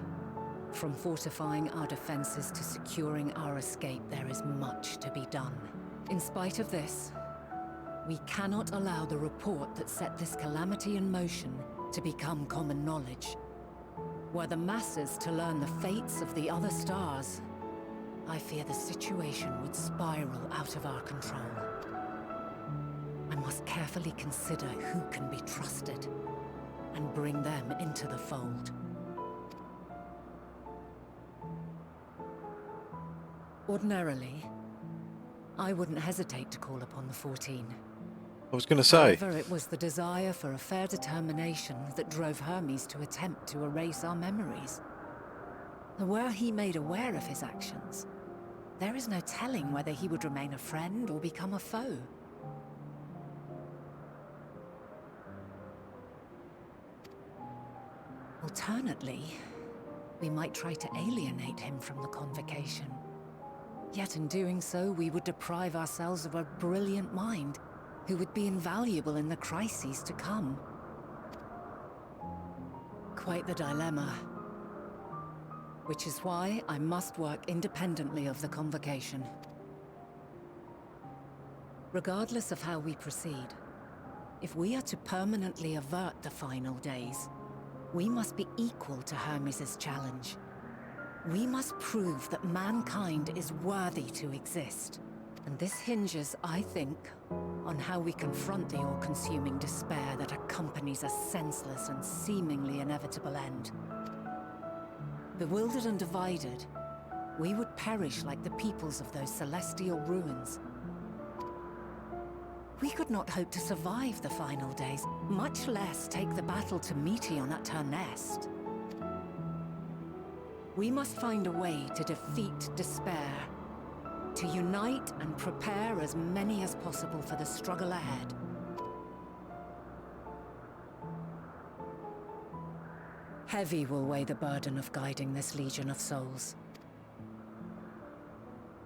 From fortifying our defenses to securing our escape, there is much to be done. In spite of this, we cannot allow the report that set this calamity in motion to become common knowledge. Were the masses to learn the fates of the other stars, I fear the situation would spiral out of our control. I must carefully consider who can be trusted and bring them into the fold. Ordinarily, I wouldn't hesitate to call upon the 14. I was going to say. However, it was the desire for a fair determination that drove Hermes to attempt to erase our memories. And were he made aware of his actions, there is no telling whether he would remain a friend or become a foe. Alternately, we might try to alienate him from the convocation. Yet in doing so, we would deprive ourselves of a brilliant mind who would be invaluable in the crises to come. Quite the dilemma. Which is why I must work independently of the convocation. Regardless of how we proceed, if we are to permanently avert the final days, we must be equal to Hermes' challenge. We must prove that mankind is worthy to exist. And this hinges, I think, on how we confront the all-consuming despair that accompanies a senseless and seemingly inevitable end. Bewildered and divided, we would perish like the peoples of those celestial ruins. We could not hope to survive the final days, much less take the battle to Meteon at her nest. We must find a way to defeat despair, to unite and prepare as many as possible for the struggle ahead. Heavy will weigh the burden of guiding this legion of souls.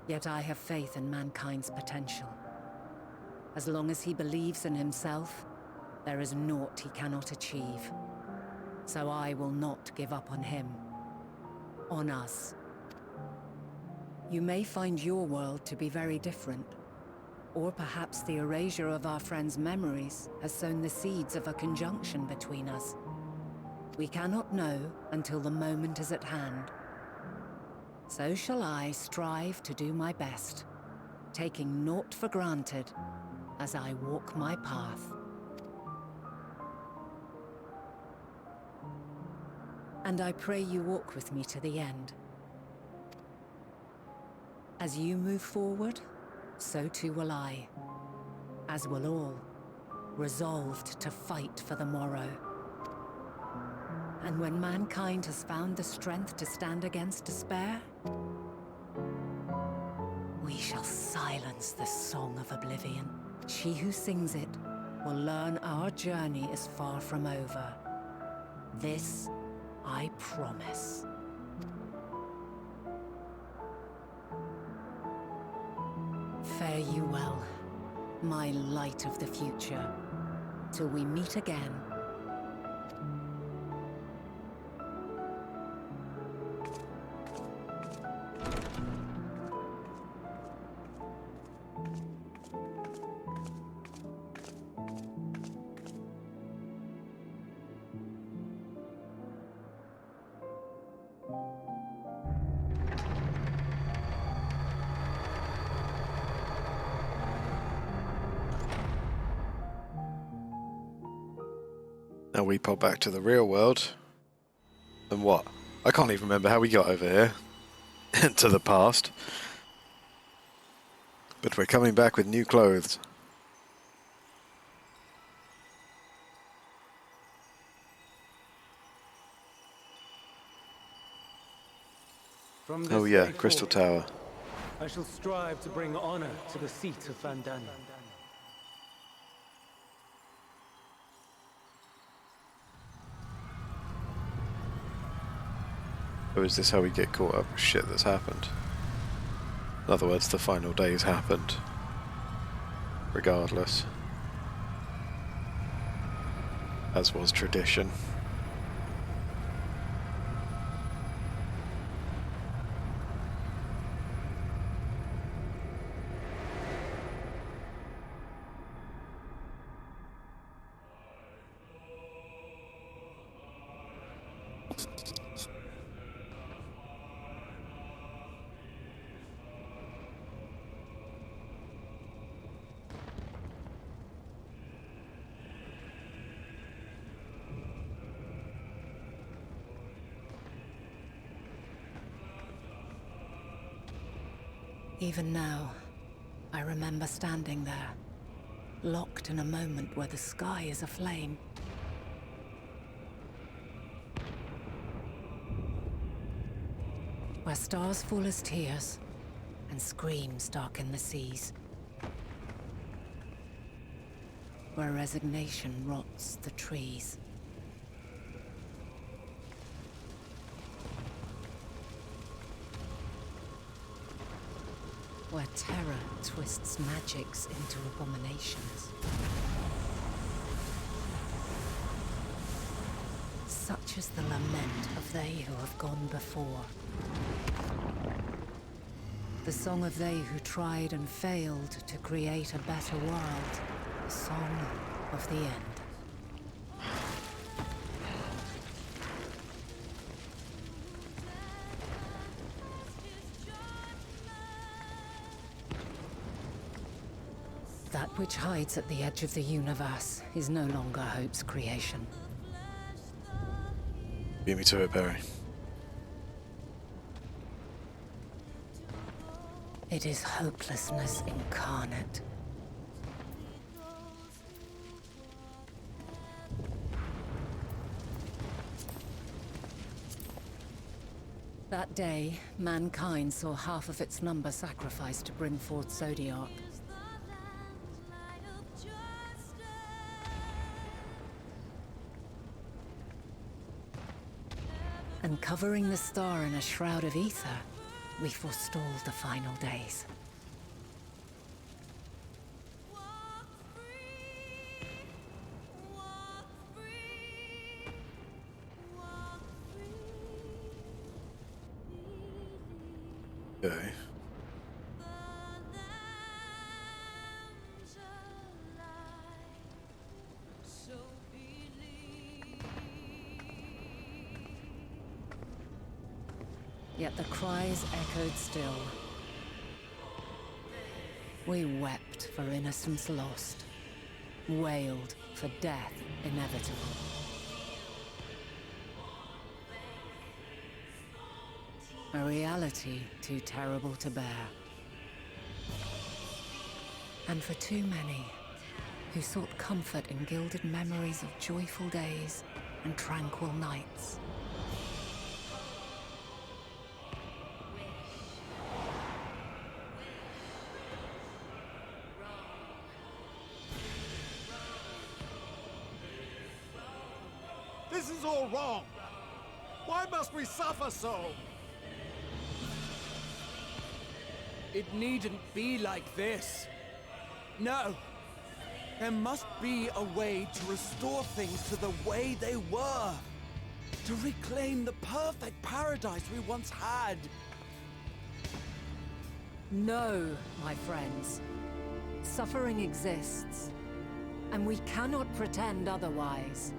Yet I have faith in mankind's potential. As long as he believes in himself, there is naught he cannot achieve. So I will not give up on him. On us. You may find your world to be very different. Or perhaps the erasure of our friend's memories has sown the seeds of a conjunction between us. We cannot know until the moment is at hand. So shall I strive to do my best, taking naught for granted as I walk my path. And I pray you walk with me to the end. As you move forward, so too will I, as will all, resolved to fight for the morrow. And when mankind has found the strength to stand against despair, we shall silence the song of oblivion. She who sings it will learn our journey is far from over. This I promise. Fare you well, my light of the future, till we meet again. Now we pop back to the real world. And what? I can't even remember how we got over here. To the past. But we're coming back with new clothes. From this Oh yeah, day Crystal forward, Tower. I shall strive to bring honor to the seat of Vandana. Or is this how we get caught up with shit that's happened? In other words, the final days happened. Regardless. As was tradition. Even now, I remember standing there, locked in a moment where the sky is aflame. Where stars fall as tears, and screams darken the seas. Where resignation rots the trees. Where terror twists magics into abominations. Such is the lament of they who have gone before. The song of they who tried and failed to create a better world. The song of the end. That which hides at the edge of the universe is no longer hope's creation. Beat me to it, Barry. It is hopelessness incarnate. That day, mankind saw half of its number sacrificed to bring forth Zodiac. And covering the star in a shroud of ether, we forestalled the final days. Okay. Yet the cries echoed still. We wept for innocence lost, wailed for death inevitable. A reality too terrible to bear. And for too many who sought comfort in gilded memories of joyful days and tranquil nights. This is all wrong! Why must we suffer so? It needn't be like this. No. There must be a way to restore things to the way they were. To reclaim the perfect paradise we once had. No, my friends. Suffering exists, and we cannot pretend otherwise.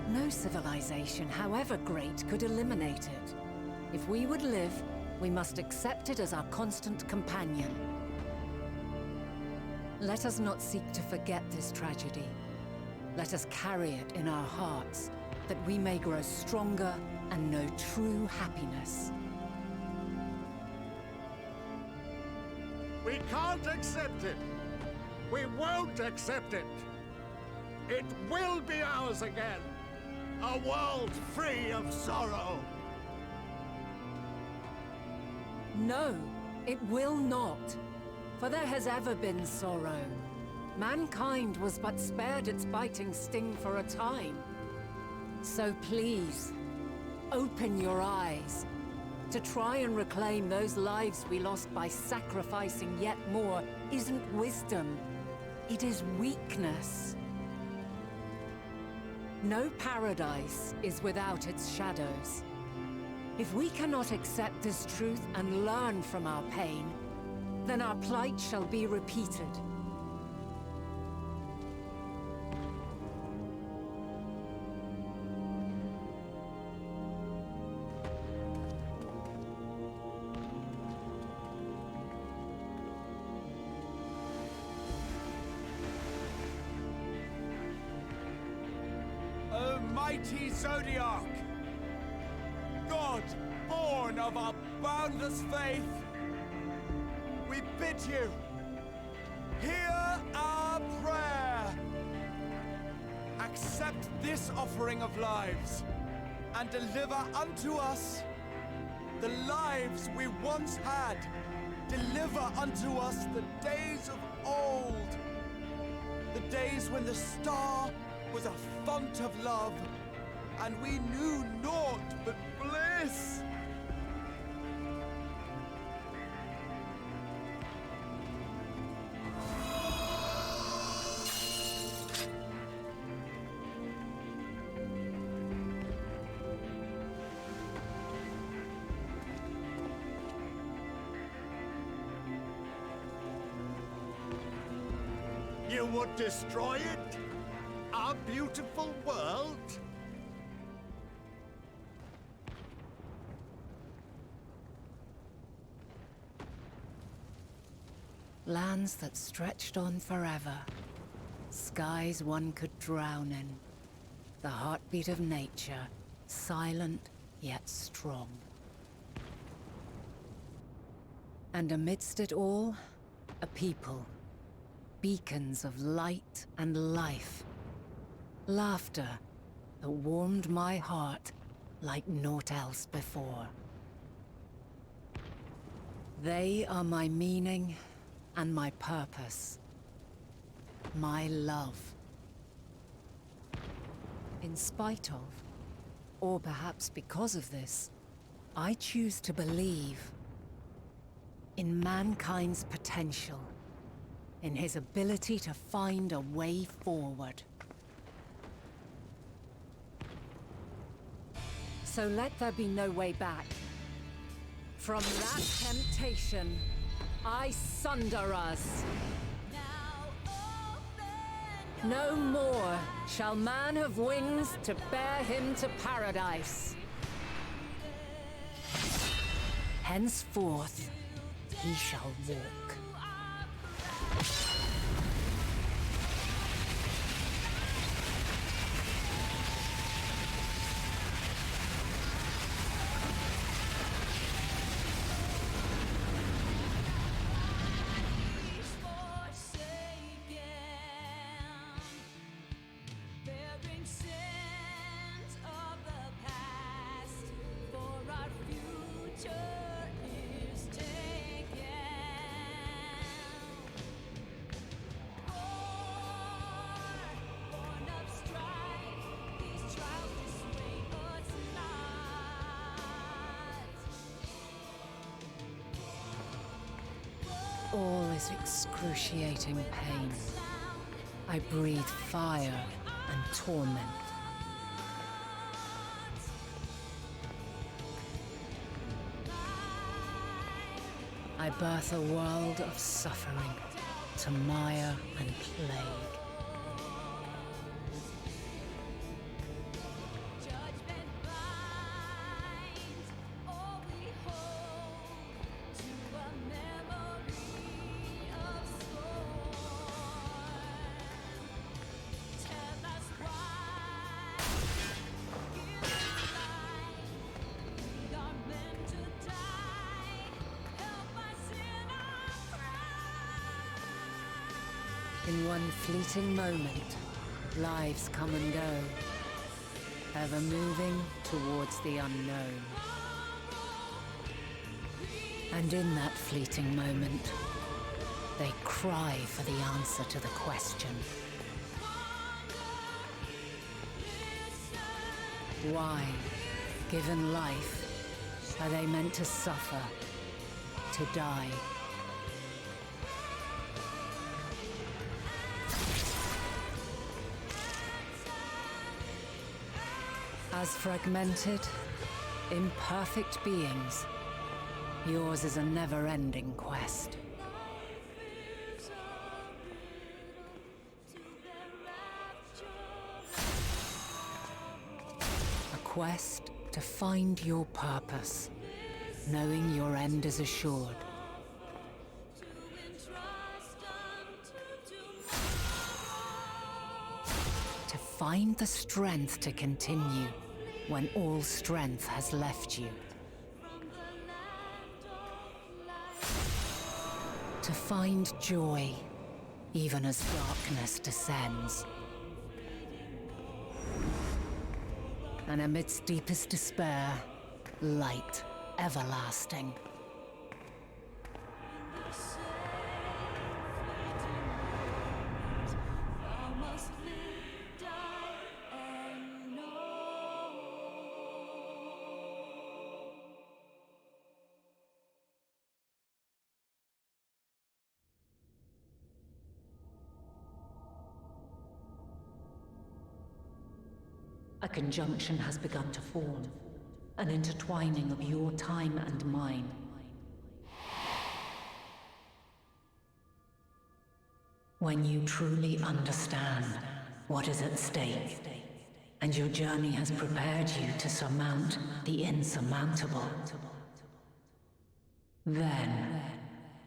No civilization, however great, could eliminate it. If we would live, we must accept it as our constant companion. Let us not seek to forget this tragedy. Let us carry it in our hearts, that we may grow stronger and know true happiness. We can't accept it! We won't accept it! It will be ours again! A world free of sorrow! No, it will not. For there has ever been sorrow. Mankind was but spared its biting sting for a time. So please, open your eyes. To try and reclaim those lives we lost by sacrificing yet more isn't wisdom. It is weakness. No paradise is without its shadows. If we cannot accept this truth and learn from our pain, then our plight shall be repeated. O mighty Zodiac! God, born of our boundless faith, we bid you, hear our prayer. Accept this offering of lives, and deliver unto us the lives we once had. Deliver unto us the days of old, the days when the star was a font of love, and we knew naught but bliss. You would destroy it? Our beautiful world? Lands that stretched on forever. Skies one could drown in. The heartbeat of nature, silent yet strong. And amidst it all, a people. Beacons of light and life. Laughter that warmed my heart like naught else before. They are my meaning and my purpose. My love. In spite of, or perhaps because of this, I choose to believe in mankind's potential, in his ability to find a way forward. So let there be no way back. From that temptation, I sunder us. No more shall man have wings to bear him to paradise. Henceforth, he shall walk. All is excruciating pain. I breathe fire and torment. I birth a world of suffering to mire and plague. In one fleeting moment, lives come and go, ever moving towards the unknown. And in that fleeting moment, they cry for the answer to the question. Why, given life, are they meant to suffer, to die? As fragmented, imperfect beings, yours is a never-ending quest. A quest to find your purpose, knowing your end is assured. To find the strength to continue when all strength has left you. To find joy, even as darkness descends. And amidst deepest despair, light everlasting. A conjunction has begun to form, an intertwining of your time and mine. When you truly understand what is at stake, and your journey has prepared you to surmount the insurmountable, then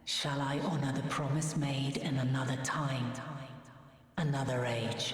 shall I honor the promise made in another time, another age.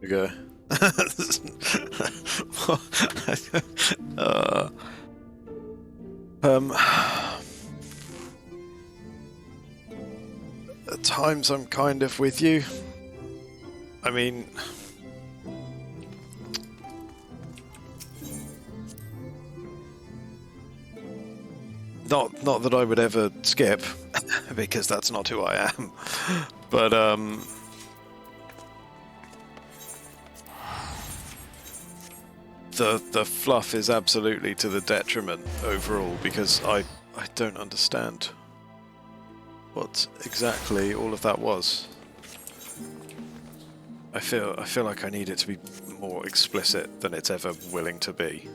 We go. At times I'm kind of with you. I mean, not that I would ever skip, because that's not who I am. But the fluff is absolutely to the detriment overall, because I don't understand what exactly all of that was. I feel like I need it to be more explicit than it's ever willing to be.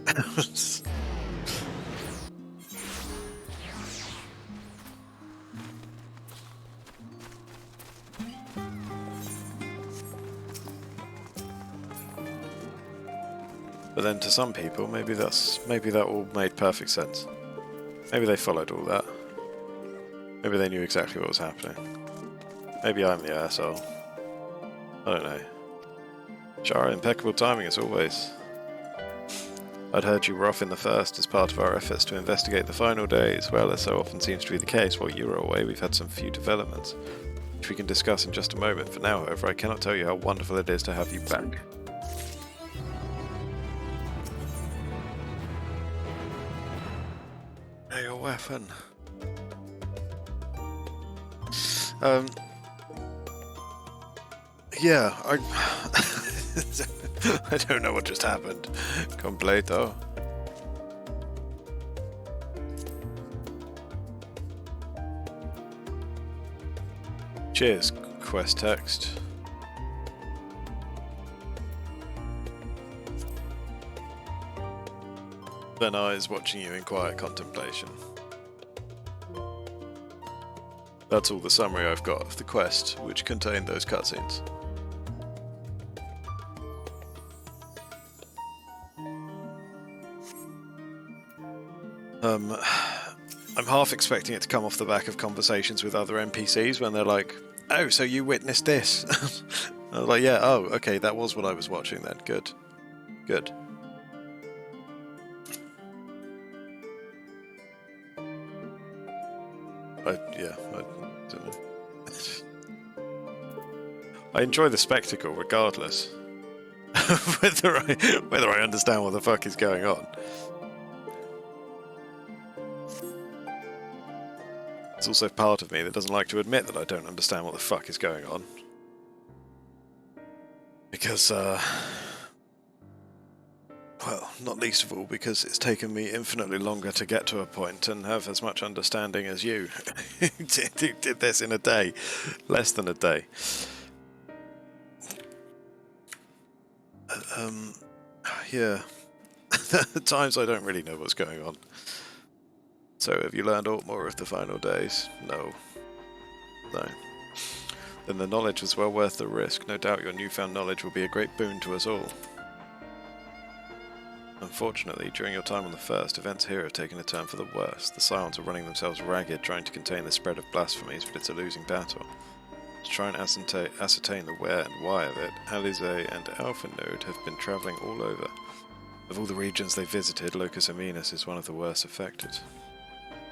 But then to some people, maybe that all made perfect sense. Maybe they followed all that. Maybe they knew exactly what was happening. Maybe I'm the asshole. I don't know. Shara, impeccable timing as always. I'd heard you were off in the first as part of our efforts to investigate the final days. Well, as so often seems to be the case, while you were away, we've had some few developments, which we can discuss in just a moment. For now, however, I cannot tell you how wonderful it is to have you back. Your weapon. Yeah, I don't know what just happened. Completo. Cheers, quest text. than eyes watching you in quiet contemplation. That's all the summary I've got of the quest, which contained those cutscenes. I'm half expecting it to come off the back of conversations with other NPCs when they're like, "Oh, so you witnessed this?" I was like, "Yeah, oh, okay, that was what I was watching then. Good. Good." I don't know. I enjoy the spectacle regardless. whether I understand what the fuck is going on. It's also part of me that doesn't like to admit that I don't understand what the fuck is going on. Because, well, not least of all because it's taken me infinitely longer to get to a point and have as much understanding as you. did this in a day. Less than a day. Yeah. At times I don't really know what's going on. So, have you learned aught more of the final days? No. No. Then the knowledge was well worth the risk. No doubt your newfound knowledge will be a great boon to us all. Unfortunately, during your time on the First, events here have taken a turn for the worse. The Scions are running themselves ragged trying to contain the spread of blasphemies, but it's a losing battle. To try and ascertain the where and why of it, Alize and Alpha Node have been travelling all over. Of all the regions they visited, Locus Aminus is one of the worst affected.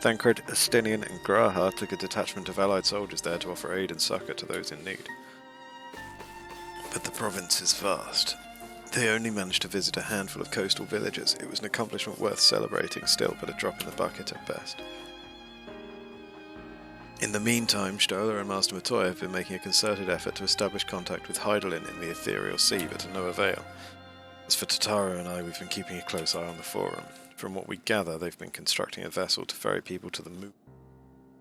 Thancred, Estinian, and Graha took a detachment of allied soldiers there to offer aid and succour to those in need. But the province is vast. They only managed to visit a handful of coastal villages. It was an accomplishment worth celebrating still, but a drop in the bucket at best. In the meantime, Stola and Master Matoy have been making a concerted effort to establish contact with Heidelin in the Ethereal Sea, but to no avail. As for Tataru and I, we've been keeping a close eye on the Forum. From what we gather, they've been constructing a vessel to ferry people to the moon.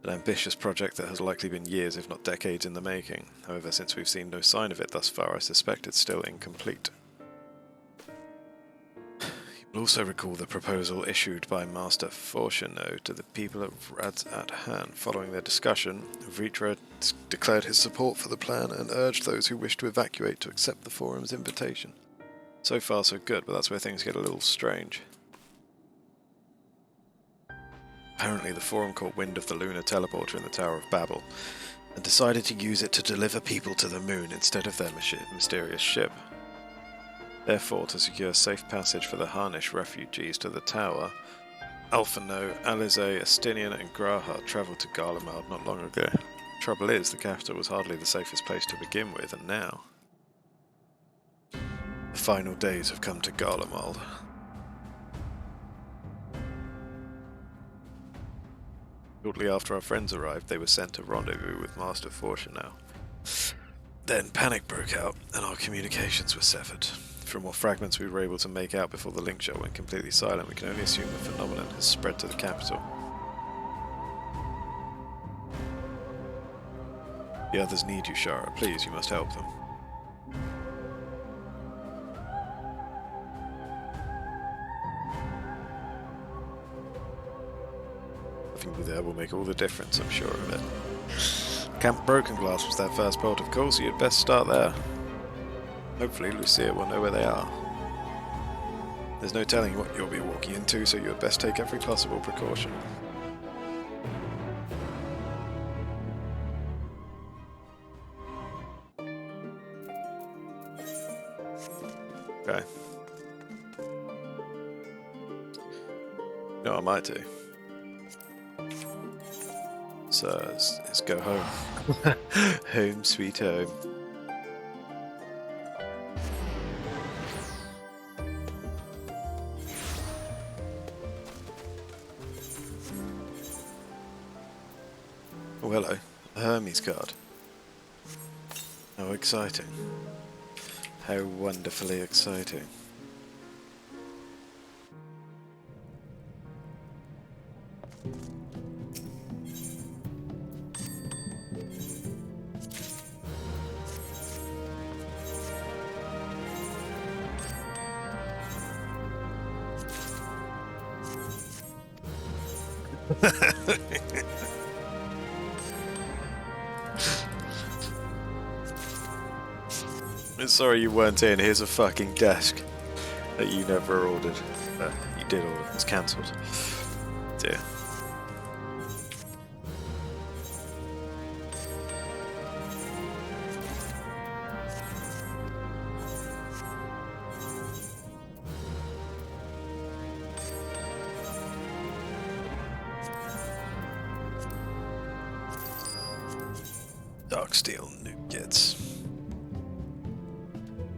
An ambitious project that has likely been years, if not decades, in the making. However, since we've seen no sign of it thus far, I suspect it's still incomplete. You'll also recall the proposal issued by Master Fortuno to the people of Rads at Han. Following their discussion, Vitra declared his support for the plan and urged those who wish to evacuate to accept the Forum's invitation. So far so good, but that's where things get a little strange. Apparently the Forum caught wind of the lunar teleporter in the Tower of Babel, and decided to use it to deliver people to the moon instead of their mysterious ship. Therefore, to secure safe passage for the Harnish refugees to the tower, Alphano, Alize, Estinian and Graha travelled to Garlemald not long ago. Trouble is, the capital was hardly the safest place to begin with, and now the final days have come to Garlemald. Shortly after our friends arrived, they were sent to rendezvous with Master Fortunau. Then panic broke out, and our communications were severed. From what fragments we were able to make out before the link shot went completely silent, we can only assume the phenomenon has spread to the capital. The others need you, Shara. Please, you must help them. Having you there will make all the difference, I'm sure of it. Camp Broken Glass was their first port, of course, so you'd best start there. Hopefully Lucia will know where they are. There's no telling what you'll be walking into, so you'd best take every possible precaution. Okay. You know what I might do? So let's go home. Home sweet home. Oh, hello. A Hermes card. How exciting. How wonderfully exciting. Sorry you weren't in. Here's a fucking desk that you never ordered. You did order. It's cancelled. Dear. Dark steel nuggets.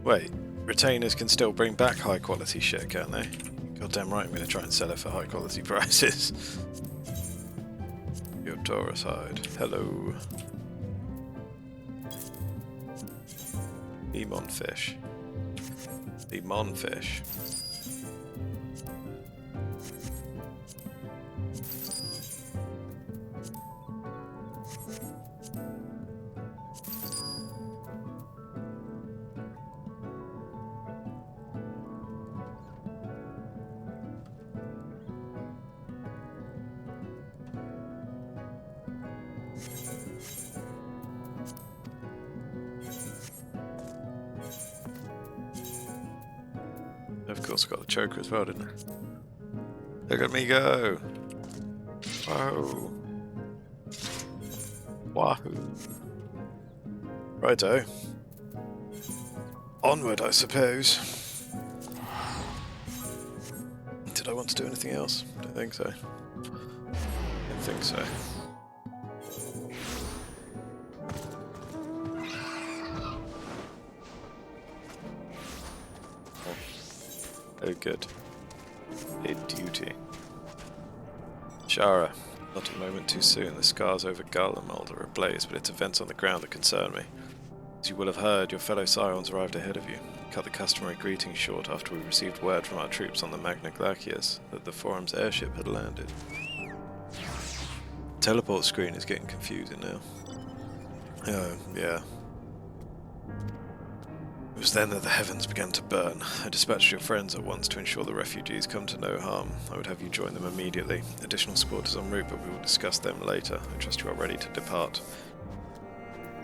Wait, retainers can still bring back high quality shit, can't they? Goddamn right, I'm gonna try and sell it for high quality prices. Your Taurus hide. Hello. Lemon fish. Lemon fish. Of course, I got the choker as well, didn't I? Look at me go! Whoa! Wahoo! Righto. Onward, I suppose. Did I want to do anything else? Don't think so. Don't think so. Oh, good. A duty. Shara. Not a moment too soon. The scars over Garlemald are ablaze, but it's events on the ground that concern me. As you will have heard, your fellow Scions arrived ahead of you. Cut the customary greetings short after we received word from our troops on the Magna Glacius that the Forum's airship had landed. The teleport screen is getting confusing now. Oh, yeah. It was then that the heavens began to burn. I dispatched your friends at once to ensure the refugees come to no harm. I would have you join them immediately. Additional support is en route, but we will discuss them later. I trust you are ready to depart.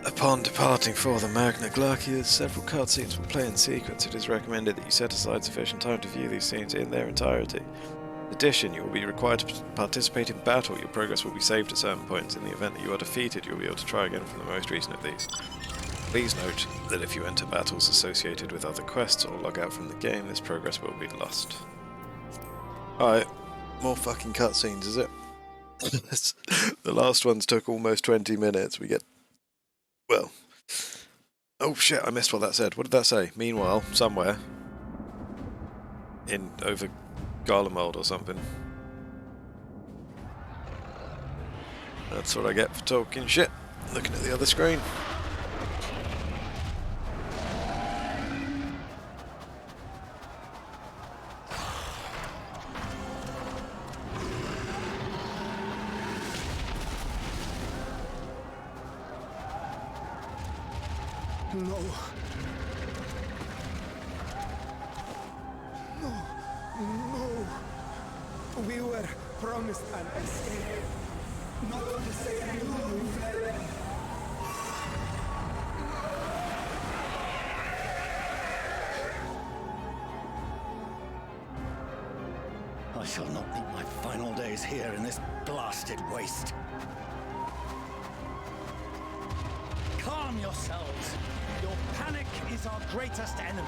Upon departing for the Magna Glacius, several cutscenes will play in sequence. It is recommended that you set aside sufficient time to view these scenes in their entirety. In addition, you will be required to participate in battle. Your progress will be saved at certain points. In the event that you are defeated, you will be able to try again from the most recent of these. Please note that if you enter battles associated with other quests or log out from the game, this progress will be lost. Alright, more fucking cutscenes, is it? The last ones took almost 20 minutes. We get... well... oh shit, I missed what that said. What did that say? Meanwhile, somewhere... in... over... Garlemald or something. That's what I get for talking shit. Looking at the other screen. No. No. No. We were promised an escape. Not the same move. I shall not meet my final days here in this blasted waste. Calm yourselves. Your panic is our greatest enemy.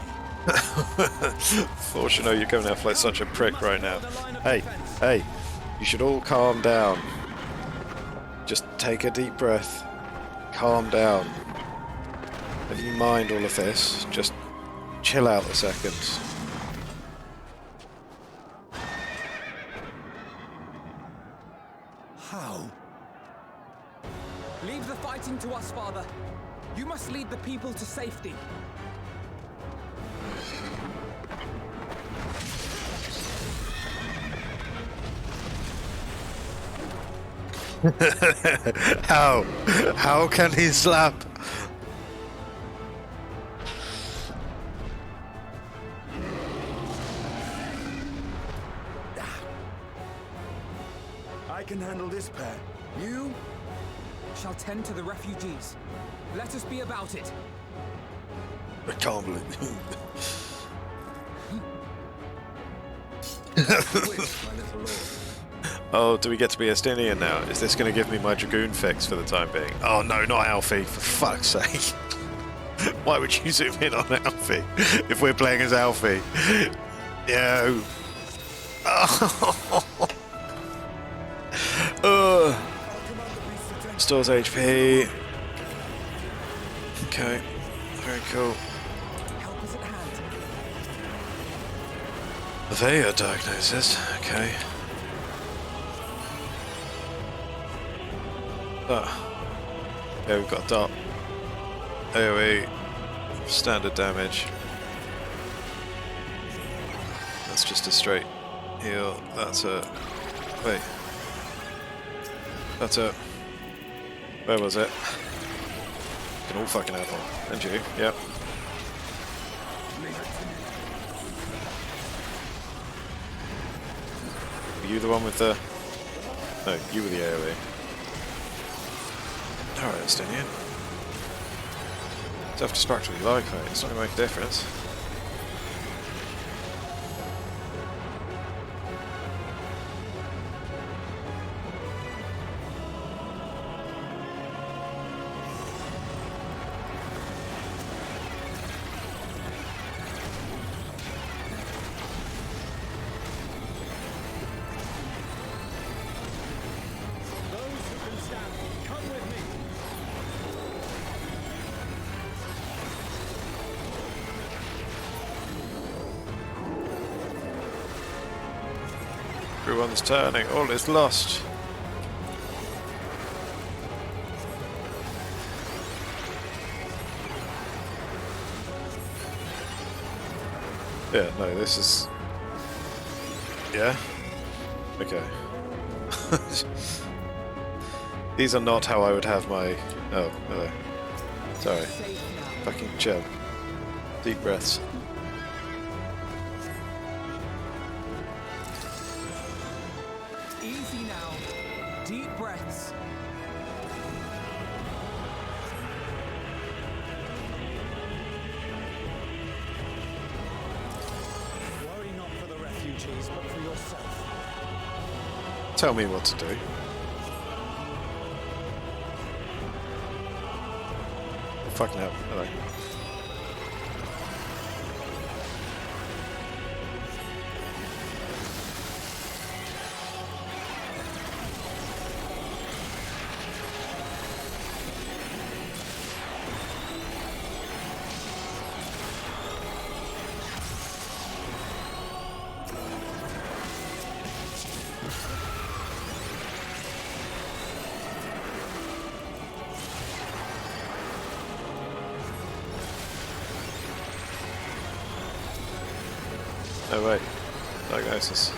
Fortunately, you're coming off like such a prick right now. Hey, hey, you should all calm down. Just take a deep breath. Calm down. Never you mind all of this. Just chill out a second. How? Leave the fighting to us, Father. You must lead the people to safety. How? How can he slap? I can handle handle this pair. You shall tend to the refugees. Let us be about it. I can't believe Oh, do we get to be Estinian now? Is this going to give me my Dragoon fix for the time being? Oh no, not Alfie, for fuck's sake. Why would you zoom in on Alfie if we're playing as Alfie? No. Oh. Stores HP. Okay, very cool. Veya diagnosis, okay. Oh. Yeah, we've got dot. AoE, standard damage. That's just a straight heal. That's a... Wait. That's a... Where was it? You can all fucking have one. And you, yep. Were you the one with the... No, you were the AoE. Alright, Estinian. Self-destruct what you like, mate. It's not going to make a difference. Everyone's turning, all is lost. Yeah, no, this is... Yeah? Okay. These are not how I would have my... Oh, hello. Sorry. Fucking chill. Deep breaths. Easy now. Deep breaths. Worry not for the refugees, but for yourself. Tell me what to do. Fucking hell. Hello. Oh wait, diagnosis.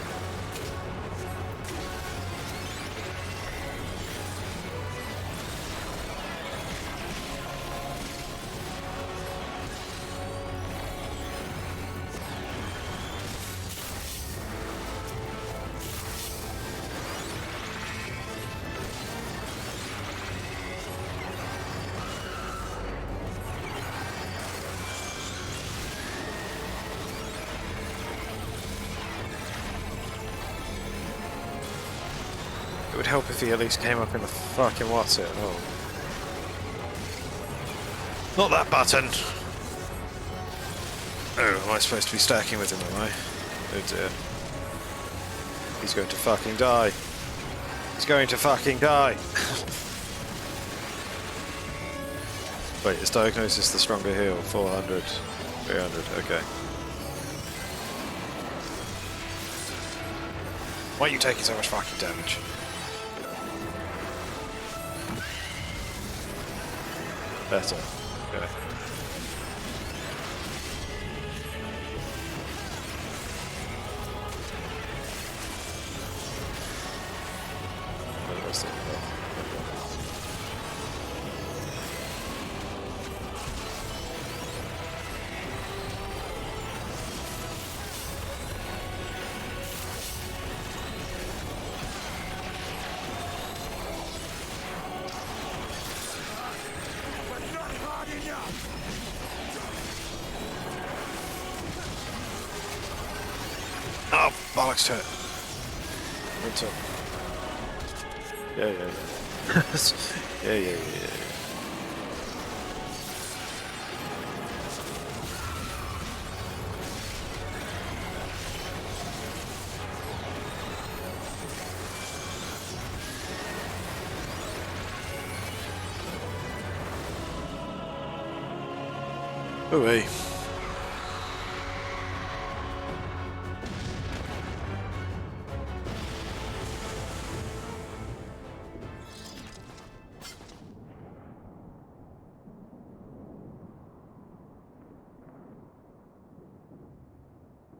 It would help if he at least came up in the fucking what's it? Oh. Not that button! Oh, am I supposed to be stacking with him, am I? Oh dear. He's going to fucking die. He's going to fucking die! Wait, is diagnosis the stronger heal? 400, 300, okay. Why are you taking so much fucking damage? Better. Okay. Bollocks to it. What's up? Yeah. yeah. Oh, hey.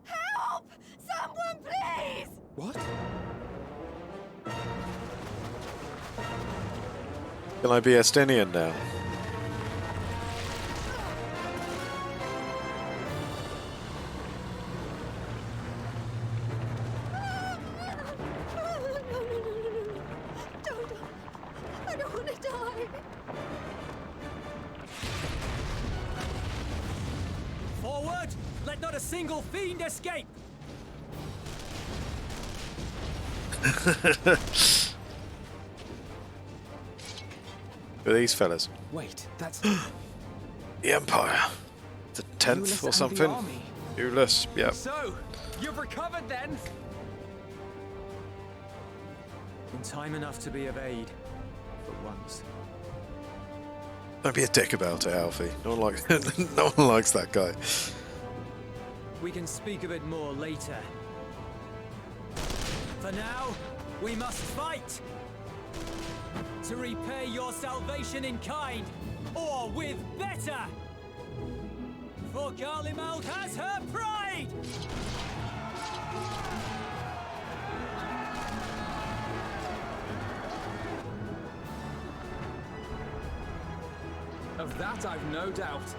Help! Someone, please! What? Can I be Estinian now? I don't want to die. Forward! Let not a single fiend escape! Who are these fellas? Wait, that's... The Empire. The 10th or something? Ulyss, yep. So, you've recovered then? In time enough to be of aid. For once. Don't be a dick about it, Alfie. No one likes no one likes that guy. We can speak of it more later. For now, we must fight! To repay your salvation in kind, or with better! For Garlemald has her pride! Of that I've no doubt.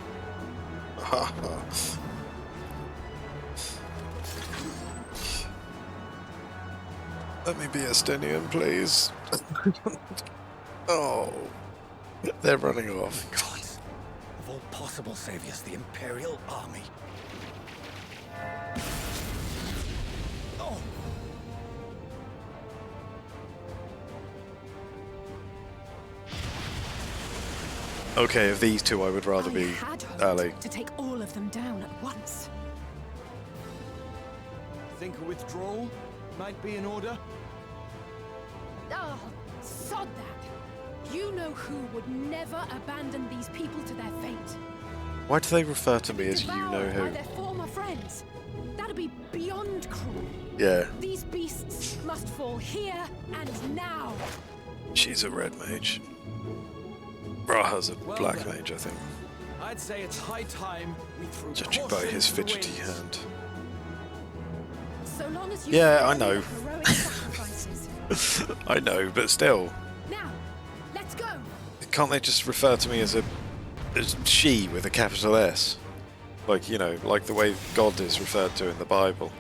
Let me be Estinian, please. Oh, they're running off. Gods, of all possible saviors, the Imperial Army. Oh. Okay, of these two, I would rather be Ali. To take all of them down at once. Think a withdrawal might be in order? Oh, sod that. You know who would never abandon these people to their fate. Why do they refer to me as you know Devoured who? by their former friends. That'd be beyond cruel. Yeah, These beasts must fall here and now. she's a red mage. Braha's a black mage, I think. I'd say it's high time we threw Judging by caution his to the fidgety winds. hand. So long as you Yeah, spare I me know. the heroic sacrifices. I know, but still. Now, let's go. Can't they just refer to me as she with a capital S? Like, you know, like the way God is referred to in the Bible.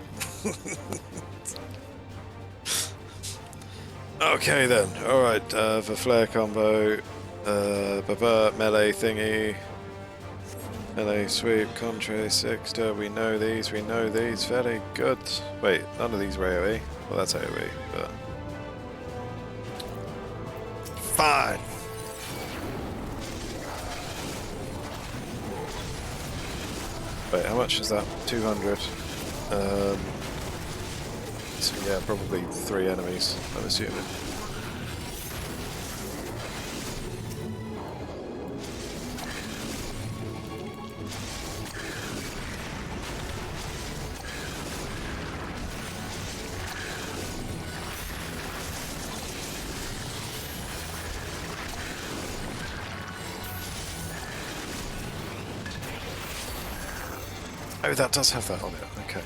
Okay then, alright, the flare combo, melee thingy, melee sweep, contrary, sixter, we know these, very good. Wait, none of these were AoE? Well, that's AoE, but... Fine! Wait, how much is that? 200. So yeah, probably 3 enemies, I'm assuming. Oh, that does have that on it, okay.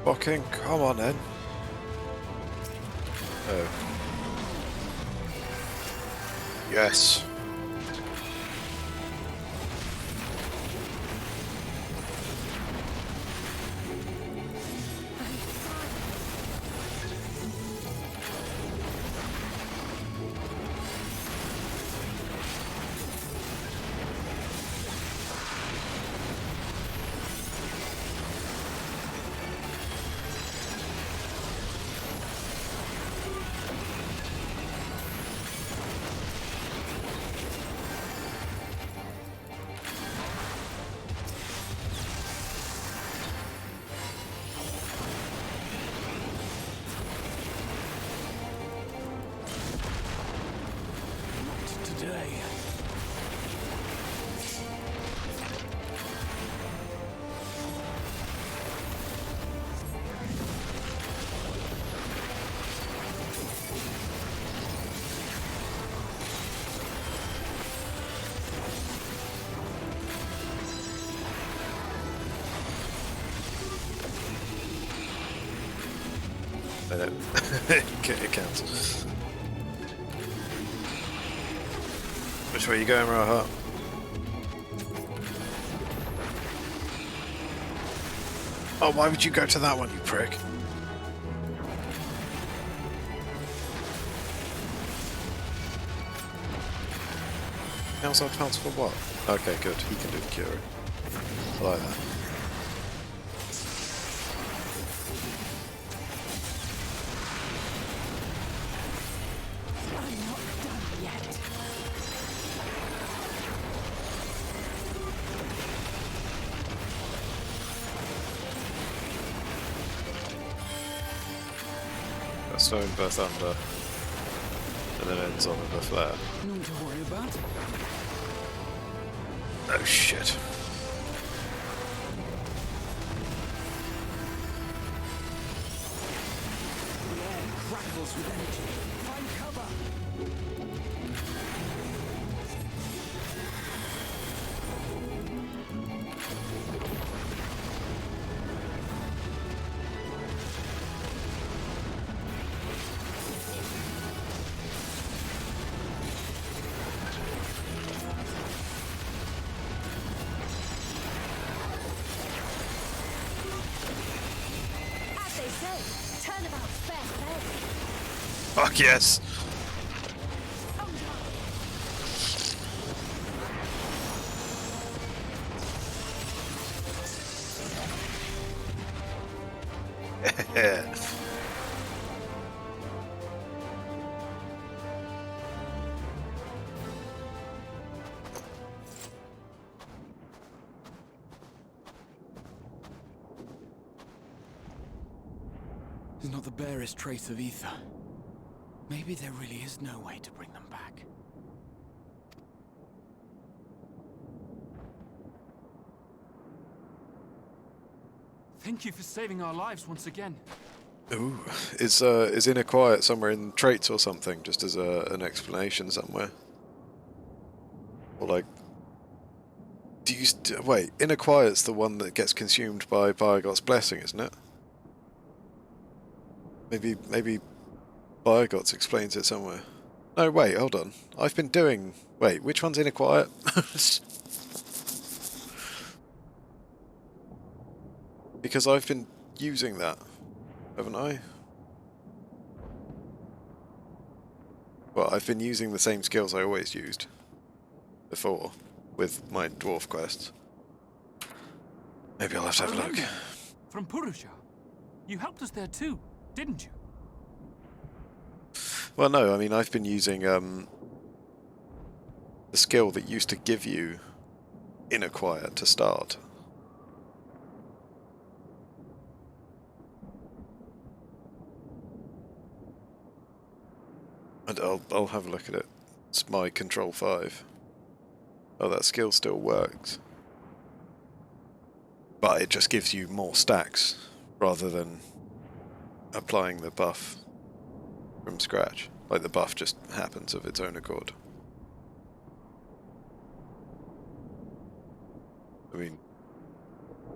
Fucking come on then. Oh. Yes. They don't. It counts. Which way are you going, Raha? Oh, why would you go to that one, you prick? How's our chance for what? Okay, good. He can do the curing. I like that. I'm not done yet. A stone per thunder. And then ends on the flare. Nothing to worry about. Oh shit. The air crackles with energy. Find cover! As they say, turnabout's best head. Fuck yes! There's not the barest trace of ether. Maybe there really is no way to bring them back. Thank you for saving our lives once again. Ooh, is Inner Quiet somewhere in traits or something, just as an explanation somewhere? Or like, do you wait? Inner Quiet's the one that gets consumed by Biogot's blessing, isn't it? Maybe Biogot's explains it somewhere. No, wait, hold on. I've been doing. Wait, which one's Inner Quiet? Because I've been using that, haven't I? Well, I've been using the same skills I always used before with my dwarf quests. Maybe I'll have to have a look. From Purusha. You helped us there too, didn't you? Well, no, I mean, I've been using the skill that used to give you Inner Quiet to start. And I'll have a look at it. It's my Control 5. Oh, that skill still works. But it just gives you more stacks, rather than applying the buff from scratch. Like, the buff just happens of its own accord. I mean,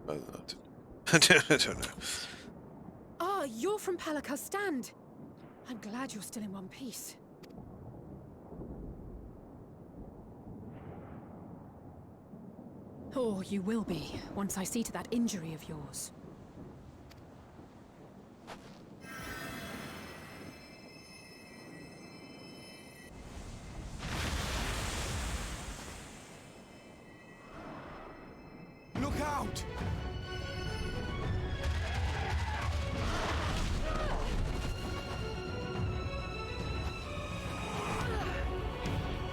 I don't know. Ah, you're from Palaka's stand. I'm glad you're still in one piece. Oh, you will be, once I see to that injury of yours. Look out!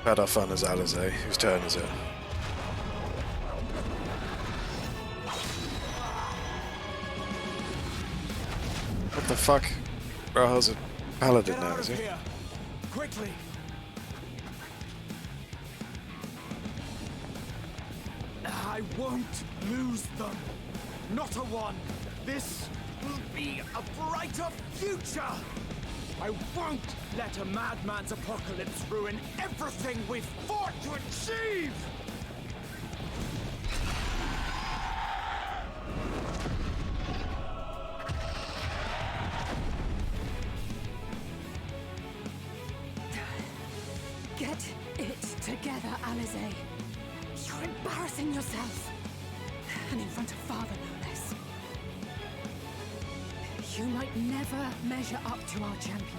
Had our fun as Alizé. Whose turn is it? What the fuck? Raha's a paladin now, is he? Here. Quickly! I won't lose them. Not a one. This will be a brighter future. I won't let a madman's apocalypse ruin everything we've fought to achieve! Alizé. You're embarrassing yourself. And in front of Father, no less. You might never measure up to our champion.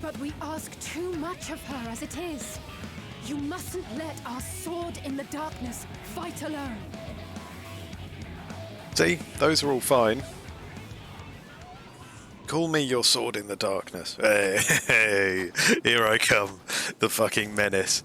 But we ask too much of her as it is. You mustn't let our sword in the darkness fight alone. See, those are all fine. Call me your sword in the darkness. Hey, hey, here I come, the fucking menace.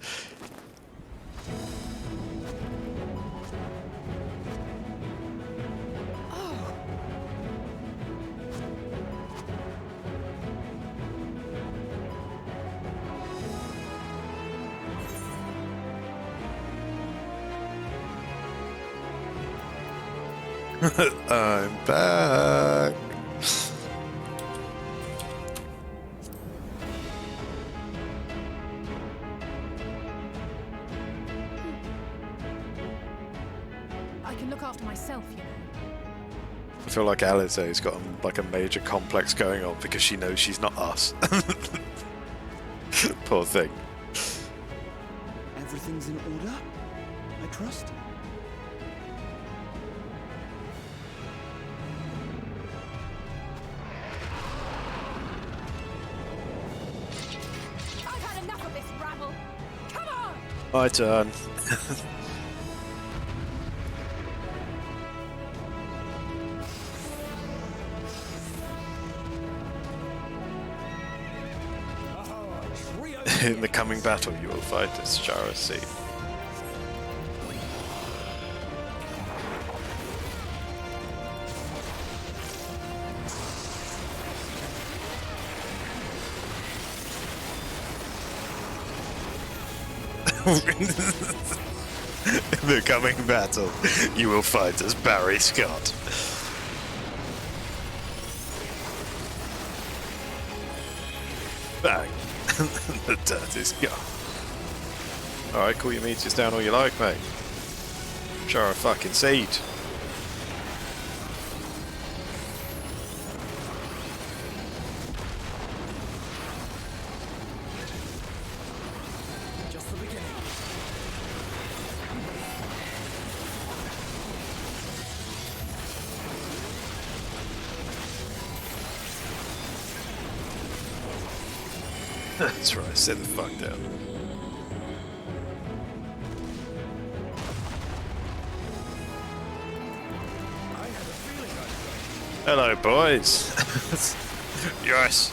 I'm back. I can look after myself, you know. I feel like Alizé's got like a major complex going on because she knows she's not us. Poor thing. Everything's in order, I trust? I've had enough of this rabble. Come on! My turn. In the coming battle, you will fight as Shara C. In the coming battle, you will fight as Barry Scott. Bang. The dirt is gone. Alright, call your meters down all you like, mate. Shara fucking seed. Just the beginning. That's right, sit the fuck down. Hello, boys. Yes.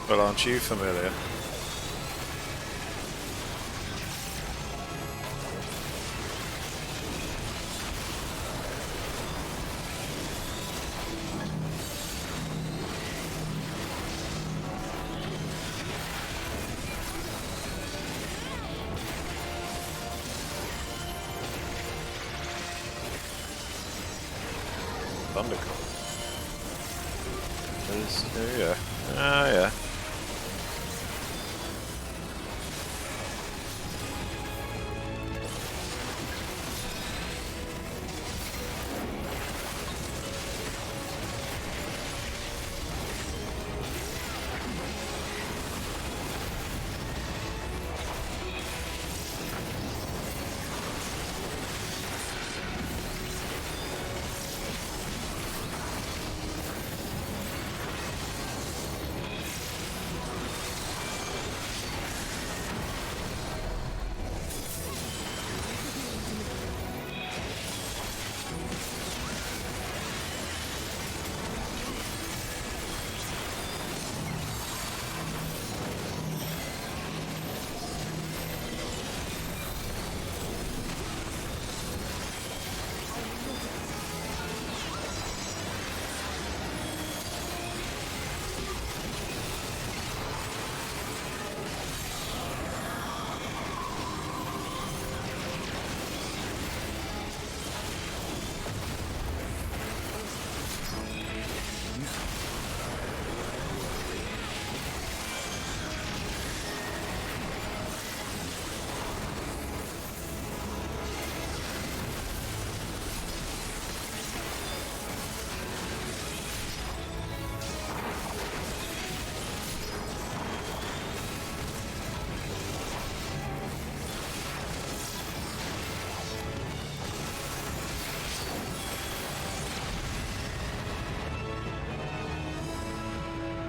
Well, aren't you familiar? Thundercall. Oh yeah. Ah yeah.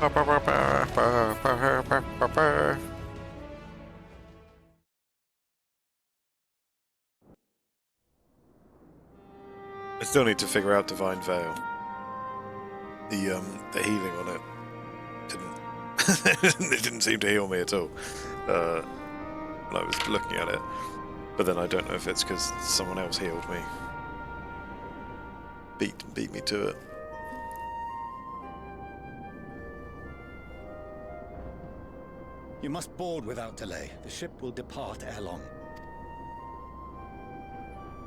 I still need to figure out Divine Veil. The healing on it didn't it didn't seem to heal me at all when I was looking at it. But then I don't know if it's because someone else healed me. Beat me to it. You must board without delay. The ship will depart ere long.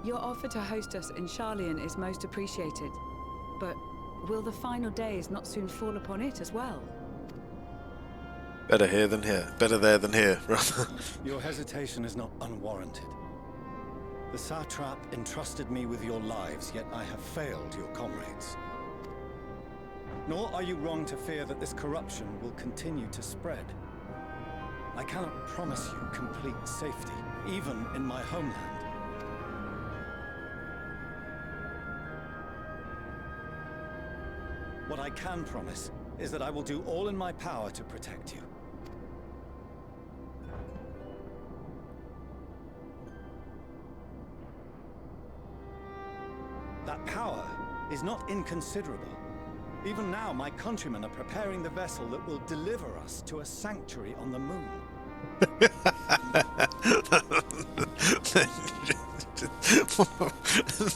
Your offer to host us in Sharlayan is most appreciated. But will the final days not soon fall upon it as well? Better here than here. Better there than here, rather. Your hesitation is not unwarranted. The satrap entrusted me with your lives, yet I have failed your comrades. Nor are you wrong to fear that this corruption will continue to spread. I cannot promise you complete safety, even in my homeland. What I can promise is that I will do all in my power to protect you. That power is not inconsiderable. Even now, my countrymen are preparing the vessel that will deliver us to a sanctuary on the moon.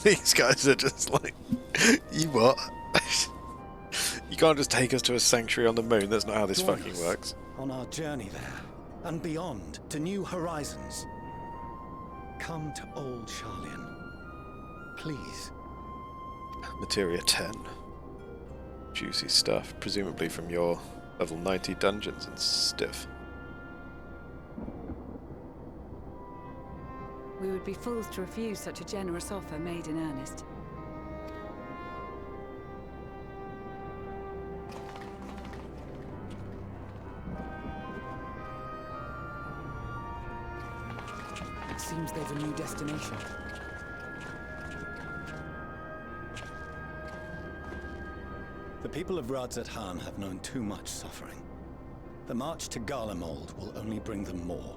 These guys are just like, you what? You can't just take us to a sanctuary on the moon. That's not how this Join fucking us works. On our journey there, and beyond, to new horizons. Come to old Sharlayan. Please. Materia 10. Juicy stuff, presumably from your level 90 dungeons and stiff. We would be fools to refuse such a generous offer made in earnest. It seems they've a new destination. The people of Radzat-Han have known too much suffering. The march to Garlemald will only bring them more,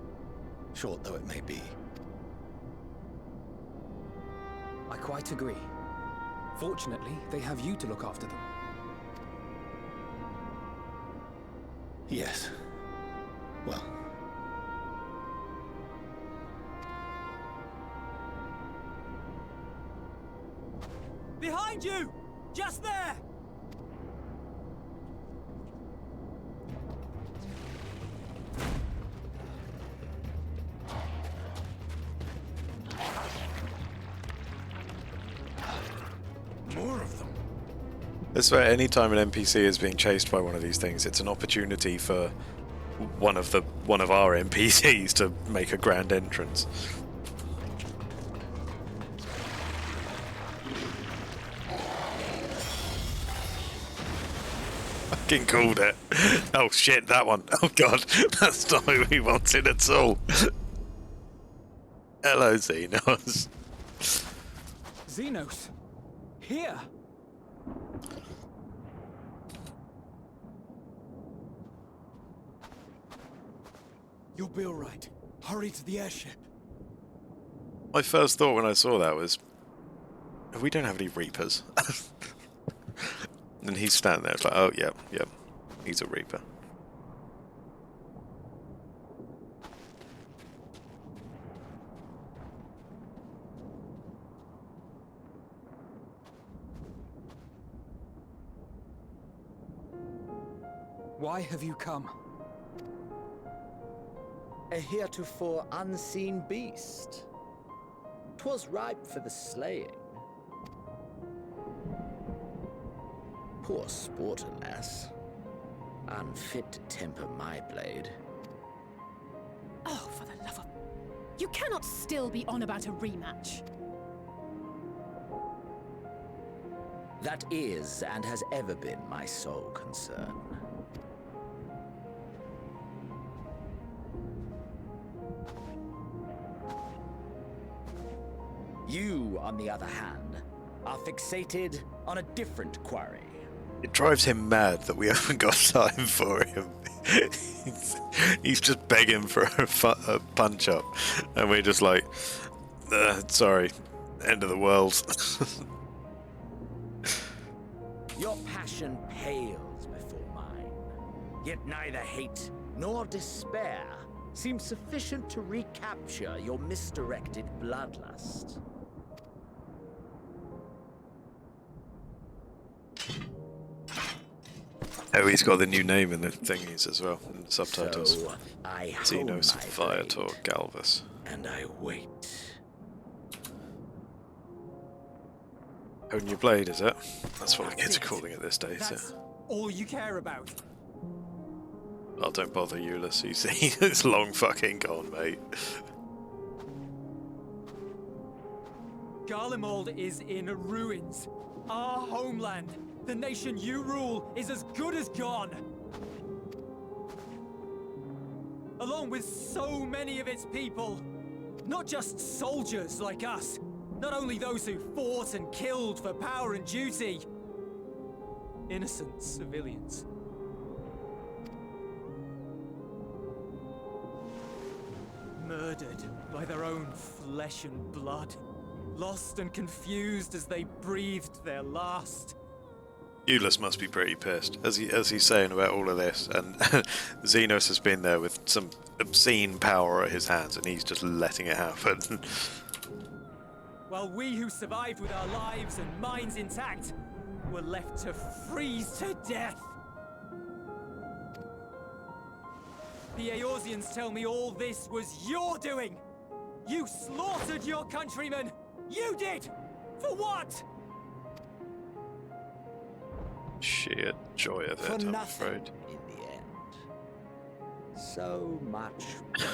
short though it may be. I quite agree. Fortunately, they have you to look after them. Yes. Well. Behind you! Just there! More of them. This way, any time an NPC is being chased by one of these things, it's an opportunity for one of our NPCs to make a grand entrance. Fucking called it. Oh shit, that one. Oh god, that's not who he wanted at all. Hello, Xenos. Xenos! Here! You'll be alright. Hurry to the airship. My first thought when I saw that was, we don't have any Reapers. And he's standing there, it's like, oh, yep, he's a Reaper. Why have you come? A heretofore unseen beast. 'Twas ripe for the slaying. Poor sport, alas. Unfit to temper my blade. Oh, for the love of... You cannot still be on about a rematch. That is, and has ever been, my sole concern. You, on the other hand, are fixated on a different quarry. It drives him mad that we haven't got time for him. He's just begging for a punch up, and we're just like, sorry, end of the world. Your passion pales before mine, yet neither hate nor despair seems sufficient to recapture your misdirected bloodlust. Oh, he's got the new name in the thingies as well, in the subtitles. So I Xenos, hone my Viator, Galvus. and I wait. Own your blade, is it? That's what the kids are calling it these days. That's all you care about. Oh, don't bother, Ulysses. It's long fucking gone, mate. Garlemald is in ruins. Our homeland, the nation you rule, is as good as gone. Along with so many of its people. Not just soldiers like us. Not only those who fought and killed for power and duty. Innocent civilians. Murdered by their own flesh and blood. Lost and confused as they breathed their last. Ulysses must be pretty pissed, as he's saying about all of this, and Xenos has been there with some obscene power at his hands, and he's just letting it happen. While we who survived with our lives and minds intact were left to freeze to death. The Eorzeans tell me all this was your doing! You slaughtered your countrymen! You did! For what? Sheer joy of For it, I'm nothing afraid. in the end. So much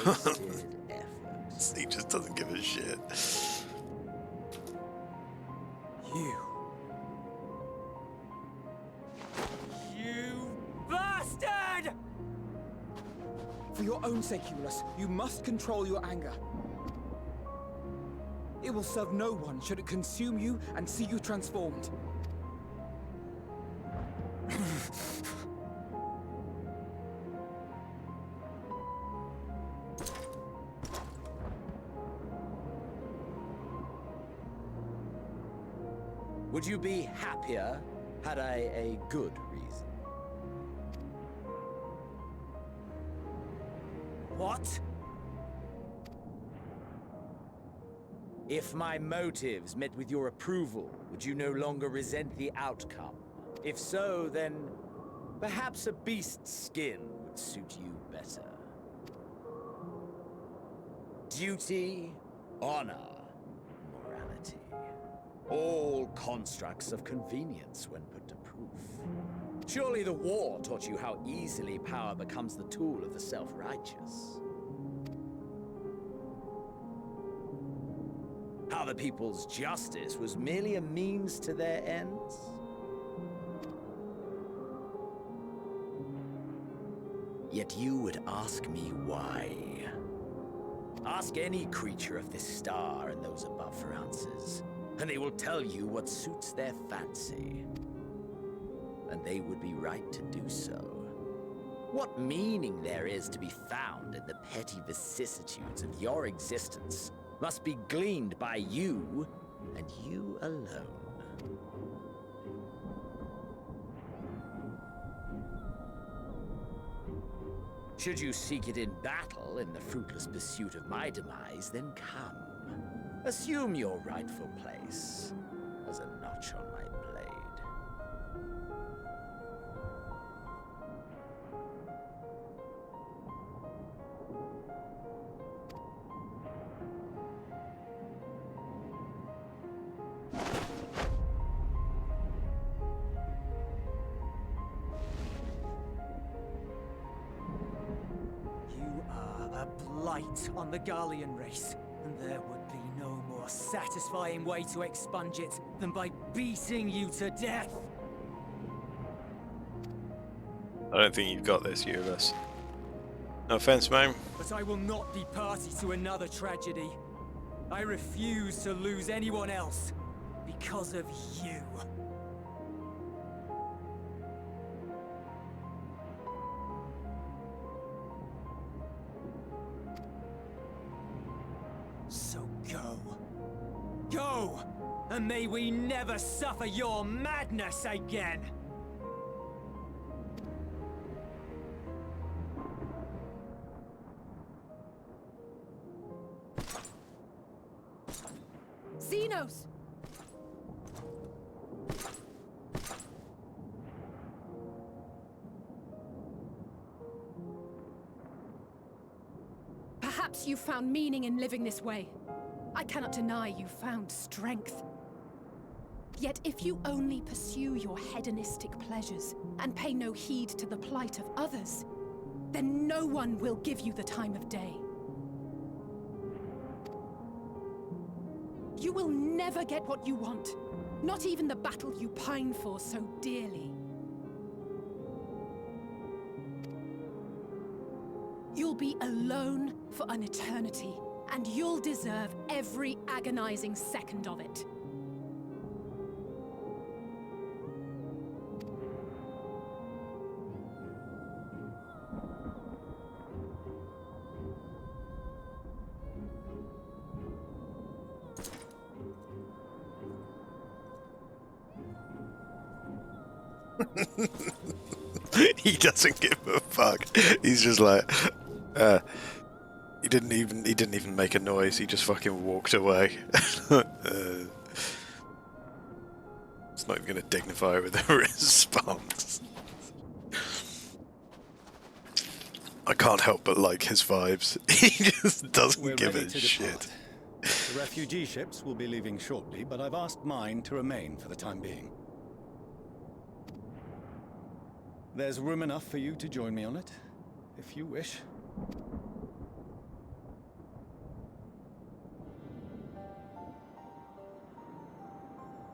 wasted effort. He just doesn't give a shit. You bastard! For your own sake, Ulysses, you must control your anger. It will serve no one should it consume you and see you transformed. Would you be happier had I a good reason? What? If my motives met with your approval, would you no longer resent the outcome? If so, then perhaps a beast's skin would suit you better. Duty, honor, morality. All constructs of convenience when put to proof. Surely the war taught you how easily power becomes the tool of the self-righteous. How the people's justice was merely a means to their ends? Yet you would ask me why. Ask any creature of this star and those above for answers, and they will tell you what suits their fancy. And they would be right to do so. What meaning there is to be found in the petty vicissitudes of your existence must be gleaned by you, and you alone. Should you seek it in battle in the fruitless pursuit of my demise, then come. Assume your rightful place as a notch on my blade. You are a blight on the Garlean race, and there would be no more satisfying way to expunge it than by beating you to death. I don't think you've got this, Ulysses. No offense, man. But I will not be party to another tragedy. I refuse to lose anyone else because of you. So go. Go! And may we never suffer your madness again! Xenos! Perhaps you found meaning in living this way. I cannot deny you found strength. Yet if you only pursue your hedonistic pleasures and pay no heed to the plight of others, then no one will give you the time of day. You will never get what you want, not even the battle you pine for so dearly. You'll be alone for an eternity, and you'll deserve every agonizing second of it. He doesn't give a fuck. He's just like, he didn't even make a noise. He just fucking walked away. It's not even gonna dignify it with a response. I can't help but like his vibes. He just doesn't give a shit. The refugee ships will be leaving shortly, but I've asked mine to remain for the time being. There's room enough for you to join me on it, if you wish.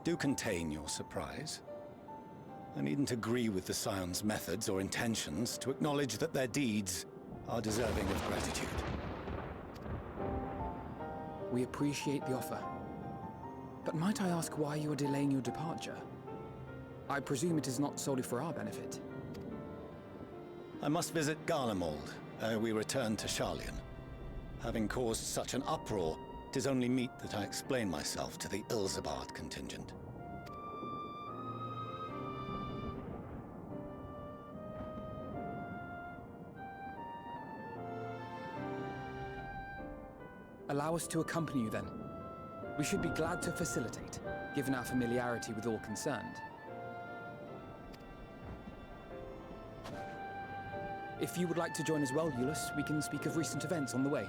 Do contain your surprise. I needn't agree with the Scion's methods or intentions to acknowledge that their deeds are deserving of gratitude. We appreciate the offer. But might I ask why you are delaying your departure? I presume it is not solely for our benefit. I must visit Garlemald ere we return to Sharlayan. Having caused such an uproar, it is only meet that I explain myself to the Ilzabard contingent. Allow us to accompany you then. We should be glad to facilitate, given our familiarity with all concerned. If you would like to join as well, Eulus, we can speak of recent events on the way.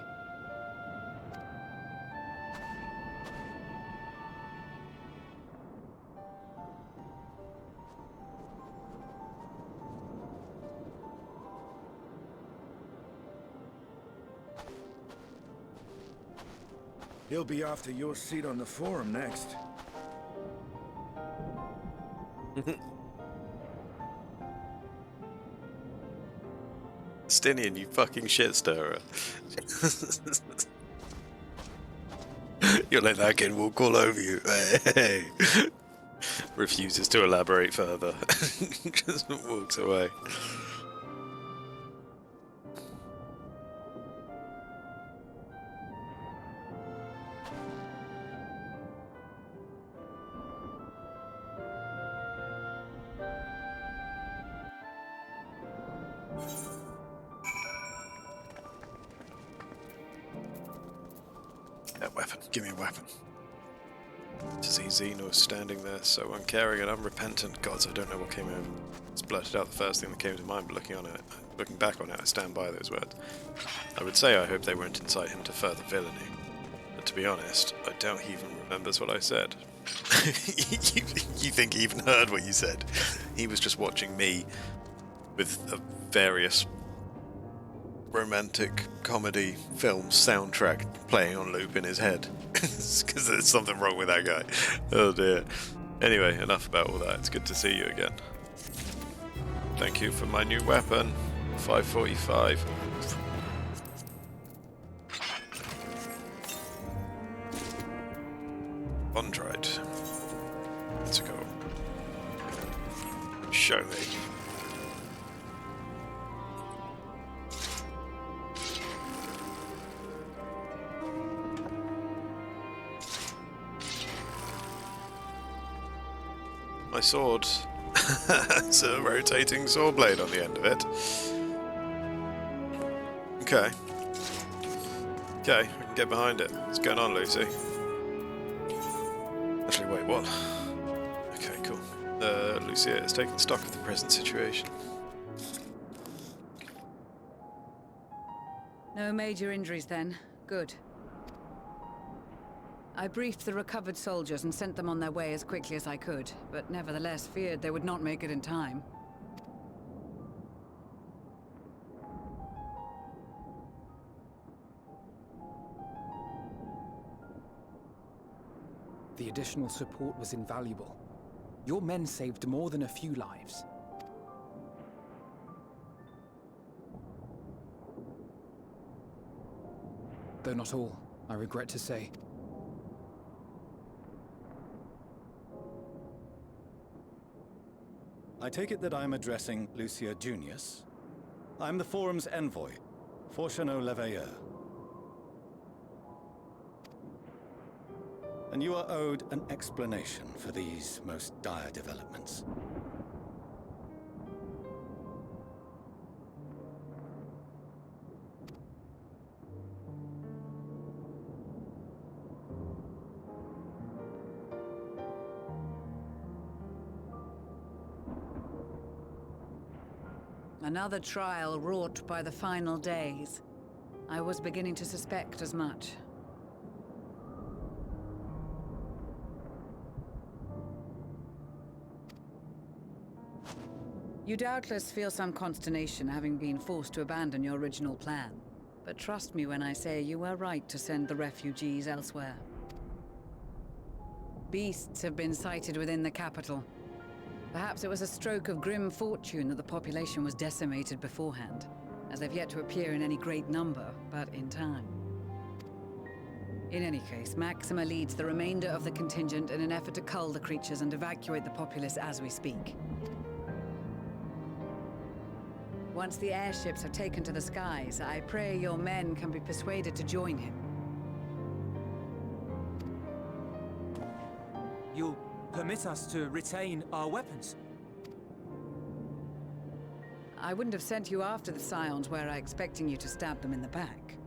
He'll be after your seat on the forum next. Stinian, you fucking shit stirrer. You'll let that kid walk all over you. Hey. Refuses to elaborate further. Just walks away. That weapon. Give me a weapon. To see Xenos standing there so uncaring and unrepentant. Gods, I don't know what came over. It's blurted out the first thing that came to mind, but looking back on it, I stand by those words. I would say I hope they won't incite him to further villainy. But to be honest, I doubt he even remembers what I said. You think he even heard what you said? He was just watching me with a various romantic comedy film soundtrack playing on loop in his head. Because there's something wrong with that guy. Oh dear. Anyway, enough about all that. It's good to see you again. Thank you for my new weapon. 545. Bondrite. Let's go. Show me. my sword. It's a rotating saw blade on the end of it. Okay. Okay, we can get behind it. What's going on, Lucy? Actually, wait, what? Okay, cool. Lucia is taking stock of the present situation. No major injuries then. Good. I briefed the recovered soldiers and sent them on their way as quickly as I could, but nevertheless feared they would not make it in time. The additional support was invaluable. Your men saved more than a few lives. Though not all, I regret to say. I take it that I'm addressing Lucia Junius. I'm the Forum's envoy, Forchano Leveilleur. And you are owed an explanation for these most dire developments. Another trial wrought by the final days. I was beginning to suspect as much. You doubtless feel some consternation having been forced to abandon your original plan. But trust me when I say you were right to send the refugees elsewhere. Beasts have been sighted within the capital. Perhaps it was a stroke of grim fortune that the population was decimated beforehand, as they've yet to appear in any great number, but in time. In any case, Maxima leads the remainder of the contingent in an effort to cull the creatures and evacuate the populace as we speak. Once the airships are taken to the skies, I pray your men can be persuaded to join him. You'll permit us to retain our weapons? I wouldn't have sent you after the Scions were I expecting you to stab them in the back.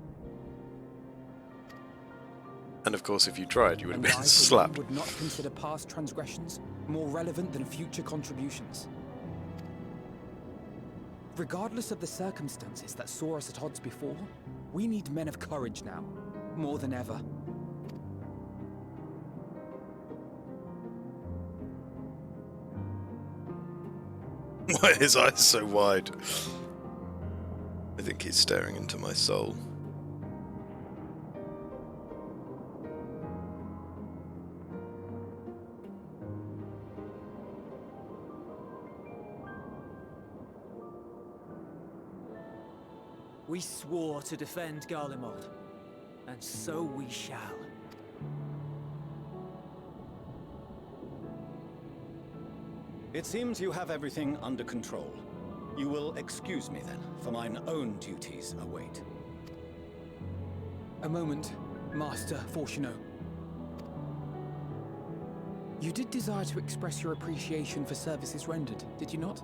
And of course, if you tried, you would have And been I, for slapped. one, would not consider past transgressions more relevant than future contributions. Regardless of the circumstances that saw us at odds before, we need men of courage now, more than ever. Why are his eyes so wide? I think he's staring into my soul. We swore to defend Garlemald, and so we shall. It seems you have everything under control. You will excuse me then, for mine own duties await. A moment, Master Forchano. You did desire to express your appreciation for services rendered, did you not?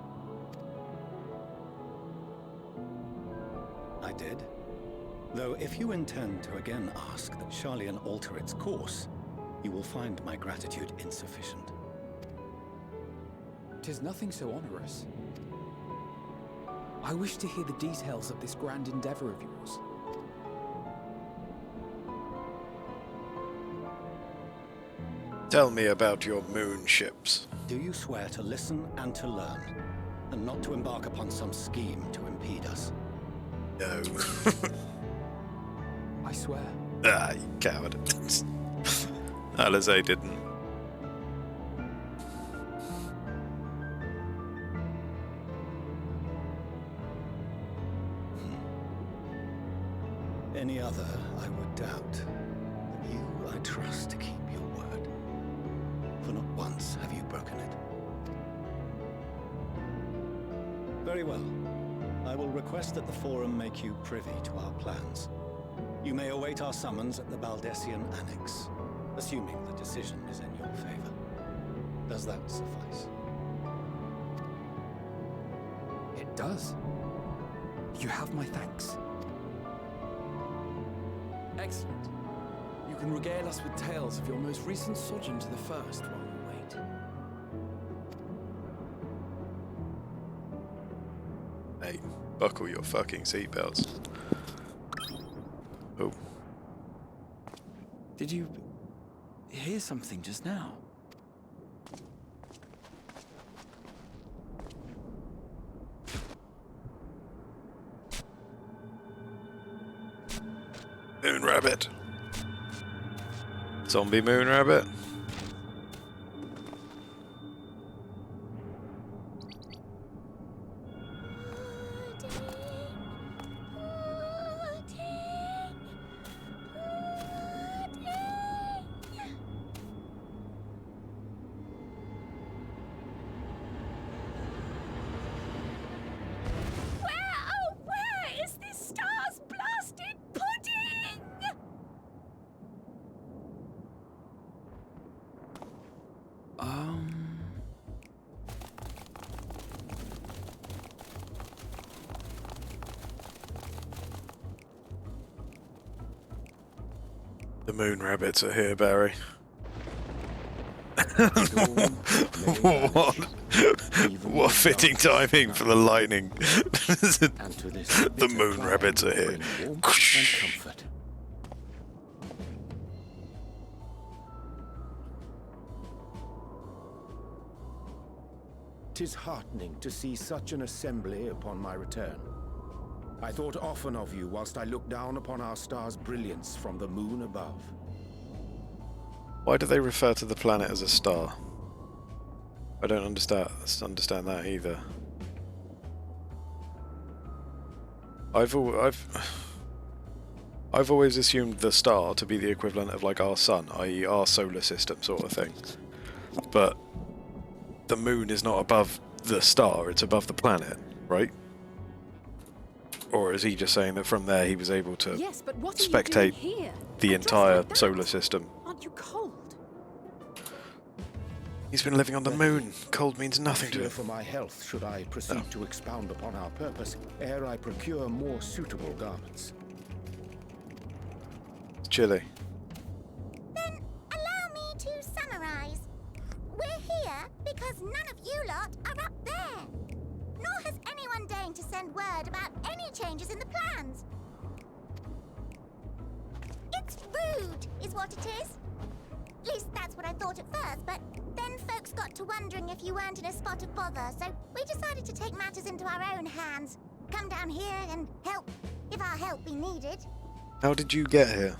I did. Though if you intend to again ask that Sharlayan alter its course, you will find my gratitude insufficient. 'Tis nothing so onerous. I wish to hear the details of this grand endeavor of yours. Tell me about your moon ships. Do you swear to listen and to learn, and not to embark upon some scheme to impede us? No. I swear. Ah, you coward. Alizé didn't. Any other, I would doubt. But you, I trust to keep your word. For not once have you broken it. Very well. I will request that the Forum make you privy to our plans. You may await our summons at the Baldessian Annex, assuming the decision is in your favor. Does that suffice? does. You have my thanks. Excellent. You can regale us with tales of your most recent sojourn to the First while we wait. Hey, buckle your fucking seatbelts. Oh. Did you hear something just now? Moon rabbit. Zombie moon rabbit. Where is this star's blasted pudding? The moon rabbits are here, Barry. What fitting timing for the lightning. The moon rabbits are here. "'Tis heartening to see such an assembly upon my return. I thought often of you whilst I looked down upon our star's brilliance from the moon above." Why do they refer to the planet as a star? I don't understand that either. I've always assumed the star to be the equivalent of like our sun, i.e. our solar system sort of thing. But the moon is not above the star, it's above the planet, right? Or is he just saying that from there he was able to spectate the entire solar system? Aren't you cold? He's been living on the moon. Cold means nothing to Fear him. for my health should I proceed to expound upon our purpose ere I procure more suitable garments. It's chilly. Then allow me to summarize. We're here because none of you lot are up there. Nor has anyone deigned to send word about any changes in the plans. It's rude, is what it is. At least that's what I thought at first, but then folks got to wondering if you weren't in a spot of bother, so we decided to take matters into our own hands. Come down here and help, if our help be needed. How did you get here?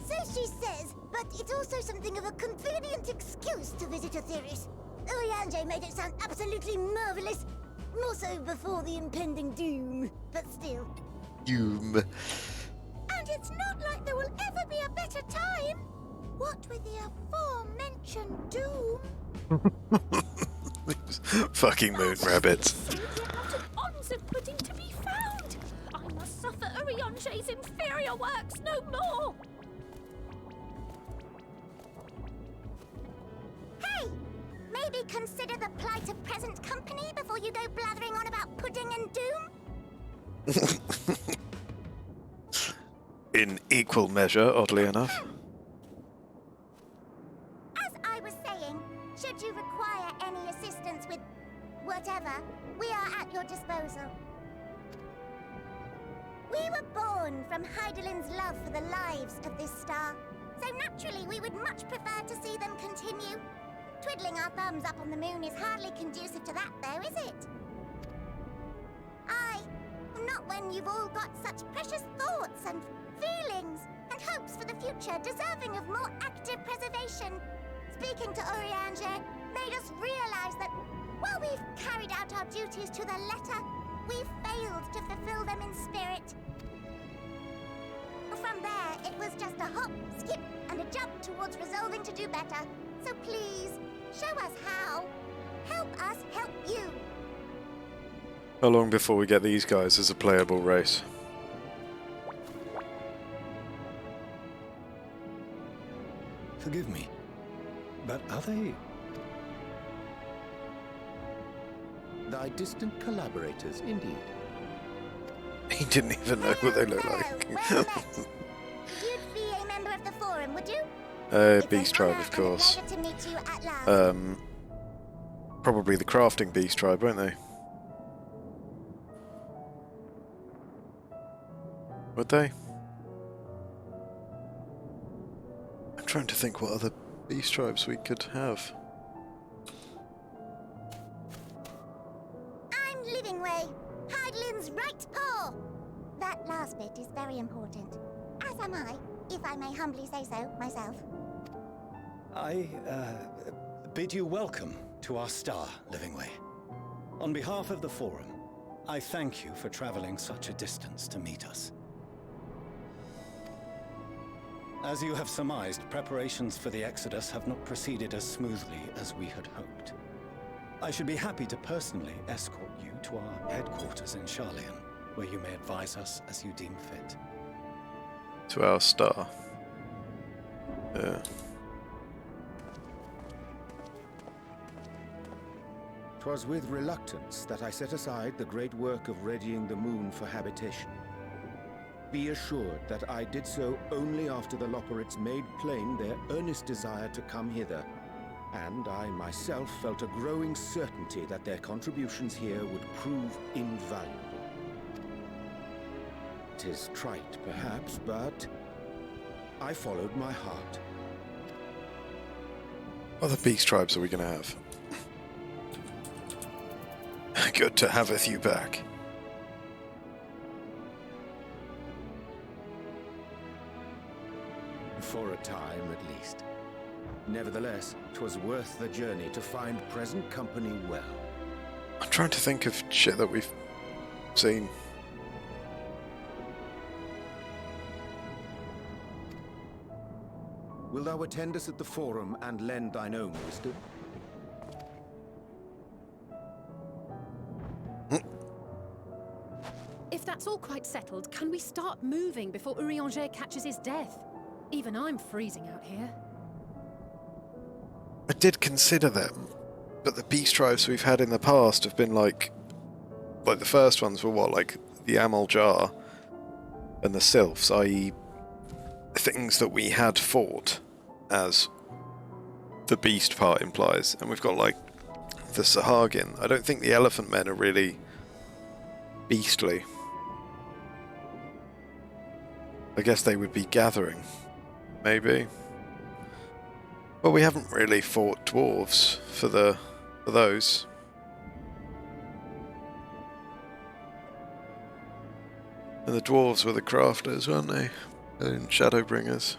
So she says, but it's also something of a convenient excuse to visit Etheris. Oriange made it sound absolutely marvelous. More so before the impending doom, but still. Doom. And it's not like there will ever be a better time. What with the aforementioned doom? Fucking moon rabbits. Not an ounce of pudding to be found. I must suffer Oriange's inferior works no more. Hey! Maybe consider the plight of present company before you go blathering on about pudding and doom? In equal measure, oddly enough. As I was saying, should you require any assistance with whatever, we are at your disposal. We were born from Heidelin's love for the lives of this star, so naturally we would much prefer to see them continue. Twiddling our thumbs up on the moon is hardly conducive to that, though, is it? Aye, not when you've all got such precious thoughts and feelings and hopes for the future deserving of more active preservation. Speaking to Oriange made us realize that while we've carried out our duties to the letter, we've failed to fulfill them in spirit. From there, it was just a hop, skip, and a jump towards resolving to do better. So please, show us how. Help us help you. How long before we get these guys as a playable race? Forgive me, but are they... Thy distant collaborators, indeed. He didn't even know what they look like. Well met. You'd be a member of the Forum, would you? Beast Tribe, of course. Pleasure to meet you at last. Probably the crafting Beast Tribe, won't they? Would they? I'm trying to think what other Beast Tribes we could have. I'm Livingway, Haglin's right paw. That last bit is very important. As am I, if I may humbly say so myself. I bid you welcome to our star, Livingway. On behalf of the Forum, I thank you for traveling such a distance to meet us. As you have surmised, preparations for the Exodus have not proceeded as smoothly as we had hoped. I should be happy to personally escort you to our headquarters in Charlian, where you may advise us as you deem fit. To our star. Yeah. 'Twas with reluctance that I set aside the great work of readying the moon for habitation. Be assured that I did so only after the Loperites made plain their earnest desire to come hither, and I myself felt a growing certainty that their contributions here would prove invaluable. 'Tis trite, perhaps, but I followed my heart. What other Beast Tribes are we going to have? Good to have you back. For a time, at least. Nevertheless, 'twas worth the journey to find present company well. I'm trying to think of shit that we've seen. Will thou attend us at the Forum and lend thine own wisdom? If that's all quite settled, can we start moving before Urianger catches his death? Even I'm freezing out here. I did consider them, but the Beast Tribes we've had in the past have been like the first ones were what, like the Amal Jar and the Sylphs, i.e. things that we had fought, as the Beast part implies, and we've got like the Sahagin. I don't think the Elephant Men are really beastly. I guess they would be gathering, maybe. Well, we haven't really fought dwarves for those. And the dwarves were the crafters, weren't they? And Shadowbringers.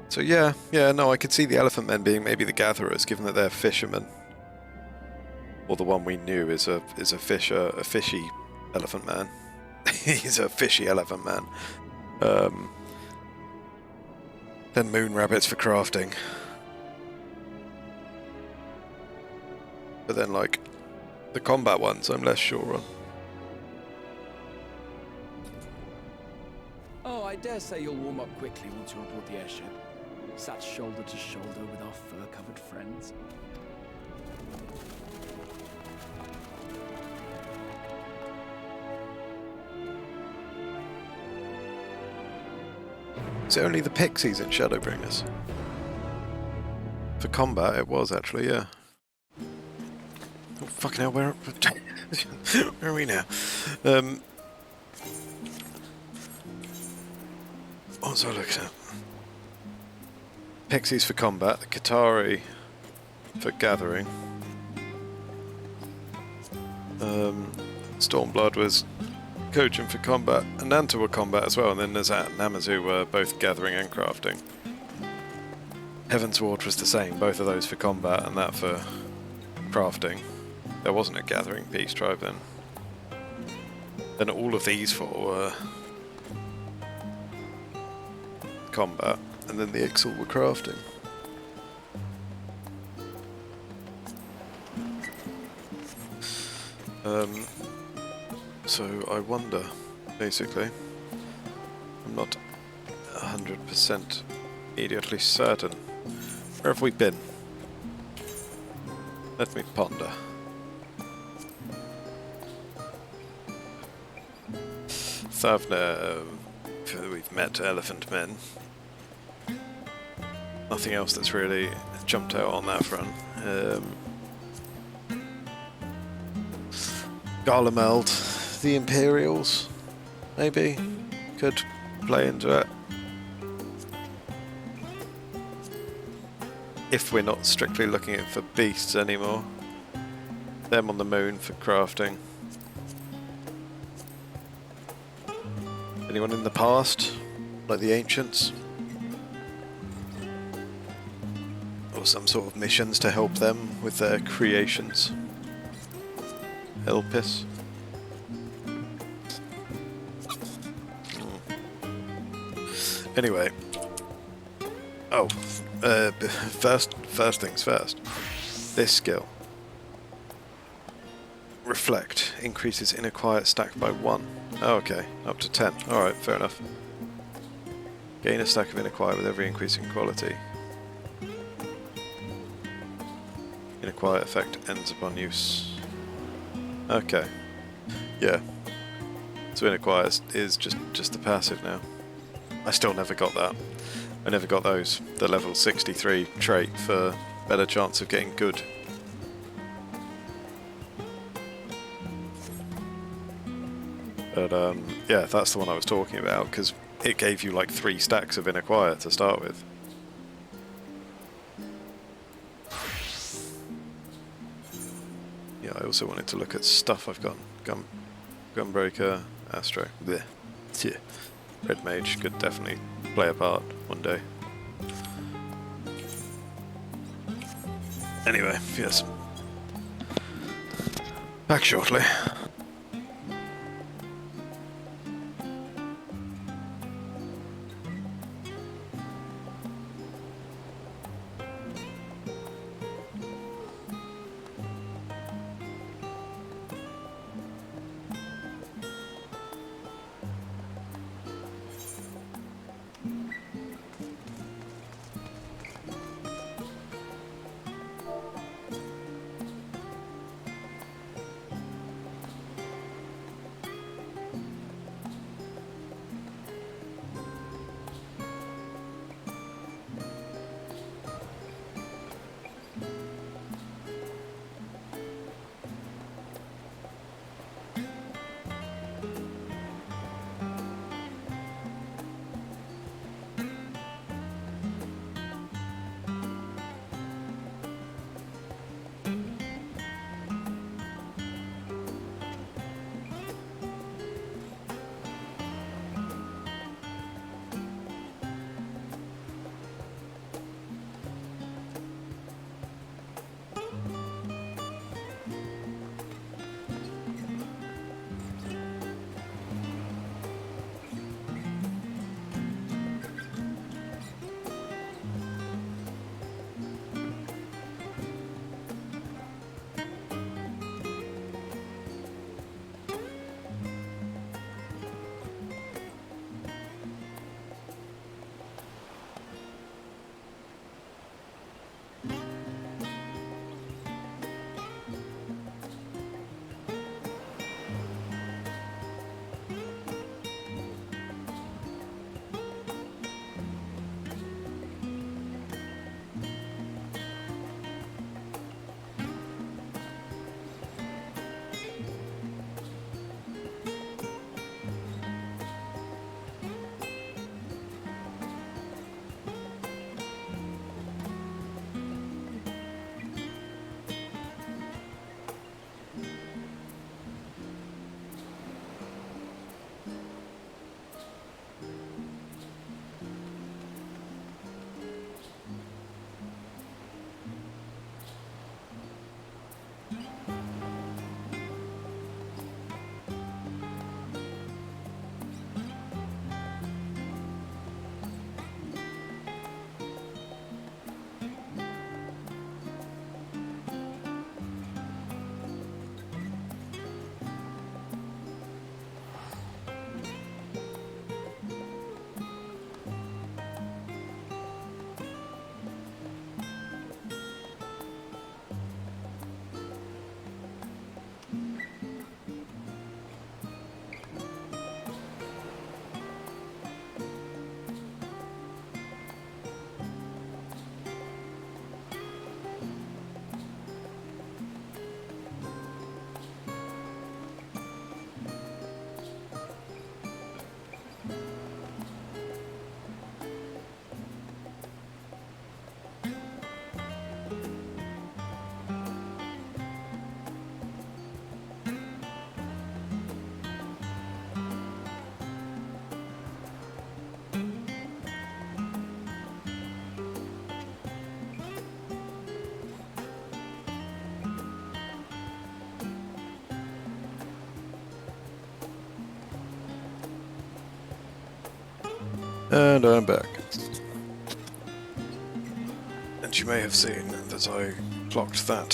So yeah, no, I could see the Elephant Men being maybe the gatherers, given that they're fishermen. Or the one we knew is a fishy elephant man. He's a fishy elephant man. Then moon rabbits for crafting. But then, like, the combat ones, I'm less sure on. Oh, I dare say you'll warm up quickly once you're aboard the airship. Sat shoulder to shoulder with our fur-covered friends. Is it only the pixies in Shadowbringers? For combat, it was actually, yeah. Oh, fucking hell, where are we now? What was I looking at? Pixies for combat, the Qatari for gathering. Stormblood was coaching for combat, and Nanta were combat as well, and then Nazat and Namazu were both gathering and crafting. Heaven's Ward was the same, both of those for combat and that for crafting. There wasn't a gathering Beast Tribe then. Then all of these four were combat, and then the Ixal were crafting. So I wonder, basically, I'm not 100% immediately certain. Where have we been? Let me ponder. Thavna, we've met elephant men. Nothing else that's really jumped out on that front. Garlemald, the Imperials, maybe, could play into it. If we're not strictly looking at for beasts anymore. Them on the moon for crafting. Anyone in the past? Like the ancients? Or some sort of missions to help them with their creations? Elpis? Anyway. Oh. First things first. This skill. Reflect. Increases inner quiet stack by 1. Oh, okay. Up to 10. Alright, fair enough. Gain a stack of inner quiet with every increase in quality. Inner quiet effect ends upon use. Okay. Yeah. So inner quiet is just the passive now. I still never got that. I never got those. The level 63 trait for better chance of getting good. But yeah, that's the one I was talking about, because it gave you like 3 stacks of inner quiet to start with. Yeah, I also wanted to look at stuff I've got. Gunbreaker, Astro. Blech. Yeah. Red Mage could definitely play a part one day. Anyway, yes. Back shortly. And I'm back. And you may have seen that I clocked that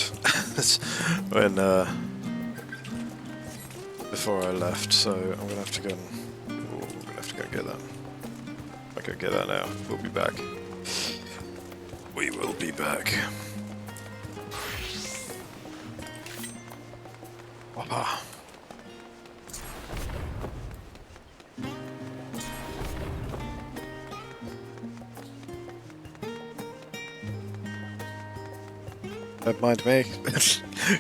when before I left, so I'm gonna have to go and get that. I can get that now. We'll be back. We will be back. Whoppa. Don't mind me.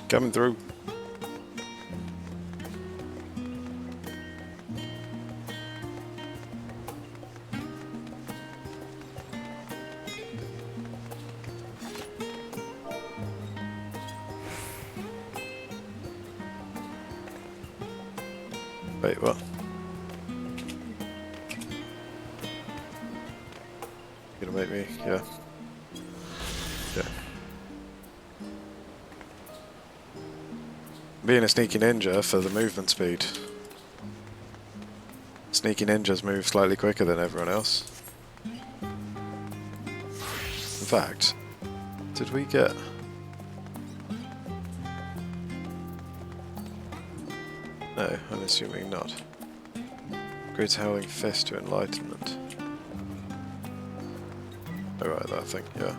Coming through. Wait, what? You gonna make me? Yeah. Yeah. Being a sneaky ninja for the movement speed. Sneaky ninjas move slightly quicker than everyone else. In fact, did we get... No, I'm assuming not. Great Howling Fist to Enlightenment. Oh right, that thing, yeah.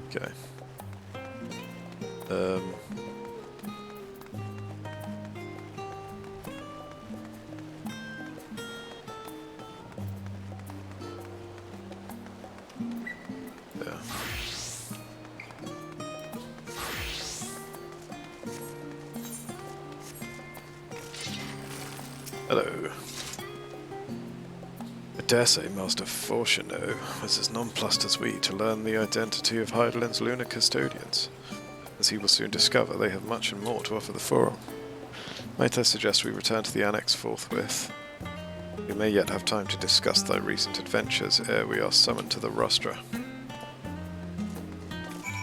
Okay. Hello. I dare say Master Fortuno was as nonplussed as we to learn the identity of Heidelin's lunar custodians. As he will soon discover, they have much and more to offer the Forum. Might I suggest we return to the Annex forthwith? We may yet have time to discuss thy recent adventures ere we are summoned to the rostra.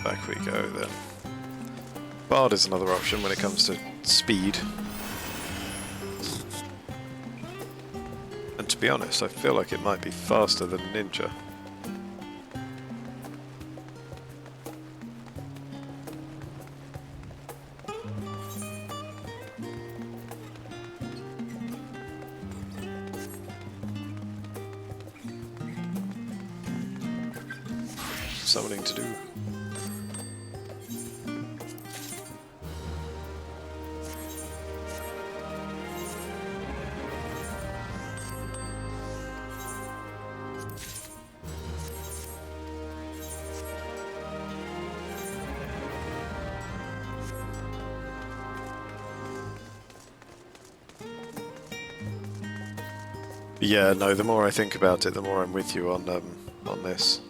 Back we go then. Bard is another option when it comes to speed. And to be honest, I feel like it might be faster than Ninja. Summoning to do. Yeah, no, the more I think about it, the more I'm with you on this.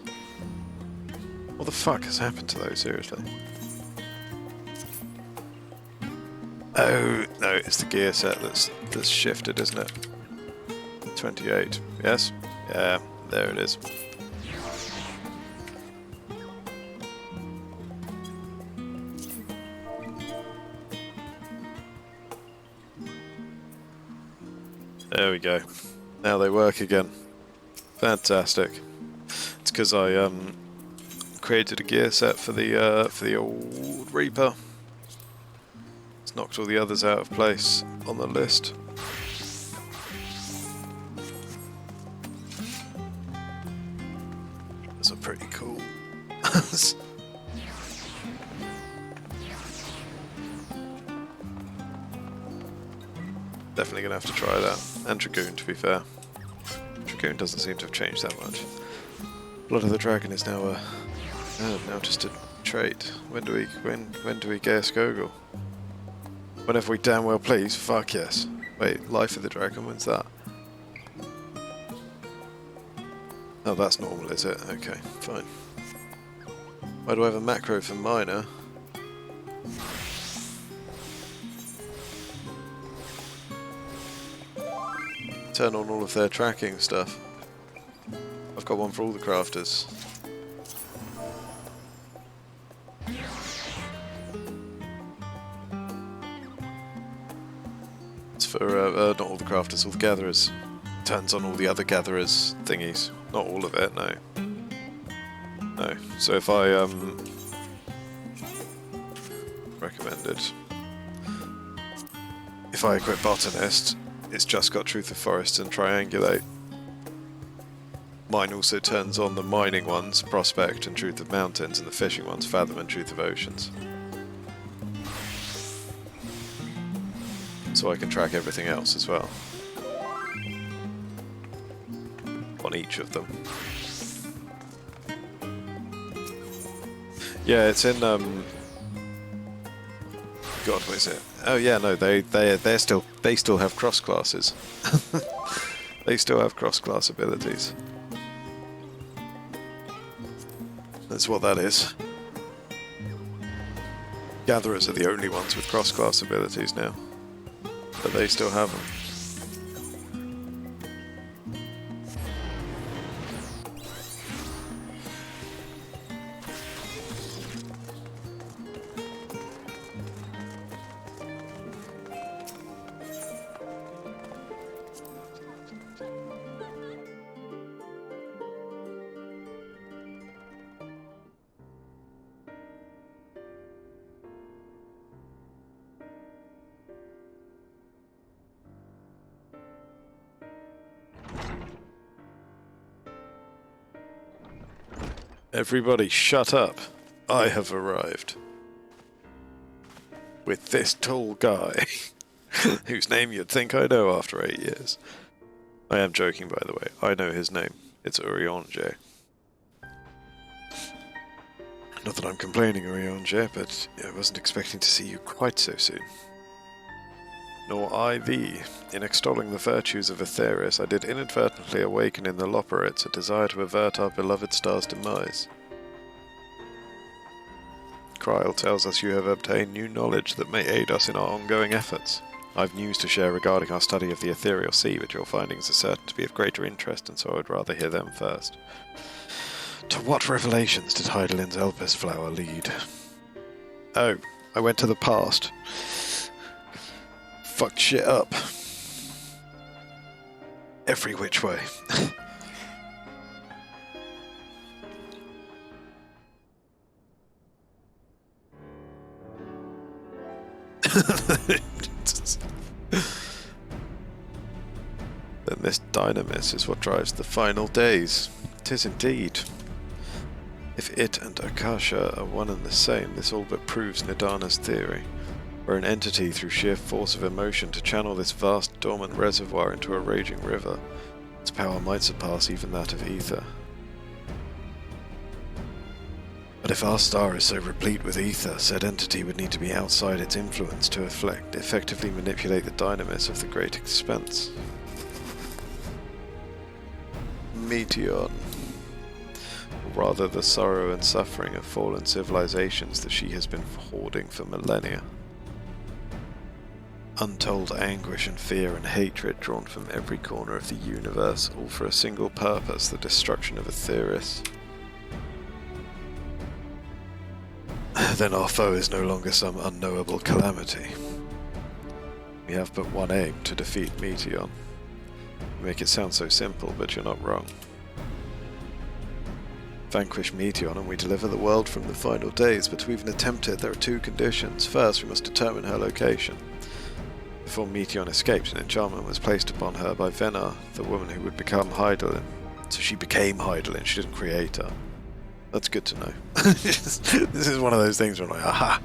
What the fuck has happened to those, seriously? Oh, no, it's the gear set that's shifted, isn't it? 28, yes? Yeah, there it is. There we go. Now they work again. Fantastic. It's because I created a gear set for the old Reaper. It's knocked all the others out of place on the list. Those are pretty cool. Definitely gonna have to try that. And Dragoon, to be fair. Dragoon doesn't seem to have changed that much. Blood of the Dragon is now now just a trait. When do we get Skogul? Whenever we damn well please. Fuck yes. Wait, Life of the Dragon. When's that? Oh, that's normal, is it? Okay, fine. Why do I have a macro for minor? Turn on all of their tracking stuff. I've got one for all the crafters. It's for not all the crafters, all the gatherers. turns on all the other gatherers thingies. Not all of it, no. No. So if I recommended, if I equip Botanist, it's just got Truth of Forest and Triangulate. Mine also turns on the mining ones, Prospect and Truth of Mountains, and the fishing ones, Fathom and Truth of Oceans. So I can track everything else as well. On each of them. Yeah, it's in God, what is it? Oh yeah, no, they still have cross classes. They still have cross class abilities. That's what that is. Gatherers are the only ones with cross class abilities now, but they still have them. Everybody shut up. I have arrived. With this tall guy, whose name you'd think I know after 8 years. I am joking, by the way. I know his name. It's Urianger. Not that I'm complaining, Urianger, but I wasn't expecting to see you quite so soon. Nor I thee. In extolling the virtues of Aetherius, I did inadvertently awaken in the Loperites a desire to avert our beloved star's demise. Kryl tells us you have obtained new knowledge that may aid us in our ongoing efforts. I've news to share regarding our study of the ethereal sea, but your findings are certain to be of greater interest, and so I would rather hear them first. To what revelations did Hydaelyn's Elpis flower lead? Oh, I went to the past. Fucked shit up. Every which way. Then this dynamis is what drives the final days. 'Tis indeed. If it and Akasha are one and the same, this all but proves Nidana's theory. We're an entity through sheer force of emotion to channel this vast dormant reservoir into a raging river. Its power might surpass even that of ether. But if our star is so replete with ether, said entity would need to be outside its influence to effectively manipulate the dynamis of the great expanse. Meteon. Or rather, the sorrow and suffering of fallen civilizations that she has been hoarding for millennia. Untold anguish and fear and hatred drawn from every corner of the universe, all for a single purpose, the destruction of Aetherius. Then our foe is no longer some unknowable calamity. We have but one aim, to defeat Meteon. You make it sound so simple, but you're not wrong. Vanquish Meteon and we deliver the world from the final days, but to even attempt it there are two conditions. First, we must determine her location. Before Meteon escaped, an enchantment was placed upon her by Venar, the woman who would become Hydaelyn. So she became Hydaelyn, she didn't create her. That's good to know. This is one of those things where I'm like, aha!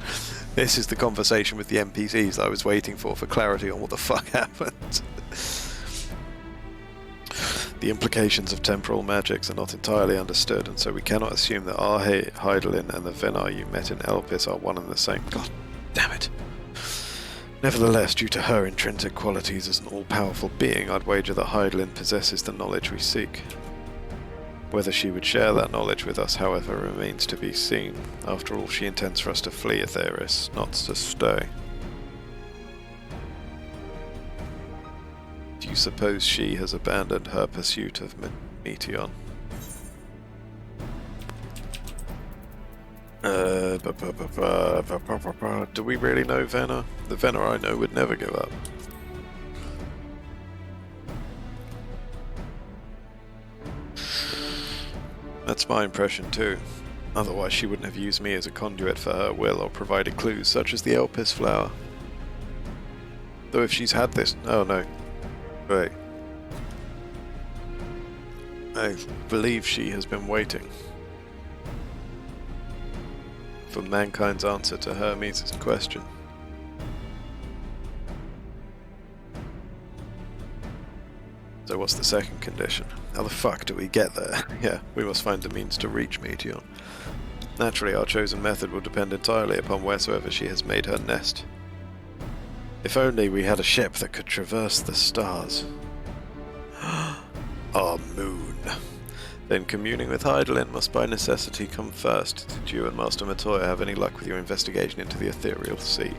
This is the conversation with the NPCs I was waiting for clarity on what the fuck happened. The implications of temporal magics are not entirely understood, and so we cannot assume that our Hydaelyn and the Venar you met in Elpis are one and the same. God damn it. Nevertheless, due to her intrinsic qualities as an all-powerful being, I'd wager that Hydaelyn possesses the knowledge we seek. Whether she would share that knowledge with us, however, remains to be seen. After all, she intends for us to flee Aetherius, not to stay. Do you suppose she has abandoned her pursuit of Meteon? Do we really know Venar? The Venar I know would never give up. That's my impression too. Otherwise she wouldn't have used me as a conduit for her will or provided clues such as the Elpis flower. Though if she's had this... Oh no. Wait. I believe she has been waiting for mankind's answer to Hermes' question. So what's the second condition? How the fuck do we get there? Yeah, we must find the means to reach Meteor. Naturally, our chosen method will depend entirely upon wheresoever she has made her nest. If only we had a ship that could traverse the stars. Our moon. Then communing with Hydaelyn must by necessity come first. Did you and Master Matoya have any luck with your investigation into the ethereal sea?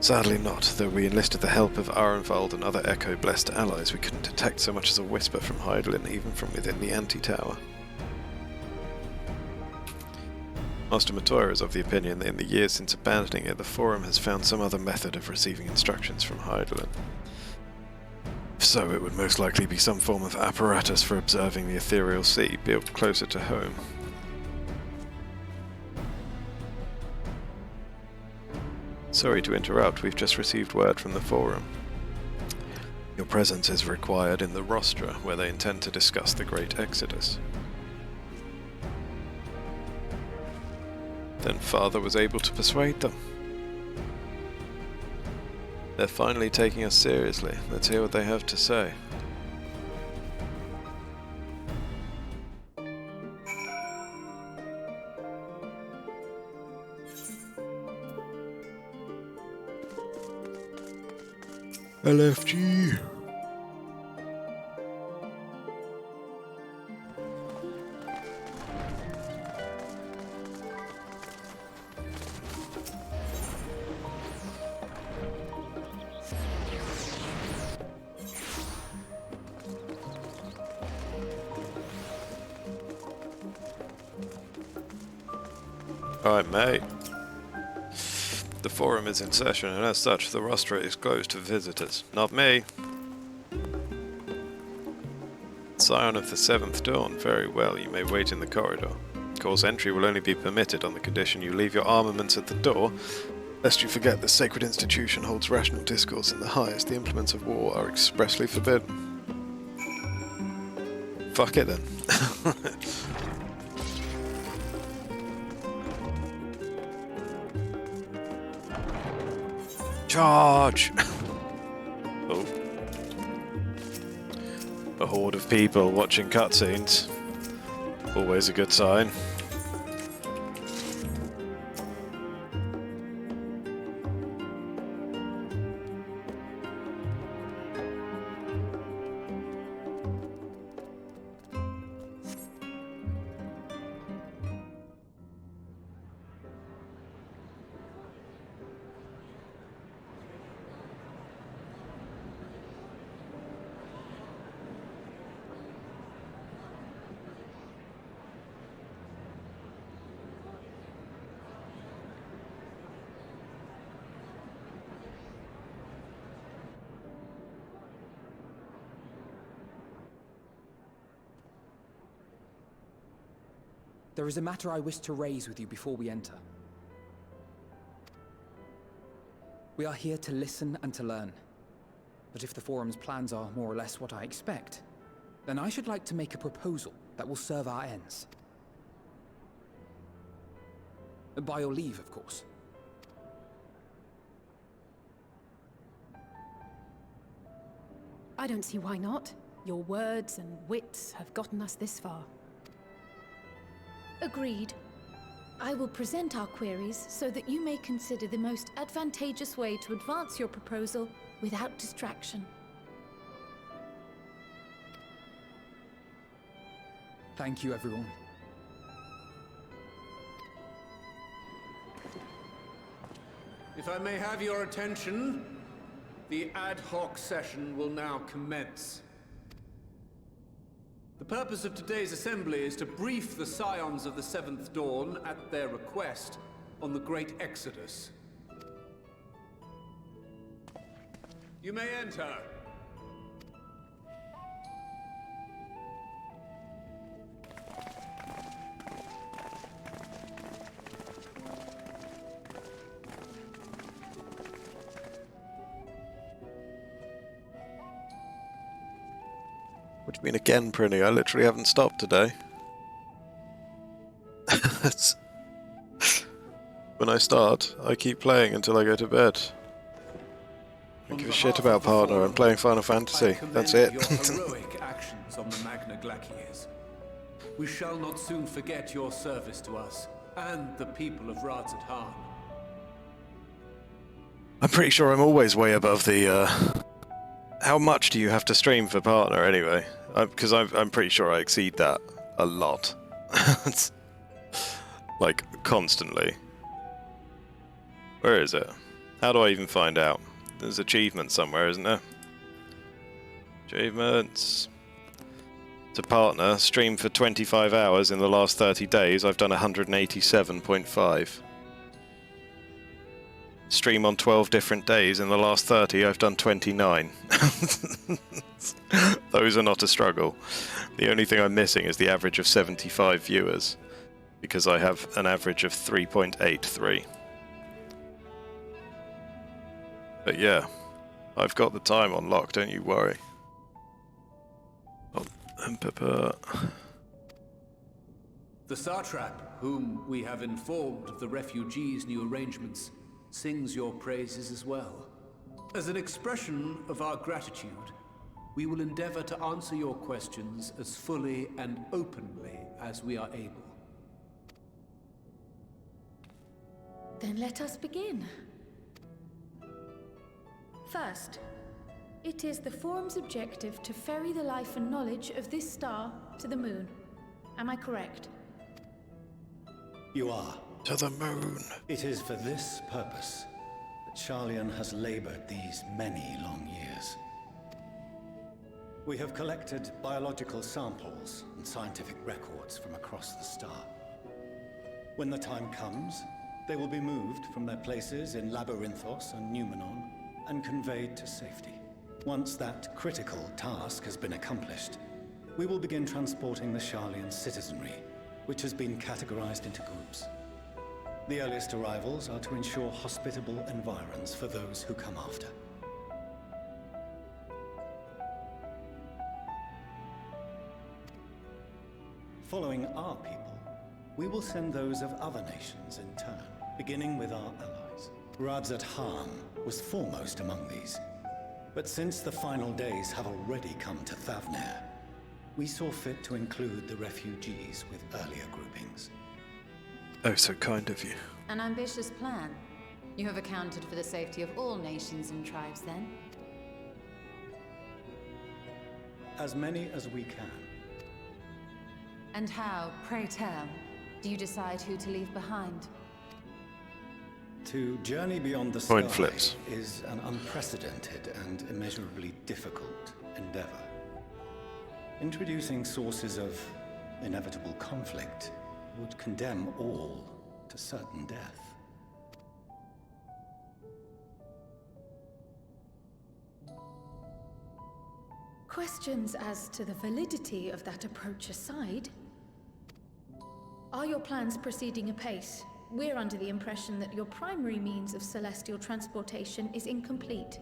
Sadly not, though we enlisted the help of Arenvald and other Echo-blessed allies. We couldn't detect so much as a whisper from Hydaelyn, even from within the anti-tower. Master Matoya is of the opinion that in the years since abandoning it, the Forum has found some other method of receiving instructions from Hydaelyn. If so, it would most likely be some form of apparatus for observing the ethereal sea, built closer to home. Sorry to interrupt, we've just received word from the Forum. Your presence is required in the Rostra, where they intend to discuss the Great Exodus. Then Father was able to persuade them. They're finally taking us seriously. Let's hear what they have to say. LFG. Alright, mate. The Forum is in session, and as such, the rostra is closed to visitors. Not me. Scion of the Seventh Dawn. Very well, you may wait in the corridor. Of course, entry will only be permitted on the condition you leave your armaments at the door, lest you forget the sacred institution holds rational discourse in the highest. The implements of war are expressly forbidden. Fuck it then. Charge! Oh. A horde of people watching cutscenes. Always a good sign. There is a matter I wish to raise with you before we enter. We are here to listen and to learn. But if the Forum's plans are more or less what I expect, then I should like to make a proposal that will serve our ends. By your leave, of course. I don't see why not. Your words and wits have gotten us this far. Agreed. I will present our queries so that you may consider the most advantageous way to advance your proposal without distraction. Thank you, everyone. If I may have your attention, the ad hoc session will now commence. The purpose of today's assembly is to brief the Scions of the Seventh Dawn, at their request, on the Great Exodus. You may enter. What do you mean again, Prinny? I literally haven't stopped today. When I start, I keep playing until I go to bed. I don't give a shit about partner. I'm playing Final Fantasy. That's it. Your heroic actions on the Magna Glaciers. We shall not soon forget your service to us and the people of Radzat Han. I'm pretty sure I'm always way above the. How much do you have to stream for partner anyway? Because I'm pretty sure I exceed that a lot. Like, constantly. Where is it? How do I even find out? There's achievements somewhere, isn't there? Achievements. To partner, stream for 25 hours in the last 30 days, I've done 187.5. Stream on 12 different days in the last 30, I've done 29. Those are not a struggle. The only thing I'm missing is the average of 75 viewers, because I have an average of 3.83. But yeah, I've got the time on lock, don't you worry. The Satrap, whom we have informed of the refugees' new arrangements, sings your praises as well. As an expression of our gratitude, we will endeavor to answer your questions as fully and openly as we are able. Then let us begin. First, it is the Forum's objective to ferry the life and knowledge of this star to the moon. Am I correct? You are. To the moon. It is for this purpose that Charlian has labored these many long years. We have collected biological samples and scientific records from across the star. When the time comes, they will be moved from their places in Labyrinthos and Numenon and conveyed to safety. Once that critical task has been accomplished, we will begin transporting the Charlian citizenry, which has been categorized into groups. The earliest arrivals are to ensure hospitable environs for those who come after. Following our people, we will send those of other nations in turn, beginning with our allies. Radzat Han was foremost among these. But since the final days have already come to Thavnair, we saw fit to include the refugees with earlier groupings. Oh, so kind of you. An ambitious plan. You have accounted for the safety of all nations and tribes, then? As many as we can. And how, pray tell, do you decide who to leave behind? To journey beyond the Coin sky flips. is an unprecedented and immeasurably difficult endeavor. Introducing sources of inevitable conflict would condemn all to certain death. Questions as to the validity of that approach aside, are your plans proceeding apace? We're under the impression that your primary means of celestial transportation is incomplete.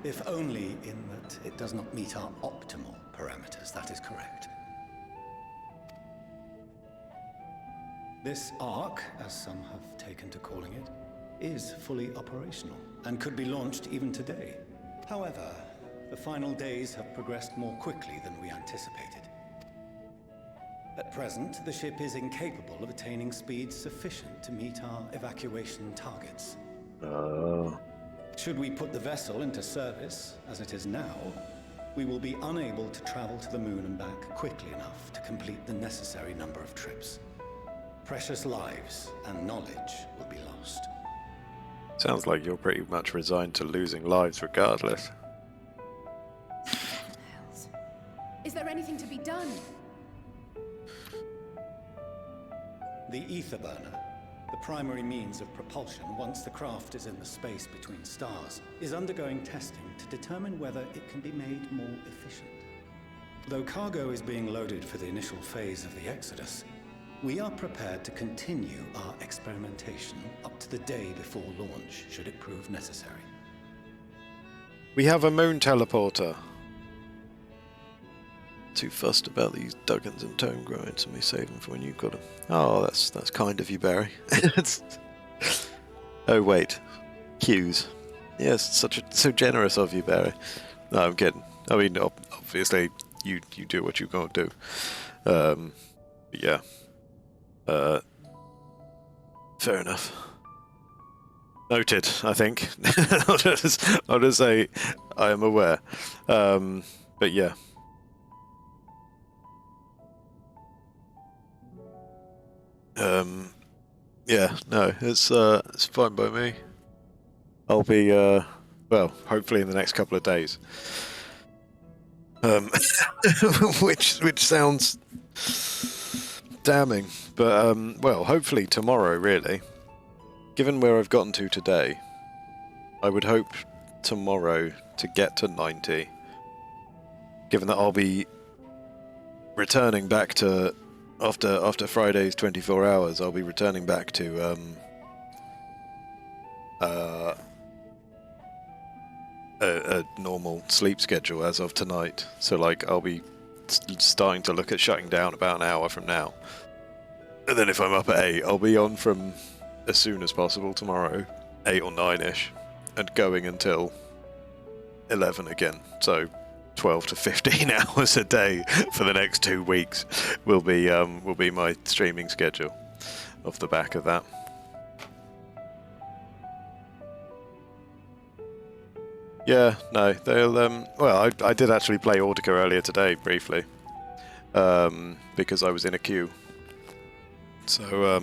If only in that it does not meet our optimal parameters, that is correct. This Ark, as some have taken to calling it, is fully operational and could be launched even today. However, the final days have progressed more quickly than we anticipated. At present, the ship is incapable of attaining speeds sufficient to meet our evacuation targets. Should we put the vessel into service, as it is now, we will be unable to travel to the moon and back quickly enough to complete the necessary number of trips. Precious lives and knowledge will be lost. Sounds like you're pretty much resigned to losing lives regardless. Is there anything to be done? The ether burner, the primary means of propulsion once the craft is in the space between stars, is undergoing testing to determine whether it can be made more efficient. Though cargo is being loaded for the initial phase of the Exodus, we are prepared to continue our experimentation up to the day before launch, should it prove necessary. We have a moon teleporter. Too fussed about these Duggins and Tone Grinds, and we save them for when you've got them. Oh, that's kind of you, Barry. Oh wait, cues. Yes, so generous of you, Barry. No, I'm kidding. I mean, obviously, you do what you gotta do. Yeah. Fair enough. Noted, I think. I'll just say I am aware. But yeah. Yeah, no, it's fine by me. I'll be well, hopefully in the next couple of days. Which sounds damning, but well, hopefully tomorrow, really. Given where I've gotten to today, I would hope tomorrow to get to 90. Given that I'll be returning back to after Friday's 24 hours, I'll be returning back to a normal sleep schedule as of tonight. So like I'll be starting to look at shutting down about an hour from now. And then if I'm up at 8, I'll be on from as soon as possible tomorrow, 8 or 9ish, and going until 11 again. So 12 to 15 hours a day for the next 2 weeks will be my streaming schedule off the back of that. Yeah, no, they'll well, I did actually play Audica earlier today briefly, because I was in a queue. So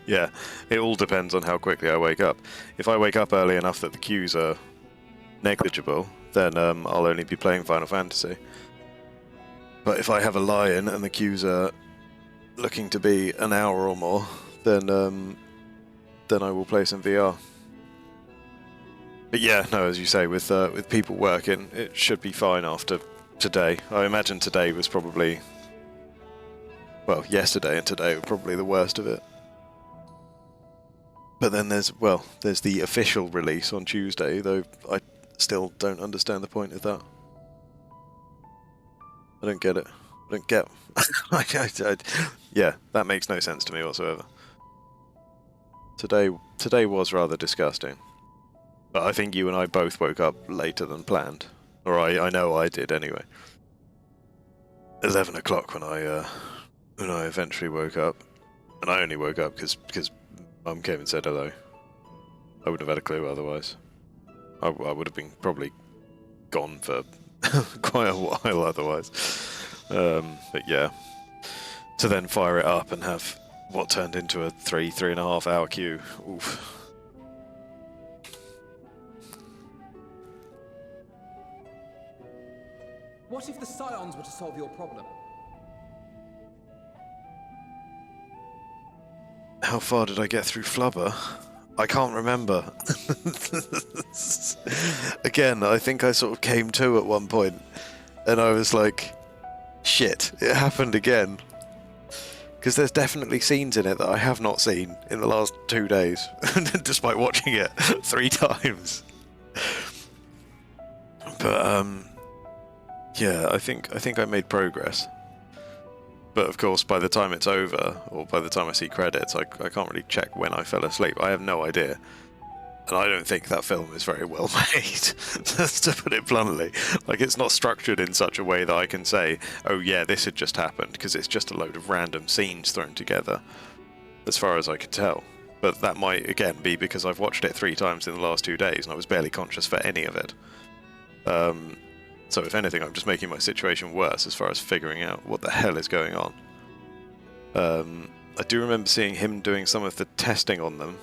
yeah, it all depends on how quickly I wake up. If I wake up early enough that the queues are negligible, then I'll only be playing Final Fantasy. But if I have a lie-in and the queues are looking to be an hour or more, then I will play some VR. But yeah, no, as you say, with people working, it should be fine after today. I imagine today was probably, well, yesterday and today were probably the worst of it. But then there's the official release on Tuesday, though I still don't understand the point of that. I don't get it. I don't get... yeah, that makes no sense to me whatsoever. Today was rather disgusting. But I think you and I both woke up later than planned. Or I know I did anyway. 11 o'clock when I eventually woke up. And I only woke up because Mum came and said hello. I wouldn't have had a clue otherwise. I would have been probably gone for quite a while otherwise. But yeah. To then fire it up and have what turned into a 3.5 hour queue. Oof. What if the Scions were to solve your problem? How far did I get through Flubber? I can't remember. Again, I think I sort of came to at one point, and I was like, shit, it happened again. Because there's definitely scenes in it that I have not seen in the last 2 days, despite watching it 3 times. But, yeah, I think I made progress. But of course, by the time it's over, or by the time I see credits, I can't really check when I fell asleep. I have no idea. And I don't think that film is very well made, just to put it bluntly. Like, it's not structured in such a way that I can say, oh yeah, this had just happened, because it's just a load of random scenes thrown together, as far as I could tell. But that might, again, be because I've watched it 3 times in the last 2 days, and I was barely conscious for any of it. So if anything, I'm just making my situation worse as far as figuring out what the hell is going on. I do remember seeing him doing some of the testing on them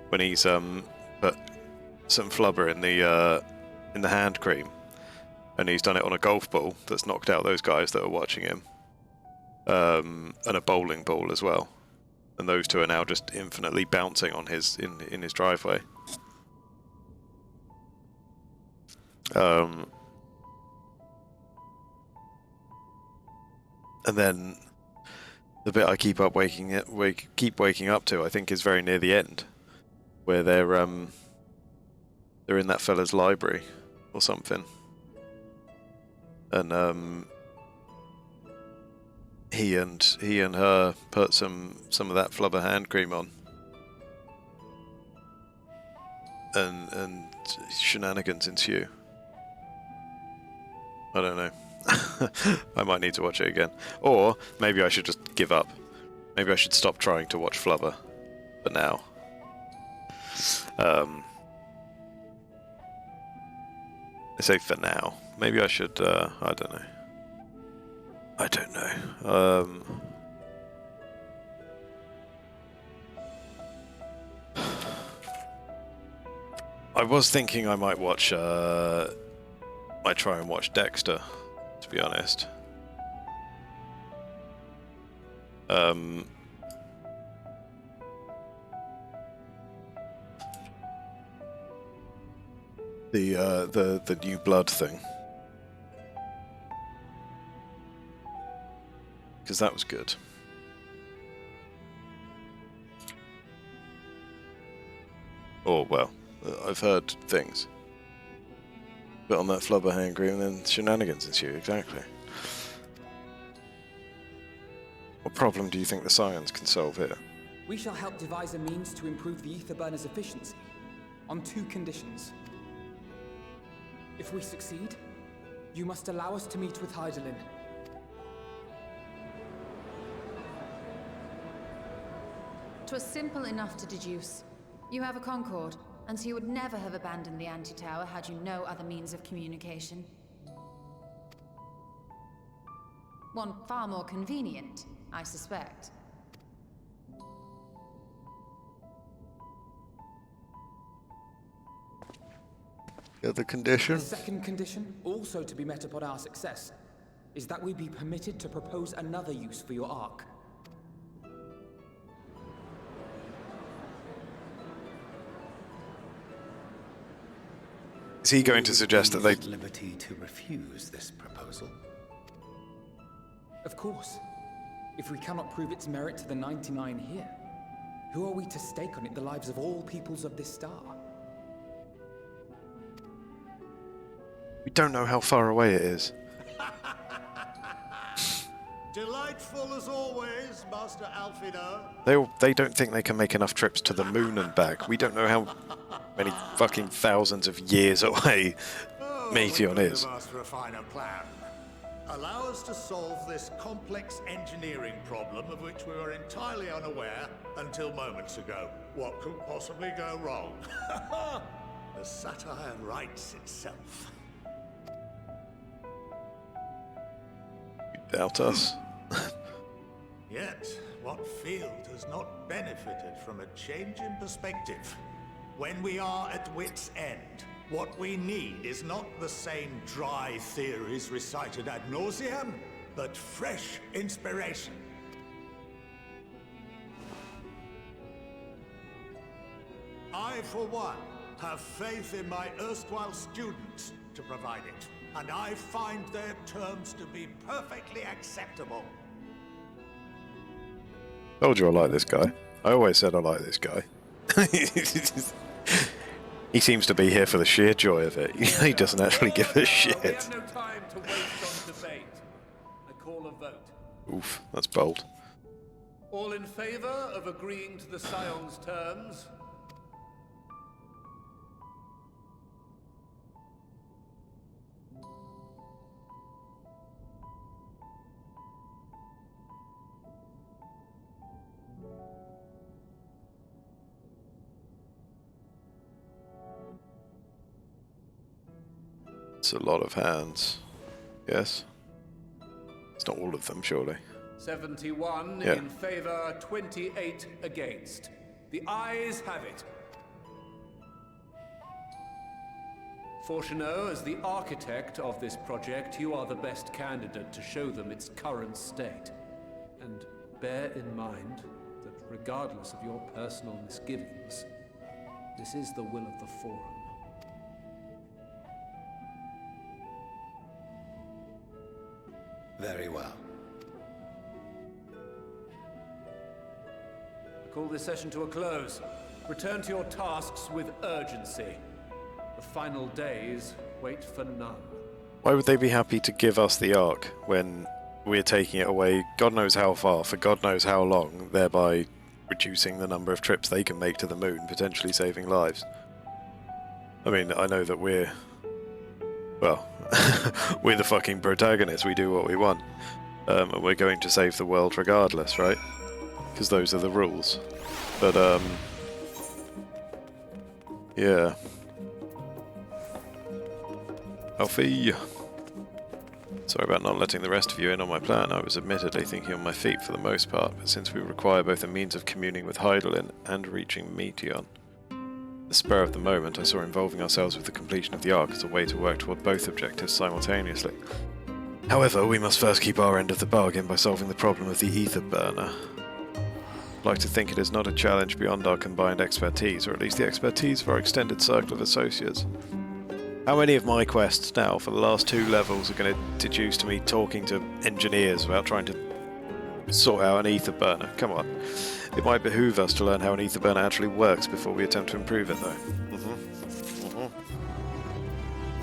when he's put some flubber in the hand cream, and he's done it on a golf ball that's knocked out those guys that are watching him, and a bowling ball as well. And those two are now just infinitely bouncing on his in his driveway. And then the bit I keep waking up to, I think, is very near the end, where they're in that fella's library or something, and he and her put some of that flubber hand cream on, and shenanigans ensue. I don't know. I might need to watch it again. Or maybe I should just give up. Maybe I should stop trying to watch Flubber for now. I say for now. Maybe I should, I don't know. I don't know. I was thinking I might watch, might try and watch Dexter, to be honest. The New Blood thing, because that was good. Or well, I've heard things. But on that flubber hand cream, then shenanigans ensue. Exactly. What problem do you think the scions can solve here? We shall help devise a means to improve the ether burner's efficiency, on 2 conditions. If we succeed, you must allow us to meet with Hydaelyn. 'Twas simple enough to deduce. You have a Concord, and so you would never have abandoned the anti-tower had you no other means of communication. One far more convenient, I suspect. The other condition? The second condition, also to be met upon our success, is that we be permitted to propose another use for your Ark. Is he going to suggest that they... liberty to refuse this proposal? Of course. If we cannot prove its merit to the 99 here, who are we to stake on it the lives of all peoples of this star? We don't know how far away it is. Delightful as always, Master Alfino. They don't think they can make enough trips to the moon and back. We don't know how many fucking thousands of years away Meteon is. Asked for a finer plan. Allow us to solve this complex engineering problem of which we were entirely unaware until moments ago. What could possibly go wrong? The satire writes itself. You doubt us? Yet, what field has not benefited from a change in perspective? When we are at wit's end, what we need is not the same dry theories recited ad nauseam, but fresh inspiration. I, for one, have faith in my erstwhile students to provide it, and I find their terms to be perfectly acceptable. Told you I like this guy. I always said I like this guy. He seems to be here for the sheer joy of it. He doesn't actually give a shit. We have no time to waste on debate. I call a vote. Oof, that's bold. All in favor of agreeing to the Scion's terms? It's a lot of hands. Yes? It's not all of them, surely. 71 Yeah. in favor, 28 against. The ayes have it. Fortuneau, as the architect of this project, you are the best candidate to show them its current state. And bear in mind that regardless of your personal misgivings, this is the will of the Forum. Very well. call this session to a close. Return to your tasks with urgency. The final days wait for none. Why would they be happy to give us the Ark when we're taking it away God knows how far for God knows how long, thereby reducing the number of trips they can make to the moon, potentially saving lives? I mean, I know that we're... well, we're the fucking protagonists, we do what we want. And we're going to save the world regardless, right? Because those are the rules. But, yeah. Alfie! Sorry about not letting the rest of you in on my plan. I was admittedly thinking on my feet for the most part, but since we require both a means of communing with Hydaelyn and reaching Meteion, the spur of the moment I saw involving ourselves with the completion of the Ark as a way to work toward both objectives simultaneously. However, we must first keep our end of the bargain by solving the problem of the ether burner. I'd like to think it is not a challenge beyond our combined expertise, or at least the expertise of our extended circle of associates. How many of my quests now for the last 2 levels are going to deduce to me talking to engineers about trying to sort out an ether burner? Come on. It might behoove us to learn how an ether burner actually works before we attempt to improve it, though.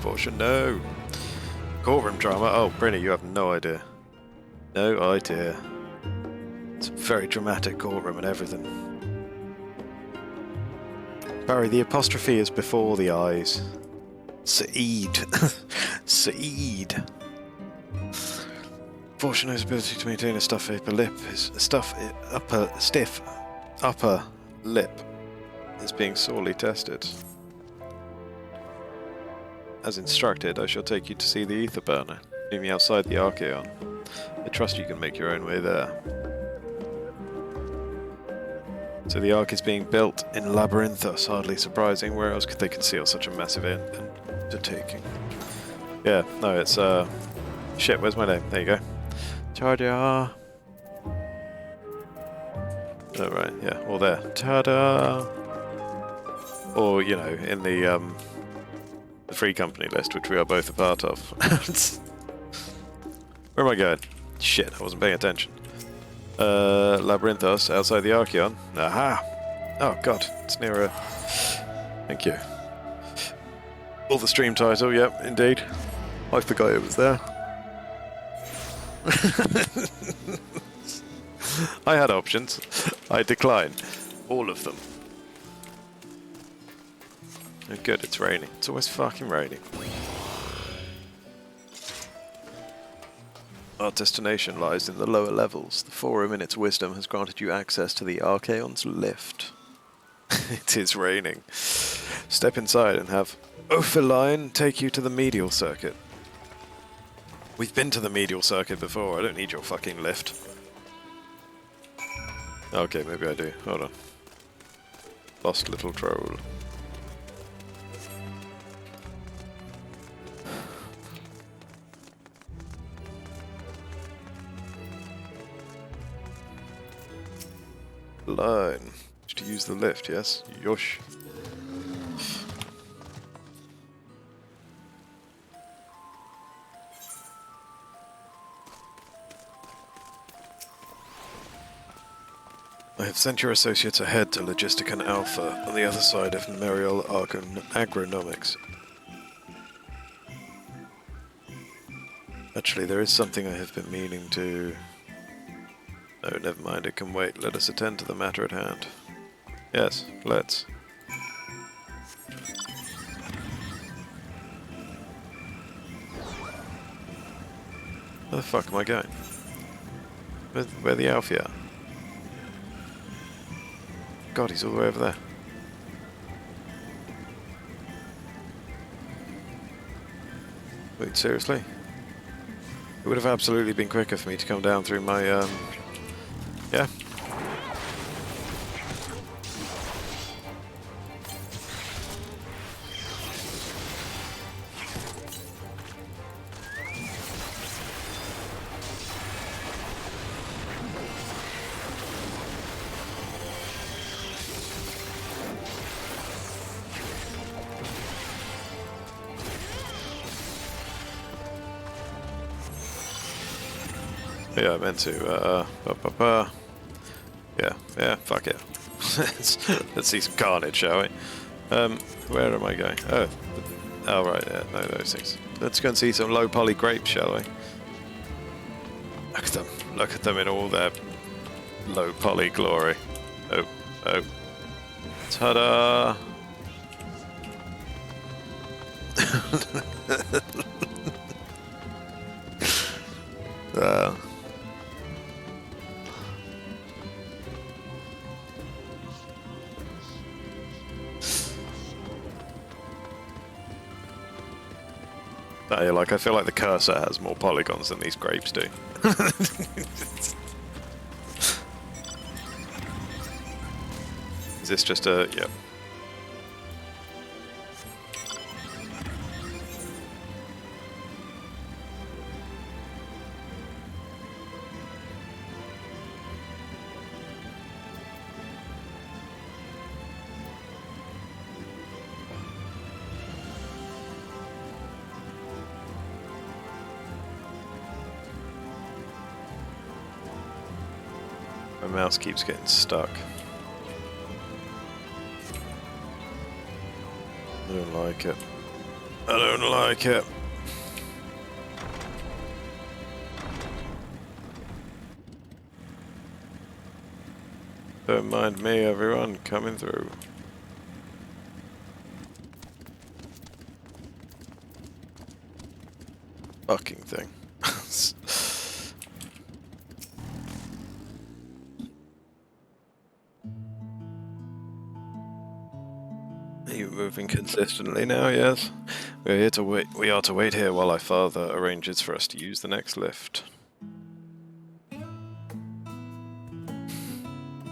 Caution, no. Courtroom drama? Oh, Brinny, you have no idea. No idea. It's a very dramatic courtroom and everything. Barry, the apostrophe is before the eyes. Saeed. Saeed. Fortunate's ability to maintain a stiff upper lip is being sorely tested. As instructed, I shall take you to see the ether burner, leaving outside the Archeon. I trust you can make your own way there. So the Ark is being built in Labyrinthos, hardly surprising. Where else could they conceal such a massive undertaking? Yeah, no, it's, shit, where's my name? There you go. Ta-da! Oh, right, yeah, all there. Ta-da! Or, you know, in the free company list, which we are both a part of. Where am I going? Shit, I wasn't paying attention. Labyrinthos, outside the Archeon. Aha! Oh god, it's near a... Thank you. Or the stream title, yep, indeed. I forgot it was there. I had options. I declined. All of them. Oh, good, it's raining. It's always fucking raining. Our destination lies in the lower levels. The Forum, in its wisdom, has granted you access to the Archaeon's lift. It is raining. Step inside and have Ophiline take you to the medial circuit. We've been to the medial circuit before. I don't need your fucking lift. Okay, maybe I do. Hold on. Lost little troll. Line. To use the lift, yes? Yosh. I have sent your associates ahead to Logisticon Alpha on the other side of Merial Agronomics. Actually, there is something I have been meaning to... No, never mind, it can wait. Let us attend to the matter at hand. Yes, let's. Where the fuck am I going? Where the Alfie are? God, he's all the way over there. Wait, seriously? It would have absolutely been quicker for me to come down through my, yeah. Yeah, I meant to, yeah, fuck it. Let's see some carnage, shall we? Where am I going? Oh, right, yeah, no, those things. Let's go and see some low poly grapes, shall we? Look at them. Look at them in all their low poly glory. Oh, oh. Ta-da! I feel like the cursor has more polygons than these grapes do. Is this just a... Yep. My mouse keeps getting stuck. I don't like it. I don't like it. Don't mind me, everyone, coming through. Fucking thing. Are you moving consistently now? Yes. We are here to wait. We are to wait here while our father arranges for us to use the next lift.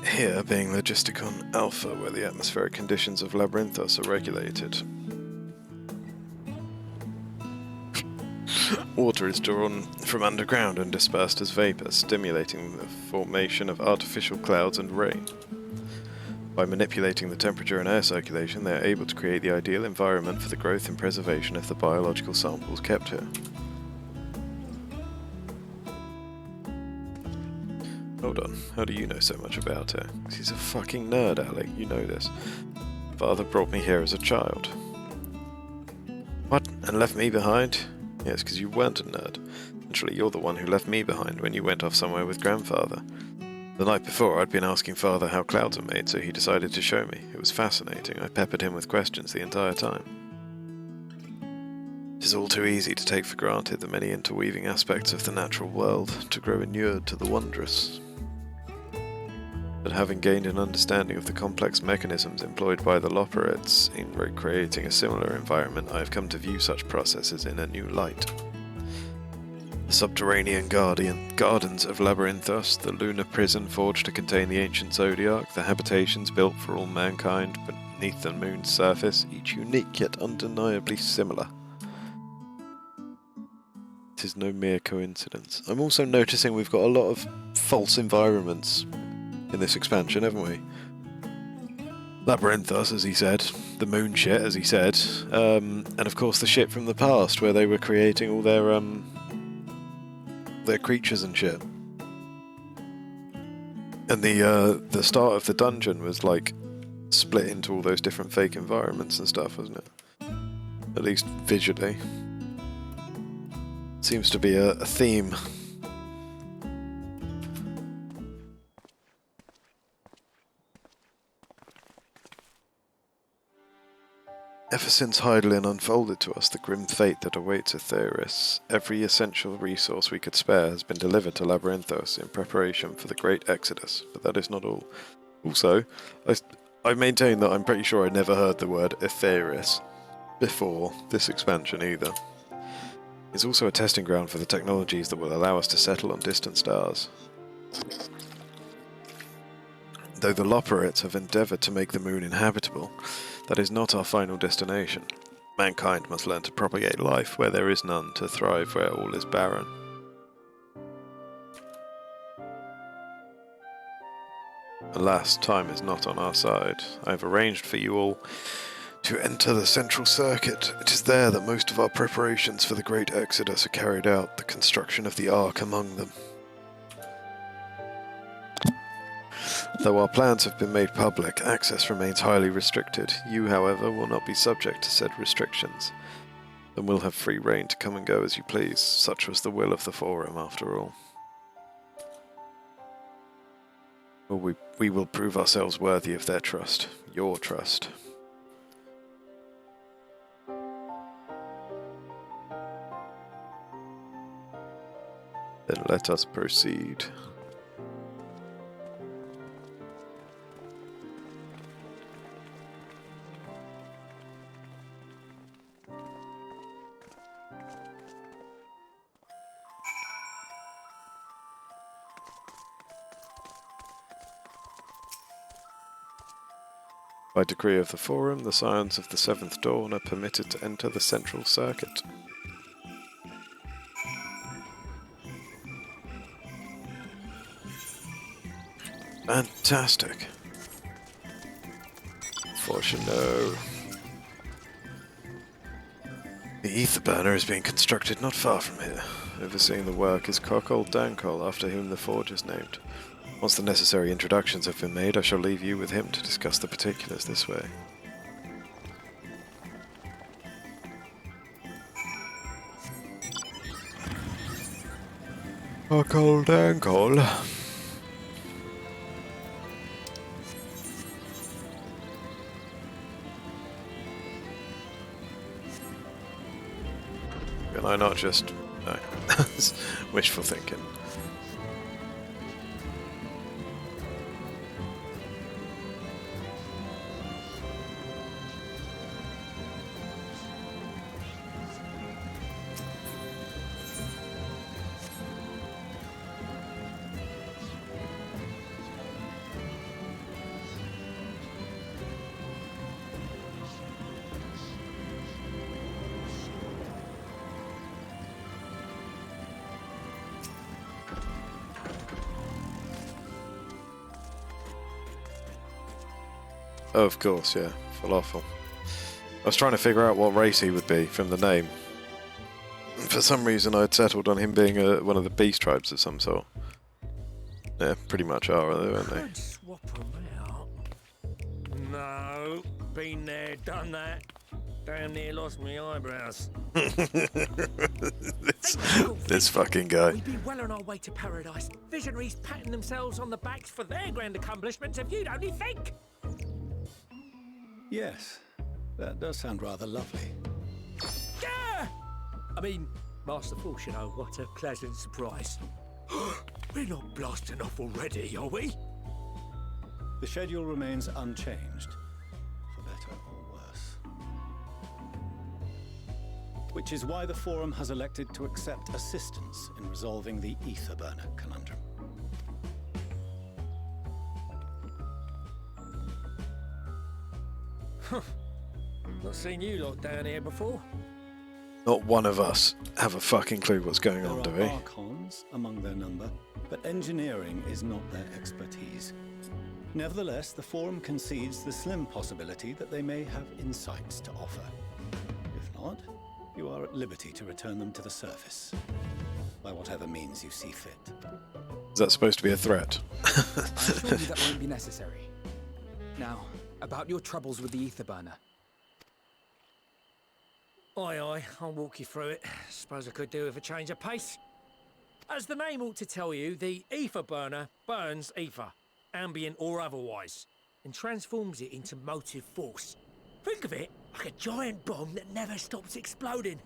Here, being Logisticon Alpha, where the atmospheric conditions of Labyrinthos are regulated. Water is drawn from underground and dispersed as vapor, stimulating the formation of artificial clouds and rain. By manipulating the temperature and air circulation, they are able to create the ideal environment for the growth and preservation of the biological samples kept here. Hold on, how do you know so much about her? He's a fucking nerd, Alec, you know this. Father brought me here as a child. What? And left me behind? Yes, because you weren't a nerd. Actually, you're the one who left me behind when you went off somewhere with Grandfather. The night before, I'd been asking Father how clouds are made, so he decided to show me. It was fascinating. I peppered him with questions the entire time. It is all too easy to take for granted the many interweaving aspects of the natural world, to grow inured to the wondrous. But having gained an understanding of the complex mechanisms employed by the Loporrits in recreating a similar environment, I have come to view such processes in a new light. The subterranean gardens of Labyrinthos, the lunar prison forged to contain the ancient Zodiac, the habitations built for all mankind beneath the moon's surface, each unique yet undeniably similar. It is no mere coincidence. I'm also noticing we've got a lot of false environments in this expansion, haven't we? Labyrinthos, as he said, the moon shit, as he said, and of course the shit from the past, where they were creating all their creatures and shit. And the start of the dungeon was like split into all those different fake environments and stuff, wasn't it? At least visually. Seems to be a theme. Ever since Hydaelyn unfolded to us the grim fate that awaits Aetheris, every essential resource we could spare has been delivered to Labyrinthos in preparation for the Great Exodus, but that is not all. Also, I maintain that I'm pretty sure I never heard the word Aetheris before this expansion either. It's also a testing ground for the technologies that will allow us to settle on distant stars. Though the Loporrits have endeavoured to make the moon inhabitable, that is not our final destination. Mankind must learn to propagate life where there is none, to thrive where all is barren. Alas, time is not on our side. I have arranged for you all to enter the central circuit. It is there that most of our preparations for the Great Exodus are carried out, the construction of the Ark among them. Though our plans have been made public, access remains highly restricted. You, however, will not be subject to said restrictions, and will have free rein to come and go as you please. Such was the will of the Forum, after all. Well, we will prove ourselves worthy of their trust. Your trust. Then let us proceed. By decree of the Forum, the Scions of the Seventh Dawn are permitted to enter the Central Circuit. Fantastic. Fortunate. The ether burner is being constructed not far from here. Overseeing the work is Cockle Dankle, after whom the forge is named. Once the necessary introductions have been made, I shall leave you with him to discuss the particulars this way. Cockle Dankle. Can I not just... No. Wishful thinking. Oh, of course, yeah. Falafel. I was trying to figure out what race he would be from the name. For some reason I'd settled on him being one of the beast tribes of some sort. Yeah, pretty much are, though, aren't they? Swap them out. No, been there, done that. Damn near lost my eyebrows. this fucking guy. We'd be well on our way to paradise. Visionaries patting themselves on the backs for their grand accomplishments if you'd only think. Yes, that does sound rather lovely. Yeah! I mean, Master Force, you know, what a pleasant surprise. We're not blasting off already, are we? The schedule remains unchanged, for better or worse. Which is why the Forum has elected to accept assistance in resolving the ether burner conundrum. Not seen you lot down here before. Not one of us have a fucking clue what's going on, do we? There are Archons among their number, but engineering is not their expertise. Nevertheless, the Forum concedes the slim possibility that they may have insights to offer. If not, you are at liberty to return them to the surface, by whatever means you see fit. Is that supposed to be a threat? I assure you that won't be necessary. Now, about your troubles with the ether burner. Aye, I'll walk you through it. Suppose I could do with a change of pace. As the name ought to tell you, the ether burner burns ether, ambient or otherwise, and transforms it into motive force. Think of it like a giant bomb that never stops exploding.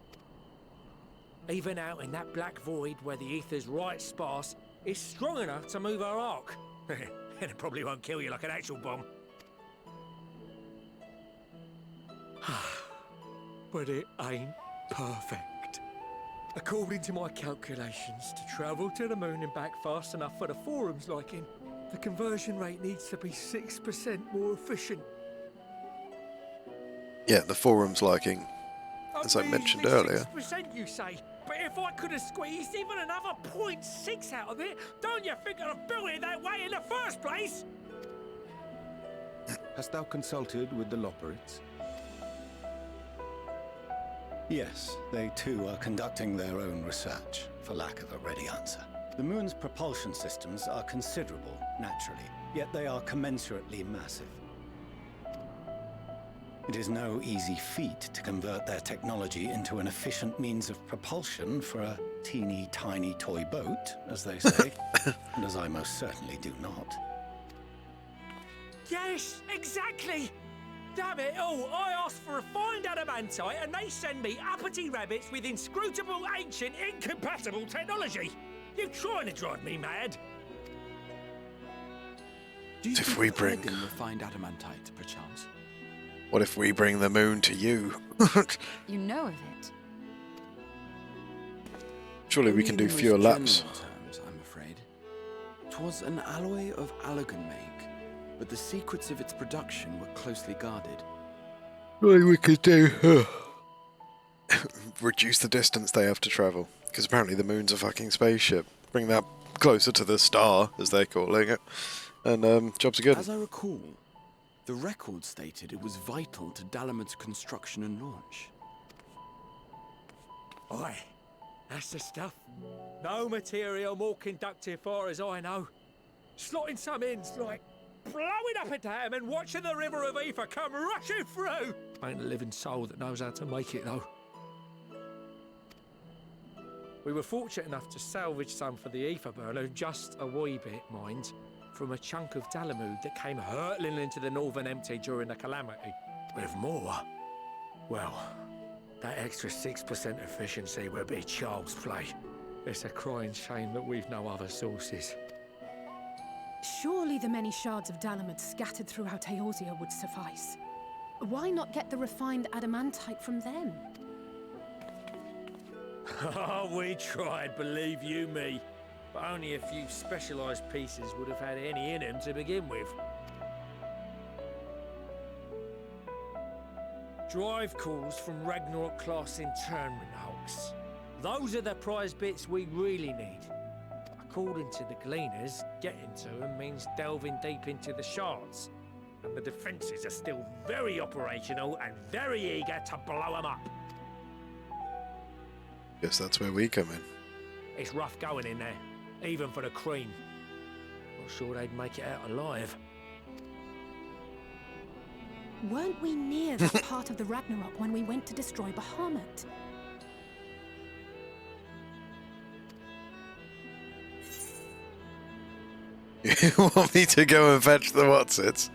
Even out in that black void where the ether's right sparse, it's strong enough to move our arc. And it probably won't kill you like an actual bomb. But it ain't perfect. According to my calculations, to travel to the moon and back fast enough for the Forum's liking, the conversion rate needs to be 6% more efficient. Yeah, the Forum's liking, as I mentioned earlier. 6% you say, but if I could have squeezed even another 0.6 out of it, don't you think I'd have built it that way in the first place? Hast thou consulted with the Loperites? Yes, they too are conducting their own research, for lack of a ready answer. The moon's propulsion systems are considerable, naturally, yet they are commensurately massive. It is no easy feat to convert their technology into an efficient means of propulsion for a teeny tiny toy boat, as they say, and as I most certainly do not. Yes, exactly! Damn it all, I asked for refined adamantite and they send me uppity rabbits with inscrutable, ancient, incompatible technology! You're trying to drive me mad! Do you If we bring... refined adamantite, perchance? What if we bring the moon to you? You know of it? Surely we can do fewer laps. Terms, I'm afraid. 'Twas an alloy of Allagan make, but the secrets of its production were closely guarded. What we could do... reduce the distance they have to travel. Because apparently the moon's a fucking spaceship. Bring that closer to the star, as they're calling it. And jobs are good. As I recall, the record stated it was vital to Dalamud's construction and launch. Aye, that's the stuff. No material more conductive far as I know. Slotting some ends like blowing up a dam and watching the river of ether come rushing through. Ain't a living soul that knows how to make it though. We were fortunate enough to salvage some for the ether burner, just a wee bit, mind, from a chunk of Dalamud that came hurtling into the northern empty during the calamity. With more, well, that extra 6% efficiency would be child's play. It's a crying shame that we've no other sources. Surely the many shards of Dalamud scattered throughout Eorzea would suffice. Why not get the refined adamantite from them? Oh, we tried, believe you me. But only a few specialised pieces would have had any in them to begin with. Drive cores from Ragnarok class internment hulks. Those are the prize bits we really need. According to the Gleaners, getting to them means delving deep into the shards. And the defences are still very operational and very eager to blow them up. Guess that's where we come in. It's rough going in there, even for the cream. Not sure they'd make it out alive. Weren't we near that part of the Ragnarok when we went to destroy Bahamut? You want me to go and fetch the whatsits?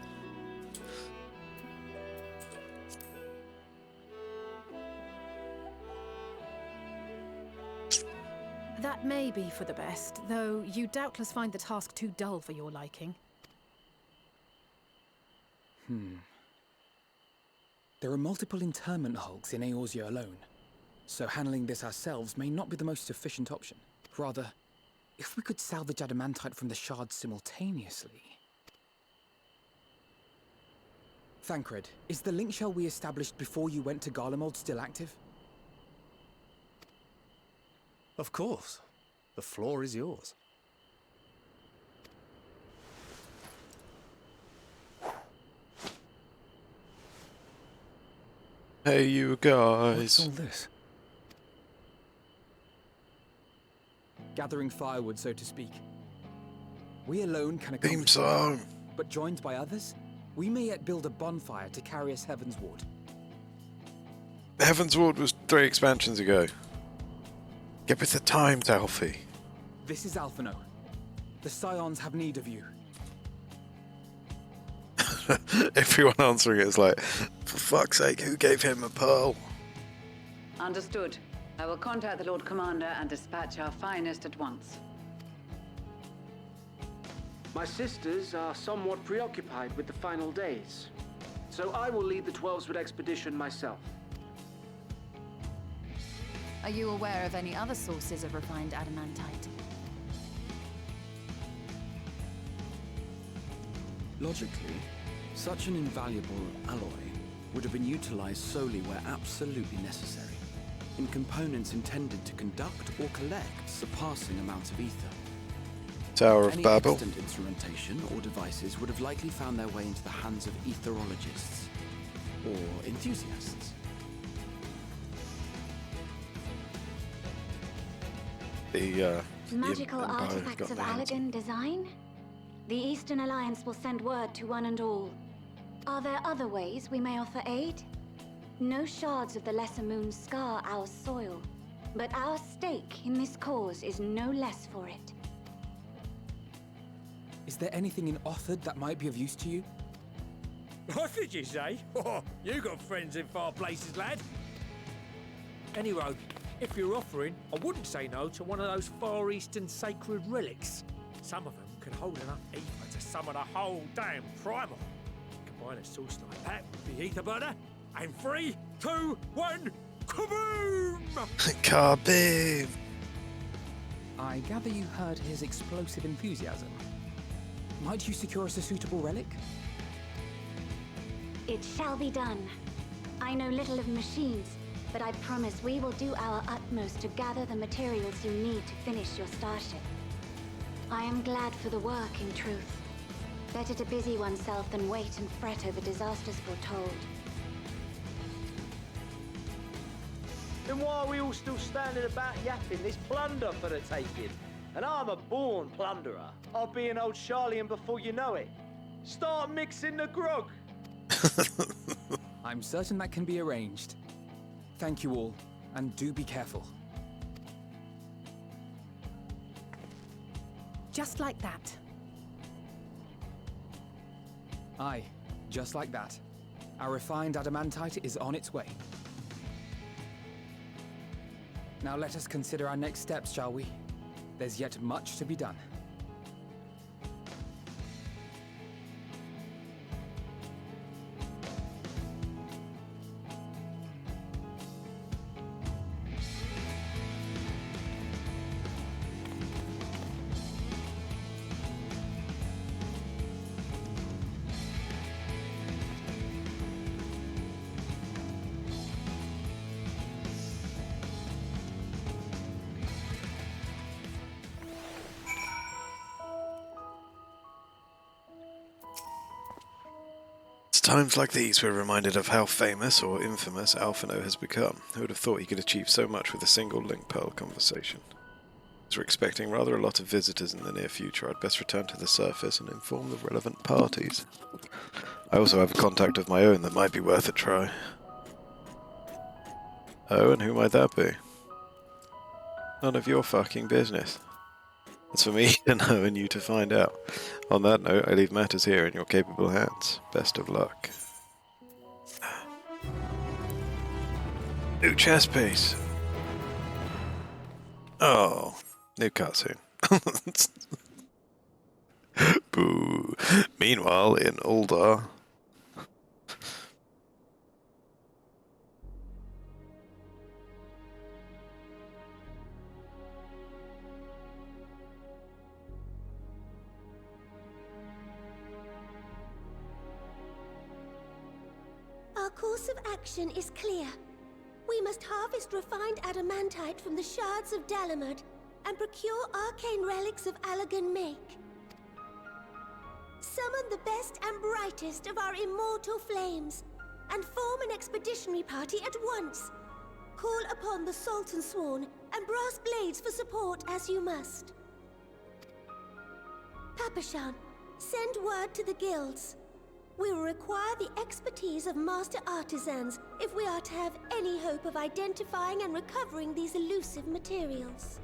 That may be for the best, though you doubtless find the task too dull for your liking. There are multiple internment hulks in Eorzea alone, so handling this ourselves may not be the most efficient option. Rather, if we could salvage adamantite from the shards simultaneously... Thancred, is the link shell we established before you went to Garlemald still active? Of course. The floor is yours. Hey, you guys. What's all this? Gathering firewood, so to speak. We alone can accomplish Theme song. But joined by others, we may yet build a bonfire to carry us Heavensward. Heavensward was 3 expansions ago. Get with the times, Alfie. This is Alphino. The Scions have need of you. Everyone answering it is like, for fuck's sake, who gave him a pearl? Understood. I will contact the Lord Commander and dispatch our finest at once. My sisters are somewhat preoccupied with the final days, so I will lead the 12-Sword expedition myself. Are you aware of any other sources of refined adamantite? Logically, such an invaluable alloy would have been utilized solely where absolutely necessary, in components intended to conduct or collect surpassing amounts of ether. Tower of Any Babel. extant instrumentation or devices would have likely found their way into the hands of etherologists or enthusiasts. The Magical Empire's artifacts got of their hands. Allagan design? The Eastern Alliance will send word to one and all. Are there other ways we may offer aid? No shards of the Lesser Moon scar our soil, but our stake in this cause is no less for it. Is there anything in Othard that might be of use to you? What did you say? Oh, you got friends in far places, lad. Anyway, if you're offering, I wouldn't say no to one of those Far Eastern sacred relics. Some of them can hold enough ether to summon a whole damn primal. Combine a source like that with the ether burner, and 3, 2, 1, kaboom! Kaboom! I gather you heard his explosive enthusiasm. Might you secure us a suitable relic? It shall be done. I know little of machines, but I promise we will do our utmost to gather the materials you need to finish your starship. I am glad for the work, in truth. Better to busy oneself than wait and fret over disasters foretold. Then why are we all still standing about yapping? This plunder for the taking. And I'm a born plunderer. I'll be an old Charlian before you know it. Start mixing the grog. I'm certain that can be arranged. Thank you all, and do be careful. Just like that. Aye, just like that. Our refined adamantite is on its way. Now let us consider our next steps, shall we? There's yet much to be done. Times like these we're reminded of how famous or infamous Alphino has become. Who would have thought he could achieve so much with a single link pearl conversation? As we're expecting rather a lot of visitors in the near future, I'd best return to the surface and inform the relevant parties. I also have a contact of my own that might be worth a try. Oh, and who might that be? None of your fucking business. It's for me to know and you to find out. On that note, I leave matters here in your capable hands. Best of luck. New chess piece. Oh, new cutscene. Boo. Meanwhile, in Uldar. Our course of action is clear. We must harvest refined adamantite from the shards of Dalamud and procure arcane relics of Allagan make. Summon the best and brightest of our immortal flames and form an expeditionary party at once. Call upon the Sultan Sworn and Brass Blades for support as you must. Papashan, send word to the guilds. We will require the expertise of master artisans if we are to have any hope of identifying and recovering these elusive materials.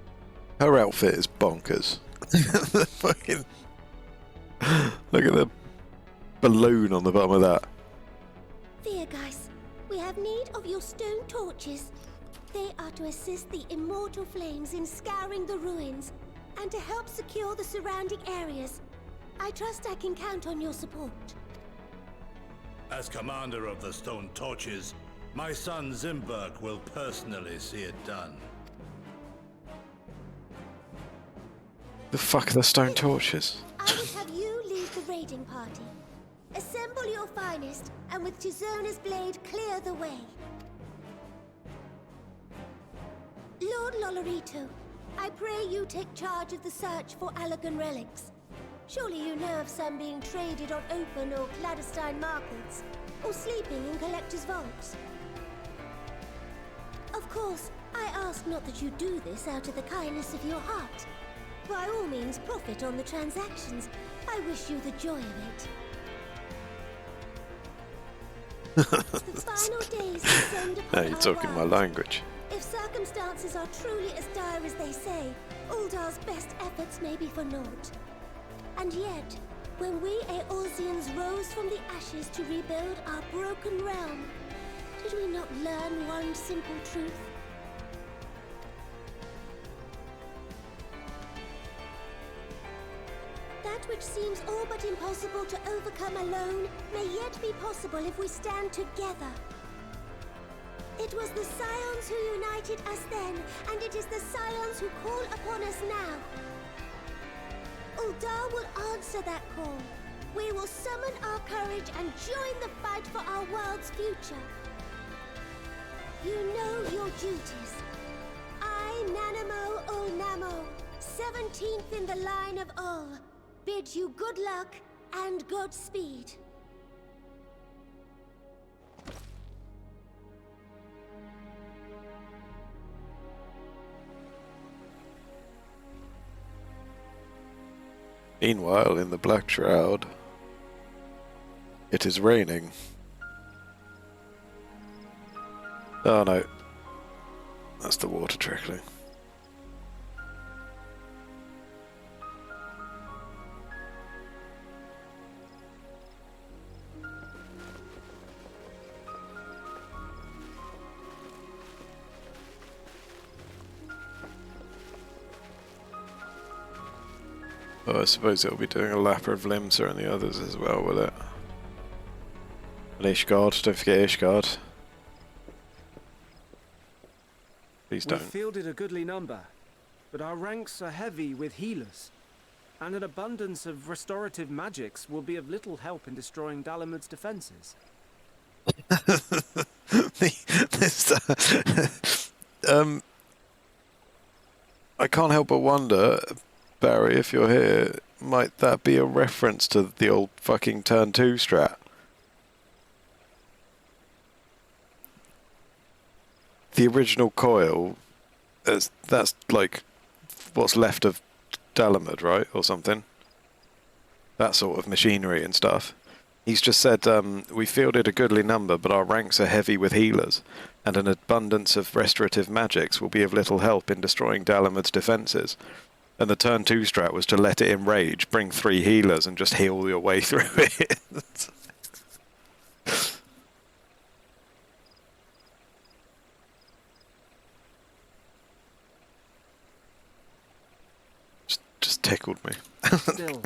Her outfit is bonkers. The fucking... Look at the balloon on the bottom of that. Viergeist, we have need of your stone torches. They are to assist the immortal flames in scouring the ruins and to help secure the surrounding areas. I trust I can count on your support. As commander of the Stone Torches, my son Zimberg will personally see it done. The fuck are the stone torches? I would have you lead the raiding party. Assemble your finest, and with Chizona's blade, clear the way. Lord Lolorito, I pray you take charge of the search for Allagan relics. Surely you know of some being traded on open or clandestine markets, or sleeping in collectors' vaults. Of course, I ask not that you do this out of the kindness of your heart. By all means, profit on the transactions. I wish you the joy of it. The final days descend upon Now you're our talking my world. language. If circumstances are truly as dire as they say, Uldar's best efforts may be for naught. And yet, when we Eorzeans rose from the ashes to rebuild our broken realm, did we not learn one simple truth? That which seems all but impossible to overcome alone may yet be possible if we stand together. It was the Scions who united us then, and it is the Scions who call upon us now. Uldar will answer that call. We will summon our courage and join the fight for our world's future. You know your duties. I, Nanamo Ul Namo, 17th in the line of Ul, bid you good luck and Godspeed. Meanwhile, in the Black Shroud, it is raining. Oh no, that's the water trickling. Oh, I suppose it'll be doing a lapper of Limsa and the others as well, will it? And Ishgard, don't forget Ishgard. Please We've don't. fielded a goodly number, but our ranks are heavy with healers, and an abundance of restorative magics will be of little help in destroying Dalamud's defenses. I can't help but wonder, Barry, if you're here, might that be a reference to the old fucking turn 2 strat? The original coil, that's like what's left of Dalamud, right? Or something. That sort of machinery and stuff. He's just said, we fielded a goodly number, but our ranks are heavy with healers, and an abundance of restorative magics will be of little help in destroying Dalamud's defences. And the turn 2 strat was to let it enrage, bring 3 healers, and just heal your way through it. just tickled me. Still,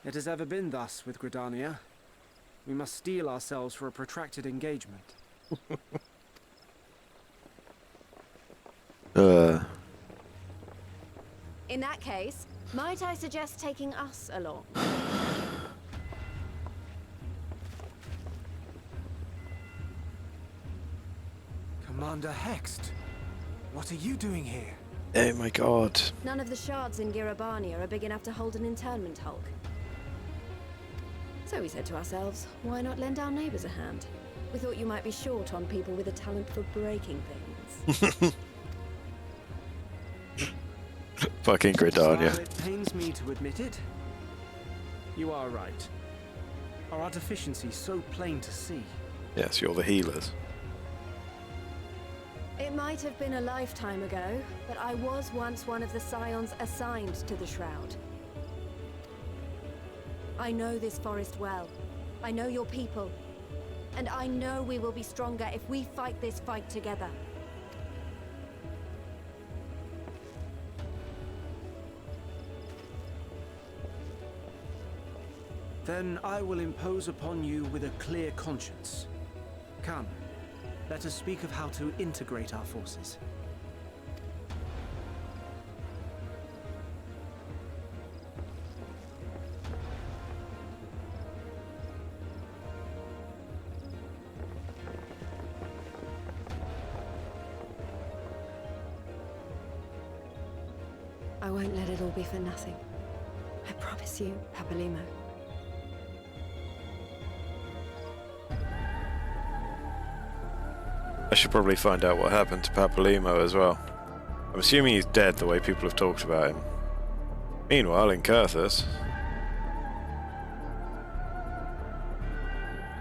it has ever been thus with Gridania. We must steel ourselves for a protracted engagement. In that case, might I suggest taking us along? Commander Hext, what are you doing here? Oh my god. None of the shards in Girabania are big enough to hold an internment hulk. So we said to ourselves, why not lend our neighbors a hand? We thought you might be short on people with a talent for breaking things. Fucking Gridania. While it pains me to admit it, you are right. Our deficiency so plain to see. Yes, you're the healers. It might have been a lifetime ago, but I was once one of the Scions assigned to the Shroud. I know this forest well. I know your people. And I know we will be stronger if we fight this fight together. Then I will impose upon you with a clear conscience. Come, let us speak of how to integrate our forces. I won't let it all be for nothing. I promise you, Papalimo. I should probably find out what happened to Papalimo as well. I'm assuming he's dead the way people have talked about him. Meanwhile, in Kurthus...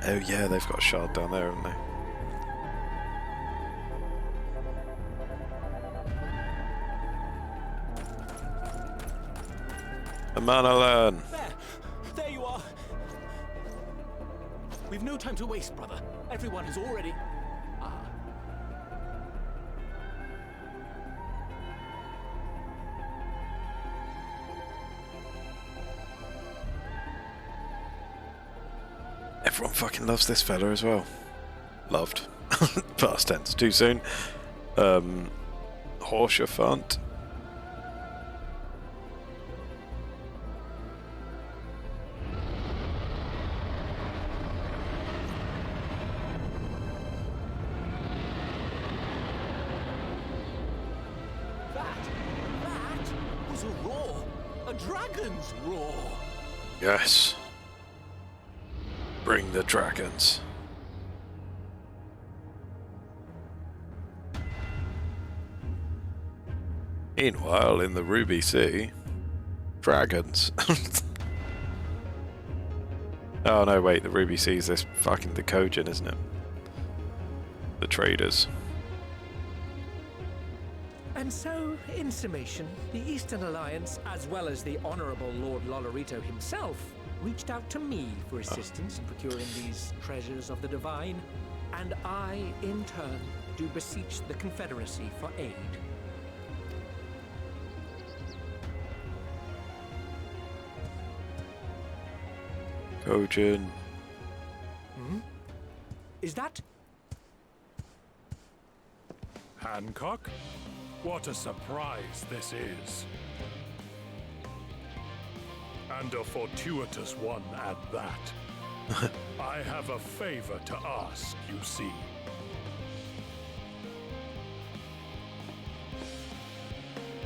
Oh yeah, they've got a shard down there, haven't they? Amanalan! There you are! We've no time to waste, brother. Everyone has already... Everyone fucking loves this fella as well. Loved. Past tense. Too soon. Horsefant. That was a roar. A dragon's roar. Yes. Bring the dragons. Meanwhile, in the Ruby Sea, dragons. Oh no, wait, the Ruby Sea is this fucking the Kojin, isn't it? The traders. And so, in summation, the Eastern Alliance, as well as the Honorable Lord Lolorito himself, reached out to me for assistance in procuring these treasures of the divine, and I, in turn, do beseech the Confederacy for aid. Kojin. Hmm? Is that... Hancock? What a surprise this is. And a fortuitous one at that. I have a favor to ask, you see.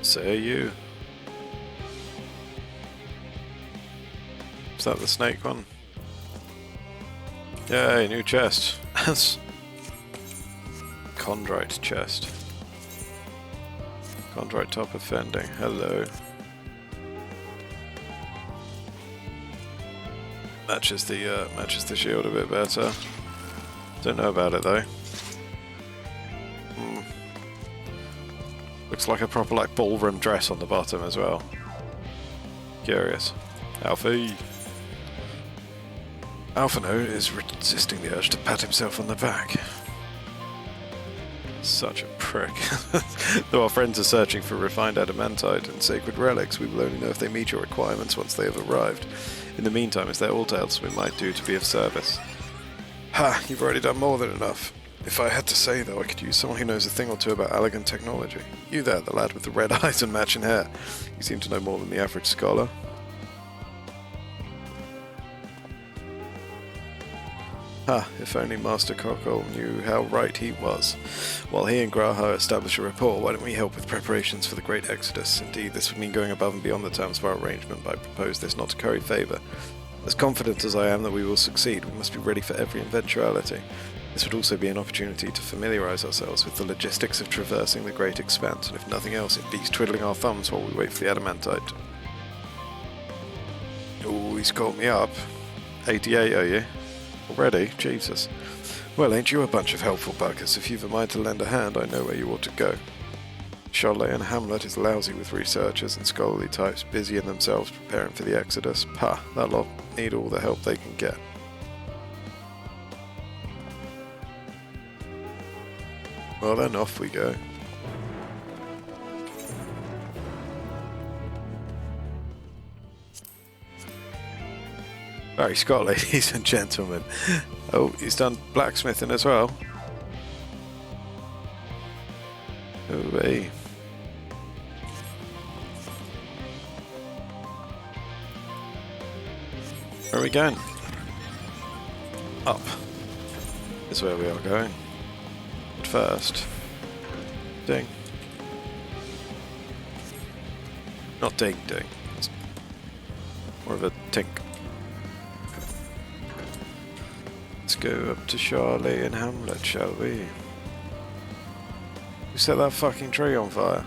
Say you. Is that the snake one? Yay, new chest. Chondrite chest. Chondrite top offending. Hello. Matches the shield a bit better. Don't know about it though. Looks like a proper like ballroom dress on the bottom as well. Curious. Alfie. Alphino is resisting the urge to pat himself on the back. Such a prick. Though our friends are searching for refined adamantite and sacred relics, we will only know if they meet your requirements once they have arrived. In the meantime, is there aught else we might do to be of service? Ha! You've already done more than enough. If I had to say, though, I could use someone who knows a thing or two about elegant technology. You there, the lad with the red eyes and matching hair. You seem to know more than the average scholar. Ah, if only Master Cockle knew how right he was. While he and Graha establish a rapport, why don't we help with preparations for the Great Exodus? Indeed, this would mean going above and beyond the terms of our arrangement, but I propose this not to curry favour. As confident as I am that we will succeed, we must be ready for every eventuality. This would also be an opportunity to familiarise ourselves with the logistics of traversing the Great Expanse, and if nothing else, it beats twiddling our thumbs while we wait for the adamantite. Oh, he's caught me up. 88, are you? Already? Jesus. Well, ain't you a bunch of helpful buggers? If you've a mind to lend a hand, I know where you ought to go. Charlotte and Hamlet is lousy with researchers and scholarly types busy in themselves preparing for the Exodus. Pah, that lot need all the help they can get. Well then, off we go. Barry Scott, ladies and gentlemen. Oh, he's done blacksmithing as well. Oh, hey. Where are we going? Up is where we are going. But first, ding. Not ding, ding. It's more of a tink. Let's go up to Charlie and Hamlet, shall we? Who set that fucking tree on fire?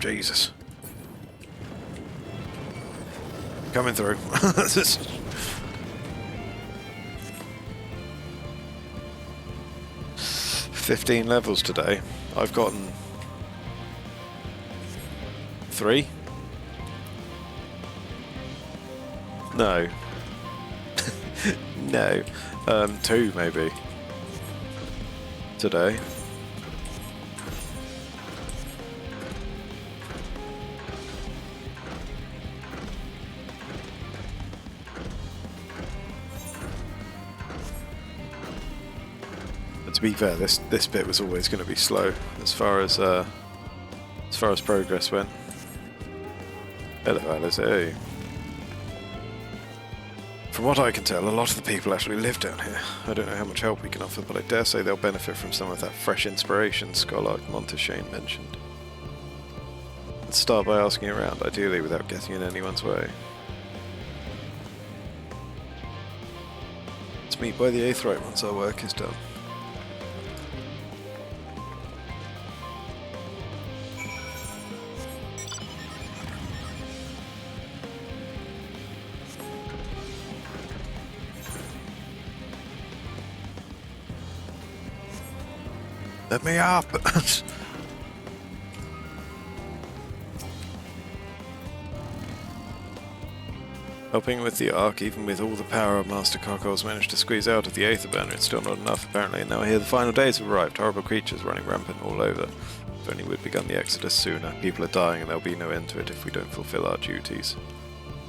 Jesus. Coming through. 15 levels today. I've gotten 3? No. No. 2 maybe. Today. But to be fair, this bit was always going to be slow as far as progress went. Hello, Alice. Hey. From what I can tell, a lot of the people actually live down here. I don't know how much help we can offer, but I dare say they'll benefit from some of that fresh inspiration Scholar Monteshane mentioned. Let's start by asking around, ideally without getting in anyone's way. Let's meet by the Aetheryte once our work is done. Let me up! Helping with the Ark, even with all the power Master Cockles managed to squeeze out of the Aether Burner, it's still not enough apparently, and now here the final days have arrived, horrible creatures running rampant all over. If only we'd begun the exodus sooner. People are dying and there'll be no end to it if we don't fulfill our duties.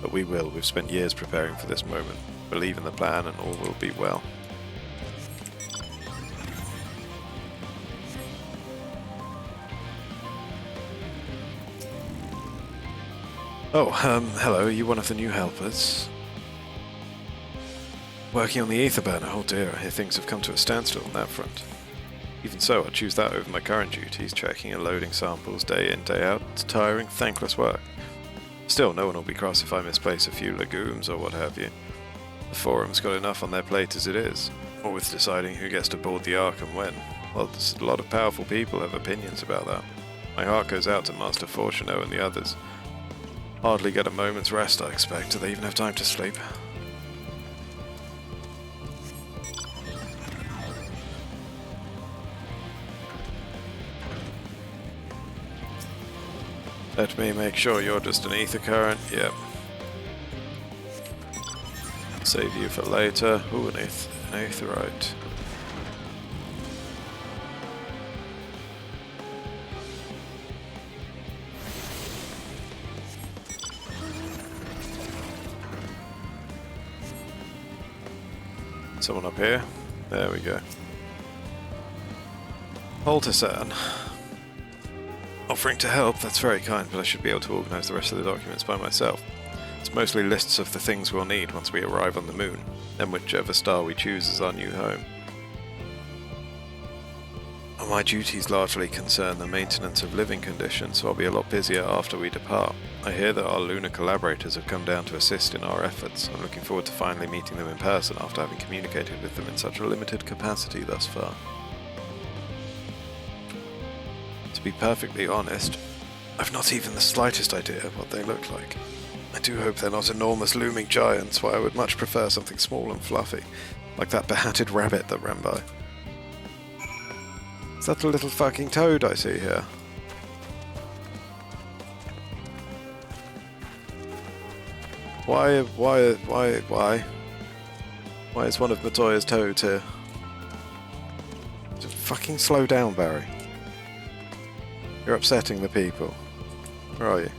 But we will. We've spent years preparing for this moment. Believe in the plan and all will be well. Oh, hello, are you one of the new helpers? Working on the Aether Burner, oh dear, I hear things have come to a standstill on that front. Even so, I'll choose that over my current duties, checking and loading samples day in, day out. It's tiring, thankless work. Still, no one will be cross if I misplace a few legumes or what have you. The Forum's got enough on their plate as it is, or with deciding who gets to board the Ark and when. Well, there's a lot of powerful people have opinions about that. My heart goes out to Master Fortuno and the others. Hardly get a moment's rest, I expect. Do they even have time to sleep? Let me make sure you're just an ether current. Yep. Save you for later. Ooh, an aetherite. Someone up here? There we go. Altasan. Offering to help, that's very kind, but I should be able to organise the rest of the documents by myself. It's mostly lists of the things we'll need once we arrive on the moon, and whichever star we choose as our new home. My duties largely concern the maintenance of living conditions, so I'll be a lot busier after we depart. I hear that our lunar collaborators have come down to assist in our efforts. I'm looking forward to finally meeting them in person after having communicated with them in such a limited capacity thus far. To be perfectly honest, I've not even the slightest idea what they look like. I do hope they're not enormous looming giants, while I would much prefer something small and fluffy, like that behatted rabbit that ran by. Is that a little fucking toad I see here? Why is one of Matoya's toads here? Just fucking slow down, Barry. You're upsetting the people. Where are you?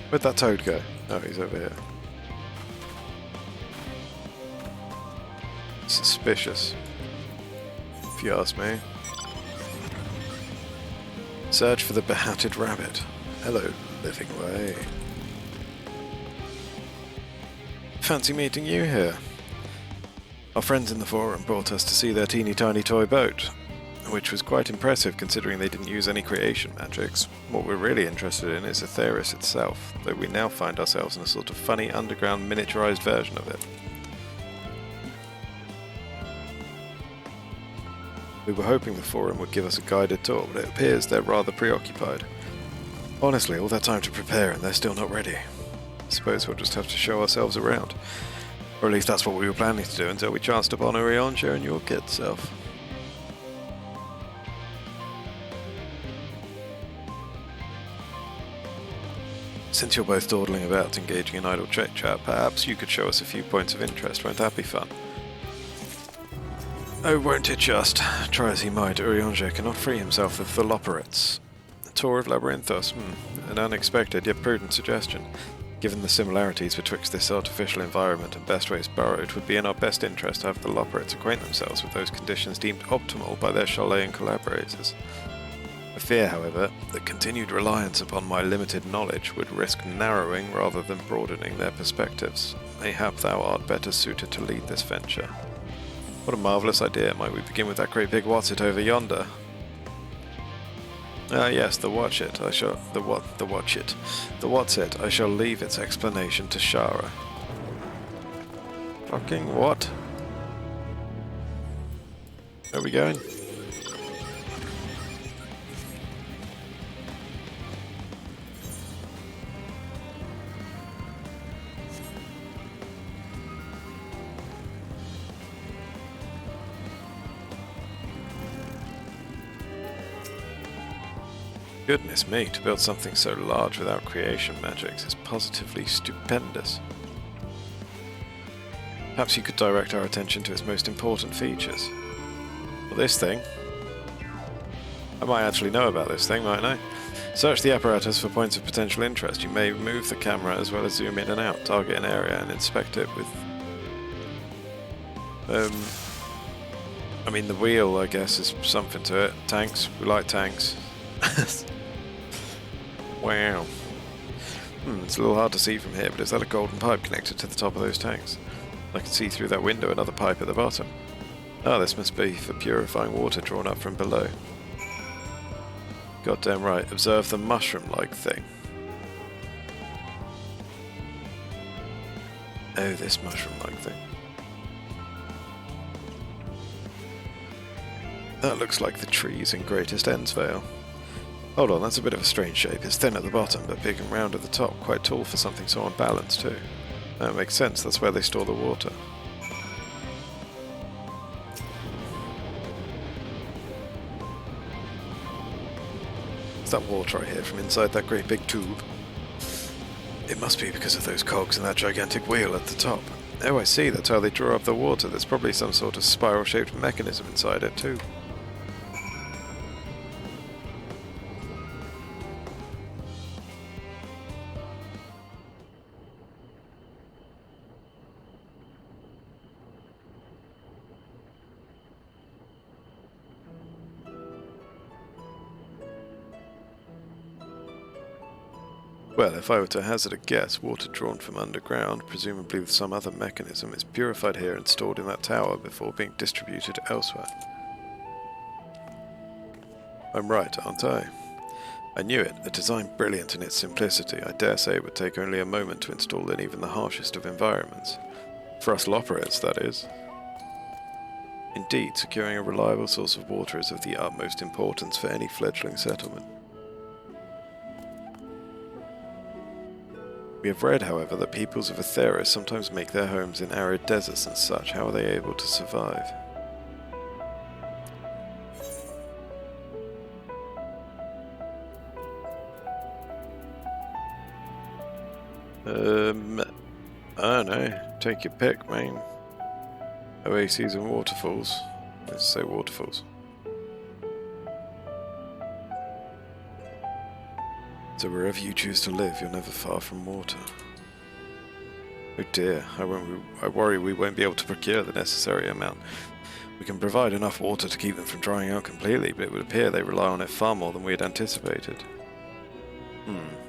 Where'd that toad go? Oh, he's over here. Suspicious, if you ask me. Search for the behatted rabbit. Hello, living way. Fancy meeting you here. Our friends in the forum brought us to see their teeny tiny toy boat, which was quite impressive considering they didn't use any creation magics. What we're really interested in is Aetheris itself, though we now find ourselves in a sort of funny underground miniaturized version of it. We were hoping the forum would give us a guided tour, but it appears they're rather preoccupied. Honestly, all that time to prepare and they're still not ready. I suppose we'll just have to show ourselves around. Or at least that's what we were planning to do until we chanced upon Urianger and your good self. Since you're both dawdling about engaging in idle chit-chat, perhaps you could show us a few points of interest. Won't that be fun? Oh, won't it just? Try as he might, Urianger cannot free himself of the Loporrits. A tour of Labyrinthos? An unexpected yet prudent suggestion. Given the similarities betwixt this artificial environment and Bestway's burrow, it would be in our best interest to have the Loporrits acquaint themselves with those conditions deemed optimal by their Charlayan collaborators. I fear, however, that continued reliance upon my limited knowledge would risk narrowing rather than broadening their perspectives. Mayhap thou art better suited to lead this venture. What a marvellous idea. Might we begin with that great big what's-it over yonder? Ah yes, the watch-it. The what's-it. I shall leave its explanation to Shara. Fucking what? Where are we going? Goodness me, to build something so large without creation magics is positively stupendous. Perhaps you could direct our attention to its most important features. Well, this thing. I might actually know about this thing, mightn't I? Search the apparatus for points of potential interest. You may move the camera as well as zoom in and out, target an area and inspect it with... I mean, the wheel, I guess, is something to it. Tanks, we like tanks. Wow. It's a little hard to see from here, but is that a golden pipe connected to the top of those tanks? I can see through that window another pipe at the bottom. Ah, this must be for purifying water drawn up from below. Goddamn right. Observe the mushroom-like thing. Oh, this mushroom-like thing. That looks like the trees in Greatest Endsvale. Hold on, that's a bit of a strange shape. It's thin at the bottom, but big and round at the top. Quite tall for something so unbalanced, too. That makes sense. That's where they store the water. It's that water I hear from inside that great big tube. It must be because of those cogs and that gigantic wheel at the top. Oh, I see. That's how they draw up the water. There's probably some sort of spiral-shaped mechanism inside it, too. Well, if I were to hazard a guess, water drawn from underground, presumably with some other mechanism, is purified here and stored in that tower before being distributed elsewhere. I'm right, aren't I? I knew it, a design brilliant in its simplicity. I dare say it would take only a moment to install in even the harshest of environments. For us Loporrits, that is. Indeed, securing a reliable source of water is of the utmost importance for any fledgling settlement. We have read, however, that peoples of Aethera sometimes make their homes in arid deserts and such. How are they able to survive? I don't know. Take your pick, man. Oases and waterfalls. Let's say waterfalls. So wherever you choose to live, you're never far from water. Oh dear, I worry we won't be able to procure the necessary amount. We can provide enough water to keep them from drying out completely, but it would appear they rely on it far more than we had anticipated.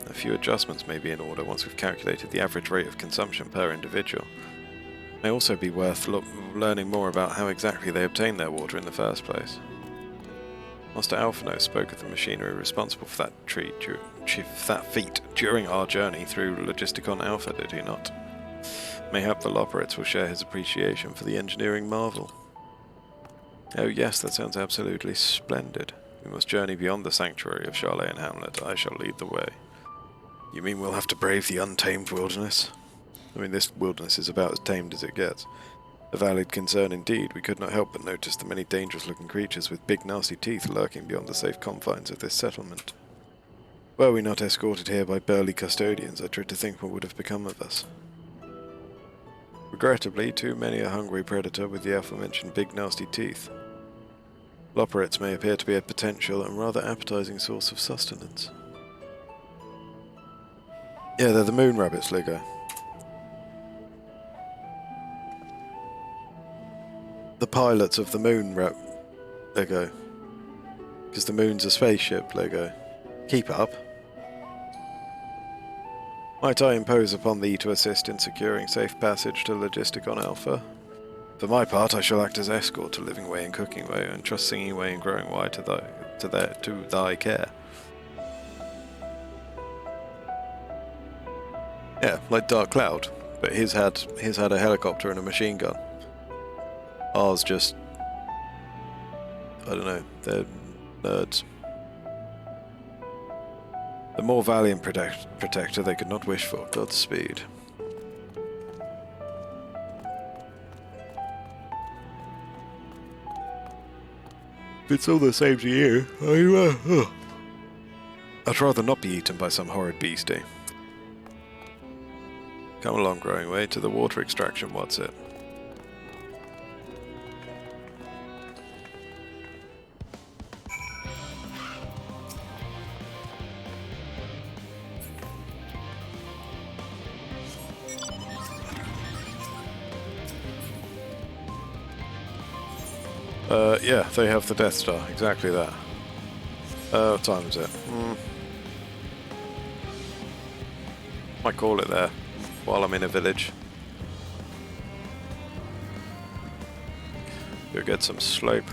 A few adjustments may be in order once we've calculated the average rate of consumption per individual. It may also be worth learning more about how exactly they obtain their water in the first place. Master Alphino spoke of the machinery responsible for that feat during our journey through Logisticon Alpha, did he not? Mayhap the Loporrits will share his appreciation for the engineering marvel. Oh yes, that sounds absolutely splendid. We must journey beyond the sanctuary of Shara and Hamlet. I shall lead the way. You mean we'll have to brave the untamed wilderness? I mean, this wilderness is about as tamed as it gets. A valid concern indeed. We could not help but notice the many dangerous-looking creatures with big nasty teeth lurking beyond the safe confines of this settlement. Were we not escorted here by burly custodians, I dread to think what would have become of us. Regrettably, too many a hungry predator with the aforementioned big nasty teeth. Loporrits may appear to be a potential and rather appetizing source of sustenance. Yeah, they're the moon rabbits, Ligo. The pilots of the moon Lego. Because the moon's a spaceship, Lego. Keep up. Might I impose upon thee to assist in securing safe passage to Logisticon Alpha? For my part, I shall act as escort to Living Way and Cooking Way, and trust Singing Way and Growing Way to thy care. Yeah, like Dark Cloud, but his had a helicopter and a machine gun. Ours just, I don't know, they're nerds. The more valiant protector they could not wish for. Godspeed. If it's all the same to you, I'd rather not be eaten by some horrid beastie. Come along, Growing Way, to the water extraction, what's it? Yeah, they have the Death Star, exactly that. What time is it? Might call it there, while I'm in a village. Go get some slope.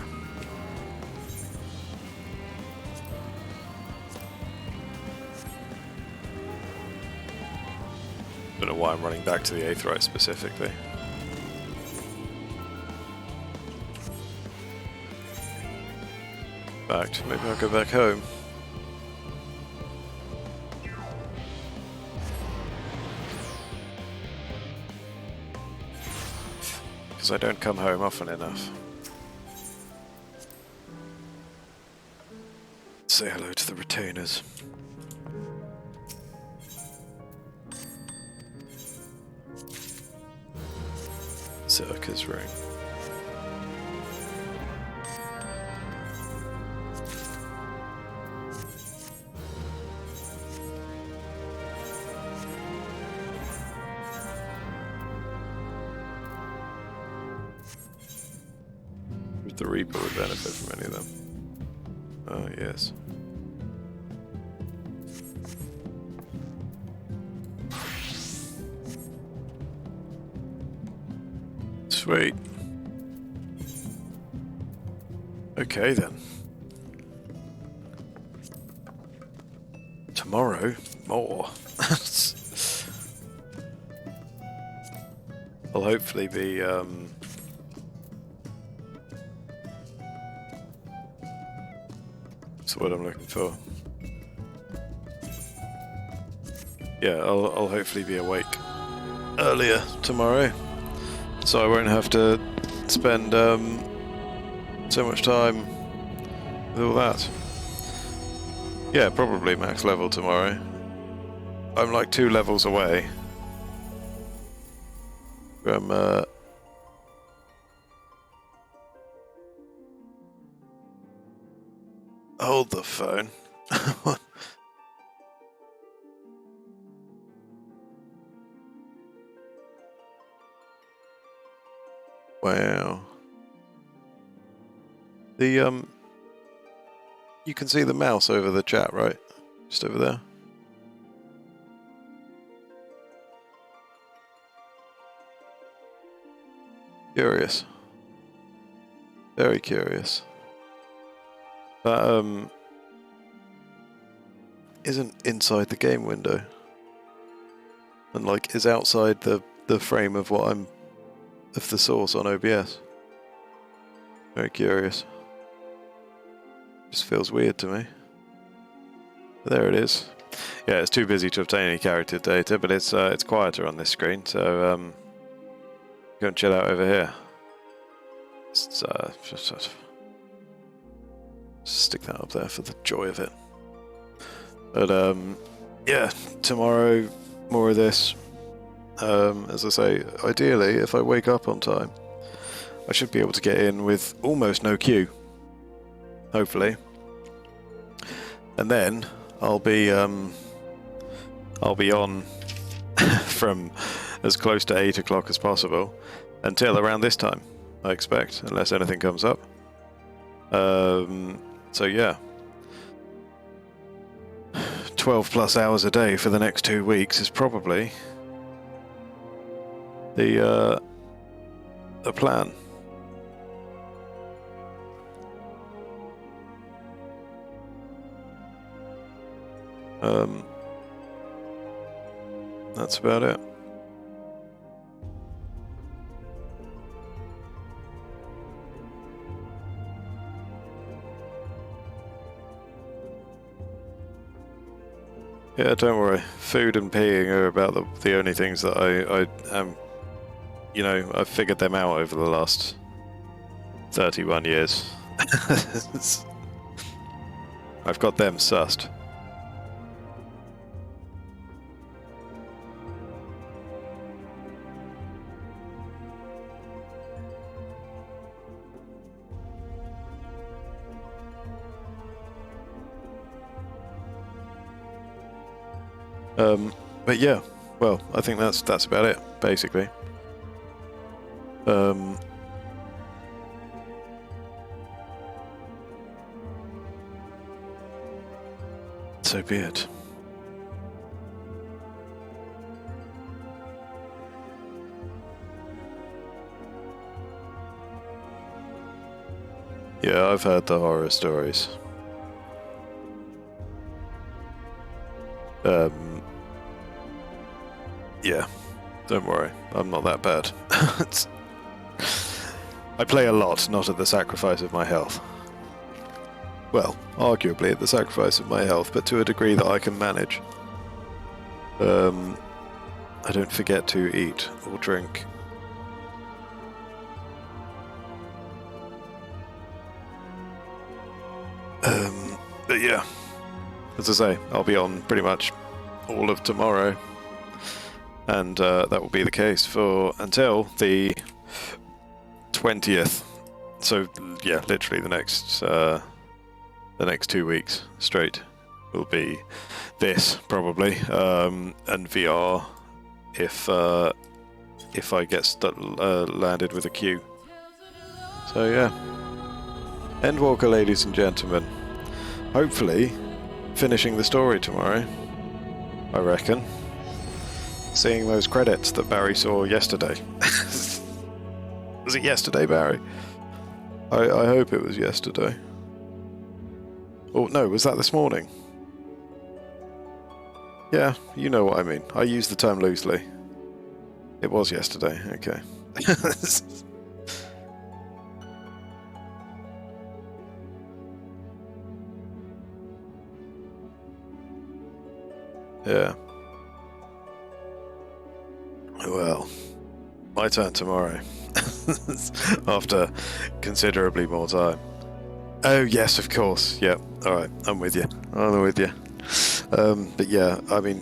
Don't know why I'm running back to the Aetheryte specifically. Maybe I'll go back home. Because I don't come home often enough. Say hello to the retainers. Circus ring. The Reaper would benefit from any of them. Oh, yes. Sweet. Okay, then. Tomorrow, more. I'll hopefully be, that's what I'm looking for. Yeah, I'll hopefully be awake earlier tomorrow, so I won't have to spend so much time with all that. Yeah, probably max level tomorrow. I'm like 2 levels away from hold the phone. Wow. The you can see the mouse over the chat, right? Just over there. Curious. Very curious. That isn't inside the game window. And like is outside the frame of what I'm of the source on OBS. Very curious. Just feels weird to me. But there it is. Yeah, it's too busy to obtain any character data, but it's quieter on this screen, so go and chill out over here. Just stick that up there for the joy of it. But yeah, tomorrow more of this. As I say, ideally, if I wake up on time, I should be able to get in with almost no queue. Hopefully, and then I'll be on from as close to 8 o'clock as possible until around this time, I expect, unless anything comes up. So yeah, 12 plus hours a day for the next 2 weeks is probably the plan. That's about it. Yeah, don't worry. Food and peeing are about the only things that I am, you know, I've figured them out over the last 31 years. I've got them sussed. But yeah, well, I think that's about it, basically. So be it. Yeah, I've heard the horror stories. Yeah, don't worry, I'm not that bad. I play a lot, not at the sacrifice of my health. Well, arguably at the sacrifice of my health, but to a degree that I can manage. I don't forget to eat or drink. But yeah, as I say, I'll be on pretty much all of tomorrow. And that will be the case for until the 20th. So yeah, literally the next 2 weeks straight will be this probably, and VR if I get landed with a queue. So yeah, Endwalker, ladies and gentlemen. Hopefully, finishing the story tomorrow. I reckon. Seeing those credits that Barry saw yesterday. Was it yesterday, Barry? I hope it was yesterday. Oh, no, was that this morning? Yeah, you know what I mean. I use the term loosely. It was yesterday, okay. Yeah. Well, my turn tomorrow. After considerably more time. Oh, yes, of course. Yep. Alright, I'm with you. I'm with you. But yeah, I mean,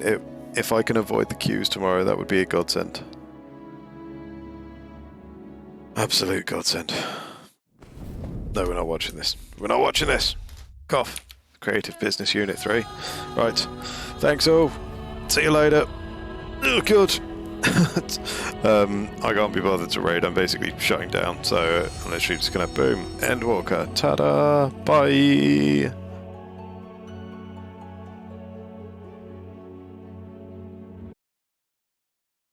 if I can avoid the queues tomorrow, that would be a godsend. Absolute godsend. No, we're not watching this. We're not watching this! Cough. Creative Business Unit 3. Right. Thanks all. See you later. Oh, good. I can't be bothered to raid. I'm basically shutting down, so I'm literally just gonna boom. Endwalker. Ta-da! Bye!